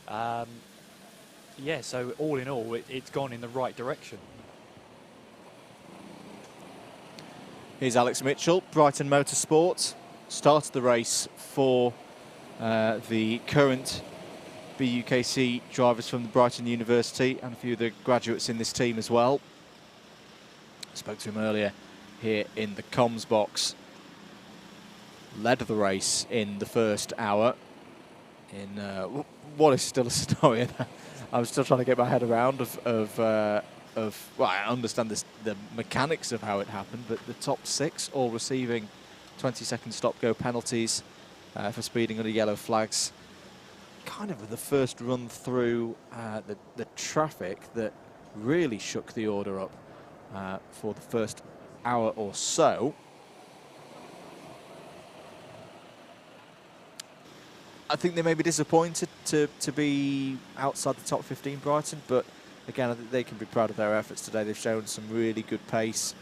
Yeah, so all in all, it's gone in the right direction. Here's Alex Mitchell, Brighton Motorsport. Started the race for the current BUKC drivers from the Brighton University and a few of the graduates in this team as well. Spoke to him earlier here in the comms box. Led the race in the first hour in what is still a story. I'm still trying to get my head around well, I understand the mechanics of how it happened, but the top 6 all receiving 20-second stop-go penalties for speeding under yellow flags. Kind of the first run through the traffic that really shook the order up for the first hour or so. I think they may be disappointed to be outside the top 15, Brighton, but again, I think they can be proud of their efforts today. They've shown some really good pace.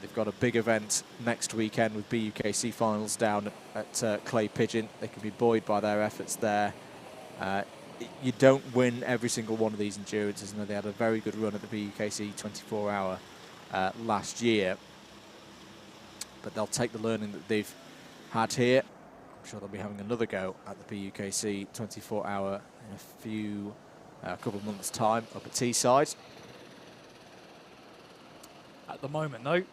They've got a big event next weekend with BUKC finals down at Clay Pigeon. They can be buoyed by their efforts there. You don't win every single one of these endurances. I know they had a very good run at the BUKC 24 Hour last year, but they'll take the learning that they've had here. I'm sure they'll be having another go at the BUKC 24 Hour in a couple of months' time up at Teesside. At the moment, though,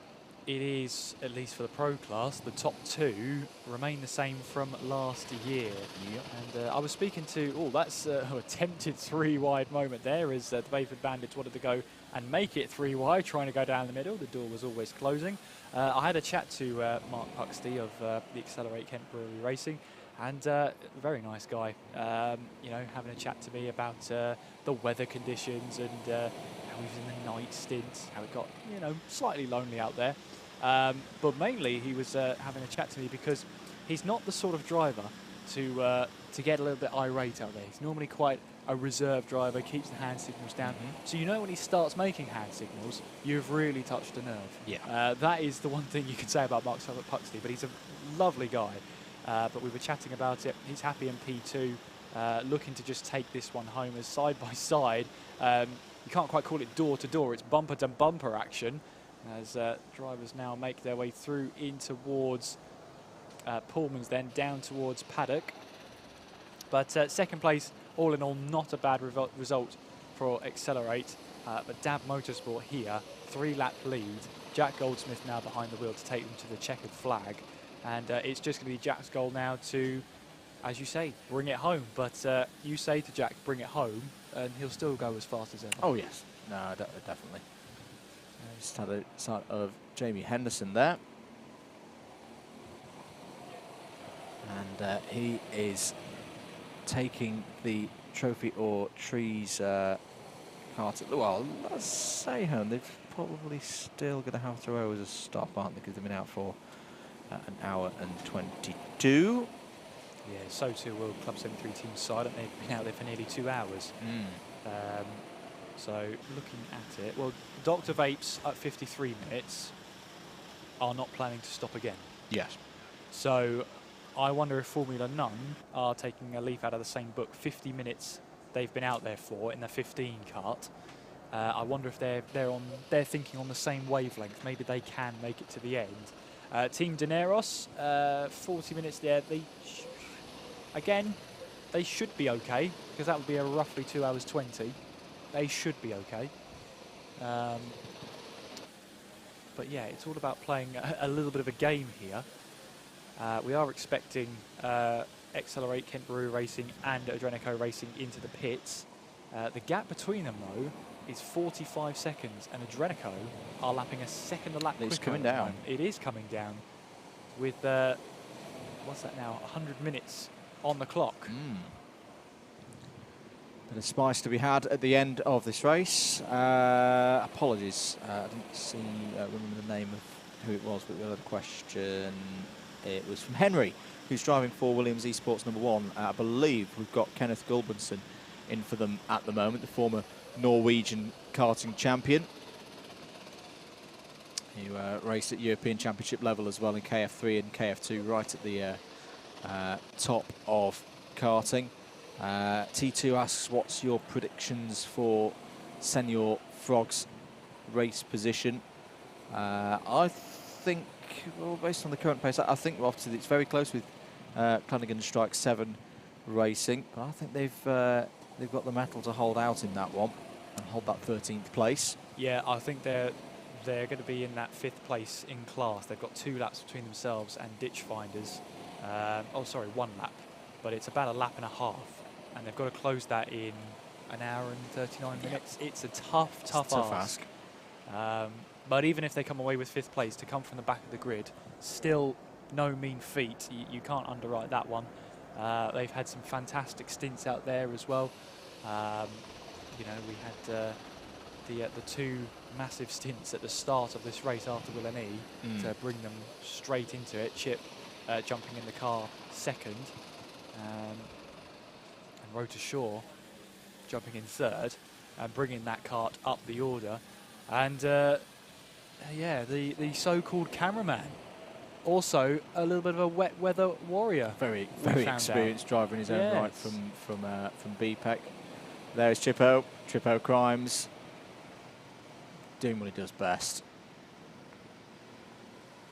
it is, at least for the pro class, the top 2 remain the same from last year. Yep. And I was speaking to, that's a attempted 3-wide moment there as the Bayford Bandits wanted to go and make it 3-wide, trying to go down the middle. The door was always closing. I had a chat to Mark Puxty of the Accelerate Kent Brewery Racing, and very nice guy, you know, having a chat to me about the weather conditions and how he was in the night stint, how it got, you know, slightly lonely out there. But mainly he was having a chat to me because he's not the sort of driver to get a little bit irate out there. He's normally quite a reserved driver, keeps the hand signals down. So you know when he starts making hand signals, you've really touched a nerve. Yeah. That is the one thing you can say about Mark Puxty, but he's a lovely guy. But we were chatting about it. He's happy in P2, looking to just take this one home as side by side. You can't quite call it door to door, it's bumper to bumper action as drivers now make their way through in towards Pullman's, then down towards Paddock. But second place, all in all, not a bad result for Accelerate. But Dab Motorsport here, 3-lap lead. Jack Goldsmith now behind the wheel to take them to the checkered flag. And it's just going to be Jack's goal now to, as you say, bring it home. But you say to Jack, bring it home, and he'll still go as fast as ever. Oh, yes. No, definitely. Just had a sight of Jamie Henderson there. And he is taking the trophy or trees cart. Well, let's say home. They're probably still going to have to row as a stop, aren't they? Because they've been out for an hour and 22. Yeah, so too will Club 73 team side, and they've been out there for nearly 2 hours. So looking at it, well, Dr Vapes at 53 minutes are not planning to stop again. Yes. So I wonder if Formula None are taking a leaf out of the same book. 50 minutes they've been out there for in the 15 cart. I wonder if they're thinking on the same wavelength. Maybe they can make it to the end. Team Dineros, 40 minutes there. Again, they should be okay, because that would be a roughly 2 hours 20. They should be okay. But yeah, it's all about playing a little bit of a game here. We are expecting Accelerate, Kent Brew Racing and Adrenico Racing into the pits. The gap between them, though, is 45 seconds, and Adrenico are lapping a second a lap quicker. It's coming down. It is coming down with, what's that now, 100 minutes on the clock. Bit of spice to be had at the end of this race. Apologies, I didn't remember the name of who it was, but we had a question. It was from Henry, who's driving for Williams Esports #1. I believe we've got Kenneth Gulbranson in for them at the moment, the former Norwegian karting champion. He raced at European Championship level as well in KF3 and KF2, right at the top of karting. T2 asks, what's your predictions for Senior Frog's race position? I think, well, based on the current pace, I think obviously it's very close with Flanagan Strike 7 Racing, but I think they've got the mettle to hold out in that one and hold that 13th place. Yeah, I think they're going to be in that 5th place in class. They've got 2 laps between themselves and Ditch Finders. 1 lap, but it's about a lap and a half, and they've got to close that in an hour and 39 minutes. It's a tough ask. But even if they come away with 5th place, to come from the back of the grid, still no mean feat. You can't underwrite that one. They've had some fantastic stints out there as well. You know, we had the 2 massive stints at the start of this race after Will and E to bring them straight into it. Chip jumping in the car second, and Rota Shaw jumping in third and bringing that cart up the order. And yeah, the so-called cameraman, also a little bit of a wet weather warrior. Very experienced driver in his own right from BPEC. There's Chippo Crimes, doing what he does best.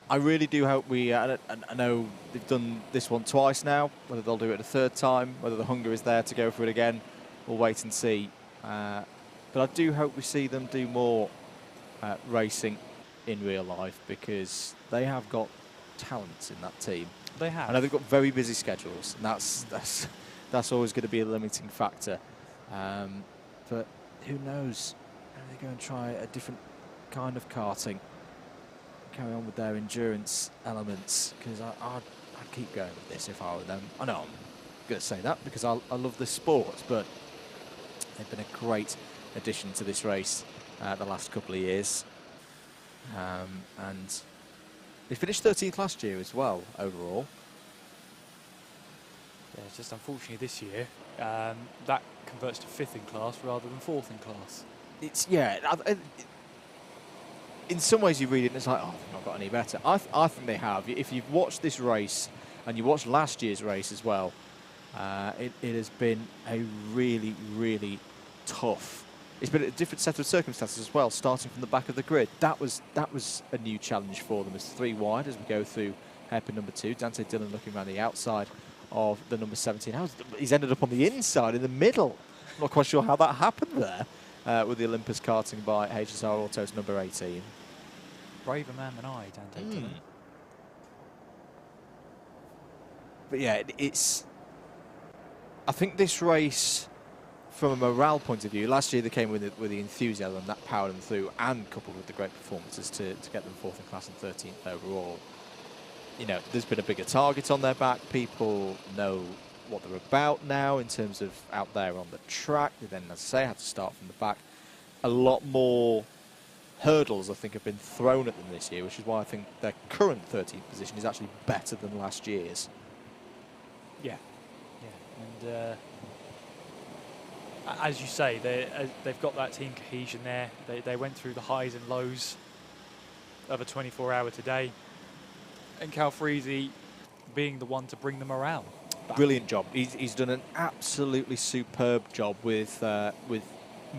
I really do hope I know they've done this one twice now, whether they'll do it a 3rd time, whether the hunger is there to go for it again, we'll wait and see. But I do hope we see them do more racing in real life, because they have got talents in that team. They have. I know they've got very busy schedules, and that's always going to be a limiting factor. But who knows? Maybe they go and try a different kind of karting, carry on with their endurance elements, because I'd keep going with this if I were them. I know I'm going to say that because I love this sport, but they've been a great addition to this race the last couple of years. And they finished 13th last year as well, overall. Yeah, it's just unfortunately this year, that converts to 5th in class rather than 4th in class. It's, in some ways you read it and it's like, oh, they've not got any better. I think they have. If you've watched this race, and you watched last year's race as well, it has been a really, really tough. It's been a different set of circumstances as well, starting from the back of the grid. That was a new challenge for them. It's 3 wide as we go through hairpin number 2. Dante Dillon looking around the outside of the number 17. He's ended up on the inside in the middle. I'm not quite sure how that happened there with the Olympus karting by HSR Autos number 18. Braver man than I, Dante Dillon. But yeah, I think this race from a morale point of view, last year they came with the enthusiasm that powered them through, and coupled with the great performances to get them 4th in class and 13th overall. You know, there's been a bigger target on their back. People know what they're about now in terms of out there on the track. They then, as I say, had to start from the back. A lot more hurdles, I think, have been thrown at them this year, which is why I think their current 13th position is actually better than last year's. Yeah, and as you say, they've got that team cohesion there. They went through the highs and lows of a 24-hour today, and Cal Freezy being the one to bring the morale back. Brilliant job. He's done an absolutely superb job with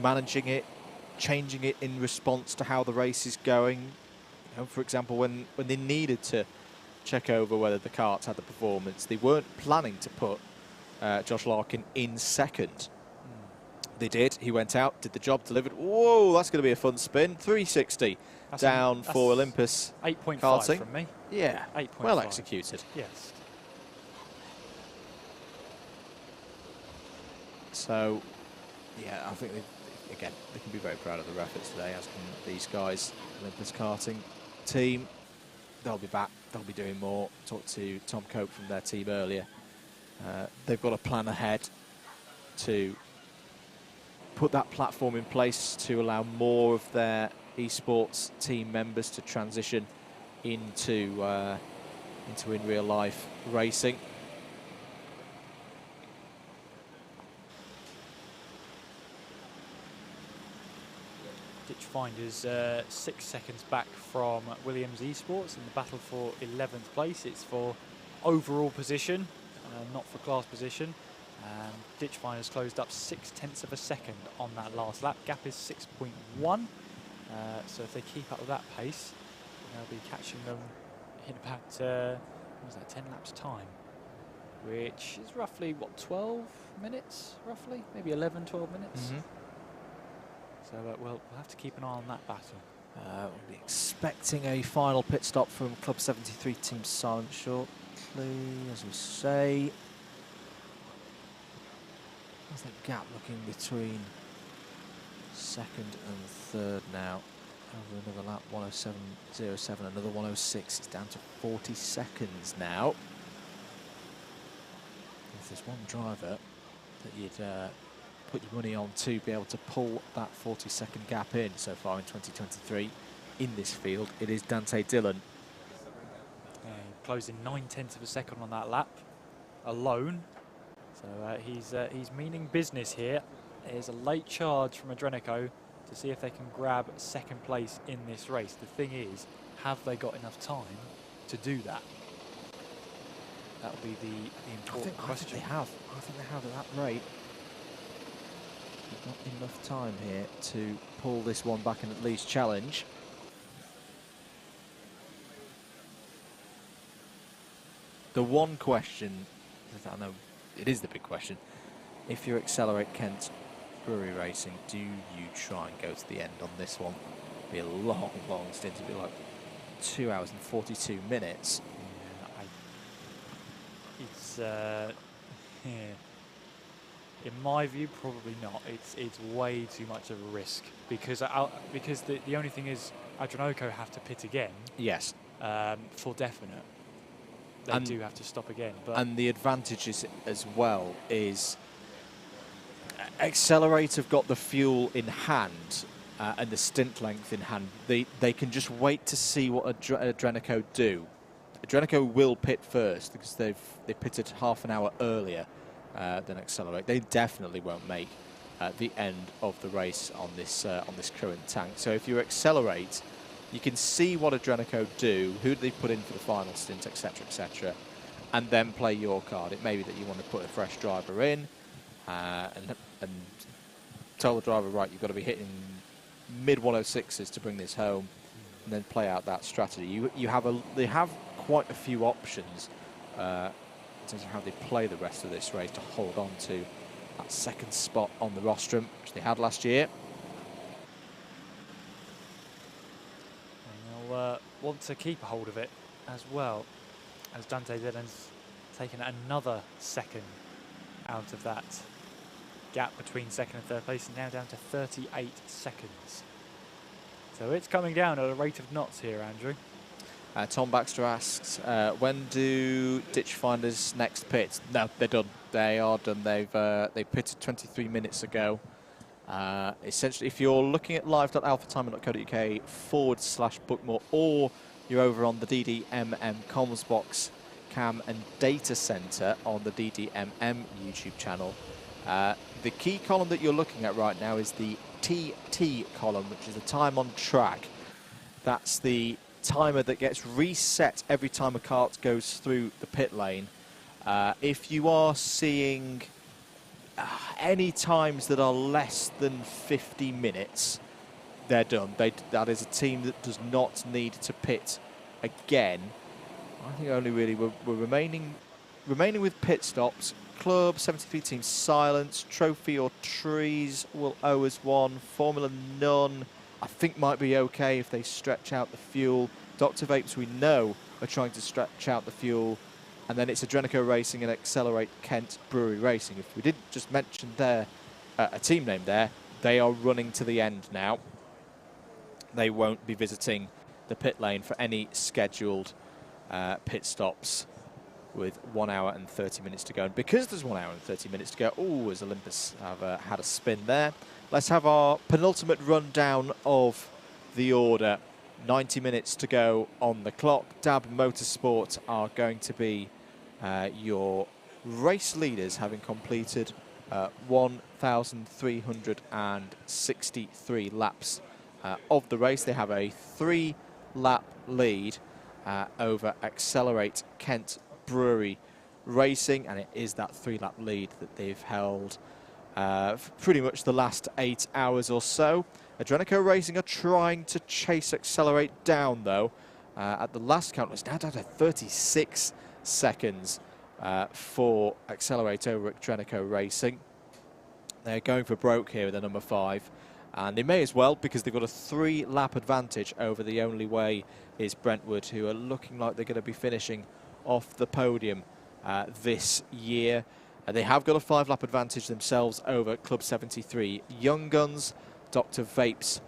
managing it, changing it in response to how the race is going. You know, for example, when they needed to check over whether the karts had the performance, they weren't planning to put Josh Larkin in second. They did. He went out, did the job, delivered. Whoa, that's going to be a fun spin. 360 down for Olympus 8.5 karting. from me. Yeah, 8.5. well executed. Yes. So, yeah, I think again they can be very proud of their efforts today, as can these guys. Olympus karting team, they'll be back. They'll be doing more. Talked to Tom Cope from their team earlier. They've got a plan ahead to put that platform in place to allow more of their esports team members to transition into in real life racing. Ditchfinder's 6 seconds back from Williams Esports in the battle for 11th place. It's for overall position, not for class position. Ditchfinder's closed up 0.6 of a second on that last lap. Gap is 6.1. So if they keep up with that pace, they'll be catching them in about what was that, 10 laps time, which is roughly what, 12 minutes, roughly, maybe 11, 12 minutes. So we'll have to keep an eye on that battle. We'll be expecting a final pit stop from Club 73 Team Silent shortly, as we say. How's that gap looking between second and third now? Over another lap, 107.07, another 106. It's down to 40 seconds now. If there's one driver that you'd put your money on to be able to pull that 40-second gap in so far in 2023 in this field, it is Dante Dillon. Closing 0.9 of a second on that lap alone. So he's meaning business here. There's a late charge from Adrenico to see if they can grab second place in this race. The thing is, have they got enough time to do that? That'll be the important question. I think they have. I think they have at that rate. There's not enough time here to pull this one back and at least challenge. The one question, I know it is the big question, if you accelerate Kent Brewery Racing, do you try and go to the end on this one? It'll be a long, long stint. It'll be like 2 hours and 42 minutes. Yeah, in my view, probably not. It's way too much of a risk because the only thing is Adrenoco have to pit again. Yes. For definite. They do have to stop again. But and the advantage is, as well, is Accelerate have got the fuel in hand and the stint length in hand. They can just wait to see what Adrenico do. Adrenico will pit first because they pitted half an hour earlier than Accelerate. They definitely won't make the end of the race on this current tank. So if you Accelerate, you can see what Adrenico do, who do they put in for the final stint, etc., and then play your card. It may be that you want to put a fresh driver in and tell the driver, right, you've got to be hitting mid 106s to bring this home, and then play out that strategy. They have quite a few options in terms of how they play the rest of this race to hold on to that second spot on the rostrum, which they had last year. And they'll want to keep a hold of it as well, as Dante Dillon's taken another second out of that gap between second and third place is now down to 38 seconds. So it's coming down at a rate of knots here, Andrew. Tom Baxter asks, when do ditch finders next pit? No, they're done. They are done. They pitted 23 minutes ago. Essentially, if you're looking at live.alphatime.co.uk/Buckmore, or you're over on the DDMM comms box cam and data center on the DDMM YouTube channel, the key column that you're looking at right now is the TT column, which is the time on track. That's the timer that gets reset every time a kart goes through the pit lane. If you are seeing any times that are less than 50 minutes, they're done. That is a team that does not need to pit again. I think only really we're remaining with pit stops. Club 73 team silence. Trophy or trees will owe us one. Formula none, I think might be okay if they stretch out the fuel. Dr Vapes, we know, are trying to stretch out the fuel. And then it's Adrenico Racing and Accelerate Kent Brewery Racing. If we didn't just mention there a team name there, they are running to the end now. They won't be visiting the pit lane for any scheduled pit stops with 1 hour and 30 minutes to go. And because there's 1 hour and 30 minutes to go, as Olympus have had a spin there, let's have our penultimate rundown of the order. 90 minutes to go on the clock. Dab Motorsport are going to be your race leaders, having completed 1,363 laps of the race. They have a 3-lap lead over Accelerate Kent Brewery Racing, and it is that 3-lap lead that they've held for pretty much the last 8 hours or so. Adrenico Racing are trying to chase Accelerate down, though. At the last count, it's now down to 36 seconds for Accelerate over Adrenico Racing. They're going for broke here with the number 5. And they may as well, because they've got a 3-lap advantage over the only way is Brentwood, who are looking like they're going to be finishing off the podium this year. They have got a 5-lap advantage themselves over Club 73. Young Guns, Dr Vapes,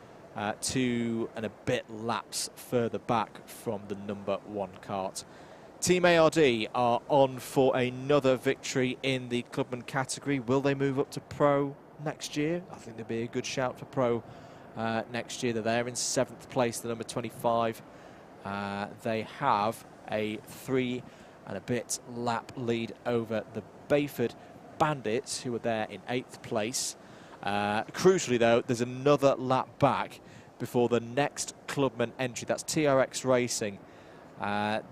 2 and a bit laps further back from the number 1 kart. Team ARD are on for another victory in the Clubman category. Will they move up to Pro next year? I think there'd be a good shout for Pro next year. They're there in 7th place, the number 25. They have a 3 and a bit lap lead over the Bayford Bandits, who are there in 8th place. Crucially, though, there's another lap back before the next Clubman entry. That's TRX Racing.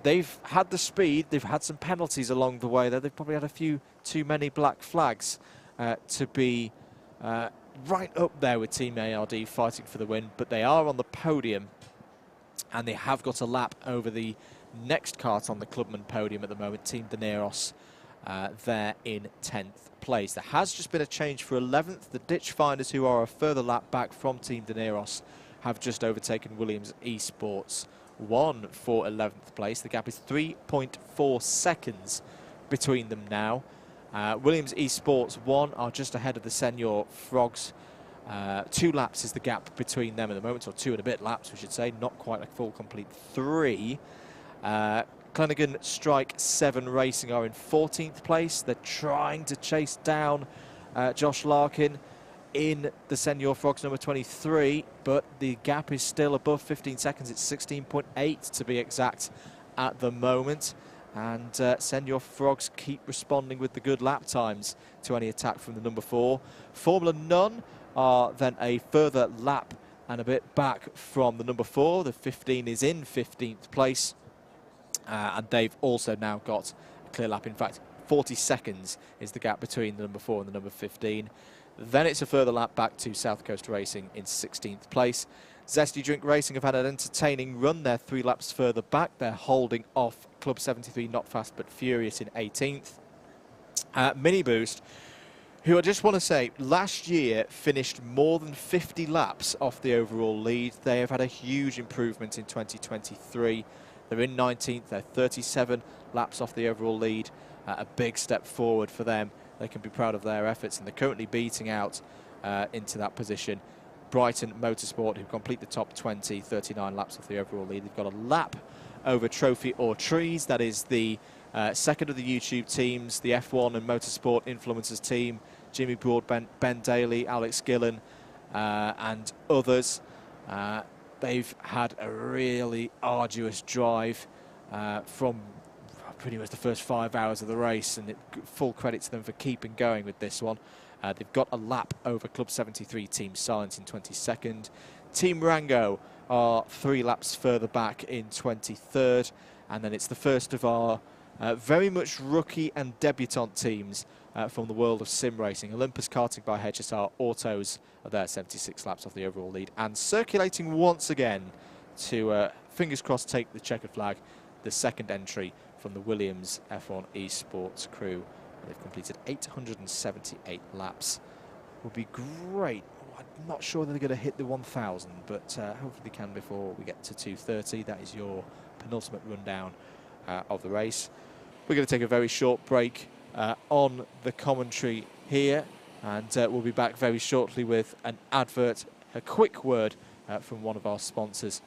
They've had the speed. They've had some penalties along the way, though. They've probably had a few too many black flags to be right up there with Team ARD fighting for the win. But they are on the podium, and they have got a lap over the next kart on the Clubman podium at the moment, Team Daneros. There in 10th place. There has just been a change for 11th. The Ditch Finders, who are a further lap back from Team Daneros, have just overtaken Williams Esports 1 for 11th place. The gap is 3.4 seconds between them now. Williams Esports 1 are just ahead of the Senior Frogs. 2 laps is the gap between them at the moment, or 2 and a bit laps, we should say. Not quite a full complete 3. Clenaghan Strike 7 Racing are in 14th place. They're trying to chase down Josh Larkin in the Senior Frogs number 23, but the gap is still above 15 seconds. It's 16.8 to be exact at the moment. And Senior Frogs keep responding with the good lap times to any attack from the number 4. Formula None are then a further lap and a bit back from the number 4. The 15 is in 15th place. And they've also now got a clear lap. In fact, 40 seconds is the gap between the number 4 and the number 15. Then it's a further lap back to South Coast Racing in 16th place. Zesty Drink Racing have had an entertaining run. They're 3 laps further back. They're holding off Club 73, Not Fast But Furious, in 18th. Mini Boost, who I just want to say, last year finished more than 50 laps off the overall lead. They have had a huge improvement in 2023. They're in 19th. They're 37 laps off the overall lead. A big step forward for them they can be proud of their efforts, and they're currently beating out into that position Brighton Motorsport, who complete the top 20, 39 laps of the overall lead. They've got a lap over Trophy or Trees. That is the second of the YouTube teams, the F1 and Motorsport Influencers team, Jimmy Broadbent, Ben Daly, Alex Gillen, and others. They've had a really arduous drive from pretty much the first 5 hours of the race, and full credit to them for keeping going with this one. They've got a lap over Club 73 Team Silent in 22nd. Team Rango are 3 laps further back in 23rd, and then it's the first of our very much rookie and debutant teams from the world of sim racing. Olympus Karting by HSR Autos are there, 76 laps off the overall lead, and circulating once again to, fingers crossed, take the checkered flag, the second entry from the Williams F1 Esports crew. They've completed 878 laps. Would be great. I'm not sure that they're going to hit the 1,000, but hopefully they can before we get to 2:30. That is your penultimate rundown of the race. We're going to take a very short break on the commentary here, and we'll be back very shortly with an advert, a quick word from one of our sponsors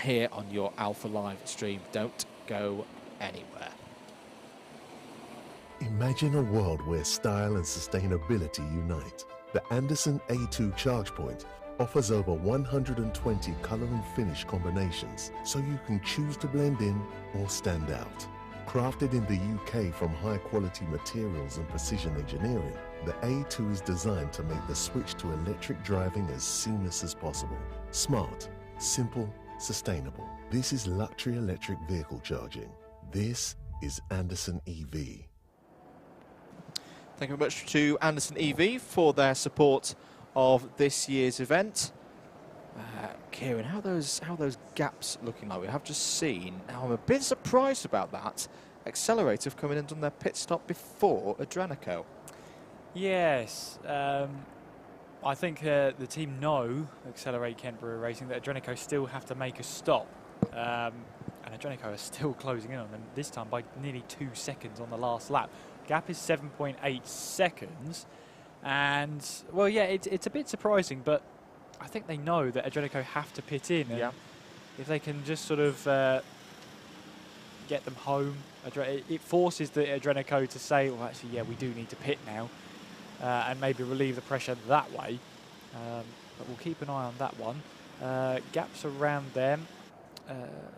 here on your Alpha Live stream. Don't go anywhere. Imagine a world where style and sustainability unite. The Anderson A2 Charge Point offers over 120 color and finish combinations, so you can choose to blend in or stand out. Crafted in the UK from high-quality materials and precision engineering, the A2 is designed to make the switch to electric driving as seamless as possible. Smart, simple, sustainable. This is luxury electric vehicle charging. This is Anderson EV. Thank you very much to Anderson EV for their support of this year's event. Kieran, how are those gaps looking like? We have just seen. Now, I'm a bit surprised about that. Accelerator have come in and done their pit stop before Adrenico. Yes, I think the team know, Accelerate Canterbury Racing, that Adrenico still have to make a stop. And Adrenico are still closing in on them, this time by nearly 2 seconds on the last lap. Gap is 7.8 seconds. And, well, yeah, it's a bit surprising, but I think they know that Adrenico have to pit in. And if they can just sort of get them home, it forces the Adrenico to say, well, actually, yeah, we do need to pit now, and maybe relieve the pressure that way. But we'll keep an eye on that one. Gaps around them.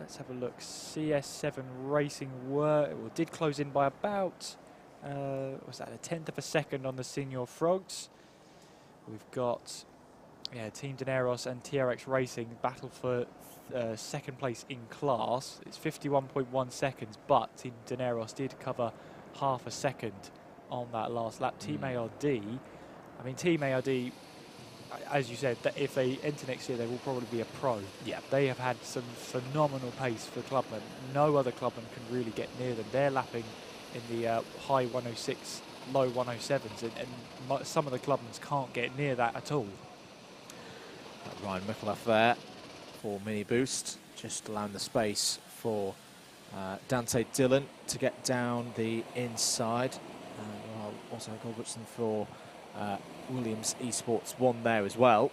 Let's have a look. CS7 Racing did close in by about, was that a 1/10 of a second on the Senior Frogs. We've got Team Daneros and TRX Racing battle for second place in class. It's 51.1 seconds, but Team Daneros did cover half a second on that last lap. Team ARD, I mean, Team ARD, as you said, that if they enter next year, they will probably be a pro. Yeah, they have had some phenomenal pace for clubmen. No other clubman can really get near them. They're lapping in the high 106, low 107s, and some of the clubmen can't get near that at all. Ryan Michalef there for mini boost, just allowing the space for Dante Dillon to get down the inside. Also Goldbertson for Williams Esports 1 there as well.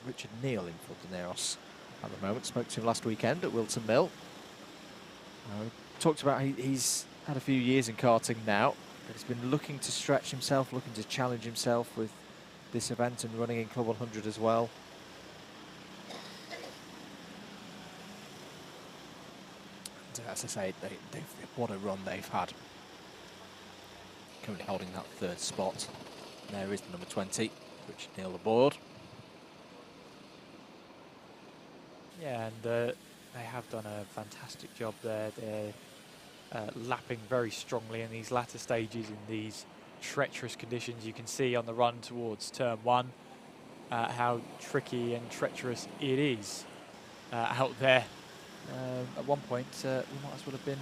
Richard Neal in for Daneros at the moment. Spoke to him last weekend at Wilton Mill. Talked about he's had a few years in karting now, but he's been looking to stretch himself, looking to challenge himself with this event and running in Club 100 as well. And as I say, what a run they've had. Currently holding that 3rd spot. There is the number 20, Richard Neal aboard. Yeah, and they have done a fantastic job there. They're lapping very strongly in these latter stages in these treacherous conditions. You can see on the run towards turn 1 how tricky and treacherous it is out there. At one point, we might as well have been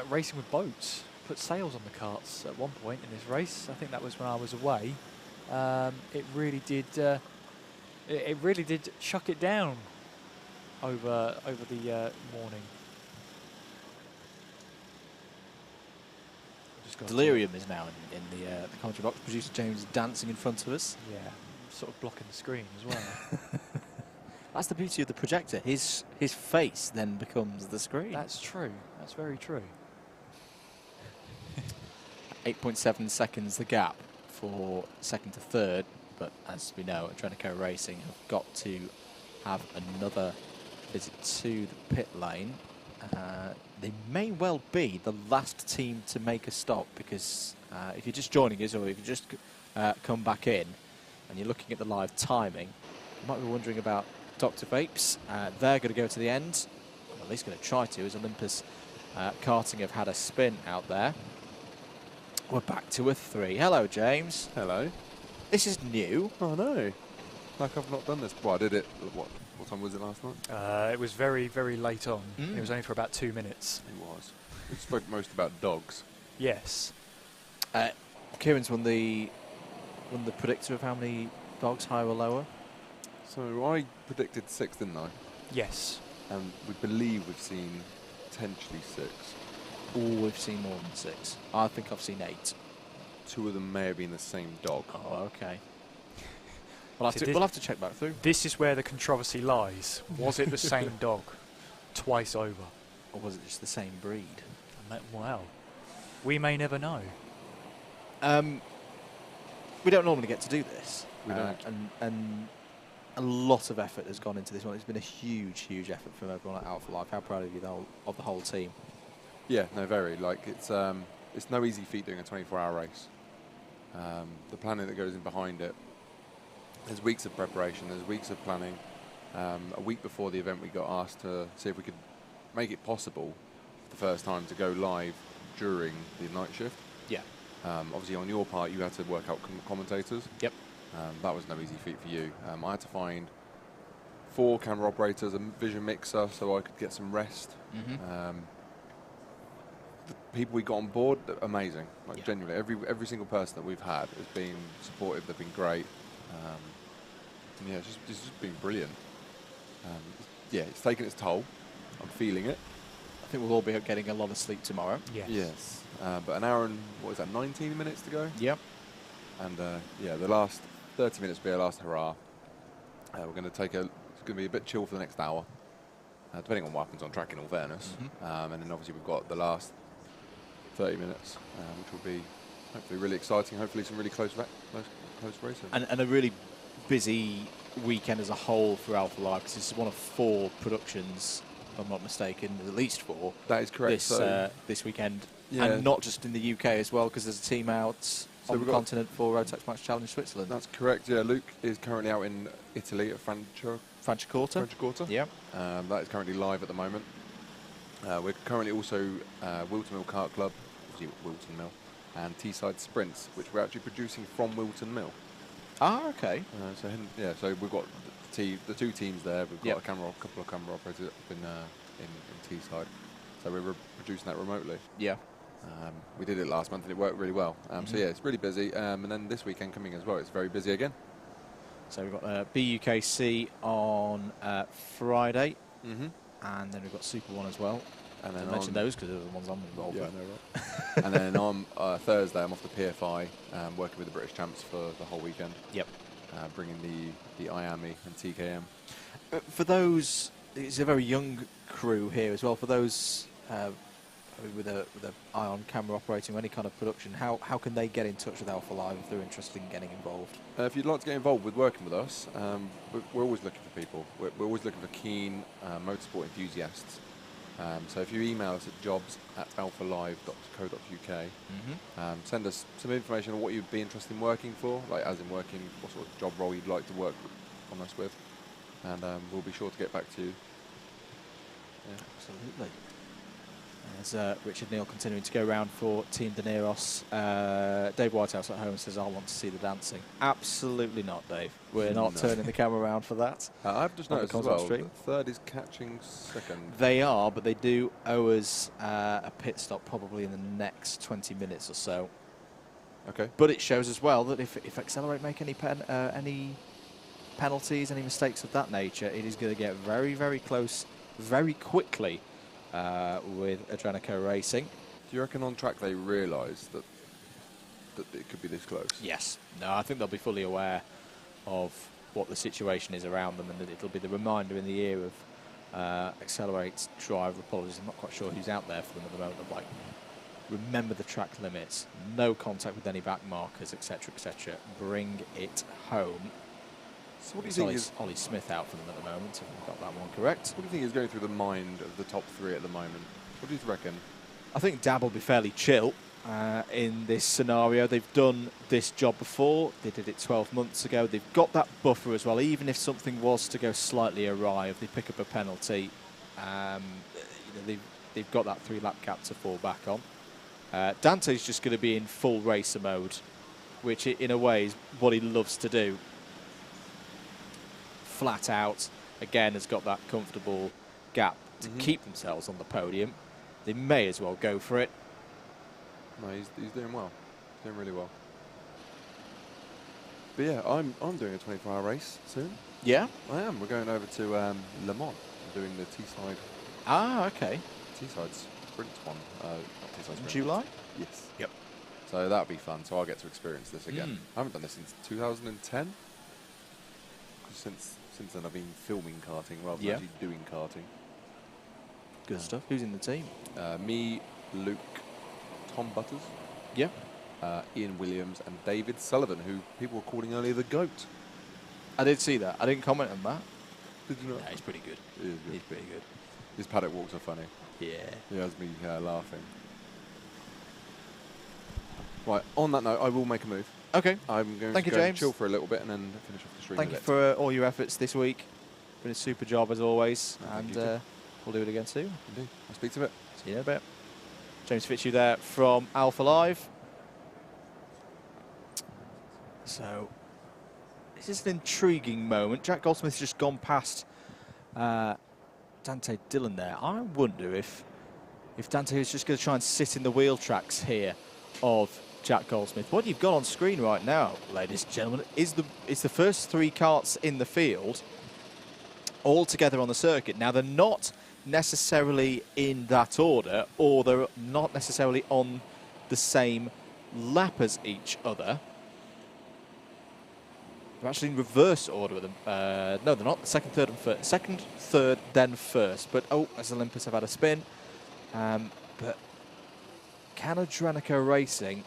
racing with boats. Put sails on the carts at one point in this race. I think that was when I was away. It really did. It really did chuck it down over the morning. just got Delirium is now in the commentary box. Producer James is dancing in front of us. Yeah, sort of blocking the screen as well. That's the beauty of the projector. His face then becomes the screen. That's true. That's very true. 8.7 seconds the gap for second to third, but as we know, Adrenico Racing have got to have another visit to the pit lane. They may well be the last team to make a stop, because if you're just joining us or if you just come back in and you're looking at the live timing, you might be wondering about Dr Vapes. They're going to go to the end, or at least going to try to, as Olympus Karting have had a spin out there. We're back to a 3. Hello, James. Hello. This is new. Oh, no. Like I've not done this. Well, I did it, what time was it last night? It was very, very late on. It was only for about 2 minutes. It was. We spoke most about dogs. Yes. Kieran's won the predictor of how many dogs, higher or lower? So I predicted 6, didn't I? Yes. And we believe we've seen potentially 6. Oh, we've seen more than 6. I think I've seen 8. 2 of them may have been the same dog. Oh, okay. We'll have to check back through. This is where the controversy lies. Was it the same dog twice over? Or was it just the same breed? Well, we may never know. We don't normally get to do this. We don't. And a lot of effort has gone into this one. It's been a huge, huge effort from everyone at Alpha Life. How proud of you of the whole team? Yeah, no, very. Like, it's no easy feat doing a 24-hour race. The planning that goes in behind it, there's weeks of preparation, there's weeks of planning. A week before the event, we got asked to see if we could make it possible for the first time to go live during the night shift. Yeah. Obviously, on your part, you had to work out commentators. Yep. That was no easy feat for you. I had to find 4 camera operators, a vision mixer, so I could get some rest. The people we got on board, amazing. Like, genuinely, every single person that we've had has been supportive. They've been great. Yeah, it's just been brilliant. Yeah, it's taken its toll. I'm feeling it. I think we'll all be getting a lot of sleep tomorrow. Yes. But an hour and, 19 minutes to go? Yep. And yeah, the last 30 minutes will be our last hurrah. We're going to take it's going to be a bit chill for the next hour, depending on what happens on track, in all fairness. And then obviously we've got the last 30 minutes, which will be hopefully really exciting, hopefully some really close racing. And a really busy weekend as a whole for Alpha Life, because this is one of 4 productions, if I'm not mistaken, at least 4. That is correct. This weekend, yeah. And not just in the UK as well, because there's a team out on the continent for Rotax Max Challenge Switzerland. That's correct. Yeah, Luke is currently out in Italy at Franciacorta. Yeah. That is currently live at the moment. We're currently also Wilton Mill Kart Club, obviously Wilton Mill, and Teesside Sprints, which we're actually producing from Wilton Mill. Ah, okay. So we've got the 2 teams there. We've got a couple of camera operators up in Teesside. So we're producing that remotely. Yeah. We did it last month and it worked really well. So yeah, it's really busy. And then this weekend coming as well, it's very busy again. So we've got BUKC on Friday, and then we've got Super 1 as well. And then I mentioned those because they're the ones I'm involved with. Right. And then on Thursday, I'm off to PFI, working with the British champs for the whole weekend. Yep. Bringing the IAMI and TKM. For those, it's a very young crew here as well. For those with a eye on camera operating or any kind of production, how can they get in touch with Alpha Live if they're interested in getting involved? If you'd like to get involved with working with us, we're always looking for people. We're always looking for keen motorsport enthusiasts. So if you email us at jobs@alphalive.co.uk, send us some information on what you'd be interested in working for, like as in working, what sort of job role you'd like to work on us with, and we'll be sure to get back to you. Yeah, absolutely. There's Richard Neal continuing to go around for Team De Niros. Dave Whitehouse at home says, I want to see the dancing. Absolutely not, Dave. We're not turning the camera around for that. I've just noticed as well, the third is catching second. They are, but they do owe us a pit stop probably in the next 20 minutes or so. Okay. But it shows as well that if Accelerate make any penalties, any mistakes of that nature, it is going to get very, very close very quickly with Adrenico Racing. Do you reckon on track they realise that it could be this close? Yes. No, I think they'll be fully aware of what the situation is around them, and that it'll be the reminder in the ear of accelerate, drive. Apologies, I'm not quite sure who's out there for them at the moment. Of like, remember the track limits, no contact with any back markers, etc., etc. Bring it home. So what do you think is Ollie Smith out for them at the moment? If I've got that one correct. What do you think is going through the mind of the top three at the moment? What do you reckon? I think Dab will be fairly chill in this scenario. They've done this job before. They did it 12 months ago. They've got that buffer as well. Even if something was to go slightly awry, if they pick up a penalty, they've got that 3-lap gap to fall back on. Dante's just going to be in full racer mode, which in a way is what he loves to do. Flat out, again, has got that comfortable gap to keep themselves on the podium. They may as well go for it. No, he's doing well. Doing really well. But yeah, I'm doing a 24-hour race soon. Yeah? I am. We're going over to Le Mans. I'm doing the Teesside. Ah, okay. Teesside Sprint one. Not Teesside Sprint. July? Yes. Yep. So that'll be fun. So I'll get to experience this again. I haven't done this since 2010. Since then I've been filming karting rather than actually doing karting. Good stuff. Who's in the team? Me, Luke, Tom Butters. Yeah. Ian Williams and David Sullivan, who people were calling earlier the GOAT. I did see that. I didn't comment on that. Did you not? Yeah, he's pretty good. He is good. He's pretty good. His paddock walks are funny. Yeah. He has me laughing. Right, on that note, I will make a move. Okay. I'm going Thank to you, go James. and chill for a little bit and then finish off the stream. Thank you with it. for all your efforts this week. Been a super job as always, Thank and you. we'll do it again soon. Indeed. I'll speak to you in a bit. See you in a bit. James Fitzhugh there from Alpha Live. So, this is an intriguing moment. Jack Goldsmith's just gone past Dante Dillon there. I wonder if Dante is just going to try and sit in the wheel tracks here of Jack Goldsmith. What you've got on screen right now, ladies and gentlemen, is the first 3 karts in the field all together on the circuit. Now, they're not necessarily in that order, or they're not necessarily on the same lap as each other. They're actually in reverse order with them. No, they're not. Second, third, and first. Second, third, then first. But, as Olympus have had a spin. But can Adrenico Racing...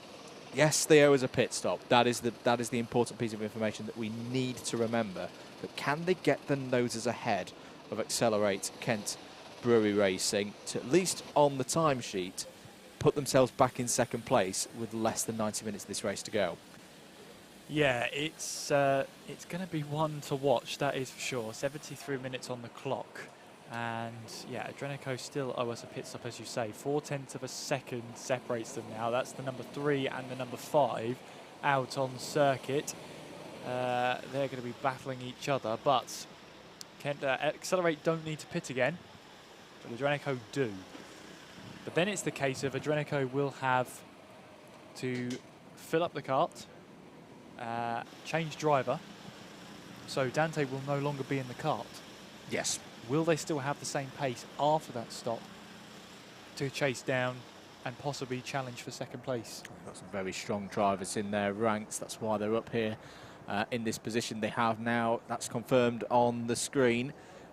Yes, they owe us a pit stop. That is the important piece of information that we need to remember. But can they get the noses ahead of Accelerate Kent Brewery Racing to, at least on the timesheet, put themselves back in second place with less than 90 minutes of this race to go? Yeah, it's going to be one to watch, that is for sure. 73 minutes on the clock. And yeah, Adrenico still owe us a pit stop, as you say. 0.4 of a second separates them now. That's the number 3 and the number 5 out on circuit. They're going to be battling each other, but Accelerate don't need to pit again, but Adrenico do. But then it's the case of Adrenico will have to fill up the kart, change driver, so Dante will no longer be in the kart. Yes. Will they still have the same pace after that stop to chase down and possibly challenge for second place? We've got some very strong drivers in their ranks. That's why they're up here in this position. They have now, that's confirmed on the screen,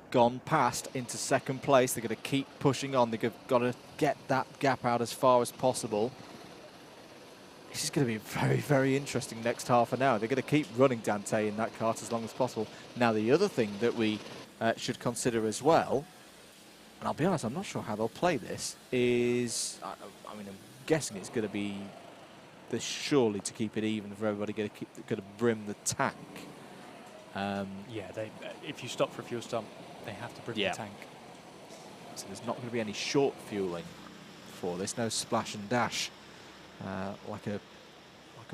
gone past into second place. They're going to keep pushing on. They've got to get that gap out as far as possible. This is going to be very, very interesting next half an hour. They're going to keep running Dante in that kart as long as possible. Now, the other thing that we should consider as well, and I'll be honest, I'm not sure how they'll play this, is, I mean, I'm guessing it's going to be surely to keep it even for everybody going to brim the tank. Yeah, if you stop for a fuel stop, they have to brim the tank. So there's not going to be any short fueling for this, no splash and dash like a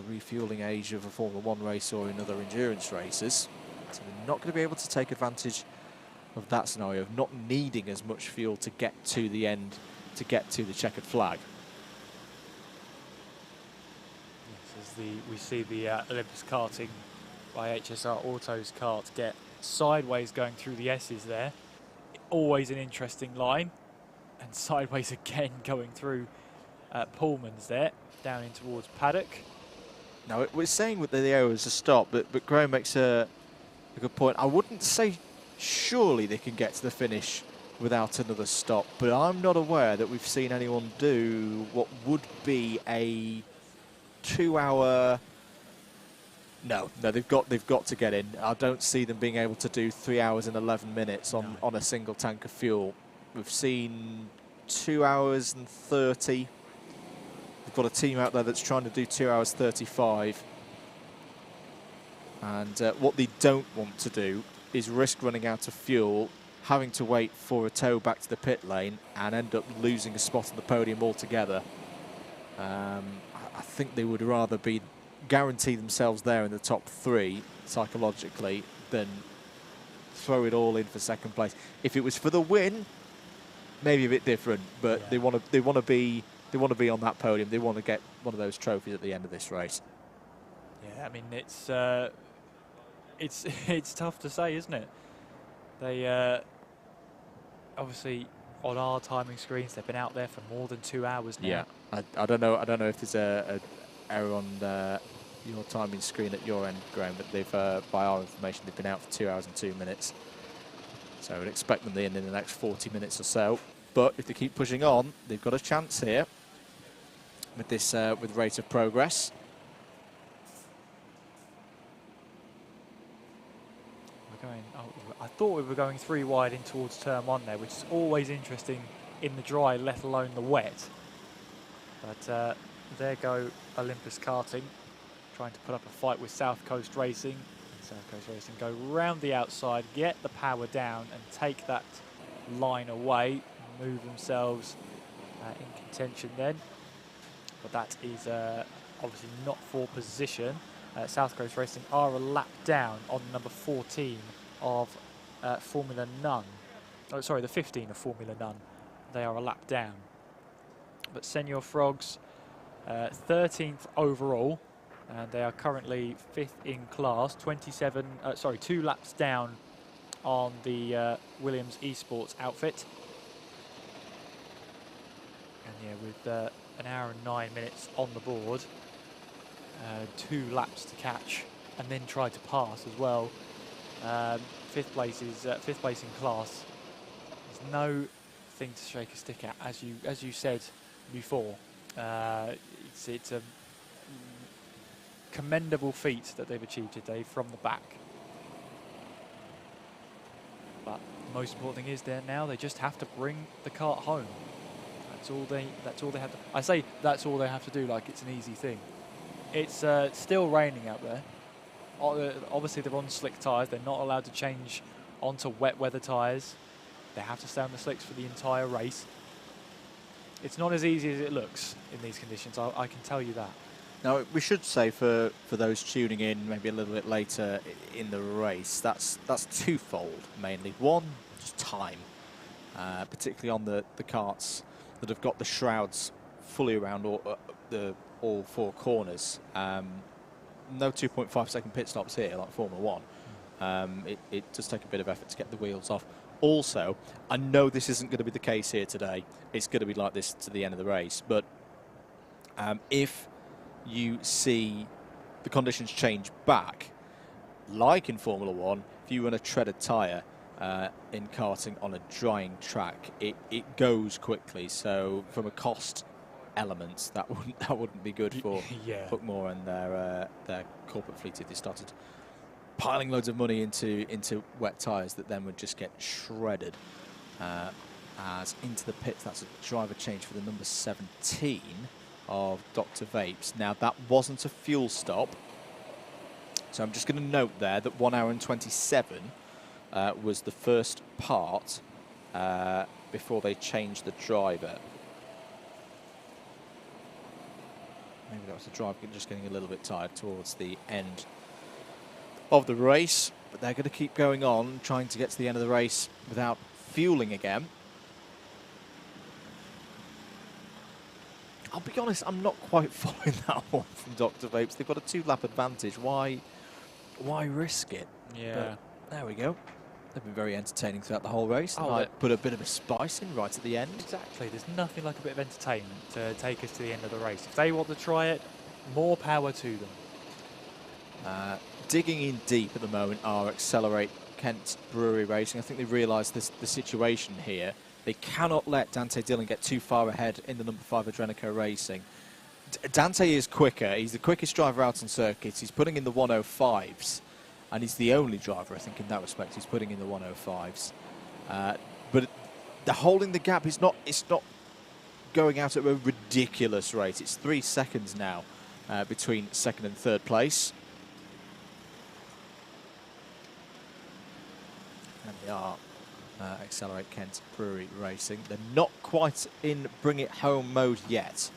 refueling age of a Formula 1 race or in other endurance races. So they're not going to be able to take advantage of that scenario of not needing as much fuel to get to the end, to get to the checkered flag. Yes, as we see the Olympus karting by HSR Autos kart get sideways going through the S's there. Always an interesting line, and sideways again going through Pullman's there, down in towards paddock. Now, we're saying that the air was a stop, but Graham makes a good point. I wouldn't say surely they can get to the finish without another stop, but I'm not aware that we've seen anyone do what would be a 2-hour... No, they've got to get in. I don't see them being able to do 3 hours and 11 minutes on a single tank of fuel. We've seen 2 hours and 30. We've got a team out there that's trying to do 2 hours 35. And what they don't want to do is risk running out of fuel, having to wait for a tow back to the pit lane and end up losing a spot on the podium altogether. I think they would rather be guarantee themselves there in the top 3 psychologically than throw it all in for second place. If it was for the win, maybe a bit different, but yeah. they want to be on that podium. They want to get one of those trophies at the end of this race. Yeah, I mean it's tough to say, isn't it? They obviously on our timing screens they've been out there for more than 2 hours now. Yeah, I don't know if there's a error on your timing screen at your end, Graham, but they've by our information they've been out for 2 hours and 2 minutes. So I would expect them in the next 40 minutes or so. But if they keep pushing on, they've got a chance here with this with rate of progress. We're going. Oh, I thought we were going 3 wide in towards turn 1 there, which is always interesting in the dry, let alone the wet. But there go Olympus Karting, trying to put up a fight with South Coast Racing. And South Coast Racing go round the outside, get the power down and take that line away, move themselves in contention then. But that is obviously not for position. South Coast Racing are a lap down on number 14 of Formula None. Oh, sorry, the 15 of Formula None. They are a lap down. But Senior Frogs 13th overall, and they are currently 5th in class, 2 laps down on the Williams Esports outfit. And yeah, with an hour and 9 minutes on the board, 2 laps to catch, and then try to pass as well. 5th place in class. There's no thing to shake a stick at, as you said before. It's a commendable feat that they've achieved today from the back. But the most important thing is there now they just have to bring the kart home. That's all they have to. I say that's all they have to do like it's an easy thing. It's still raining out there. Obviously they're on slick tyres. They're not allowed to change onto wet weather tyres. They have to stay on the slicks for the entire race. It's not as easy as it looks in these conditions, I can tell you that. Now, we should say for those tuning in maybe a little bit later in the race, that's twofold mainly. One, just time, particularly on the karts that have got the shrouds fully around all 4 corners. No 2.5 second pit stops here like Formula 1. It does take a bit of effort to get the wheels off. Also, I know this isn't going to be the case here today. It's going to be like this to the end of the race. But if you see the conditions change back, like in Formula 1, if you run a treaded tyre in karting on a drying track, it goes quickly. So from a cost element, that wouldn't be good for yeah. Buckmore and their corporate fleet if they started piling loads of money into wet tyres that then would just get shredded. As into the pits, that's a driver change for the number 17 of Dr Vapes. Now that wasn't a fuel stop, so I'm just going to note there that 1 hour and 27 was the first part before they changed the driver. Maybe that was the driver just getting a little bit tired towards the end of the race, but they're going to keep going on, trying to get to the end of the race without fueling again. I'll be honest, I'm not quite following that one from Dr Vapes. They've got a 2-lap advantage. Why risk it? Yeah. But there we go. They've been very entertaining throughout the whole race. Oh, I put a bit of a spice in right at the end. Exactly. There's nothing like a bit of entertainment to take us to the end of the race. If they want to try it, more power to them. Digging in deep at the moment are Accelerate Kent Brewery Racing. I think they realise the situation here. They cannot let Dante Dillon get too far ahead in the number 5 Adrenico Racing. Dante is quicker. He's the quickest driver out on circuits. He's putting in the 105s, and he's the only driver, I think, in that respect. He's putting in the 105s. But the holding the gap is not. It's not going out at a ridiculous rate. It's 3 seconds now between second and third place. And they are Accelerate Kent Brewery Racing. They're not quite in bring it home mode yet.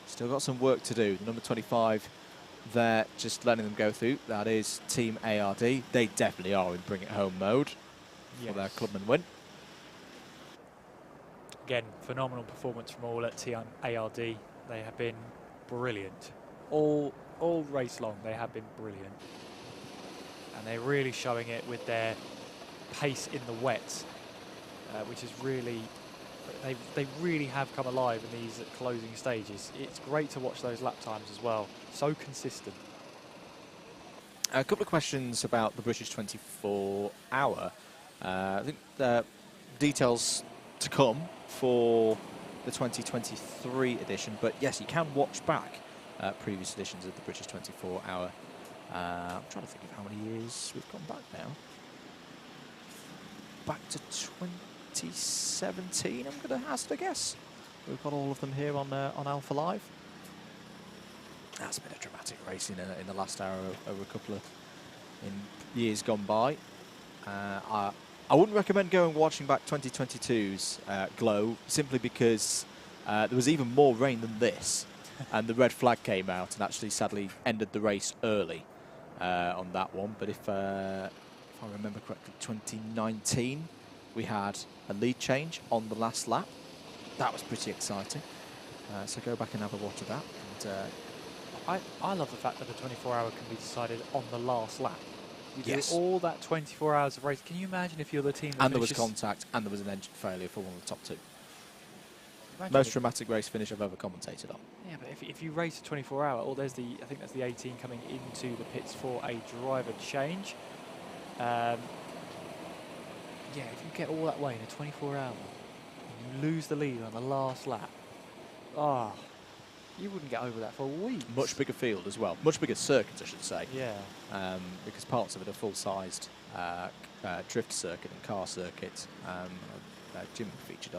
Still got some work to do. The number 25, they're just letting them go through. That is Team ARD. They definitely are in bring it home mode for their clubman win. Again, phenomenal performance from all at Team ARD. They have been brilliant. All race long, they have been brilliant. And they're really showing it with their pace in the wet, which is really, they really have come alive in these closing stages. It's great to watch those lap times as well. So consistent. A couple of questions about the British 24 Hour. I think details to come for the 2023 edition, but yes, you can watch back previous editions of the British 24 Hour. I'm trying to think of how many years we've gone back now. Back to 2017, I'm going to hazard a guess. We've got all of them here on Alpha Live. That's been a dramatic race in the last hour over a couple of years gone by. I wouldn't recommend going watching back 2022's Glow, simply because there was even more rain than this, and the red flag came out and actually sadly ended the race early on that one. But if I remember correctly, 2019 we had a lead change on the last lap. That was pretty exciting. So go back and have a watch of that. And, I love the fact that the 24-hour can be decided on the last lap. You yes. do all that 24 hours of race. Can you imagine if you're the team that and there was finishes contact and there was an engine failure for one of the top two. Imagine Most dramatic race finish I've ever commentated on. Yeah, but if you race a 24-hour, or there's the, I think that's the 18 coming into the pits for a driver change. Yeah, if you get all that way in a 24-hour, and you lose the lead on the last lap, you wouldn't get over that for a week. Much bigger field as well. Much bigger circuit, I should say. Yeah. Because parts of it are full-sized drift circuit and car circuit. Jim featured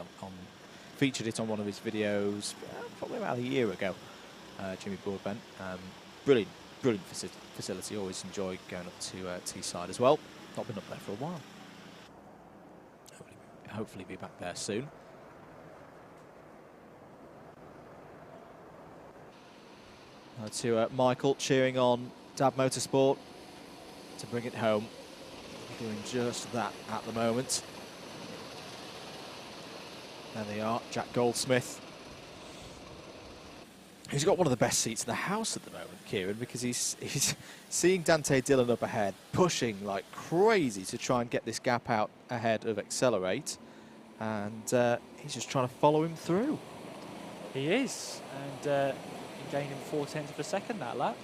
it on one of his videos probably about a year ago. Jimmy Broadbent. Brilliant facility. Always enjoy going up to Teesside as well. Not been up there for a while. Hopefully be back there soon. To Michael cheering on Dab Motorsport to bring it home. Doing just that at the moment. There they are, Jack Goldsmith. He's got one of the best seats in the house at the moment, Kieran, because he's seeing Dante Dillon up ahead, pushing like crazy to try and get this gap out ahead of Accelerate, and he's just trying to follow him through. He is, and he gained him 0.4 of a second that lap,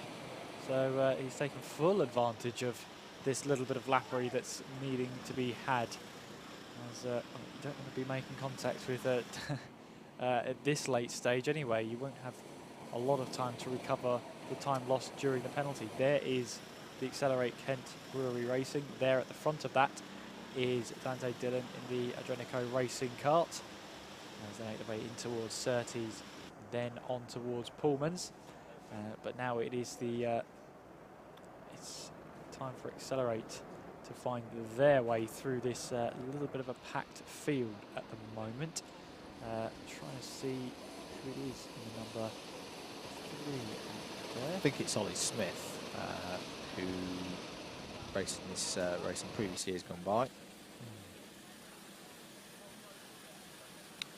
so he's taken full advantage of this little bit of lappery that's needing to be had. As, you don't want to be making contact with at this late stage anyway. You won't have a lot of time to recover the time lost during the penalty. There is the Accelerate Kent Brewery Racing. There at the front of that is Dante Dillon in the Adrenico Racing cart. As they make their way in towards Surtees, then on towards Pullman's. But now it is it's time for Accelerate to find their way through this little bit of a packed field at the moment. Trying to see who it is in the number 3 there. I think it's Ollie Smith, who raced in this race in previous years gone by.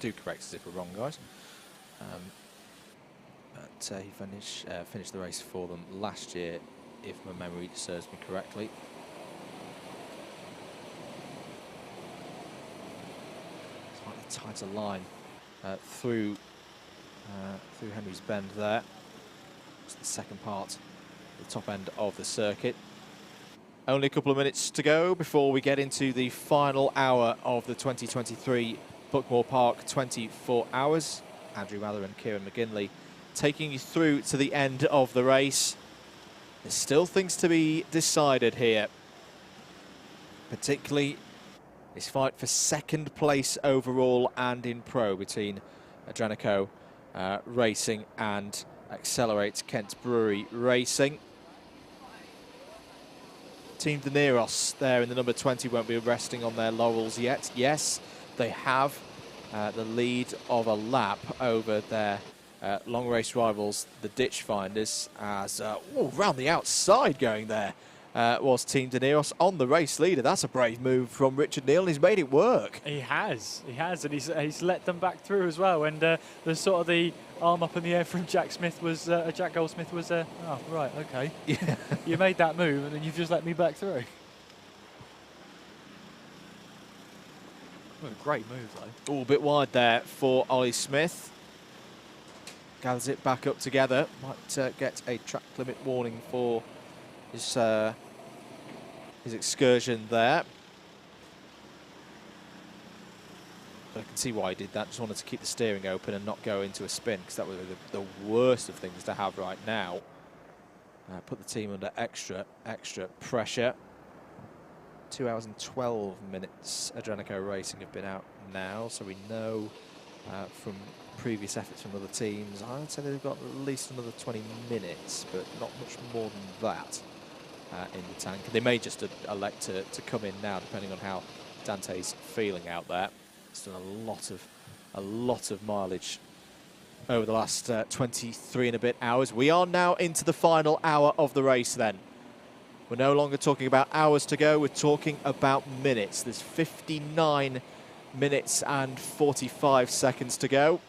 Do correct us if we're wrong, guys. But he finished the race for them last year, if my memory serves me correctly. tighter line through Henry's Bend there. It's the second part, the top end of the circuit. Only a couple of minutes to go before we get into the final hour of the 2023 Buckmore Park 24 Hours. Andrew Mather and Kieran McGinley taking you through to the end of the race. There's still things to be decided here, particularly this fight for second place overall and in pro between Adrenico Racing and Accelerate Kent Brewery Racing. Team Daneros there in the number 20 won't be resting on their laurels yet. Yes, they have the lead of a lap over their long race rivals, the Ditch Finders, as round the outside going there was Team Daneros on the race leader. That's a brave move from Richard Neal, and he's made it work. He has, and he's let them back through as well. And the sort of the arm up in the air from Jack Smith was Jack Goldsmith was oh right, okay, yeah. You made that move and then you've just let me back through. What a great move though. All a bit wide there for Ollie Smith. Gathers it back up together. Might get a track limit warning for his excursion there. But I can see why he did that. Just wanted to keep the steering open and not go into a spin, because that would be the worst of things to have right now. Put the team under extra pressure. 2 hours and 12 minutes Adrenico Racing have been out now, so we know from previous efforts from other teams, I would say they've got at least another 20 minutes, but not much more than that in the tank. They may just elect to come in now, depending on how Dante's feeling out there. He's done a lot of mileage over the last 23 and a bit hours. We are now into the final hour of the race then. We're no longer talking about hours to go, we're talking about minutes. There's 59 minutes and 45 seconds to go.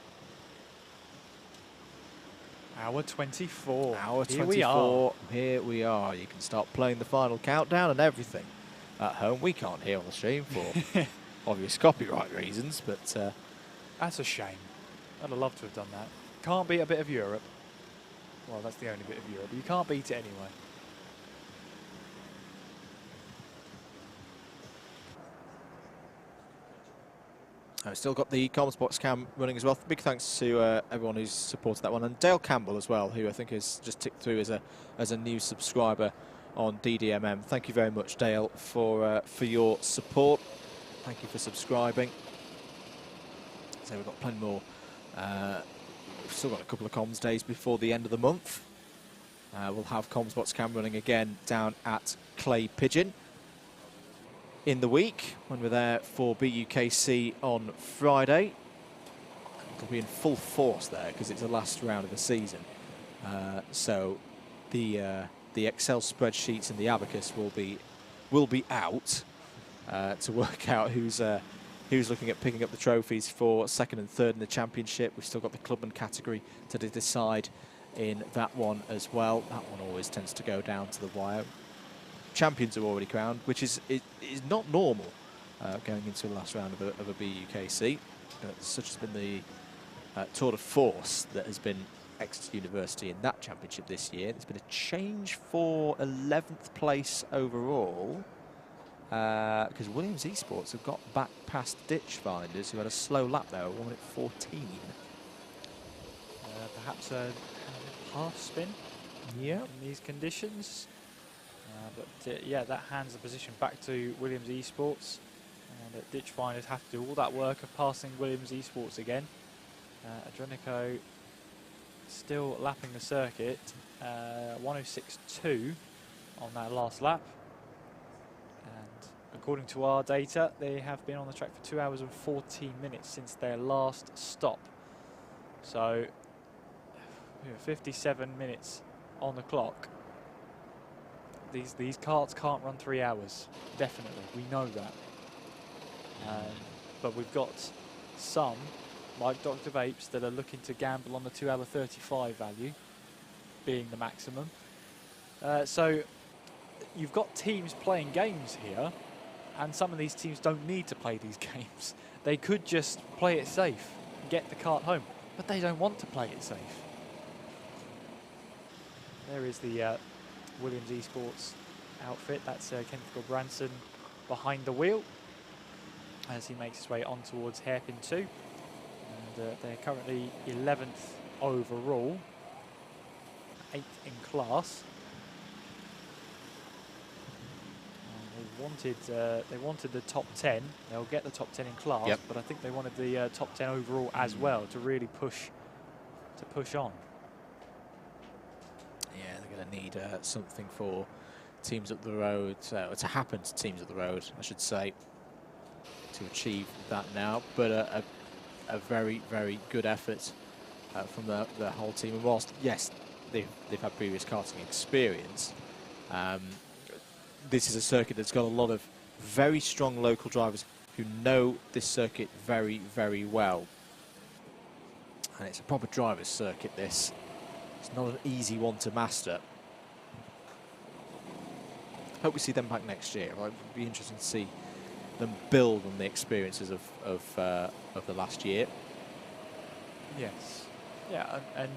Hour 24. Hour 24. Here we are. Here we are. You can start playing the final countdown and everything. At home, we can't hear on the stream for obvious copyright reasons, but... that's a shame. I'd have loved to have done that. Can't beat a bit of Europe. Well, that's the only bit of Europe, but you can't beat it anyway. I've still got the Comms cam running as well. Big thanks to everyone who's supported that one, and Dale Campbell as well, who I think has just ticked through as a new subscriber on DDMM. Thank you very much, Dale, for your support. Thank you for subscribing. So we've got plenty more. We've still got a couple of comms days before the end of the month. We'll have Comms cam running again down at Clay Pigeon in the week when we're there for BUKC on Friday. It'll be in full force there because it's the last round of the season. So the Excel spreadsheets and the abacus will be out to work out who's looking at picking up the trophies for second and third in the championship. We've still got the clubman category to decide in that one as well. That one always tends to go down to the wire. Champions are already crowned, which is not normal going into the last round of a BUKC. Such has been the tour de force that has been Exeter University in that championship this year. There's been a change for 11th place overall because Williams Esports have got back past Ditch Finders, who had a slow lap there, 1 minute 14. Perhaps a half spin. Yeah. In these conditions. But yeah, that hands the position back to Williams Esports. And Ditch Finders have to do all that work of passing Williams Esports again. Adrenico still lapping the circuit. 106.2 on that last lap. And according to our data, they have been on the track for 2 hours and 14 minutes since their last stop. So 57 minutes on the clock. These karts can't run 3 hours, definitely, we know that. But we've got some, like Dr Vapes, that are looking to gamble on the 2 hour 35 value, being the maximum. So you've got teams playing games here, and some of these teams don't need to play these games. They could just play it safe, get the kart home, but they don't want to play it safe. There is the Williams Esports outfit. That's Kenneth Branson behind the wheel as he makes his way on towards hairpin 2. And they're currently 11th overall, 8th in class. They wanted the top 10. They'll get the top 10 in class, Yep. but I think they wanted the top 10 overall as well to really push on. Yeah, they're going to need something for teams up the road, to happen to teams up the road, I should say, to achieve that now. But a very, very good effort from the whole team. And whilst, yes, they've had previous karting experience, this is a circuit that's got a lot of very strong local drivers who know this circuit very, very well. And it's a proper driver's circuit, this. It's not an easy one to master. Hope we see them back next year. Right? It would be interesting to see them build on the experiences of the last year. Yes. Yeah, and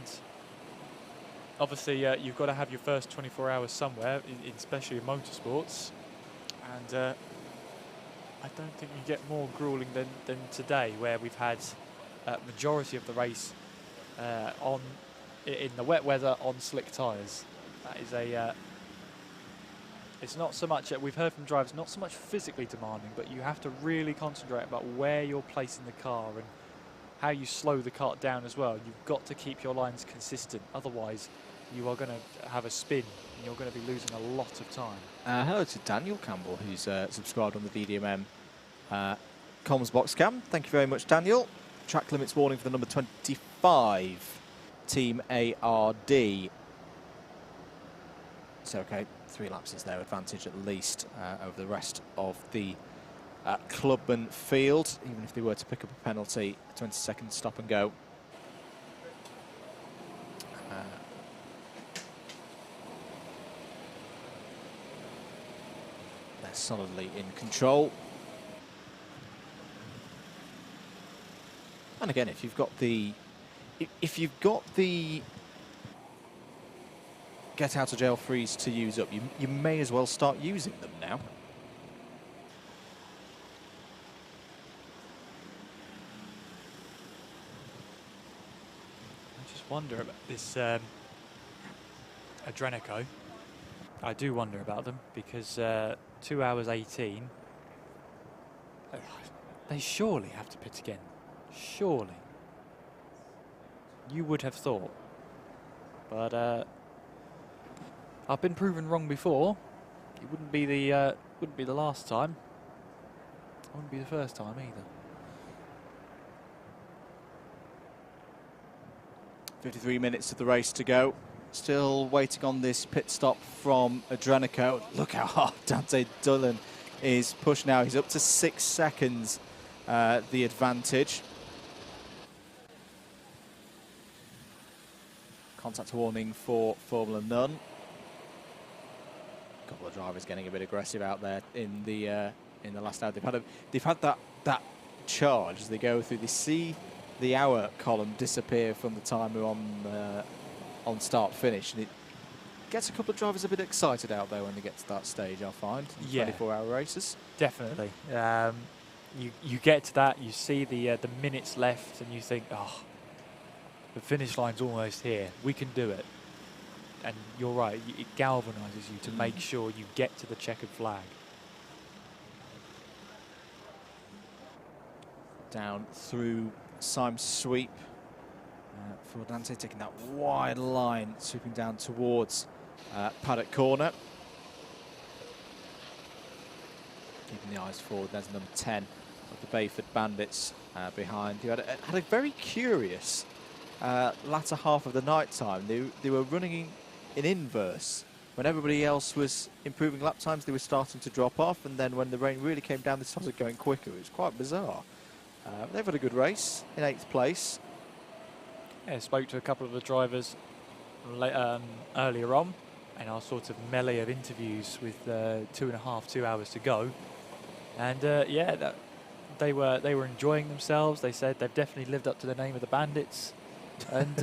obviously you've got to have your first 24 hours somewhere, especially in motorsports. And I don't think you get more grueling than today, where we've had majority of the race in the wet weather on slick tyres. That is it's not so much, we've heard from drivers, not so much physically demanding, but you have to really concentrate about where you're placing the car and how you slow the kart down as well. You've got to keep your lines consistent, otherwise you are going to have a spin and you're going to be losing a lot of time. Hello to Daniel Campbell, who's subscribed on the VDMM comms box cam. Thank you very much, Daniel. Track limits warning for the number 25, Team ARD. So, okay, 3 laps is their advantage at least over the rest of the Clubman field, even if they were to pick up a penalty, 20-second stop and go. They're solidly in control. And again, if you've got the get out of jail freeze to use up, you may as well start using them now. I just wonder about this Adrenico. I do wonder about them because 2 hours 18. They surely have to pit again. Surely. You would have thought. But I've been proven wrong before. It wouldn't be the last time. It wouldn't be the first time either. 53 minutes of the race to go. Still waiting on this pit stop from Adrenico. Look how hard Dante Dillon is pushed now. He's up to 6 seconds, the advantage. Contact warning for Formula None. A couple of drivers getting a bit aggressive out there in the last hour. They've had that charge as they go through. They see the hour column disappear from the timer on start finish, and it gets a couple of drivers a bit excited out there when they get to that stage, I find. Yeah. 24-hour races. Definitely. You get to that, you see the minutes left, and you think, oh, the finish line's almost here. We can do it. And you're right, it galvanises you to make sure you get to the checkered flag. Down through Symes sweep for Dante, taking that wide line, sweeping down towards paddock corner. Keeping the eyes forward, there's number 10 of the Bayford Bandits behind, who had a very curious latter half of the night time. They were running in inverse. When everybody else was improving lap times, they were starting to drop off, and then when the rain really came down, they started going quicker. It was quite bizarre. They've had a good race in 8th place. Yeah, spoke to a couple of the drivers earlier on in our sort of melee of interviews with 2 hours to go. And yeah, They were enjoying themselves. They said they've definitely lived up to the name of the Bandits, and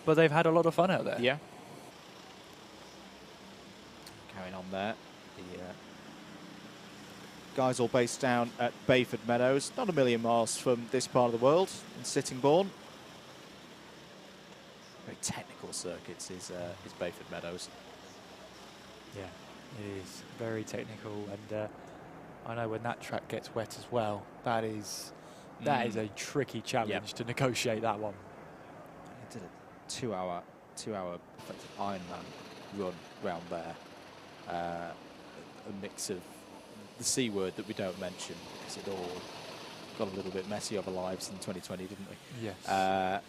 but they've had a lot of fun out there. Yeah. Carrying on there, the guys all based down at Bayford Meadows, not a million miles from this part of the world, in Sittingbourne. Very technical circuits is Bayford Meadows. Yeah, it is very technical, and I know when that track gets wet as well, that is a tricky challenge to negotiate that one. I did a two-hour effective Ironman run round there. A mix of the C word that we don't mention because it all got a little bit messy of our lives in 2020, didn't we? Yes.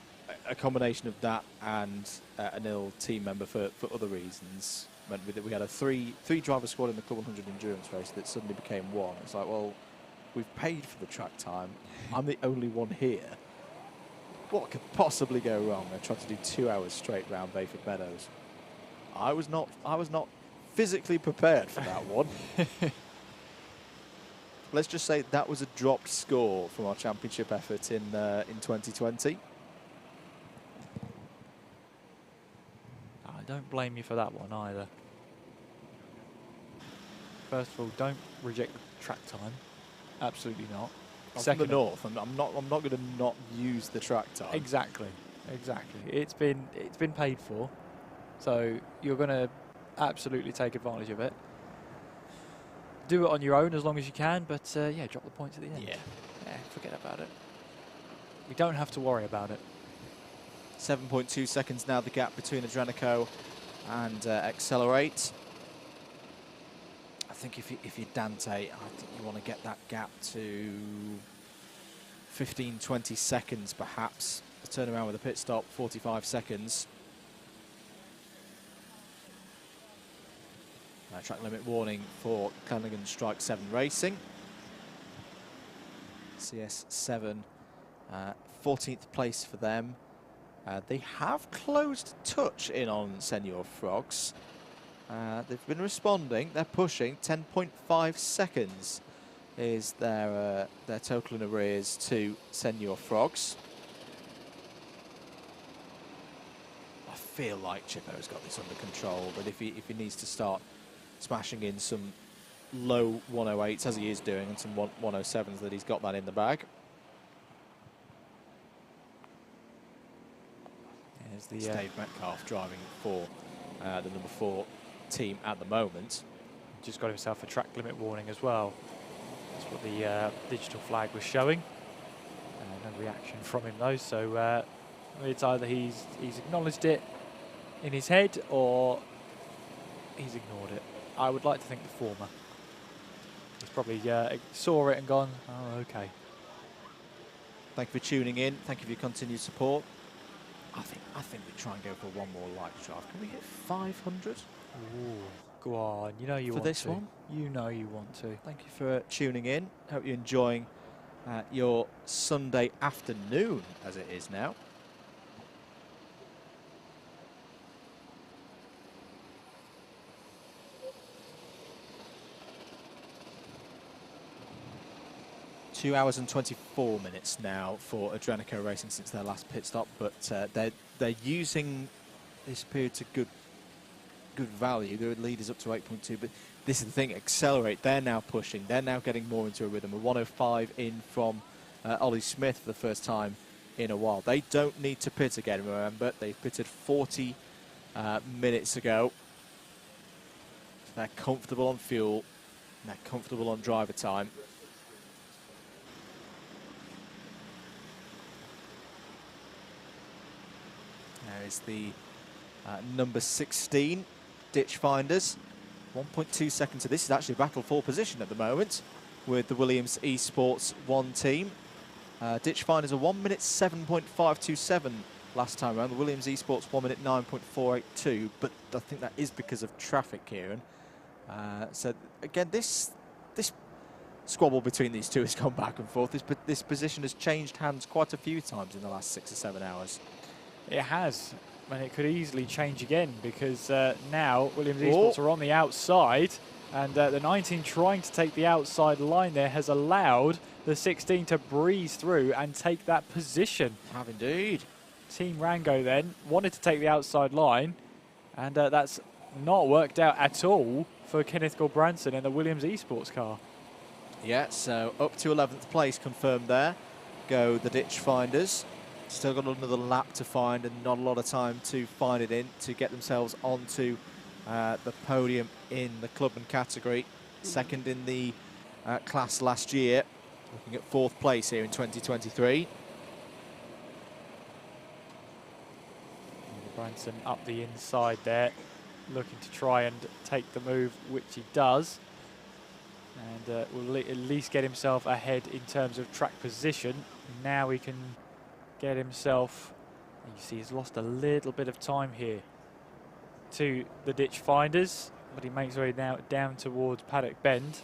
A combination of that and an ill team member for other reasons meant that we had a three driver squad in the Club 100 endurance race that suddenly became one. It's like, well, we've paid for the track time. I'm the only one here. What could possibly go wrong? I tried to do 2 hours straight round Bayford Meadows. I was not physically prepared for that one. Let's just say that was a dropped score from our championship effort in 2020. I don't blame you for that one either. First of all, don't reject the track time. Absolutely not. I'm from the north. I'm not going to not use the track time. Exactly. It's been paid for, so you're going to absolutely take advantage of it. Do it on your own as long as you can, but yeah, drop the points at the end. Yeah, forget about it. You don't have to worry about it. 7.2 seconds now, the gap between Adrenico and Accelerate. I think if you're Dante, I think you want to get that gap to 15, 20 seconds perhaps. Turn around with a pit stop, 45 seconds. Track limit warning for Clenaghan Strike 7 Racing. CS7, 14th place for them. They have closed touch in on Senior Frogs. They've been responding. They're pushing. 10.5 seconds is their total in arrears to Senior Frogs. I feel like Chippo's got this under control, but if he needs to start smashing in some low 108s, as he is doing, and some 107s, that he's got that in the bag. There's the Dave Metcalf driving for the number 4 team at the moment. Just got himself a track limit warning as well. That's what the digital flag was showing. No reaction from him though, so it's either he's acknowledged it in his head or he's ignored it. I would like to think the former. He's probably saw it and gone, oh, okay. Thank you for tuning in. Thank you for your continued support. I think we try and go for one more light drive. Can we hit 500? Ooh, go on. You know you want to. For this one? You know you want to. Thank you for tuning in. Hope you're enjoying your Sunday afternoon, as it is now. Two hours and 24 minutes now for Adrenico Racing since their last pit stop, but they're using this period to good value. The lead is up to 8.2, but this is the thing, Accelerate, they're now pushing, they're now getting more into a rhythm. A 105 in from Ollie Smith for the first time in a while. They don't need to pit again, remember, they pitted 40 minutes ago. They're comfortable on fuel, they're comfortable on driver time. There is the number 16, Ditch Finders. 1.2 seconds to this is actually a battle for position at the moment with the Williams Esports 1 team. Ditch Finders are 1 minute 7.527 last time around. The Williams Esports 1 minute 9.482, but I think that is because of traffic, Kieran. So again, this squabble between these two has gone back and forth. This position has changed hands quite a few times in the last 6 or 7 hours. It has, and it could easily change again because now Williams Esports are on the outside, and the 19 trying to take the outside line there has allowed the 16 to breeze through and take that position. Have indeed. Team Rango then wanted to take the outside line, and that's not worked out at all for Kenneth Gorbranson in the Williams Esports car. Yeah, so up to 11th place confirmed there. Go the ditch finders. Still got another lap to find and not a lot of time to find it in to get themselves onto the podium in the club and category. Second in the class last year. Looking at 4th place here in 2023. Branson up the inside there, looking to try and take the move, which he does. And will at least get himself ahead in terms of track position. Now he can get himself, you see he's lost a little bit of time here to the ditch finders, but he makes his way now down towards Paddock Bend.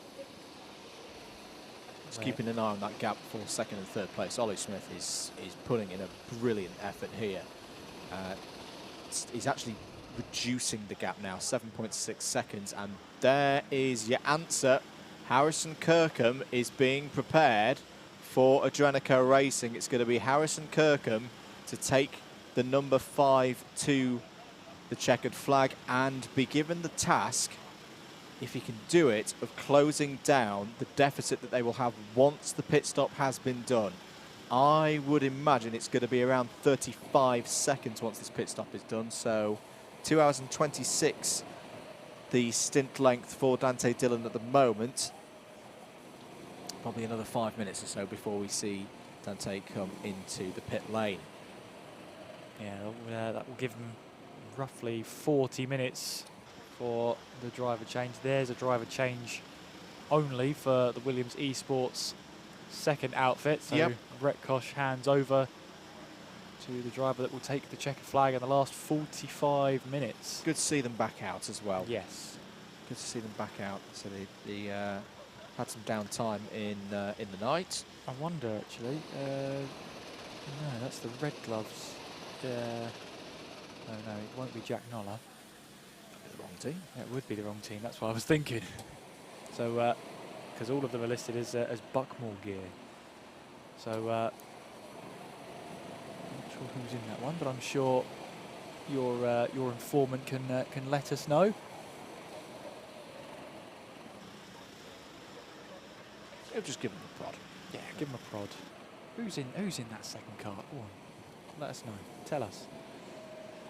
Just keeping an eye on that gap for 2nd and 3rd place. Ollie Smith is putting in a brilliant effort here. He's actually reducing the gap now, 7.6 seconds, and there is your answer. Harrison Kirkham is being prepared for Adrenico Racing. It's going to be Harrison Kirkham to take the number 5 to the checkered flag and be given the task, if he can do it, of closing down the deficit that they will have once the pit stop has been done. I would imagine it's going to be around 35 seconds once this pit stop is done, so 2 hours and 26 the stint length for Dante Dillon at the moment. Probably another 5 minutes or so before we see Dante come into the pit lane. Yeah, that will give him roughly 40 minutes for the driver change. There's a driver change only for the Williams Esports second outfit. So yep. Brett Koch hands over to the driver that will take the checkered flag in the last 45 minutes. Good to see them back out as well. Yes. Good to see them back out. So they had some downtime in the night. I wonder actually. No, that's the red gloves. Oh no, it won't be Jack Noller. The wrong team. Yeah, it would be the wrong team. That's what I was thinking. So, because all of them are listed as Buckmore gear. So, I'm not sure who's in that one, but I'm sure your informant can let us know. He'll just give him a prod. Yeah, give him a prod. Who's in that second car? Go on, let us know. Tell us.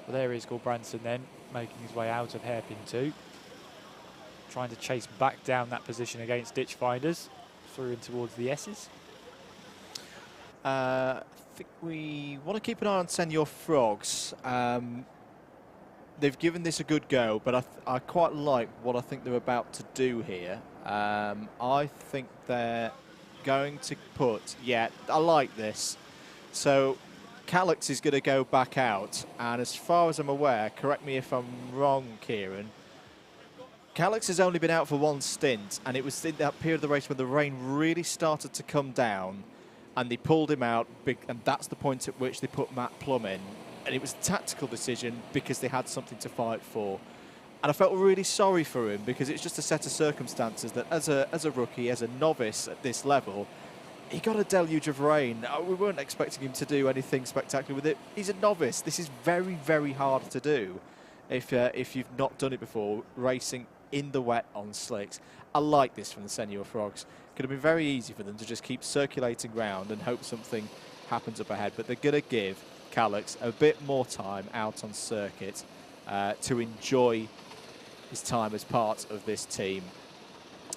Well, there is Gorbranson then, making his way out of hairpin 2. Trying to chase back down that position against ditch finders, through and towards the S's. I think we want to keep an eye on Senor Frogs. They've given this a good go, but I quite like what I think they're about to do here. I think they're going to put, I like this. So Calix is going to go back out, and as far as I'm aware, correct me if I'm wrong, Kieran, Calix has only been out for one stint, and it was in that period of the race when the rain really started to come down, and they pulled him out, and that's the point at which they put Matt Plum in. And it was a tactical decision because they had something to fight for. And I felt really sorry for him because it's just a set of circumstances that as a rookie, as a novice at this level, he got a deluge of rain. We weren't expecting him to do anything spectacular with it. He's a novice. This is very, very hard to do if you've not done it before, racing in the wet on slicks. I like this from the Senor Frogs. Could have been very easy for them to just keep circulating round and hope something happens up ahead, but they're going to give Calix a bit more time out on circuit to enjoy his time as part of this team.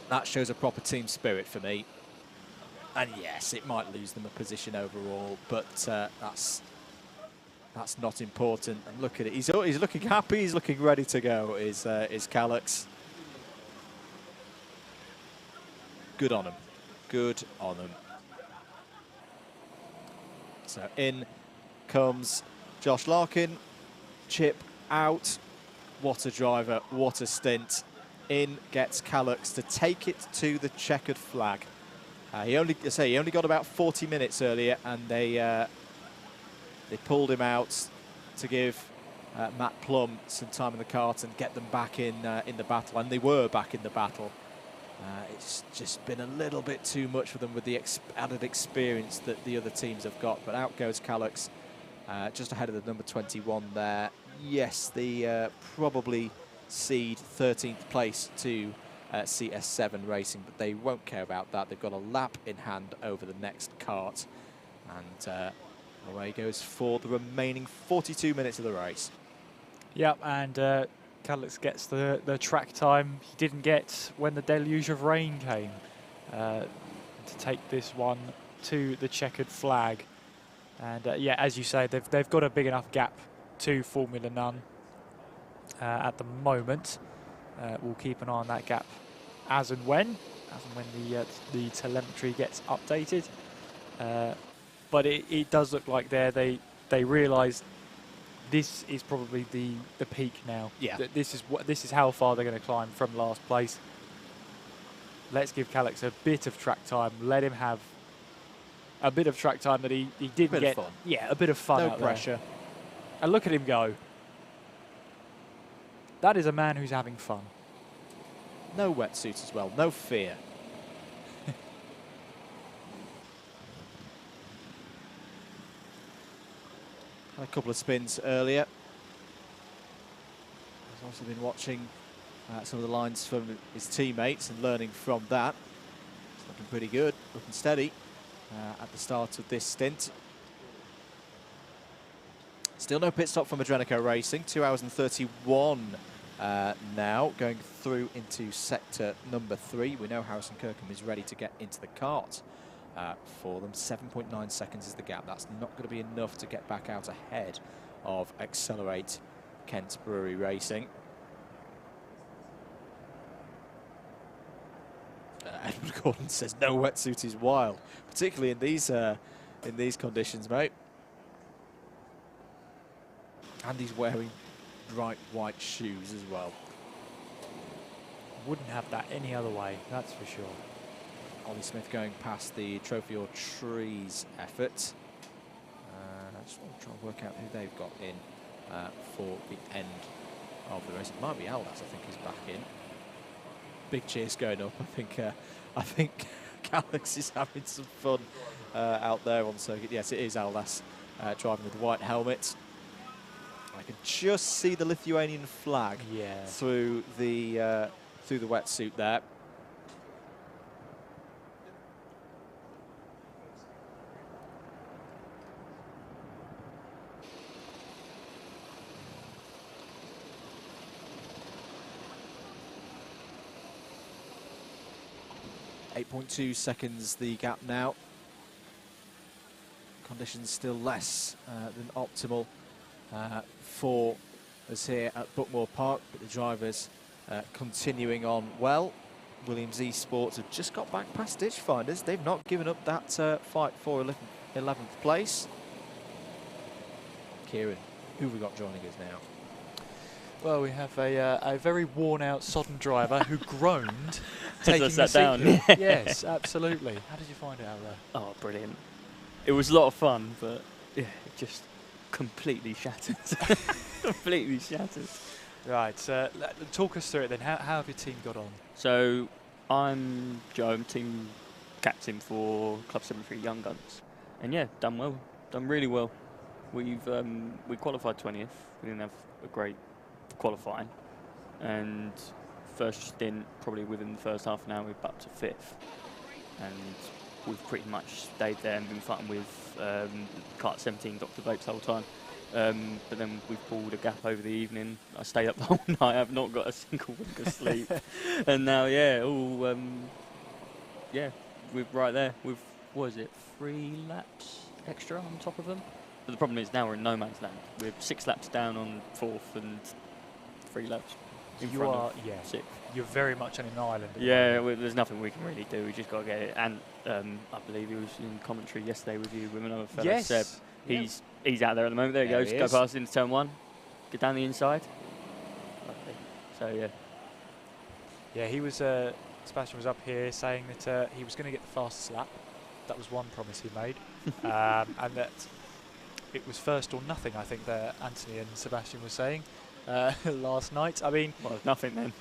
That shows a proper team spirit for me. And yes, it might lose them a position overall, but that's not important. And look at it, he's looking happy, he's looking ready to go, is Calix. Good on him. Good on him. So in comes Josh Larkin. Chip out. What a driver, what a stint. In gets Calix to take it to the checkered flag. He only got about 40 minutes earlier, and they pulled him out to give Matt Plum some time in the kart and get them back in the battle, and they were back in the battle. It's just been a little bit too much for them with the added experience that the other teams have got. But out goes Calix, just ahead of the number 21 there. Yes, the probably cede 13th place to CS7 Racing, but they won't care about that. They've got a lap in hand over the next kart. And away goes for the remaining 42 minutes of the race. Yep, and Calix gets the track time he didn't get when the deluge of rain came to take this one to the checkered flag. And yeah, as you say, they've got a big enough gap to Formula None at the moment. We'll keep an eye on that gap as and when the telemetry gets updated. But it does look like they realise this is probably the peak now. Yeah. This is how far they're going to climb from last place. Let's give Calix a bit of track time. Let him have a bit of track time that he didn't get. Fun. Yeah, a bit of fun. No out pressure. There. And look at him go. That is a man who's having fun. No wetsuit as well. No fear. Had a couple of spins earlier. He's also been watching some of the lines from his teammates and learning from that. It's looking pretty good, looking steady at the start of this stint. Still no pit stop from Adrenico Racing. 2 hours and 31 now, going through into sector number 3. We know Harrison Kirkham is ready to get into the kart for them. 7.9 seconds is the gap. That's not going to be enough to get back out ahead of Accelerate Kent Brewery Racing. Edward Gordon says no wetsuit is wild, particularly in these conditions, mate. And he's wearing bright white shoes as well. Wouldn't have that any other way, that's for sure. Ollie Smith going past the Trophy or Trees effort. I just want to try and work out who they've got in for the end of the race. It might be Aldas, I think, is back in. Big cheers going up. I think Calix is having some fun out there on circuit. Yes, it is Aldas driving with the white helmet. I can just see the Lithuanian flag through the wetsuit there. .2 seconds the gap now. Conditions still less than optimal for us here at Buckmore Park, but the drivers continuing on well. Williams Esports have just got back past Ditchfinders. They've not given up that fight for 11th place. Kieran, who have we got joining us now? Well, we have a very worn-out, sodden driver who groaned taking the seat. down. Yes, absolutely. How did you find it out there? Oh, brilliant. It was a lot of fun, but yeah, it just completely shattered. Completely shattered. Right, talk us through it then. How have your team got on? So, I'm Joe, I'm team captain for Club 73 Young Guns. And yeah, done well, done really well. We qualified 20th. We didn't have a great qualifying, and first stint probably within the first half an hour we're up to 5th, and we've pretty much stayed there and been fighting with kart 17 Dr Vapes the whole time, but then we've pulled a gap over the evening. I stayed up the whole night. I've not got a single wink of sleep. And now we're right there with, what is it, 3 laps extra on top of them. But the problem is now we're in no man's land. We're 6 laps down on 4th and 3 laps in front of 6th. You're very much on an island. Yeah, there's nothing we can really do. We just got to get it. And I believe he was in commentary yesterday with you, with another fellow, Seb. He's out there at the moment. There he goes. Go past into turn 1. Get down the inside. Lovely. So yeah. Yeah, he was. Sebastian was up here saying that he was going to get the fastest lap. That was one promise he made, and that it was first or nothing. I think that Anthony and Sebastian were saying last night. I mean, well, nothing then.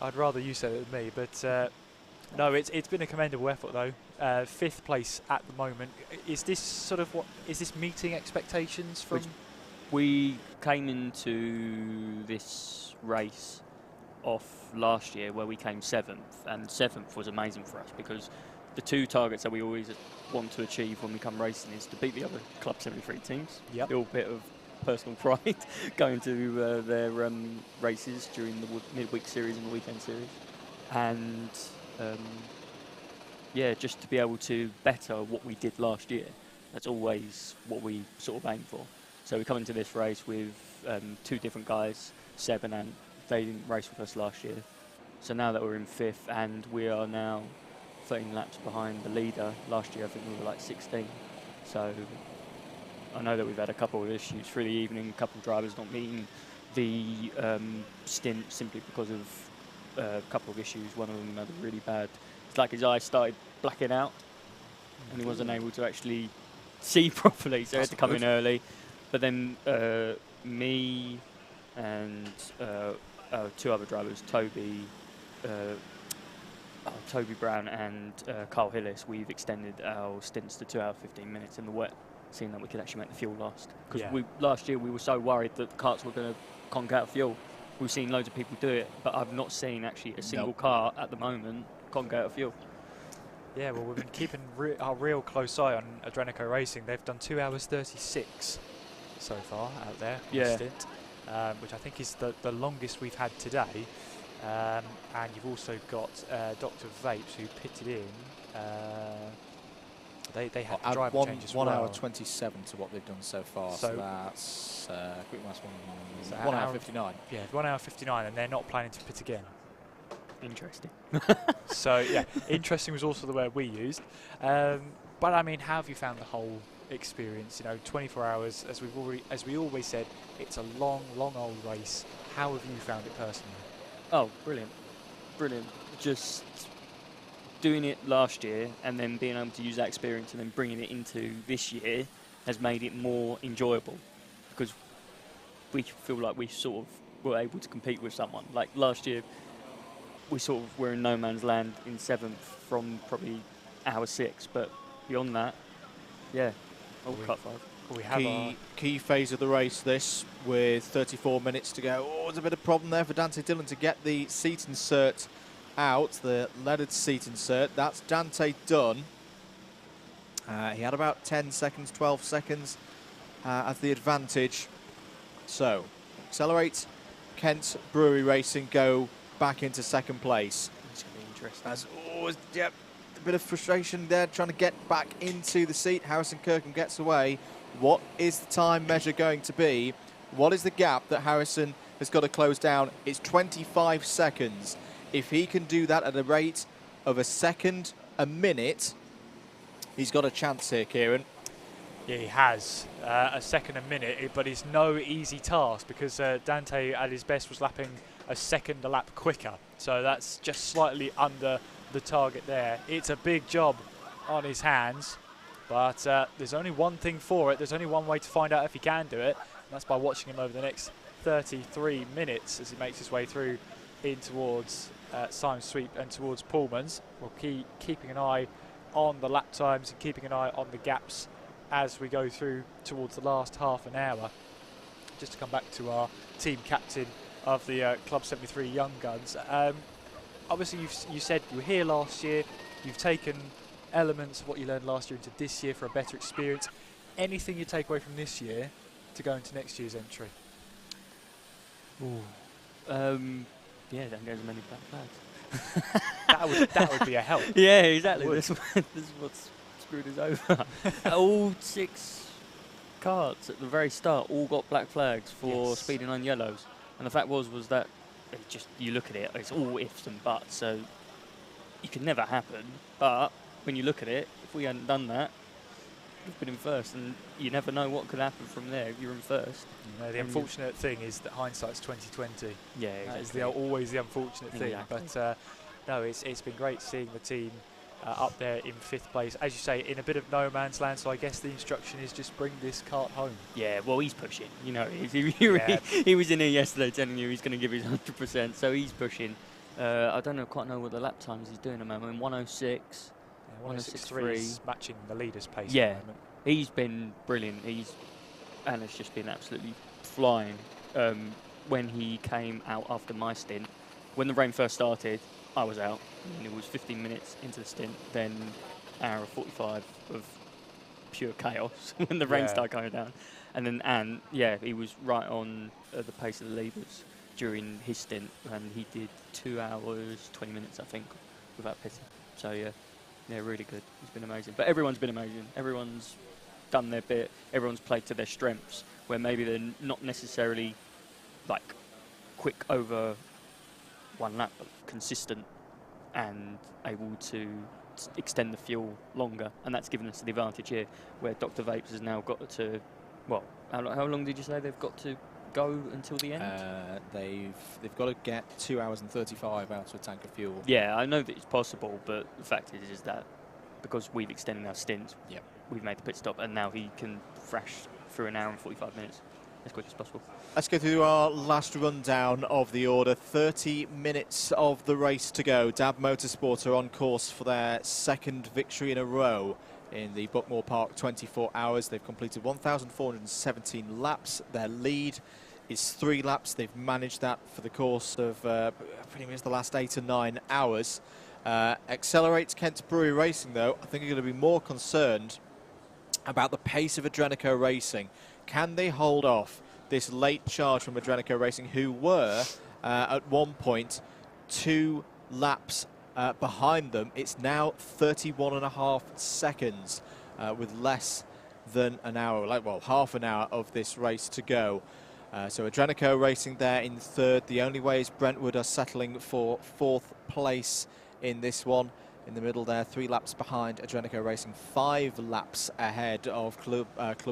I'd rather you said it than me, but no, it's been a commendable effort though. 5th place at the moment. Is this sort of is this meeting expectations from? We came into this race off last year where we came 7th, and 7th was amazing for us because the 2 targets that we always want to achieve when we come racing is to beat the other Club 73 teams. Yep. A little bit of personal pride going to their races during the midweek series and the weekend series, and yeah, just to be able to better what we did last year. That's always what we sort of aim for. So we come into this race with 2 different guys, Seb and Ant. They didn't race with us last year. So now that we're in 5th and we are now 13 laps behind the leader. Last year I think we were like 16. So I know that we've had a couple of issues through the evening, a couple of drivers not meeting the stint simply because of a couple of issues. One of them had a really bad, it's like his eyes started blacking out and he wasn't able to actually see properly, so he had to come in early. But then me and 2 other drivers, Toby Brown and Carl Hillis, we've extended our stints to 2 hours 15 minutes in the wet, seeing that we could actually make the fuel last. Because last year we were so worried that the carts were going to conk out fuel. We've seen loads of people do it, but I've not seen actually a single car at the moment conk out of fuel. Yeah, well, we've been keeping our real close eye on Adrenico Racing. They've done 2 hours 36 so far out there, stint, which I think is the longest we've had today. And you've also got Dr Vapes, who pitted in. They had to drive change as well. 1 hour 27 to what they've done so far. So that's quick maths, 1 hour 59. Yeah, 1 hour 59, and they're not planning to pit again. Interesting. So yeah, interesting was also the word we used. But I mean, how have you found the whole experience? You know, 24 hours, as we always said, it's a long old race. How have you found it personally? Oh, brilliant. Just doing it last year and then being able to use that experience and then bringing it into this year has made it more enjoyable, because we feel like we sort of were able to compete with someone. Like last year, we sort of were in no man's land in 7th from probably hour 6, but beyond that, yeah, all cut 5. We have key phase of the race this, with 34 minutes to go. Oh, there's a bit of problem there for Dante Dillon to get the seat insert out, the leaded seat insert. That's Dante done. He had about 10 seconds, 12 seconds as the advantage. So, Accelerate, Kent Brewery Racing go back into 2nd place. It's going to be interesting. As, yep, a bit of frustration there, trying to get back into the seat. Harrison Kirkham gets away. What is the time measure going to be? What is the gap that Harrison has got to close down? It's 25 seconds. If he can do that at a rate of a second a minute, he's got a chance here, Kieran. Yeah, he has a second a minute, but it's no easy task because Dante at his best was lapping a second a lap quicker. So that's just slightly under the target there. It's a big job on his hands, but there's only one thing for it. There's only one way to find out if he can do it, and that's by watching him over the next 33 minutes as he makes his way through in towards Simon Sweep and towards Pullman's. We'll keep keeping an eye on the lap times and keeping an eye on the gaps as we go through towards the last half an hour. Just to come back to our team captain of the Club 73 Young Guns. Obviously, you said you were here last year. You've taken elements of what you learned last year into this year for a better experience. Anything you take away from this year to go into next year's entry? Yeah, don't get as many black flags. that would be a help. Yeah, exactly. This is what's screwed us over. All 6 carts at the very start all got black flags for speeding on yellows, and the fact was that it just, you look at it, it's all ifs and buts, so it could never happen. But when you look at it, if we hadn't done that, we've been in first, and you never know what could happen from there if you're in first. You know, the unfortunate thing is that hindsight's 2020. Yeah, exactly. That is always the unfortunate thing. Exactly. But no, it's been great seeing the team up there in 5th place, as you say, in a bit of no man's land. So I guess the instruction is just bring this cart home. Yeah, well, he's pushing. You know, he was in here yesterday telling you he's going to give his 100%. So he's pushing. I don't quite know what the lap times he's doing at the moment. 106, 106.3 is matching the leader's pace yeah, at the moment. he's been brilliant. And it's just been absolutely flying. When he came out after my stint, when the rain first started, I was out. And it was 15 minutes into the stint, then an hour 45 of pure chaos when the rain started going down. And then, he was right on the pace of the leaders during his stint, and he did 2 hours, 20 minutes, I think, without pitting. So, yeah, really good. It's been amazing. But everyone's been amazing. Everyone's done their bit. Everyone's played to their strengths, where maybe they're not necessarily, like, quick over one lap, but consistent and able to extend the fuel longer. And that's given us the advantage here, where Dr Vapes has now got to, well, how long did you say they've got to go until the end? They've got to get 2 hours and 35 out of a tank of fuel. Yeah, I know that it's possible, but the fact is that because we've extended our stint, we've made the pit stop, and now he can thrash through an hour and 45 minutes as quick as possible. Let's go through our last rundown of the order. 30 minutes of the race to go. Dab Motorsport are on course for their second victory in a row in the Buckmore Park 24 hours. They've completed 1,417 laps. Their lead is 3 laps. They've managed that for the course of pretty much the last 8 or 9 hours. Accelerates Kent Brewery Racing, though, I think are going to be more concerned about the pace of Adrenico Racing. Can they hold off this late charge from Adrenico Racing, who were at one point 2 laps behind them? It's now 31.5 seconds with less than an hour, half an hour of this race to go. So Adrenico Racing there in 3rd. The only way is Brentwood are settling for 4th place in this one. In the middle there, 3 laps behind Adrenico Racing, 5 laps ahead of Club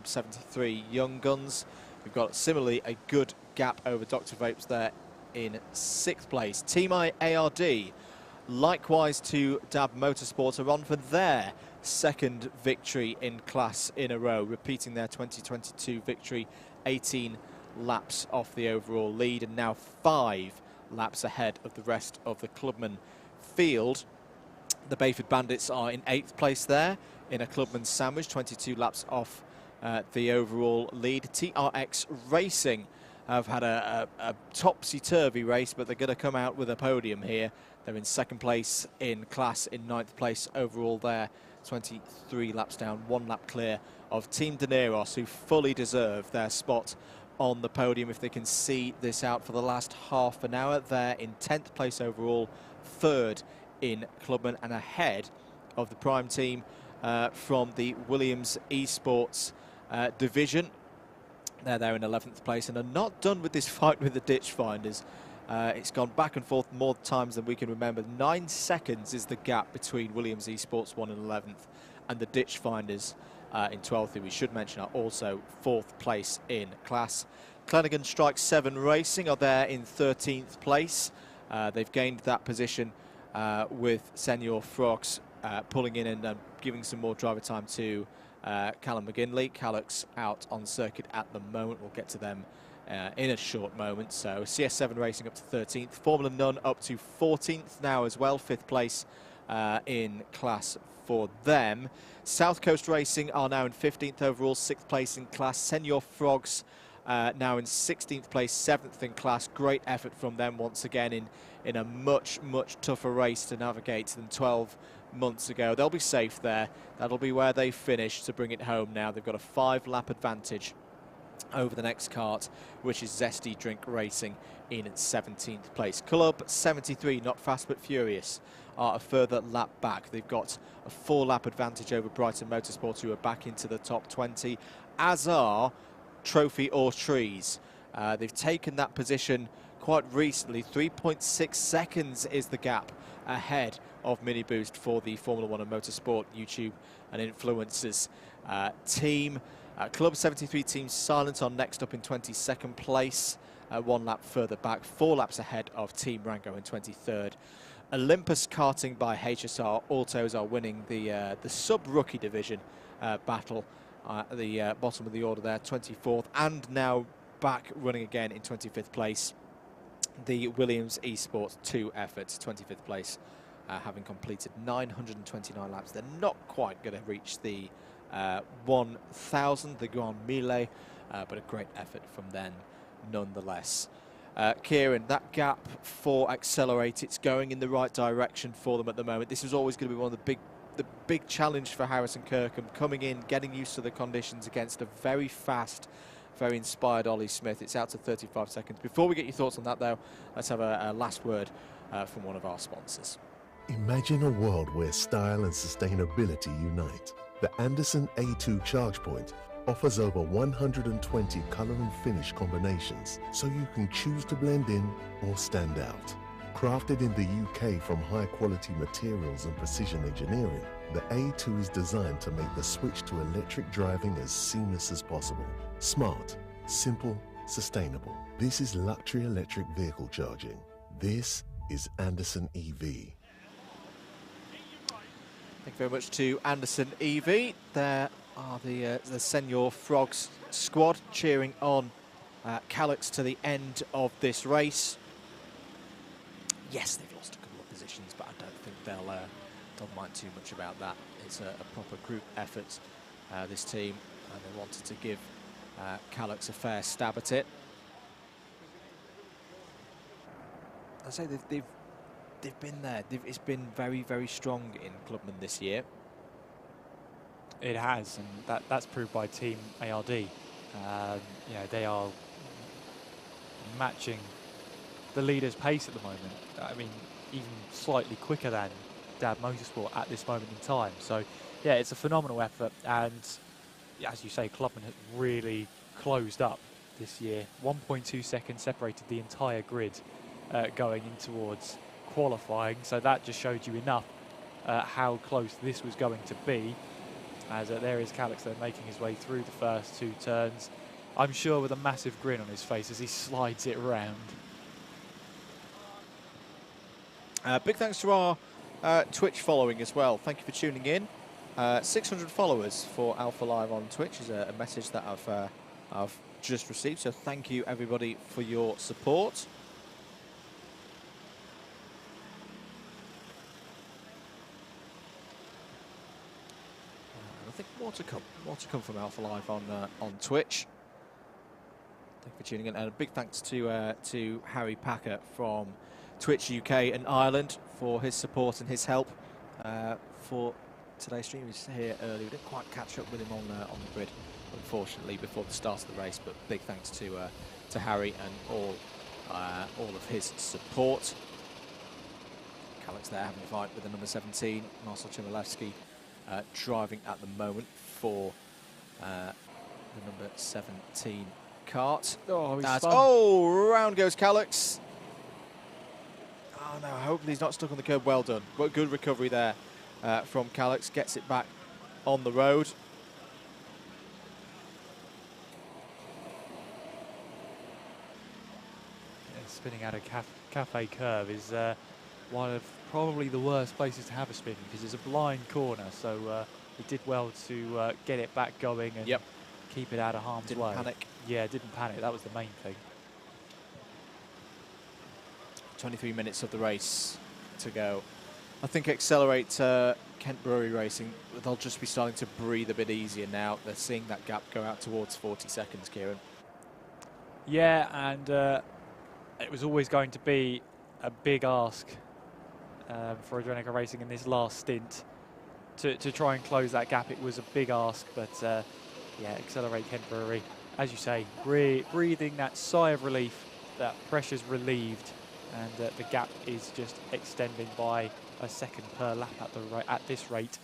73 Young Guns. We've got similarly a good gap over Dr Vapes there in 6th place. Team ARD, likewise to Dab Motorsport, are on for their second victory in class in a row, repeating their 2022 victory, 18 laps off the overall lead, and now 5 laps ahead of the rest of the Clubman field. The Bayford Bandits are in 8th place there in a Clubman sandwich, 22 laps off the overall lead. TRX Racing have had a topsy-turvy race, but they're going to come out with a podium here. They're in 2nd place in class, in 9th place overall there, 23 laps down, 1 lap clear of Team Daneros, who fully deserve their spot on the podium if they can see this out for the last half an hour. They're in 10th place overall, 3rd in Clubman, and ahead of the prime team from the Williams Esports division. They're there in 11th place and are not done with this fight with the ditch finders. It's gone back and forth more times than we can remember. 9 seconds is the gap between Williams Esports 1 and 11th and the ditch finders in 12th, who we should mention are also 4th place in class. Clenaghan Strike 7 Racing are there in 13th place. They've gained that position with Senior Frogs pulling in and giving some more driver time to Callum McGinley. Calluck's out on circuit at the moment. We'll get to them in a short moment. So CS7 Racing up to 13th. Formula None up to 14th now as well. 5th place in class for them. South Coast Racing are now in 15th overall, 6th place in class. Senior Frogs now in 16th place, 7th in class. Great effort from them once again in a much tougher race to navigate than 12 months ago. They'll be safe there. That'll be where they finish to bring it home now. They've got a 5-lap advantage over the next kart, which is Zesty Drink Racing in 17th place. Club 73, Not Fast But Furious, are a further lap back. They've got a 4-lap advantage over Brighton Motorsport, who are back into the top 20, as are Trophy or Trees. They've taken that position quite recently. 3.6 seconds is the gap ahead of Mini Boost for the Formula 1 and Motorsport YouTube and influencers team. Club 73 Team Silent are next up in 22nd place, 1 lap further back, 4 laps ahead of Team Rango in 23rd. Olympus Karting by HSR Autos are winning the sub-rookie division battle at the bottom of the order there, 24th, and now back running again in 25th place. the Williams Esports 2 efforts, 25th place, having completed 929 laps. They're not quite going to reach the 1,000, the Grand Mille, but a great effort from them nonetheless. Kieran, that gap for Accelerate, it's going in the right direction for them at the moment. This is always going to be one of the big challenge for Harrison Kirkham, coming in, getting used to the conditions against a very fast, very inspired Ollie Smith. It's out to 35 seconds. Before we get your thoughts on that, though, let's have a last word from one of our sponsors. Imagine a world where style and sustainability unite. The Anderson A2 charge point offers over 120 color and finish combinations, so you can choose to blend in or stand out. Crafted in the UK from high-quality materials and precision engineering, the A2 is designed to make the switch to electric driving as seamless as possible. Smart, simple, sustainable. This is luxury electric vehicle charging. This is Anderson EV. Thank you very much to Anderson EV. There are the Senior Frogs squad cheering on Calix to the end of this race. Yes, they've lost a couple of positions, but I don't think they'll mind too much about that. It's a proper group effort, this team, and they wanted to give Calix a fair stab at it. I say they've been there. It's been very, very strong in Clubman this year. It has, and that's proved by Team ARD. You know, they are matching the leader's pace at the moment. I mean, even slightly quicker than Dab Motorsport at this moment in time. So, yeah, it's a phenomenal effort, and as you say, Clubman has really closed up this year. 1.2 seconds separated the entire grid going in towards qualifying, so that just showed you enough how close this was going to be. As there is Calix there making his way through the first two turns, I'm sure with a massive grin on his face as he slides it round. Big thanks to our Twitch following as well. Thank you for tuning in. 600 followers for Alpha Live on Twitch is a message that I've just received, so thank you everybody for your support. I think more to come from Alpha Live on Twitch. Thank you for tuning in, and a big thanks to Harry Packer from Twitch UK and Ireland for his support and his help for today's stream. He was here early. We didn't quite catch up with him on the grid, unfortunately, before the start of the race. But big thanks to Harry and all of his support. Calix there having a fight with the number 17, Marcel Chmielewski, driving at the moment for the number 17 kart. Round goes Calix. Oh no, hopefully he's not stuck on the curb. Well done. But good recovery there from Calix. Gets it back on the road. Yeah, spinning out a cafe curve is one of probably the worst places to have a spin because it's a blind corner. So he did well to get it back going and keep it out of harm's way. Didn't panic. Yeah, didn't panic. That was the main thing. 23 minutes of the race to go. I think Accelerate Kent Brewery Racing, they'll just be starting to breathe a bit easier now. They're seeing that gap go out towards 40 seconds, Kieran. Yeah, and it was always going to be a big ask for Adrenica Racing in this last stint to try and close that gap. It was a big ask, but yeah, Accelerate Kent Brewery, as you say, breathing that sigh of relief, that pressure's relieved, and the gap is just extending by a second per lap at this rate.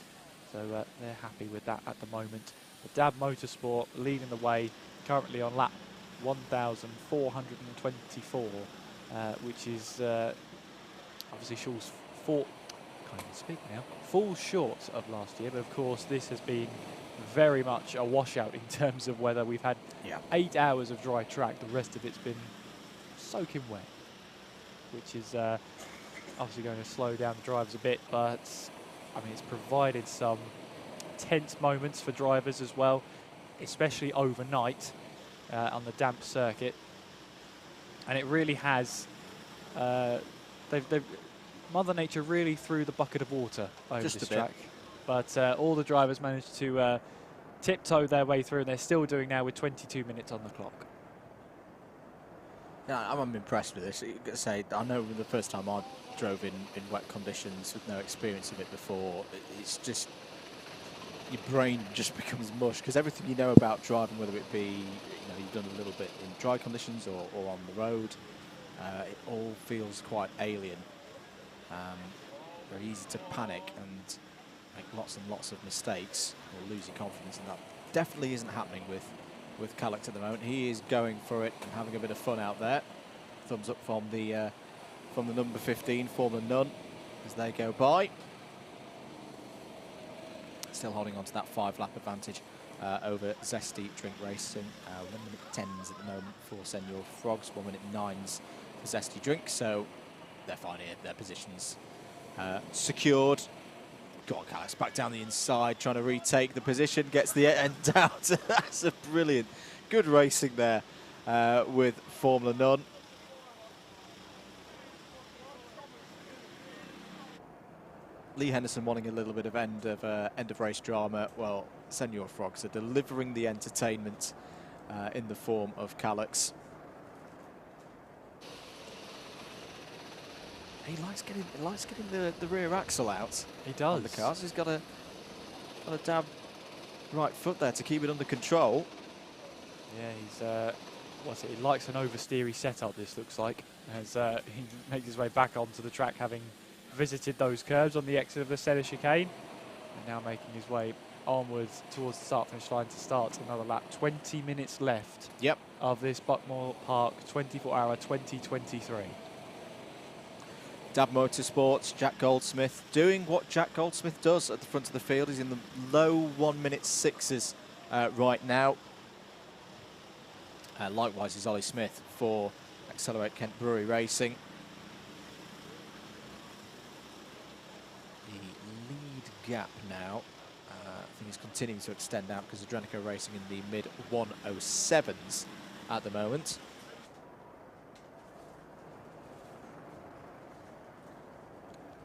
So they're happy with that at the moment. The Dab Motorsport leading the way, currently on lap 1,424, which is obviously falls short of last year, but of course this has been very much a washout in terms of weather. We've had 8 hours of dry track, the rest of it's been soaking wet, which is obviously going to slow down the drivers a bit, but I mean, it's provided some tense moments for drivers as well, especially overnight on the damp circuit, and it really has Mother Nature really threw the bucket of water over Just this a bit. track. But all the drivers managed to tiptoe their way through, and they're still doing now with 22 minutes on the clock. Yeah, I'm impressed with this. I know the first time I drove in wet conditions with no experience of it before, it's just, your brain just becomes mush, because everything you know about driving, whether it be, you've done a little bit in dry conditions or on the road, it all feels quite alien. Very easy to panic and make lots and lots of mistakes or lose your confidence, and that definitely isn't happening with Calix at the moment. He is going for it and having a bit of fun out there. Thumbs up from the number 15, Formula None, as they go by. Still holding on to that 5-lap advantage over Zesty Drink Racing. 1 minute 10s at the moment for Senor Frogs, 1 minute 9s for Zesty Drink. So they're finding their positions secured. Go on, Calix, back down the inside, trying to retake the position, gets the end out. That's a brilliant, good racing there with Formula None. Lee Henderson wanting a little bit of end of race drama. Well, Senor Frogs are delivering the entertainment in the form of Calix. He likes getting the rear axle out. He does. On the cars. He's got a dab right foot there to keep it under control. Yeah, he's he likes an oversteery setup, this looks like, as he makes his way back onto the track, having visited those curves on the exit of the centre chicane, and now making his way onwards towards the start-finish line to start another lap. 20 minutes left of this Buckmore Park 24-hour 2023. Dab Motorsports, Jack Goldsmith doing what Jack Goldsmith does at the front of the field. He's in the low 1 minute 6s right now. Likewise is Ollie Smith for Accelerate Kent Brewery Racing. The lead gap now, I think, is continuing to extend out because Adrenico Racing in the mid 107s at the moment.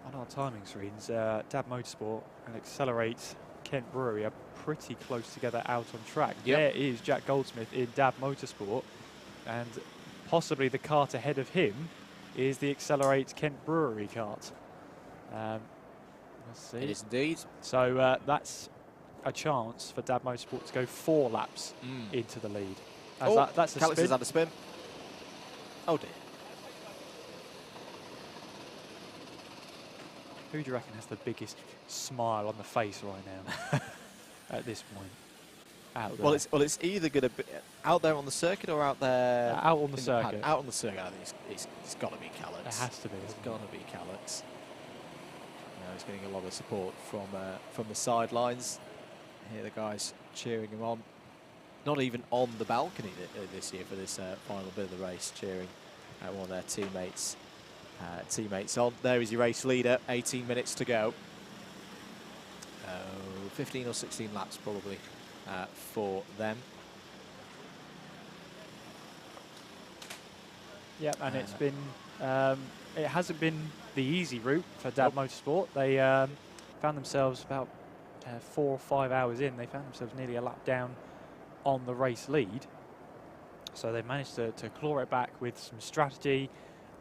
On our timing screens, Dab Motorsport and Accelerate Kent Brewery are pretty close together out on track. There is Jack Goldsmith in Dab Motorsport, and possibly the kart ahead of him is the Accelerate Kent Brewery kart. Let's see. It is indeed. So that's a chance for Dab Motorsport to go 4 laps into the lead. That's a Calix spin. has had a spin. Oh dear. Who do you reckon has the biggest smile on the face right now at this point? Out there. Well, it's either going to be out there on the circuit or out there. Out on the in circuit. paddock. Out on the circuit. I think it's got to be Calix. It has to be. It's got to be Calix. He's getting a lot of support from the sidelines. Here the guys cheering him on. Not even on the balcony this year for this final bit of the race, cheering one of their teammates on. There is your race leader, 18 minutes to go. 15 or 16 laps probably for them. Yeah, and it's been, it hasn't been the easy route for Dab Motorsport. They found themselves about 4 or 5 hours in, they found themselves nearly a lap down on the race lead. So they managed to claw it back with some strategy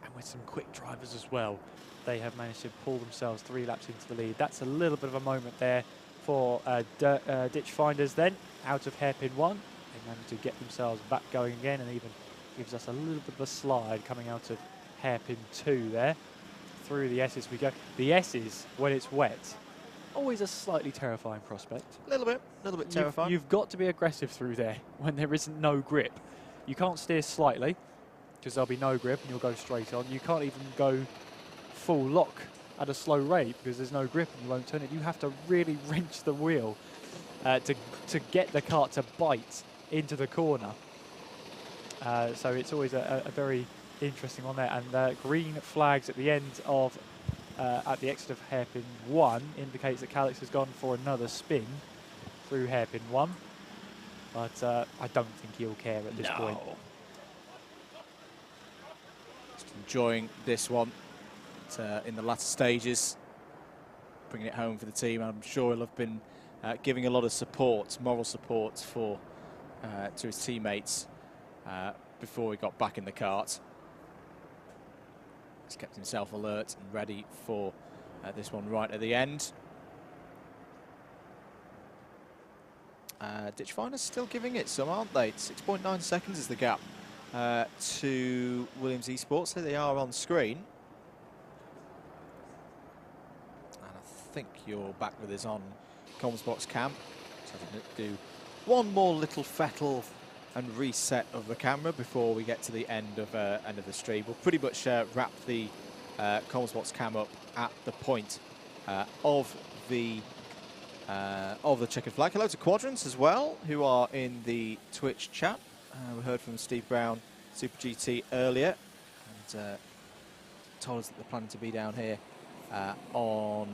and with some quick drivers as well. They have managed to pull themselves 3 laps into the lead. That's a little bit of a moment there for Ditch Finders then, out of hairpin 1. They managed to get themselves back going again, and even gives us a little bit of a slide coming out of hairpin 2 there. Through the S's we go. The S's, when it's wet, always a slightly terrifying prospect. A little bit terrifying. You've got to be aggressive through there when there isn't no grip. You can't steer slightly, because there'll be no grip and you'll go straight on. You can't even go full lock at a slow rate because there's no grip and you won't turn it. You have to really wrench the wheel to get the kart to bite into the corner. So it's always a very interesting one there. And green flags at the end of, at the exit of hairpin 1 indicates that Calix has gone for another spin through hairpin 1. But I don't think he'll care at this point. Just enjoying this one in the latter stages, bringing it home for the team. I'm sure he'll have been giving a lot of support, moral support to his teammates before he got back in the kart. He's kept himself alert and ready for this one right at the end. Ditchfinder's still giving it some, aren't they? 6.9 seconds is the gap to Williams Esports. Here they are on screen. And I think you're back with us on Comms Cam. So I'm going to do one more little fettle and reset of the camera before we get to the end of the stream. We'll pretty much wrap the Comms Cam up at the point of the checkered flag. Hello to Quadrants as well, who are in the Twitch chat. We heard from Steve Brown, Super GT earlier, and told us that they're planning to be down here on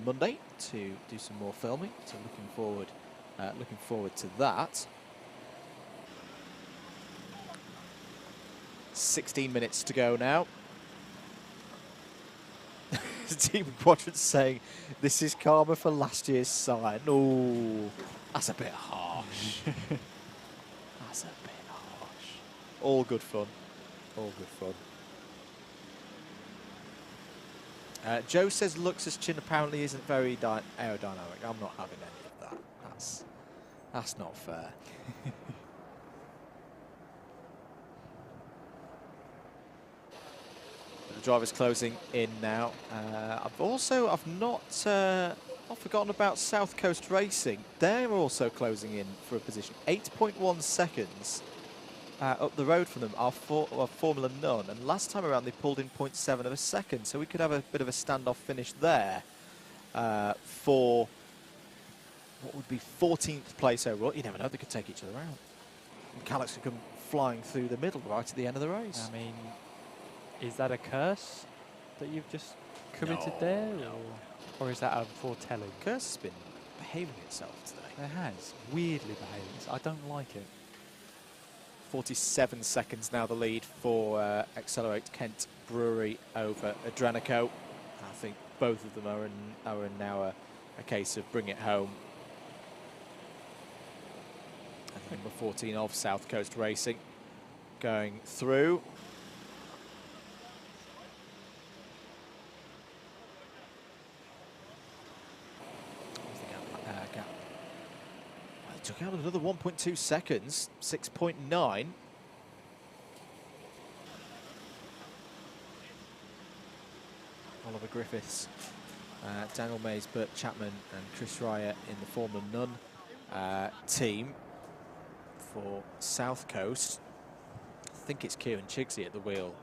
Monday to do some more filming. So looking forward to that. 16 minutes to go now. Team Quadrants saying this is karma for last year's sign. Oh, that's a bit harsh. That's a bit harsh. All good fun. All good fun. Joe says Lux's chin apparently isn't very aerodynamic. I'm not having any of that. That's not fair. The driver's closing in now. I've not forgotten about South Coast Racing. They're also closing in for a position. 8.1 seconds up the road from them are Formula None, and last time around they pulled in 0.7 of a second, so we could have a bit of a standoff finish there for what would be 14th place overall. You never know, they could take each other out. And Calix could come flying through the middle right at the end of the race. I mean, is that a curse that you've just committed there? Or is that a foretelling? Curse has been behaving itself today. It has. Weirdly behaving. I don't like it. 47 seconds now the lead for Accelerate Kent Brewery over Adrenico. I think both of them are in now a case of bring it home. And number 14 of South Coast Racing going through. Took out another 1.2 seconds, 6.9. Oliver Griffiths, Daniel Mays, Bert Chapman and Chris Ryer in the Formula None team for South Coast. I think it's Kieran Chigsey at the wheel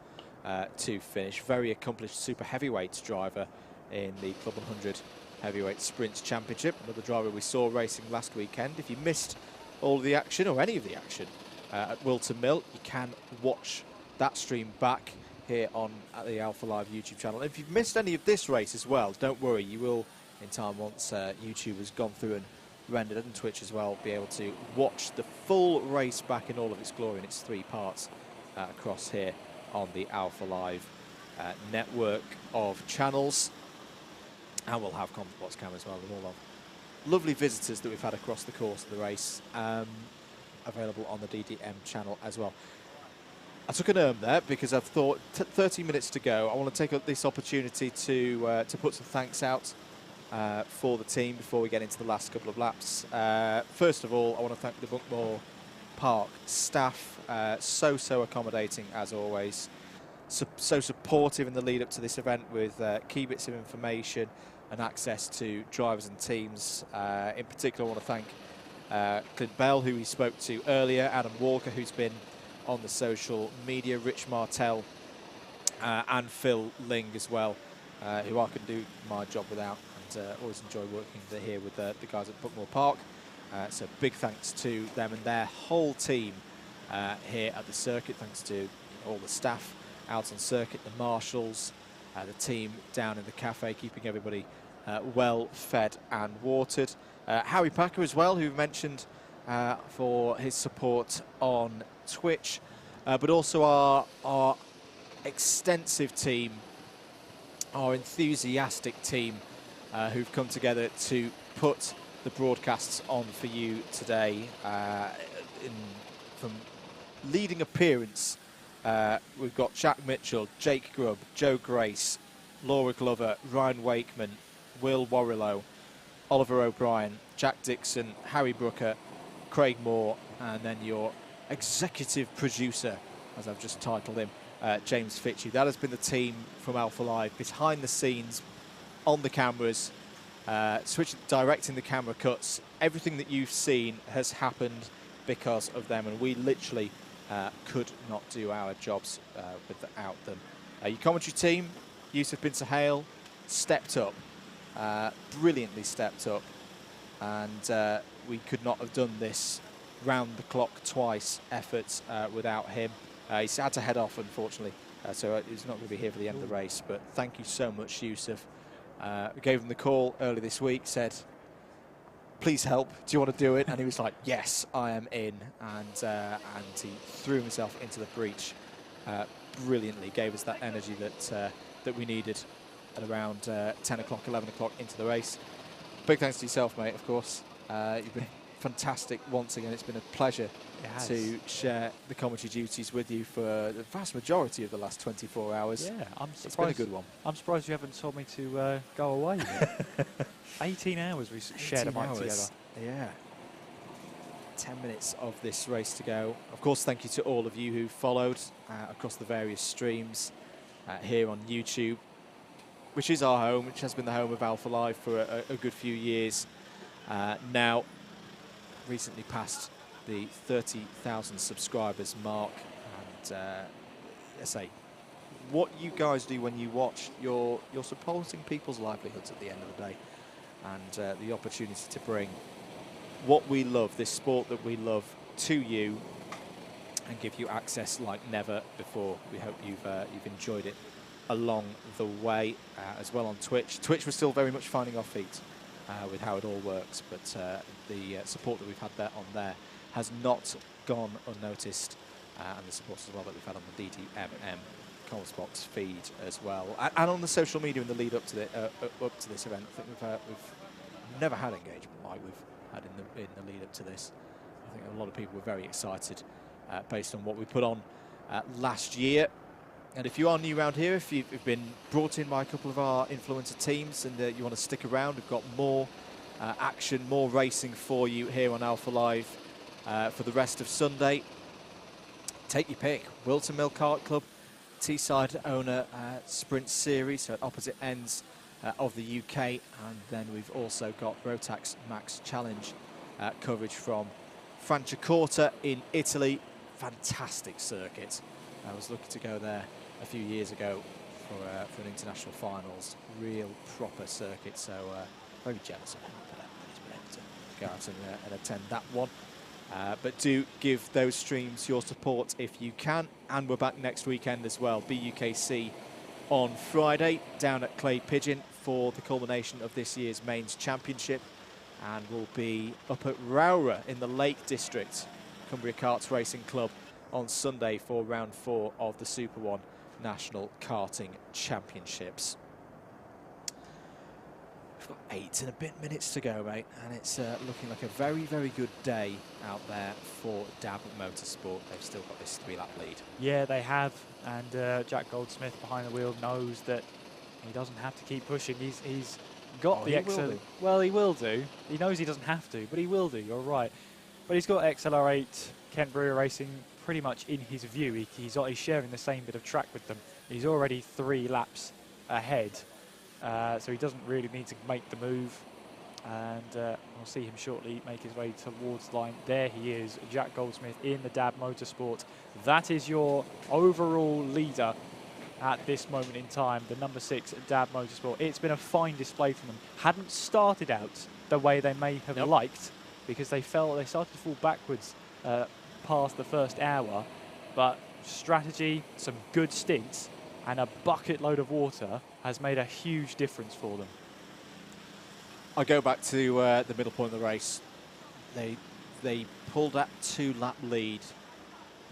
to finish. Very accomplished super heavyweights driver in the Club 100 Heavyweight Sprints Championship. Another driver we saw racing last weekend. If you missed all of the action or any of the action at Wilton Mill, you can watch that stream back here at the Alpha Live YouTube channel. And if you've missed any of this race as well, don't worry, you will in time once YouTube has gone through and rendered, and Twitch as well, be able to watch the full race back in all of its glory in its 3 parts across here on the Alpha Live network of channels. And we'll have Comms Cam as well with all of lovely visitors that we've had across the course of the race, available on the DDM channel as well. I took an there because I've thought 30 minutes to go. I want to take up this opportunity to put some thanks out for the team before we get into the last couple of laps. First of all, I want to thank the Buckmore Park staff, so accommodating as always, so supportive in the lead up to this event with key bits of information and access to drivers and teams. In particular, I want to thank Clint Bell, who we spoke to earlier, Adam Walker, who's been on the social media, Rich Martell, and Phil Ling as well, who I can do my job without, and always enjoy working here with the guys at Buckmore Park. So big thanks to them and their whole team here at the circuit. Thanks to all the staff out on circuit, the marshals, the team down in the cafe, keeping everybody well fed and watered. Howie Packer as well, who mentioned for his support on Twitch, but also our extensive team, our enthusiastic team who've come together to put the broadcasts on for you today. From leading appearance, we've got Jack Mitchell, Jake Grubb, Joe Grace, Laura Glover, Ryan Wakeman, Will Warrilow, Oliver O'Brien, Jack Dixon, Harry Brooker, Craig Moore, and then your executive producer, as I've just titled him, James Fitchie. That has been the team from Alpha Live, behind the scenes, on the cameras, directing the camera cuts. Everything that you've seen has happened because of them, and we literally could not do our jobs without them. Your commentary team, Yusuf bin Sahel, stepped up, brilliantly stepped up, and we could not have done this round-the-clock twice efforts without him. He's had to head off, unfortunately, so he's not going to be here for the end of the race, but thank you so much, Yusuf. We gave him the call early this week, said, please help, do you want to do it? And he was like, yes, I am in, and he threw himself into the breach brilliantly, gave us that energy that we needed at around 10 o'clock, 11 o'clock into the race. Big thanks to yourself, mate, of course. You've been fantastic once again. It's been a pleasure to share the commentary duties with you for the vast majority of the last 24 hours. Yeah, I'm surprised. It's been a good one. I'm surprised you haven't told me to go away yet. 18 hours we shared a mic together. Yeah. 10 minutes of this race to go. Of course, thank you to all of you who followed across the various streams here on YouTube, which is our home, which has been the home of Alpha Live for a good few years now. Recently passed the 30,000 subscribers mark, and I say, what you guys do when you watch, you're supporting people's livelihoods at the end of the day, and the opportunity to bring what we love, this sport that we love, to you, and give you access like never before. We hope you've enjoyed it along the way, as well on Twitch. Twitch, we're still very much finding our feet with how it all works, but the support that we've had there on there has not gone unnoticed, and the support as well that we've had on the DDMM Comsbox feed as well, and on the social media in the lead up to this event. I think we've never had engagement like we've had in the lead up to this. I think a lot of people were very excited based on what we put on last year. And if you are new around here, if you've been brought in by a couple of our influencer teams and you want to stick around, we've got more action, more racing for you here on Alpha Live for the rest of Sunday. Take your pick. Wilton Mill Kart Club, Teesside Owner Sprint Series, so at opposite ends of the UK. And then we've also got Rotax Max Challenge coverage from Franciacorta in Italy. Fantastic circuit. I was lucky to go there a few years ago for an international finals. Real proper circuit, so very jealous of him for that. He's been able to go out and attend that one. But do give those streams your support if you can. And we're back next weekend as well. BUKC on Friday down at Clay Pigeon for the culmination of this year's mains championship. And we'll be up at Rowra in the Lake District, Cumbria Karts Racing Club, on Sunday for round 4 of the Super 1 National Karting Championships. We've got 8 and a bit minutes to go, mate, and it's looking like a very, very good day out there for Dab Motorsport. They've still got this 3-lap lead. Yeah, they have, and Jack Goldsmith behind the wheel knows that he doesn't have to keep pushing. He's got the XL. Well, he will do. He knows he doesn't have to, but he will do. You're right. But he's got XLR8 Kent Brewer Racing pretty much in his view. He's sharing the same bit of track with them. He's already 3 laps ahead, so he doesn't really need to make the move. And we'll see him shortly make his way towards the line. There he is, Jack Goldsmith in the Dab Motorsport. That is your overall leader at this moment in time, the number 6 Dab Motorsport. It's been a fine display from them. Hadn't started out the way they may have liked, because they started to fall backwards past the first hour, but strategy, some good stints, and a bucket load of water has made a huge difference for them. I go back to the middle point of the race. They pulled that 2-lap lead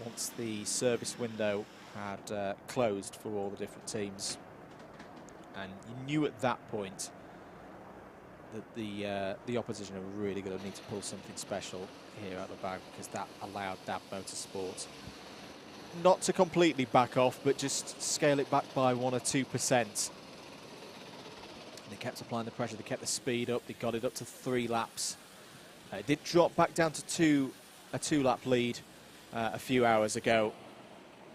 once the service window had closed for all the different teams. And you knew at that point that the opposition are really going to need to pull something special here out the bag, because that allowed Dab Motorsport not to completely back off, but just scale it back by 1 or 2%. They kept applying the pressure, they kept the speed up, they got it up to 3 laps. It did drop back down to a 2-lap lead a few hours ago.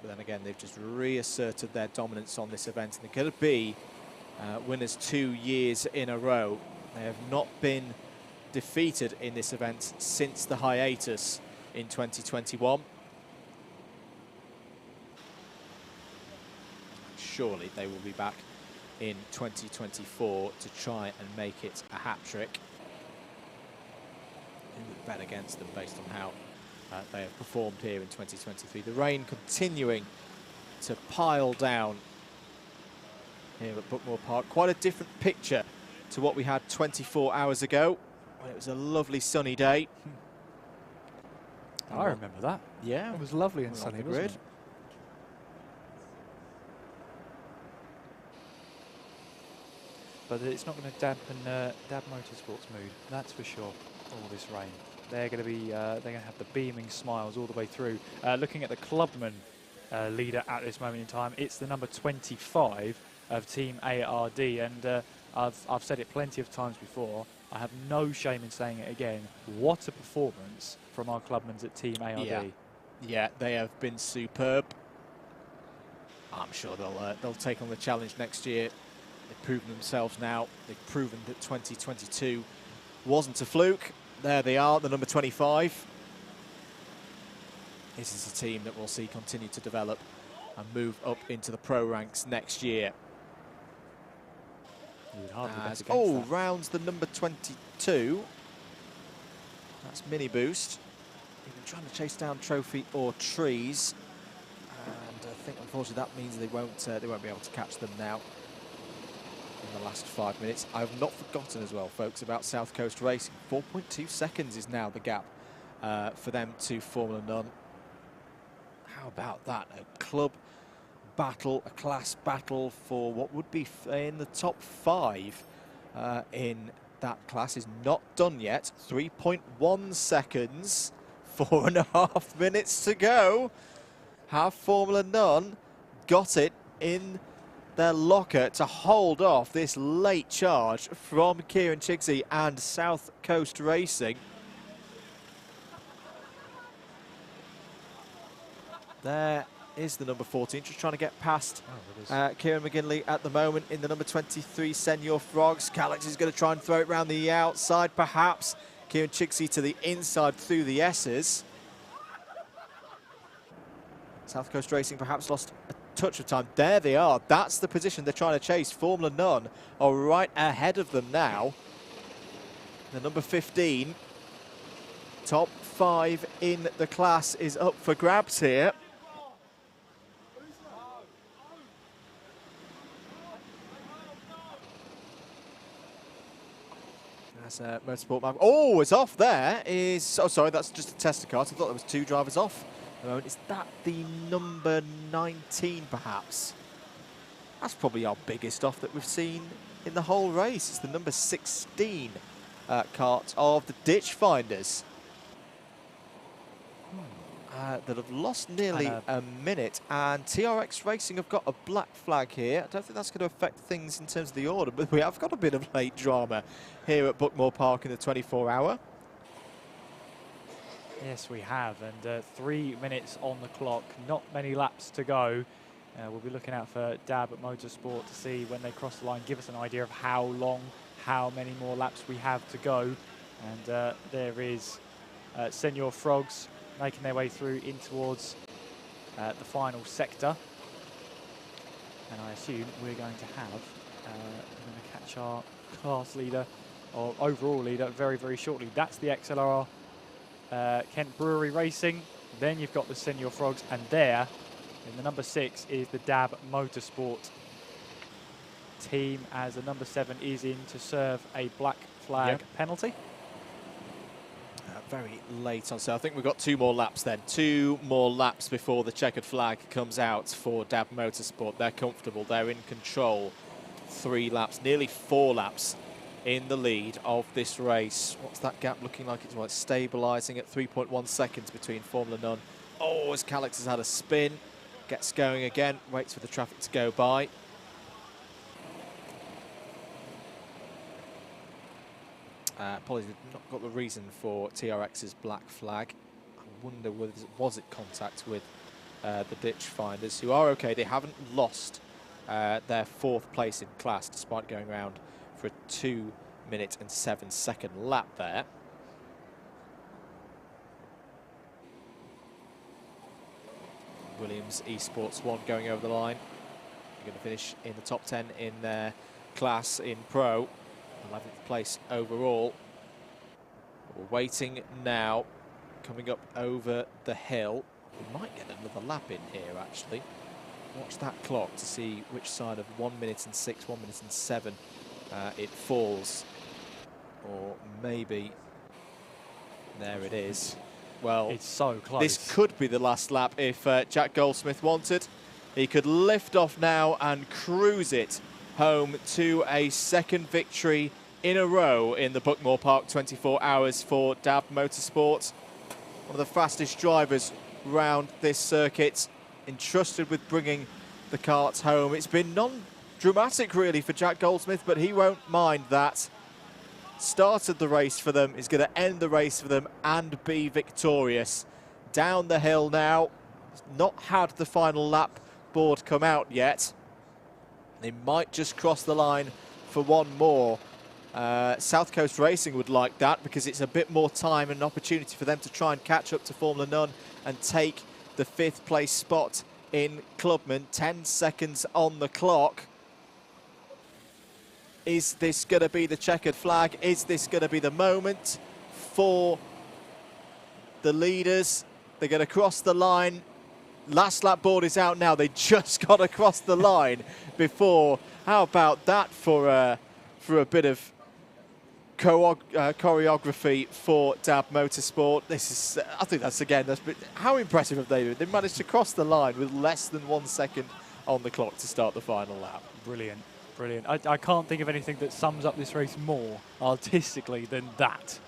But then again, they've just reasserted their dominance on this event, and they're going to be winners 2 years in a row. They have not been defeated in this event since the hiatus in 2021. Surely they will be back in 2024 to try and make it a hat-trick. Who would bet against them based on how they have performed here in 2023? The rain continuing to pile down here at Buckmore Park. Quite a different picture to what we had 24 hours ago, when it was a lovely sunny day. I remember that. Yeah. It was lovely and on sunny, the wasn't grid. it? But it's not going to dampen Dab Motorsport's mood, that's for sure. All this rain, they're going to have the beaming smiles all the way through. Looking at the clubman leader at this moment in time, it's the number 25 of Team ARD, and I've said it plenty of times before. I have no shame in saying it again. What a performance from our clubmans at Team ARD. Yeah, they have been superb. I'm sure they'll take on the challenge next year. They've proven themselves now. They've proven that 2022 wasn't a fluke. There they are, the number 25. This is a team that we'll see continue to develop and move up into the pro ranks next year. You would hardly bet against that. Rounds the number 22. That's Mini Boost. They've been trying to chase down Trophy or Trees, and I think unfortunately that means they won't be able to catch them now in the last 5 minutes. I've not forgotten as well, folks, about South Coast Racing. 4.2 seconds is now the gap for them to Formula None. How about that? A club battle, a class battle for what would be in the top 5 in that class is not done yet. 3.1 seconds, 4.5 minutes to go. Have Formula None got it in their locker to hold off this late charge from Kieran Chigsey and South Coast Racing? There is the number 14, just trying to get past Kieran McGinley at the moment in the number 23, Senor Frogs. Calix is going to try and throw it round the outside, perhaps. Kieran Chigsey to the inside through the S's. South Coast Racing perhaps lost a touch of time. There they are. That's the position they're trying to chase. Formula None are right ahead of them now. The number 15, top 5 in the class, is up for grabs here. Motorsport map. Oh, it's off there. Oh, sorry, that's just a tester car. I thought there was 2 drivers off. Is that the number 19, perhaps? That's probably our biggest off that we've seen in the whole race. It's the number 16 kart of the Ditch Finders. That have lost nearly a minute, and TRX Racing have got a black flag here. I don't think that's going to affect things in terms of the order, but we have got a bit of late drama here at Buckmore Park in the 24-hour. Yes, we have, and 3 minutes on the clock, not many laps to go. We'll be looking out for Dab Motorsport to see when they cross the line, give us an idea of how long, how many more laps we have to go. And there is Senor Frogs making their way through in towards the final sector. And I assume we're going to catch our class leader, or overall leader, very, very shortly. That's the XLR Kent Brewery Racing. Then you've got the Senor Frogs, and there, in the number 6, is the Dab Motorsport team, as the number 7 is in to serve a black flag penalty. very late on. So I think we've got 2 more laps then. 2 more laps before the checkered flag comes out for Dab Motorsport. They're comfortable. They're in control. 3 laps, nearly 4 laps in the lead of this race. What's that gap looking like? It's like stabilising at 3.1 seconds between Formula None. Oh, as Calix has had a spin. Gets going again. Waits for the traffic to go by. Apologies, not got the reason for TRX's black flag. I wonder whether was it contact with the ditch finders, who are okay. They haven't lost their 4th place in class, despite going around for a 2-minute and 7-second lap there. Williams Esports 1 going over the line. They're going to finish in the top 10 in their class in Pro. 11th place overall. We're waiting now, coming up over the hill. We might get another lap in here, actually. Watch that clock to see which side of 1 minute and 6, 1 minute and 7 it falls. Or maybe, there it is. Well, it's so close. This could be the last lap if Jack Goldsmith wanted. He could lift off now and cruise it home to a 2nd victory in a row in the Buckmore Park 24 hours for Dab Motorsport. One of the fastest drivers round this circuit, entrusted with bringing the karts home. It's been non-dramatic really for Jack Goldsmith, but he won't mind that. Started the race for them, is going to end the race for them and be victorious. Down the hill now. Not had the final lap board come out yet. They might just cross the line for 1 more. South Coast Racing would like that because it's a bit more time and an opportunity for them to try and catch up to Formula None and take the 5th place spot in Clubman. 10 seconds on the clock. Is this going to be the checkered flag? Is this going to be the moment for the leaders? They're going to cross the line. Last lap board is out now. They just got across the line before. How about that for a bit of choreography for Dab Motorsport? This is, I think that's again. How impressive have they been? They managed to cross the line with less than 1 second on the clock to start the final lap. Brilliant, brilliant. I can't think of anything that sums up this race more artistically than that.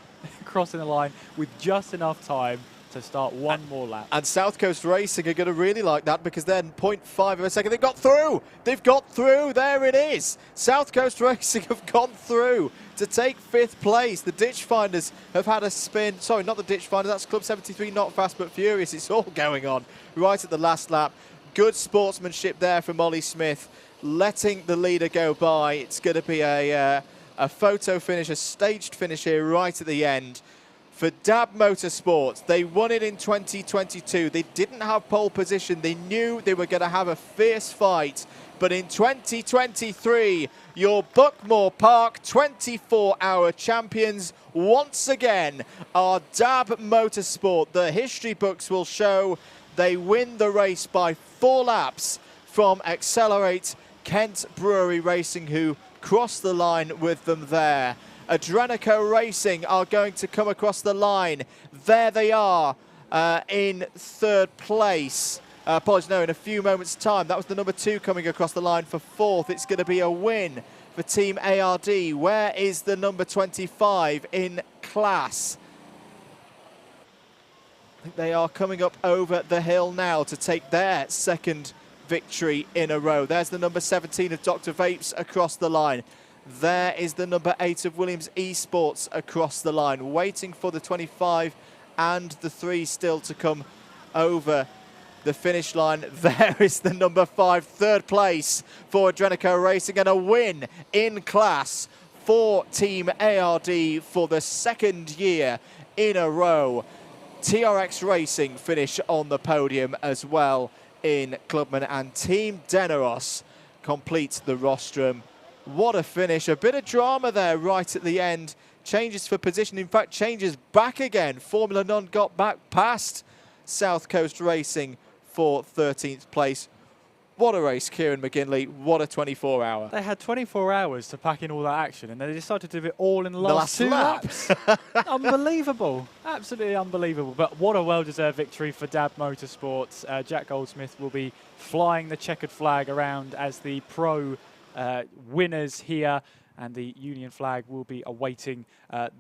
Crossing the line with just enough time to start 1 more lap. And South Coast Racing are going to really like that because then 0.5 of a second. They've got through. They've got through. There it is. South Coast Racing have gone through to take 5th place. The ditch finders have had a spin. Sorry, not the ditch finders. That's Club 73, not fast but furious. It's all going on right at the last lap. Good sportsmanship there from Ollie Smith, letting the leader go by. It's going to be a photo finish, a staged finish here right at the end. For Dab Motorsport, they won it in 2022. They didn't have pole position. They knew they were going to have a fierce fight. But in 2023, your Buckmore Park 24-hour champions once again are Dab Motorsport. The history books will show they win the race by 4 laps from Accelerate Kent Brewery Racing, who crossed the line with them there. Adrenico Racing are going to come across the line. There they are in 3rd place. Apologies, no, in a few moments' time. That was the number 2 coming across the line for 4th. It's going to be a win for Team ARD. Where is the number 25 in class? I think they are coming up over the hill now to take their 2nd victory in a row. There's the number 17 of Dr Vapes across the line. There is the number 8 of Williams Esports across the line, waiting for the 25 and the 3 still to come over the finish line. There is the number 5, 3rd place for Adrenico Racing, and a win in class for Team ARD for the 2nd year in a row. TRX Racing finish on the podium as well in Clubman, and Team Deneros complete the rostrum. What a finish. A bit of drama there right at the end. Changes for position. In fact, changes back again. Formula None got back past South Coast Racing for 13th place. What a race, Kieran McGinley. What a 24-hour. They had 24 hours to pack in all that action, and they decided to do it all in the last two lap. laps. Unbelievable. Absolutely unbelievable. But what a well-deserved victory for Dab Motorsport. Jack Goldsmith will be flying the checkered flag around as the pro winners here, and the Union flag will be awaiting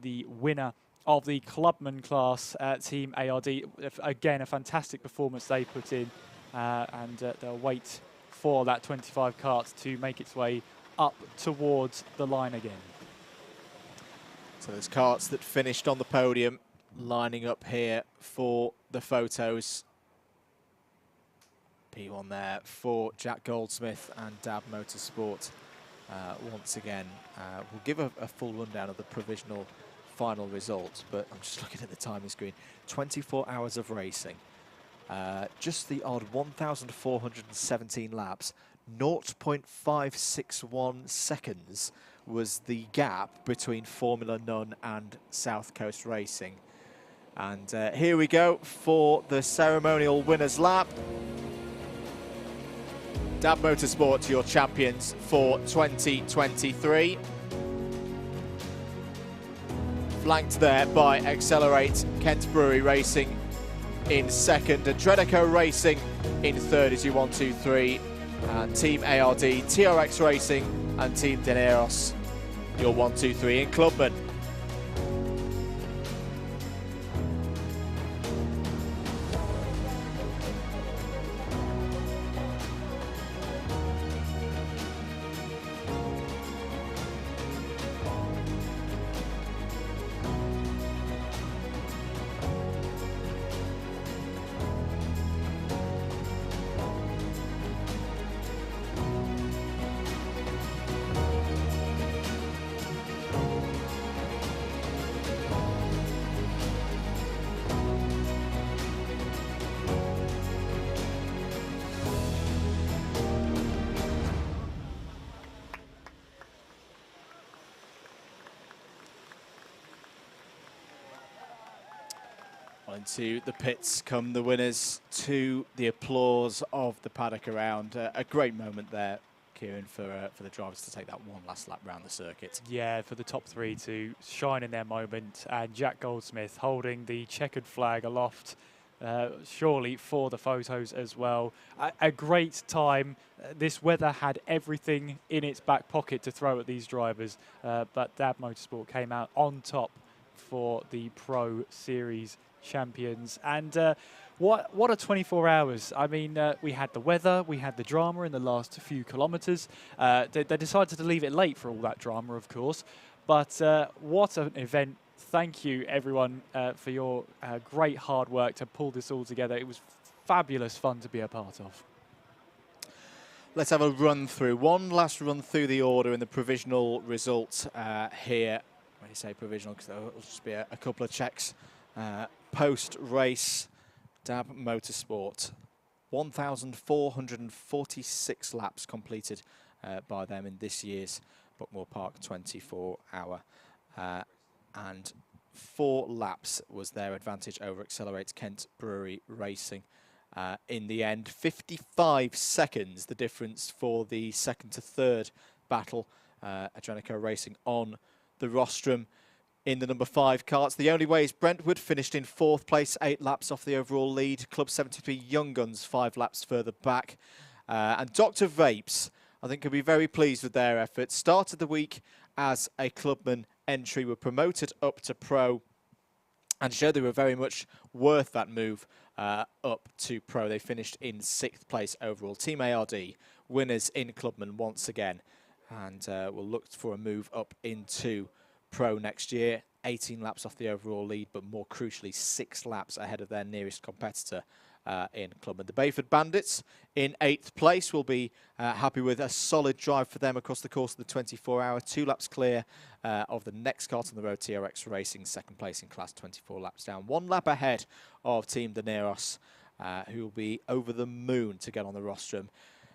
the winner of the clubman class, Team ARD. Again, a fantastic performance they put in. And they'll wait for that 25 karts to make its way up towards the line again. So there's karts that finished on the podium lining up here for the photos. P1 there for Jack Goldsmith and Dab Motorsport. Once again, we'll give a full rundown of the provisional final results, but I'm just looking at the timing screen. 24 hours of racing. Just the odd 1,417 laps, 0.561 seconds was the gap between Formula None and South Coast Racing. And here we go for the ceremonial winner's lap. Dab Motorsport, your champions for 2023. Flanked there by Accelerate Kent Brewery Racing in second, Adrenaco Racing in third as you 1, 2, 3, and Team ARD, TRX Racing and Team Dineros, your 1, 2, 3 in clubman. Into the pits come the winners, to the applause of the paddock around. A great moment there, Kieran, for the drivers to take that one last lap round the circuit. Yeah, for the top three to shine in their moment, and Jack Goldsmith holding the checkered flag aloft, surely for the photos as well. A great time. This weather had everything in its back pocket to throw at these drivers, but Dab Motorsport came out on top for the Pro Series champions. And what a 24 hours. I mean, we had the weather, we had the drama in the last few kilometres. They decided to leave it late for all that drama, of course, but what an event. Thank you everyone for your great hard work to pull this all together. It was fabulous fun to be a part of. Let's have a run through, one last run through the order and the provisional results here. When you say provisional, because there will just be a couple of checks. Post-race, Dab Motorsport, 1,446 laps completed by them in this year's Buckmore Park 24-hour. And 4 laps was their advantage over Accelerate Kent Brewery Racing. In the end, 55 seconds, the difference for the second to third battle. Adrenaco Racing on the rostrum. In the number 5 karts, the only way is Brentwood finished in 4th place, 8 laps off the overall lead. Club 73 Young Guns 5 laps further back. And Dr Vapes, I think, can be very pleased with their efforts. Started the week as a clubman entry, were promoted up to pro and showed they were very much worth that move up to pro. They finished in 6th place overall. Team ARD, winners in clubman once again, and will look for a move up into pro next year. 18 laps off the overall lead, but more crucially 6 laps ahead of their nearest competitor in clubman. The Bayford Bandits in 8th place will be happy with a solid drive for them across the course of the 24-hour. 2 laps clear of the next kart on the road, TRX Racing, 2nd place in class, 24 laps down. 1 lap ahead of Team Dineros, who will be over the moon to get on the rostrum.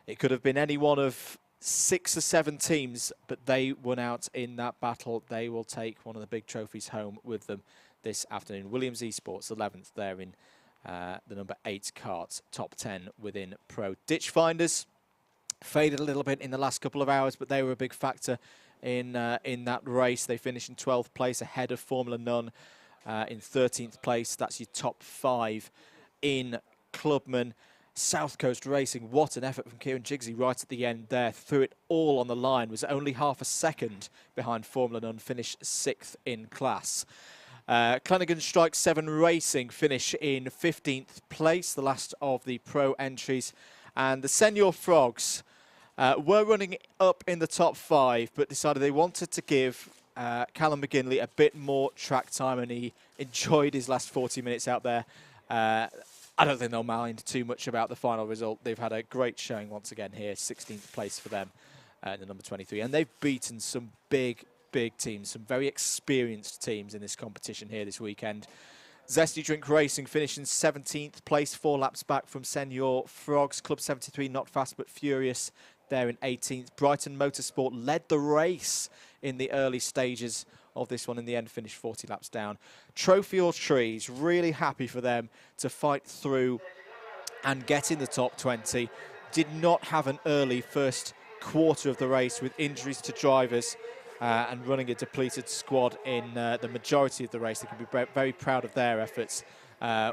It could have been any one of 6 or 7 teams, but they won out in that battle. They will take one of the big trophies home with them this afternoon. Williams Esports 11th there in the number 8 kart, top 10 within pro. Ditch Finders faded a little bit in the last couple of hours, but they were a big factor in that race. They finished in 12th place ahead of Formula None in 13th place. That's your top 5 in Clubman. South Coast Racing, what an effort from Kieran Jigsy right at the end there. Threw it all on the line, was only half a second behind Formula None, finished 6th in class. Clenaghan Strike 7 Racing finish in 15th place, the last of the pro entries. And the Senior Frogs were running up in the top 5, but decided they wanted to give Callum McGinley a bit more track time, and he enjoyed his last 40 minutes out there. I don't think they'll mind too much about the final result. They've had a great showing once again here, 16th place for them in the number 23. And they've beaten some big teams, some very experienced teams in this competition here this weekend. Zesty Drink Racing finishing 17th place, 4 laps back from Senior Frogs. Club 73, not fast but furious, there in 18th. Brighton Motorsport led the race in the early stages of this one. In the end, finished 40 laps down. Trophy or Trees, really happy for them to fight through and get in the top 20. Did not have an early first quarter of the race with injuries to drivers and running a depleted squad in the majority of the race. They can be very proud of their efforts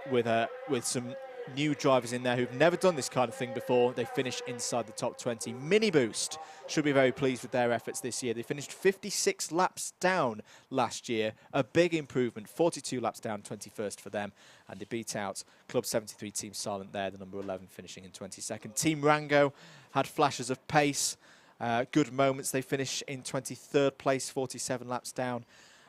with some new drivers in there who've never done this kind of thing before. They finished inside the top 20. Mini Boost should be very pleased with their efforts this year. They finished 56 laps down last year, a big improvement, 42 laps down, 21st for them, and they beat out Club 73 Team Silent there, the number 11 finishing in 22nd. Team Rango had flashes of pace, good moments. They finish in 23rd place, 47 laps down.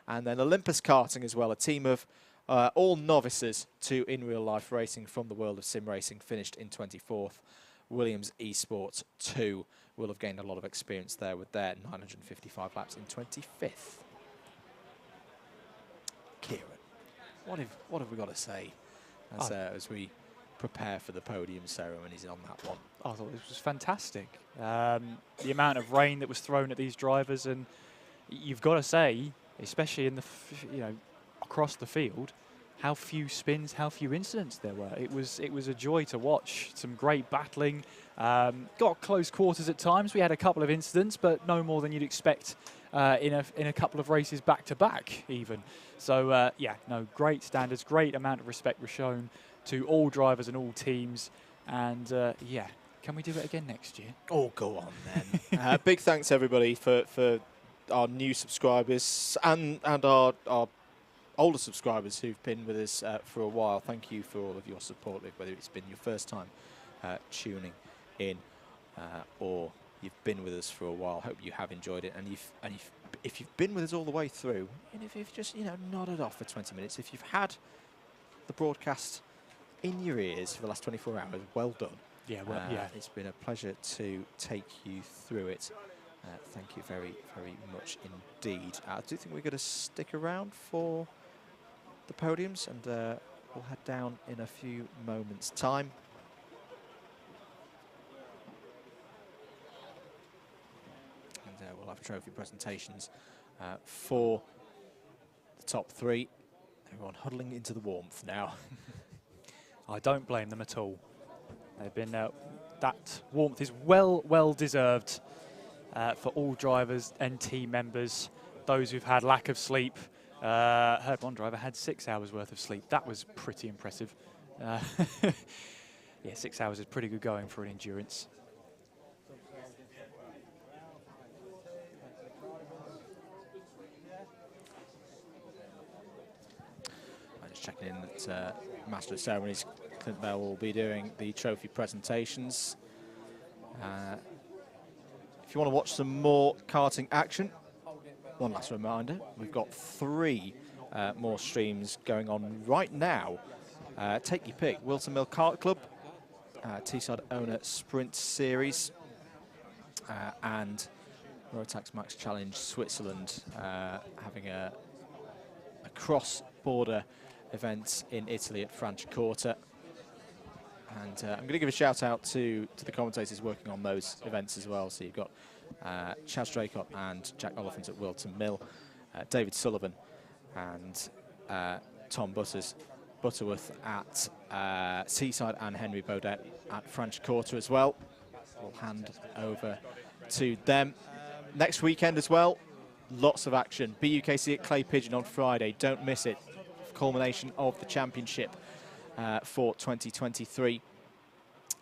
And then Olympus Karting as well, a team of all novices to in real life racing from the world of sim racing, finished in 24th. Williams Esports 2 will have gained a lot of experience there with their 955 laps in 25th. Kieran, what have we got to say as we prepare for the podium ceremonies on that one? I thought this was fantastic. The amount of rain that was thrown at these drivers, and you've got to say, especially in the across the field, how few spins, how few incidents there were. It was a joy to watch. Some great battling. Got close quarters at times. We had a couple of incidents, but no more than you'd expect in a couple of races back to back even. So great standards, great amount of respect was shown to all drivers and all teams. And can we do it again next year? Oh, go on then. Big thanks everybody for our new subscribers and our older subscribers who've been with us for a while. Thank you for all of your support, whether it's been your first time tuning in or you've been with us for a while. Hope you have enjoyed it, and if you've been with us all the way through, and if you've just nodded off for 20 minutes, if you've had the broadcast in your ears for the last 24 hours, well done. Yeah, it's been a pleasure to take you through it. Thank you very, very much indeed. I do think we're going to stick around for the podiums, and we'll head down in a few moments' time. And we'll have trophy presentations for the top 3. Everyone huddling into the warmth now. I don't blame them at all. They've been that warmth is well deserved for all drivers and team members. Those who've had lack of sleep. Heard one driver had 6 hours worth of sleep. That was pretty impressive. 6 hours is pretty good going for an endurance. I'm just checking in that Master of Ceremonies Clint Bell will be doing the trophy presentations. If you want to watch some more karting action, one last reminder, we've got 3 more streams going on right now. Take your pick. Wilton Mill Kart Club, Teesside Owner Sprint Series, and Rotax Max Challenge Switzerland, having a cross-border event in Italy at Franciacorta. And I'm going to give a shout out to the commentators working on those events as well. So you've got Chaz Draycott and Jack Oliphant at Wilton Mill, David Sullivan and Tom Butterworth at Seaside, and Henry Baudet at Franciacorta as well. we'll hand over to them. Next weekend as well, lots of action. BUKC at Clay Pigeon on Friday. Don't miss it. Culmination of the championship for 2023.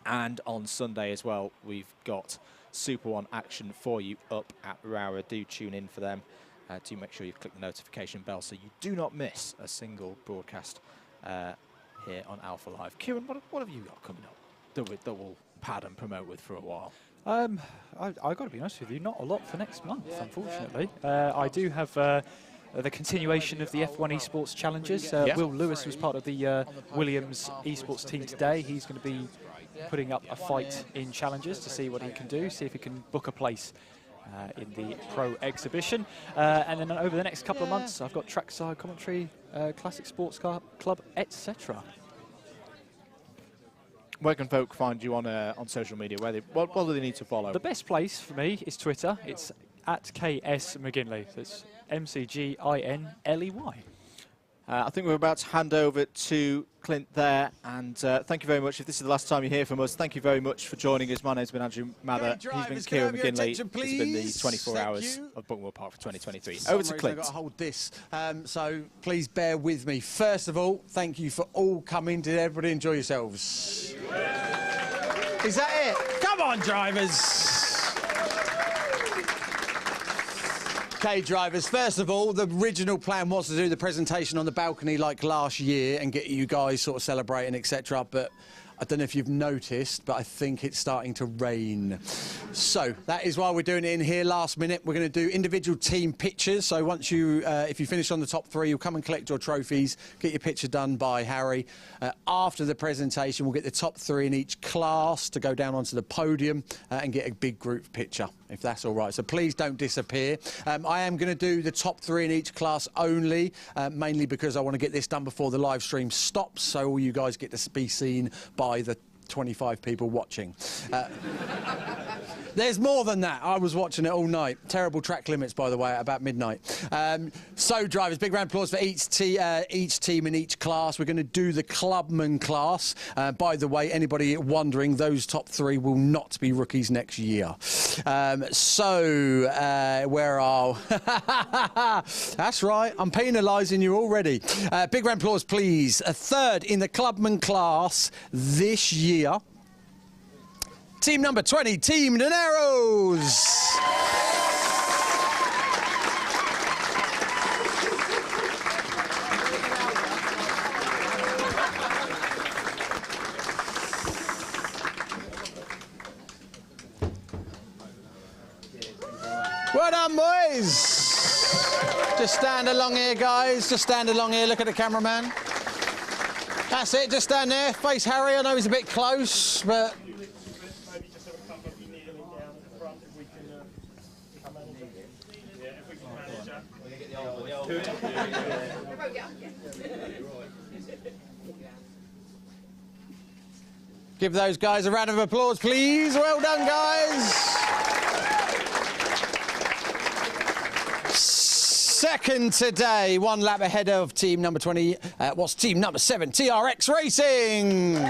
And on Sunday as well, we've got Super One action for you up at Rowra. Do tune in for them. Do make sure you click the notification bell so you do not miss a single broadcast here on Alpha Live. Kieran, what have you got coming up that we'll pad and promote with for a while? I got to be honest with you, not a lot for next month, unfortunately. I do have the continuation of the F1 Esports Challenges. Will Lewis was part of the Williams Esports team today. He's going to be putting up a fight in challenges to see what he can do, see if he can book a place in the pro exhibition. And then over the next couple of months, I've got trackside commentary, classic sports car club, etc. Where can folk find you on social media? What do they need to follow? The best place for me is Twitter. It's at KS McGinley. That's MCGINLEY. I think we're about to hand over to Clint there, and thank you very much. If this is the last time you hear from us, thank you very much for joining us. My name's been Andrew Mather. He's been Kieran McGinley. It's been the 24 hours of Buckmore Park for 2023. Over to Clint. I've got to hold this, so please bear with me. First of all, thank you for all coming. Did everybody enjoy yourselves? Is that it? Come on, drivers. Okay, drivers, first of all, the original plan was to do the presentation on the balcony like last year and get you guys sort of celebrating, etc. But I don't know if you've noticed, but I think it's starting to rain. So that is why we're doing it in here last minute. We're going to do individual team pictures. So once you, if you finish on the top 3, you'll come and collect your trophies, get your picture done by Harry. After the presentation, we'll get the top 3 in each class to go down onto the podium and get a big group picture, if that's all right. So please don't disappear. I am going to do the top 3 in each class only, mainly because I want to get this done before the live stream stops, so all you guys get to be seen by the 25 people watching. There's more than that. I was watching it all night. Terrible track limits, by the way, at about midnight. So, drivers, big round of applause for each team in each class. We're going to do the clubman class. By the way, anybody wondering, those top 3 will not be rookies next year. Where are... That's right. I'm penalising you already. Big round of applause, please. A 3rd in the clubman class this year. Team number 20, Team Dineros. Well done, boys. Just stand along here, guys. Just stand along here. Look at the cameraman. That's it. Just stand there. Face Harry. I know he's a bit close, but... Give those guys a round of applause, please. Well done, guys. Second today, 1 lap ahead of team number 20. What's team number 7? TRX Racing.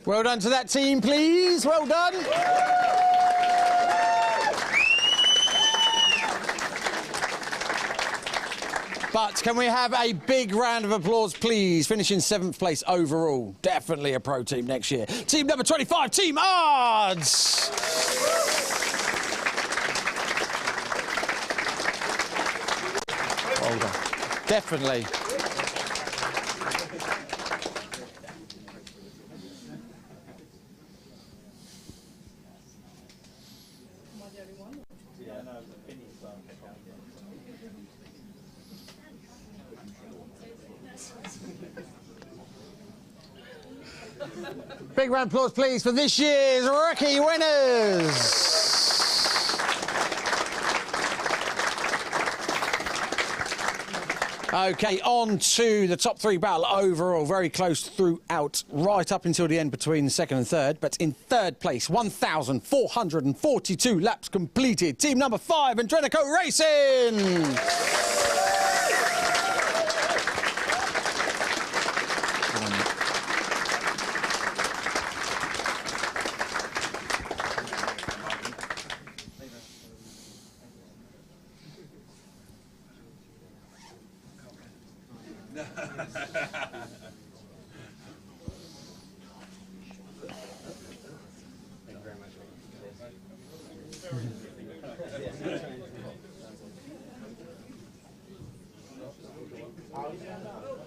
Well done to that team, please. Well done. But can we have a big round of applause, please? Finishing 7th place overall. Definitely a pro team next year. Team number 25, Team ARD. Well done. Definitely. Big round of applause, please, for this year's rookie winners. Okay, on to the top three battle overall. Very close throughout, right up until the end between second and third. But in third place, 1,442 laps completed. Team number 5, Admittance Racing.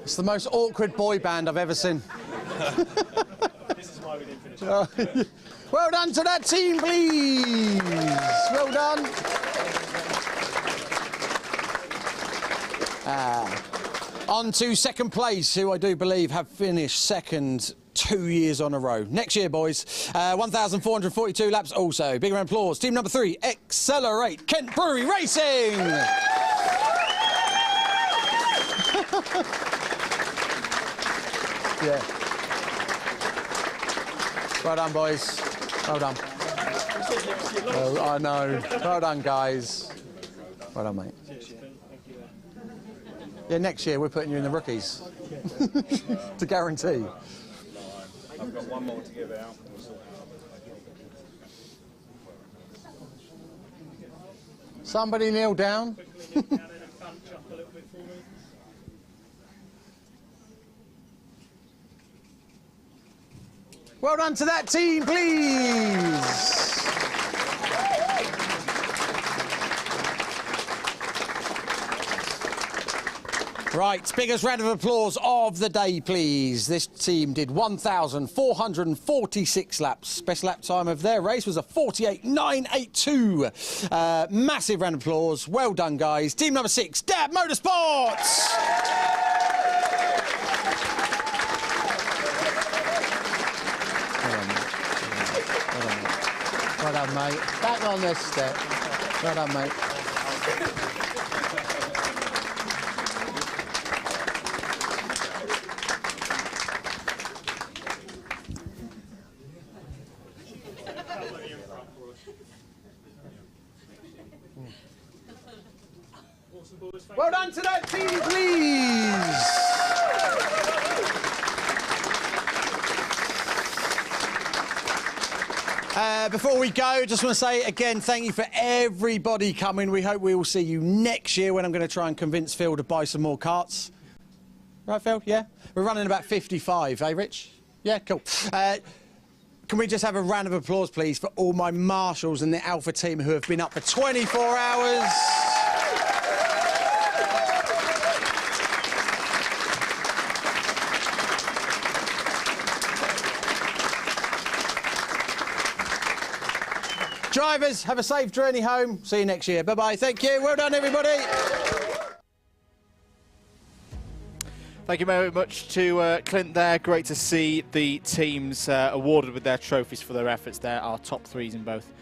It's the most awkward boy band I've ever seen. This is why we didn't finish. Well done to that team, please. Well done. On to second place, who I do believe have finished second 2 years on a row. Next year, boys, 1,442 laps also. Big round of applause. Team number 3, Accelerate Kent Brewery Racing. Yeah. Well done, boys. Well done. Oh, I know. Well done, guys. Well done, mate. Yeah, next year we're putting you in the rookies. To guarantee. I've got one more to give out. Somebody kneel down. Well done to that team, please. Right, biggest round of applause of the day, please. This team did 1,446 laps. Best lap time of their race was a 48.982. Massive round of applause. Well done, guys. Team number 6, Dab Motorsport. Well done, mate. Back on this step. Well done, mate. Well done to that team, please. Before we go, just want to say again, thank you for everybody coming. We hope we will see you next year when I'm going to try and convince Phil to buy some more carts. Right, Phil? Yeah? We're running about 55, eh, Rich? Yeah, cool. Can we just have a round of applause, please, for all my marshals and the Alpha team who have been up for 24 hours. Drivers, have a safe journey home. See you next year. Bye-bye. Thank you. Well done, everybody. Thank you very much to Clint there. Great to see the teams awarded with their trophies for their efforts there. Our top 3s in both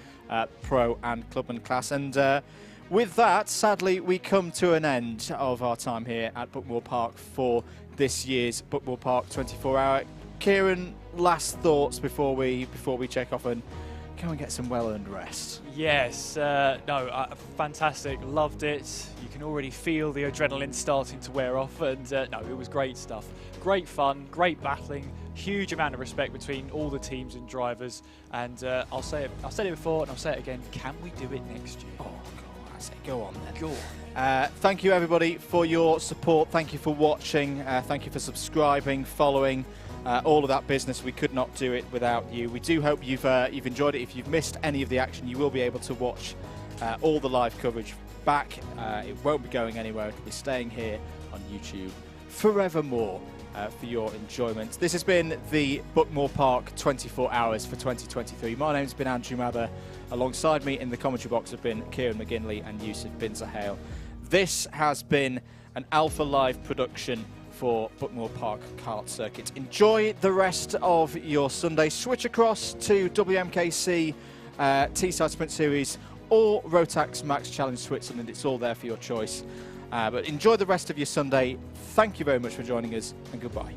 pro and clubman class. And with that, sadly, we come to an end of our time here at Buckmore Park for this year's Buckmore Park 24 Hour. Kieran, last thoughts before we check off and go and get some well-earned rest. Yes, fantastic, loved it. You can already feel the adrenaline starting to wear off, and no, it was great stuff. Great fun, great battling, huge amount of respect between all the teams and drivers, and I've said it before and I'll say it again, can we do it next year? Oh, God, I say go on then. Go on. Thank you, everybody, for your support. Thank you for watching. Thank you for subscribing, following. All of that business, we could not do it without you. We do hope you've enjoyed it. If you've missed any of the action, you will be able to watch all the live coverage back. It won't be going anywhere. It'll be staying here on YouTube forevermore for your enjoyment. This has been the Buckmore Park 24 Hours for 2023. My name's been Andrew Mather. Alongside me in the commentary box have been Kieran McGinley and Yusuf Bin Zahale. This has been an Alpha Live production for Buckmore Park Kart Circuit. Enjoy the rest of your Sunday. Switch across to WMKC, T-Side Sprint Series or Rotax Max Challenge Switzerland. It's all there for your choice. But enjoy the rest of your Sunday. Thank you very much for joining us, and goodbye.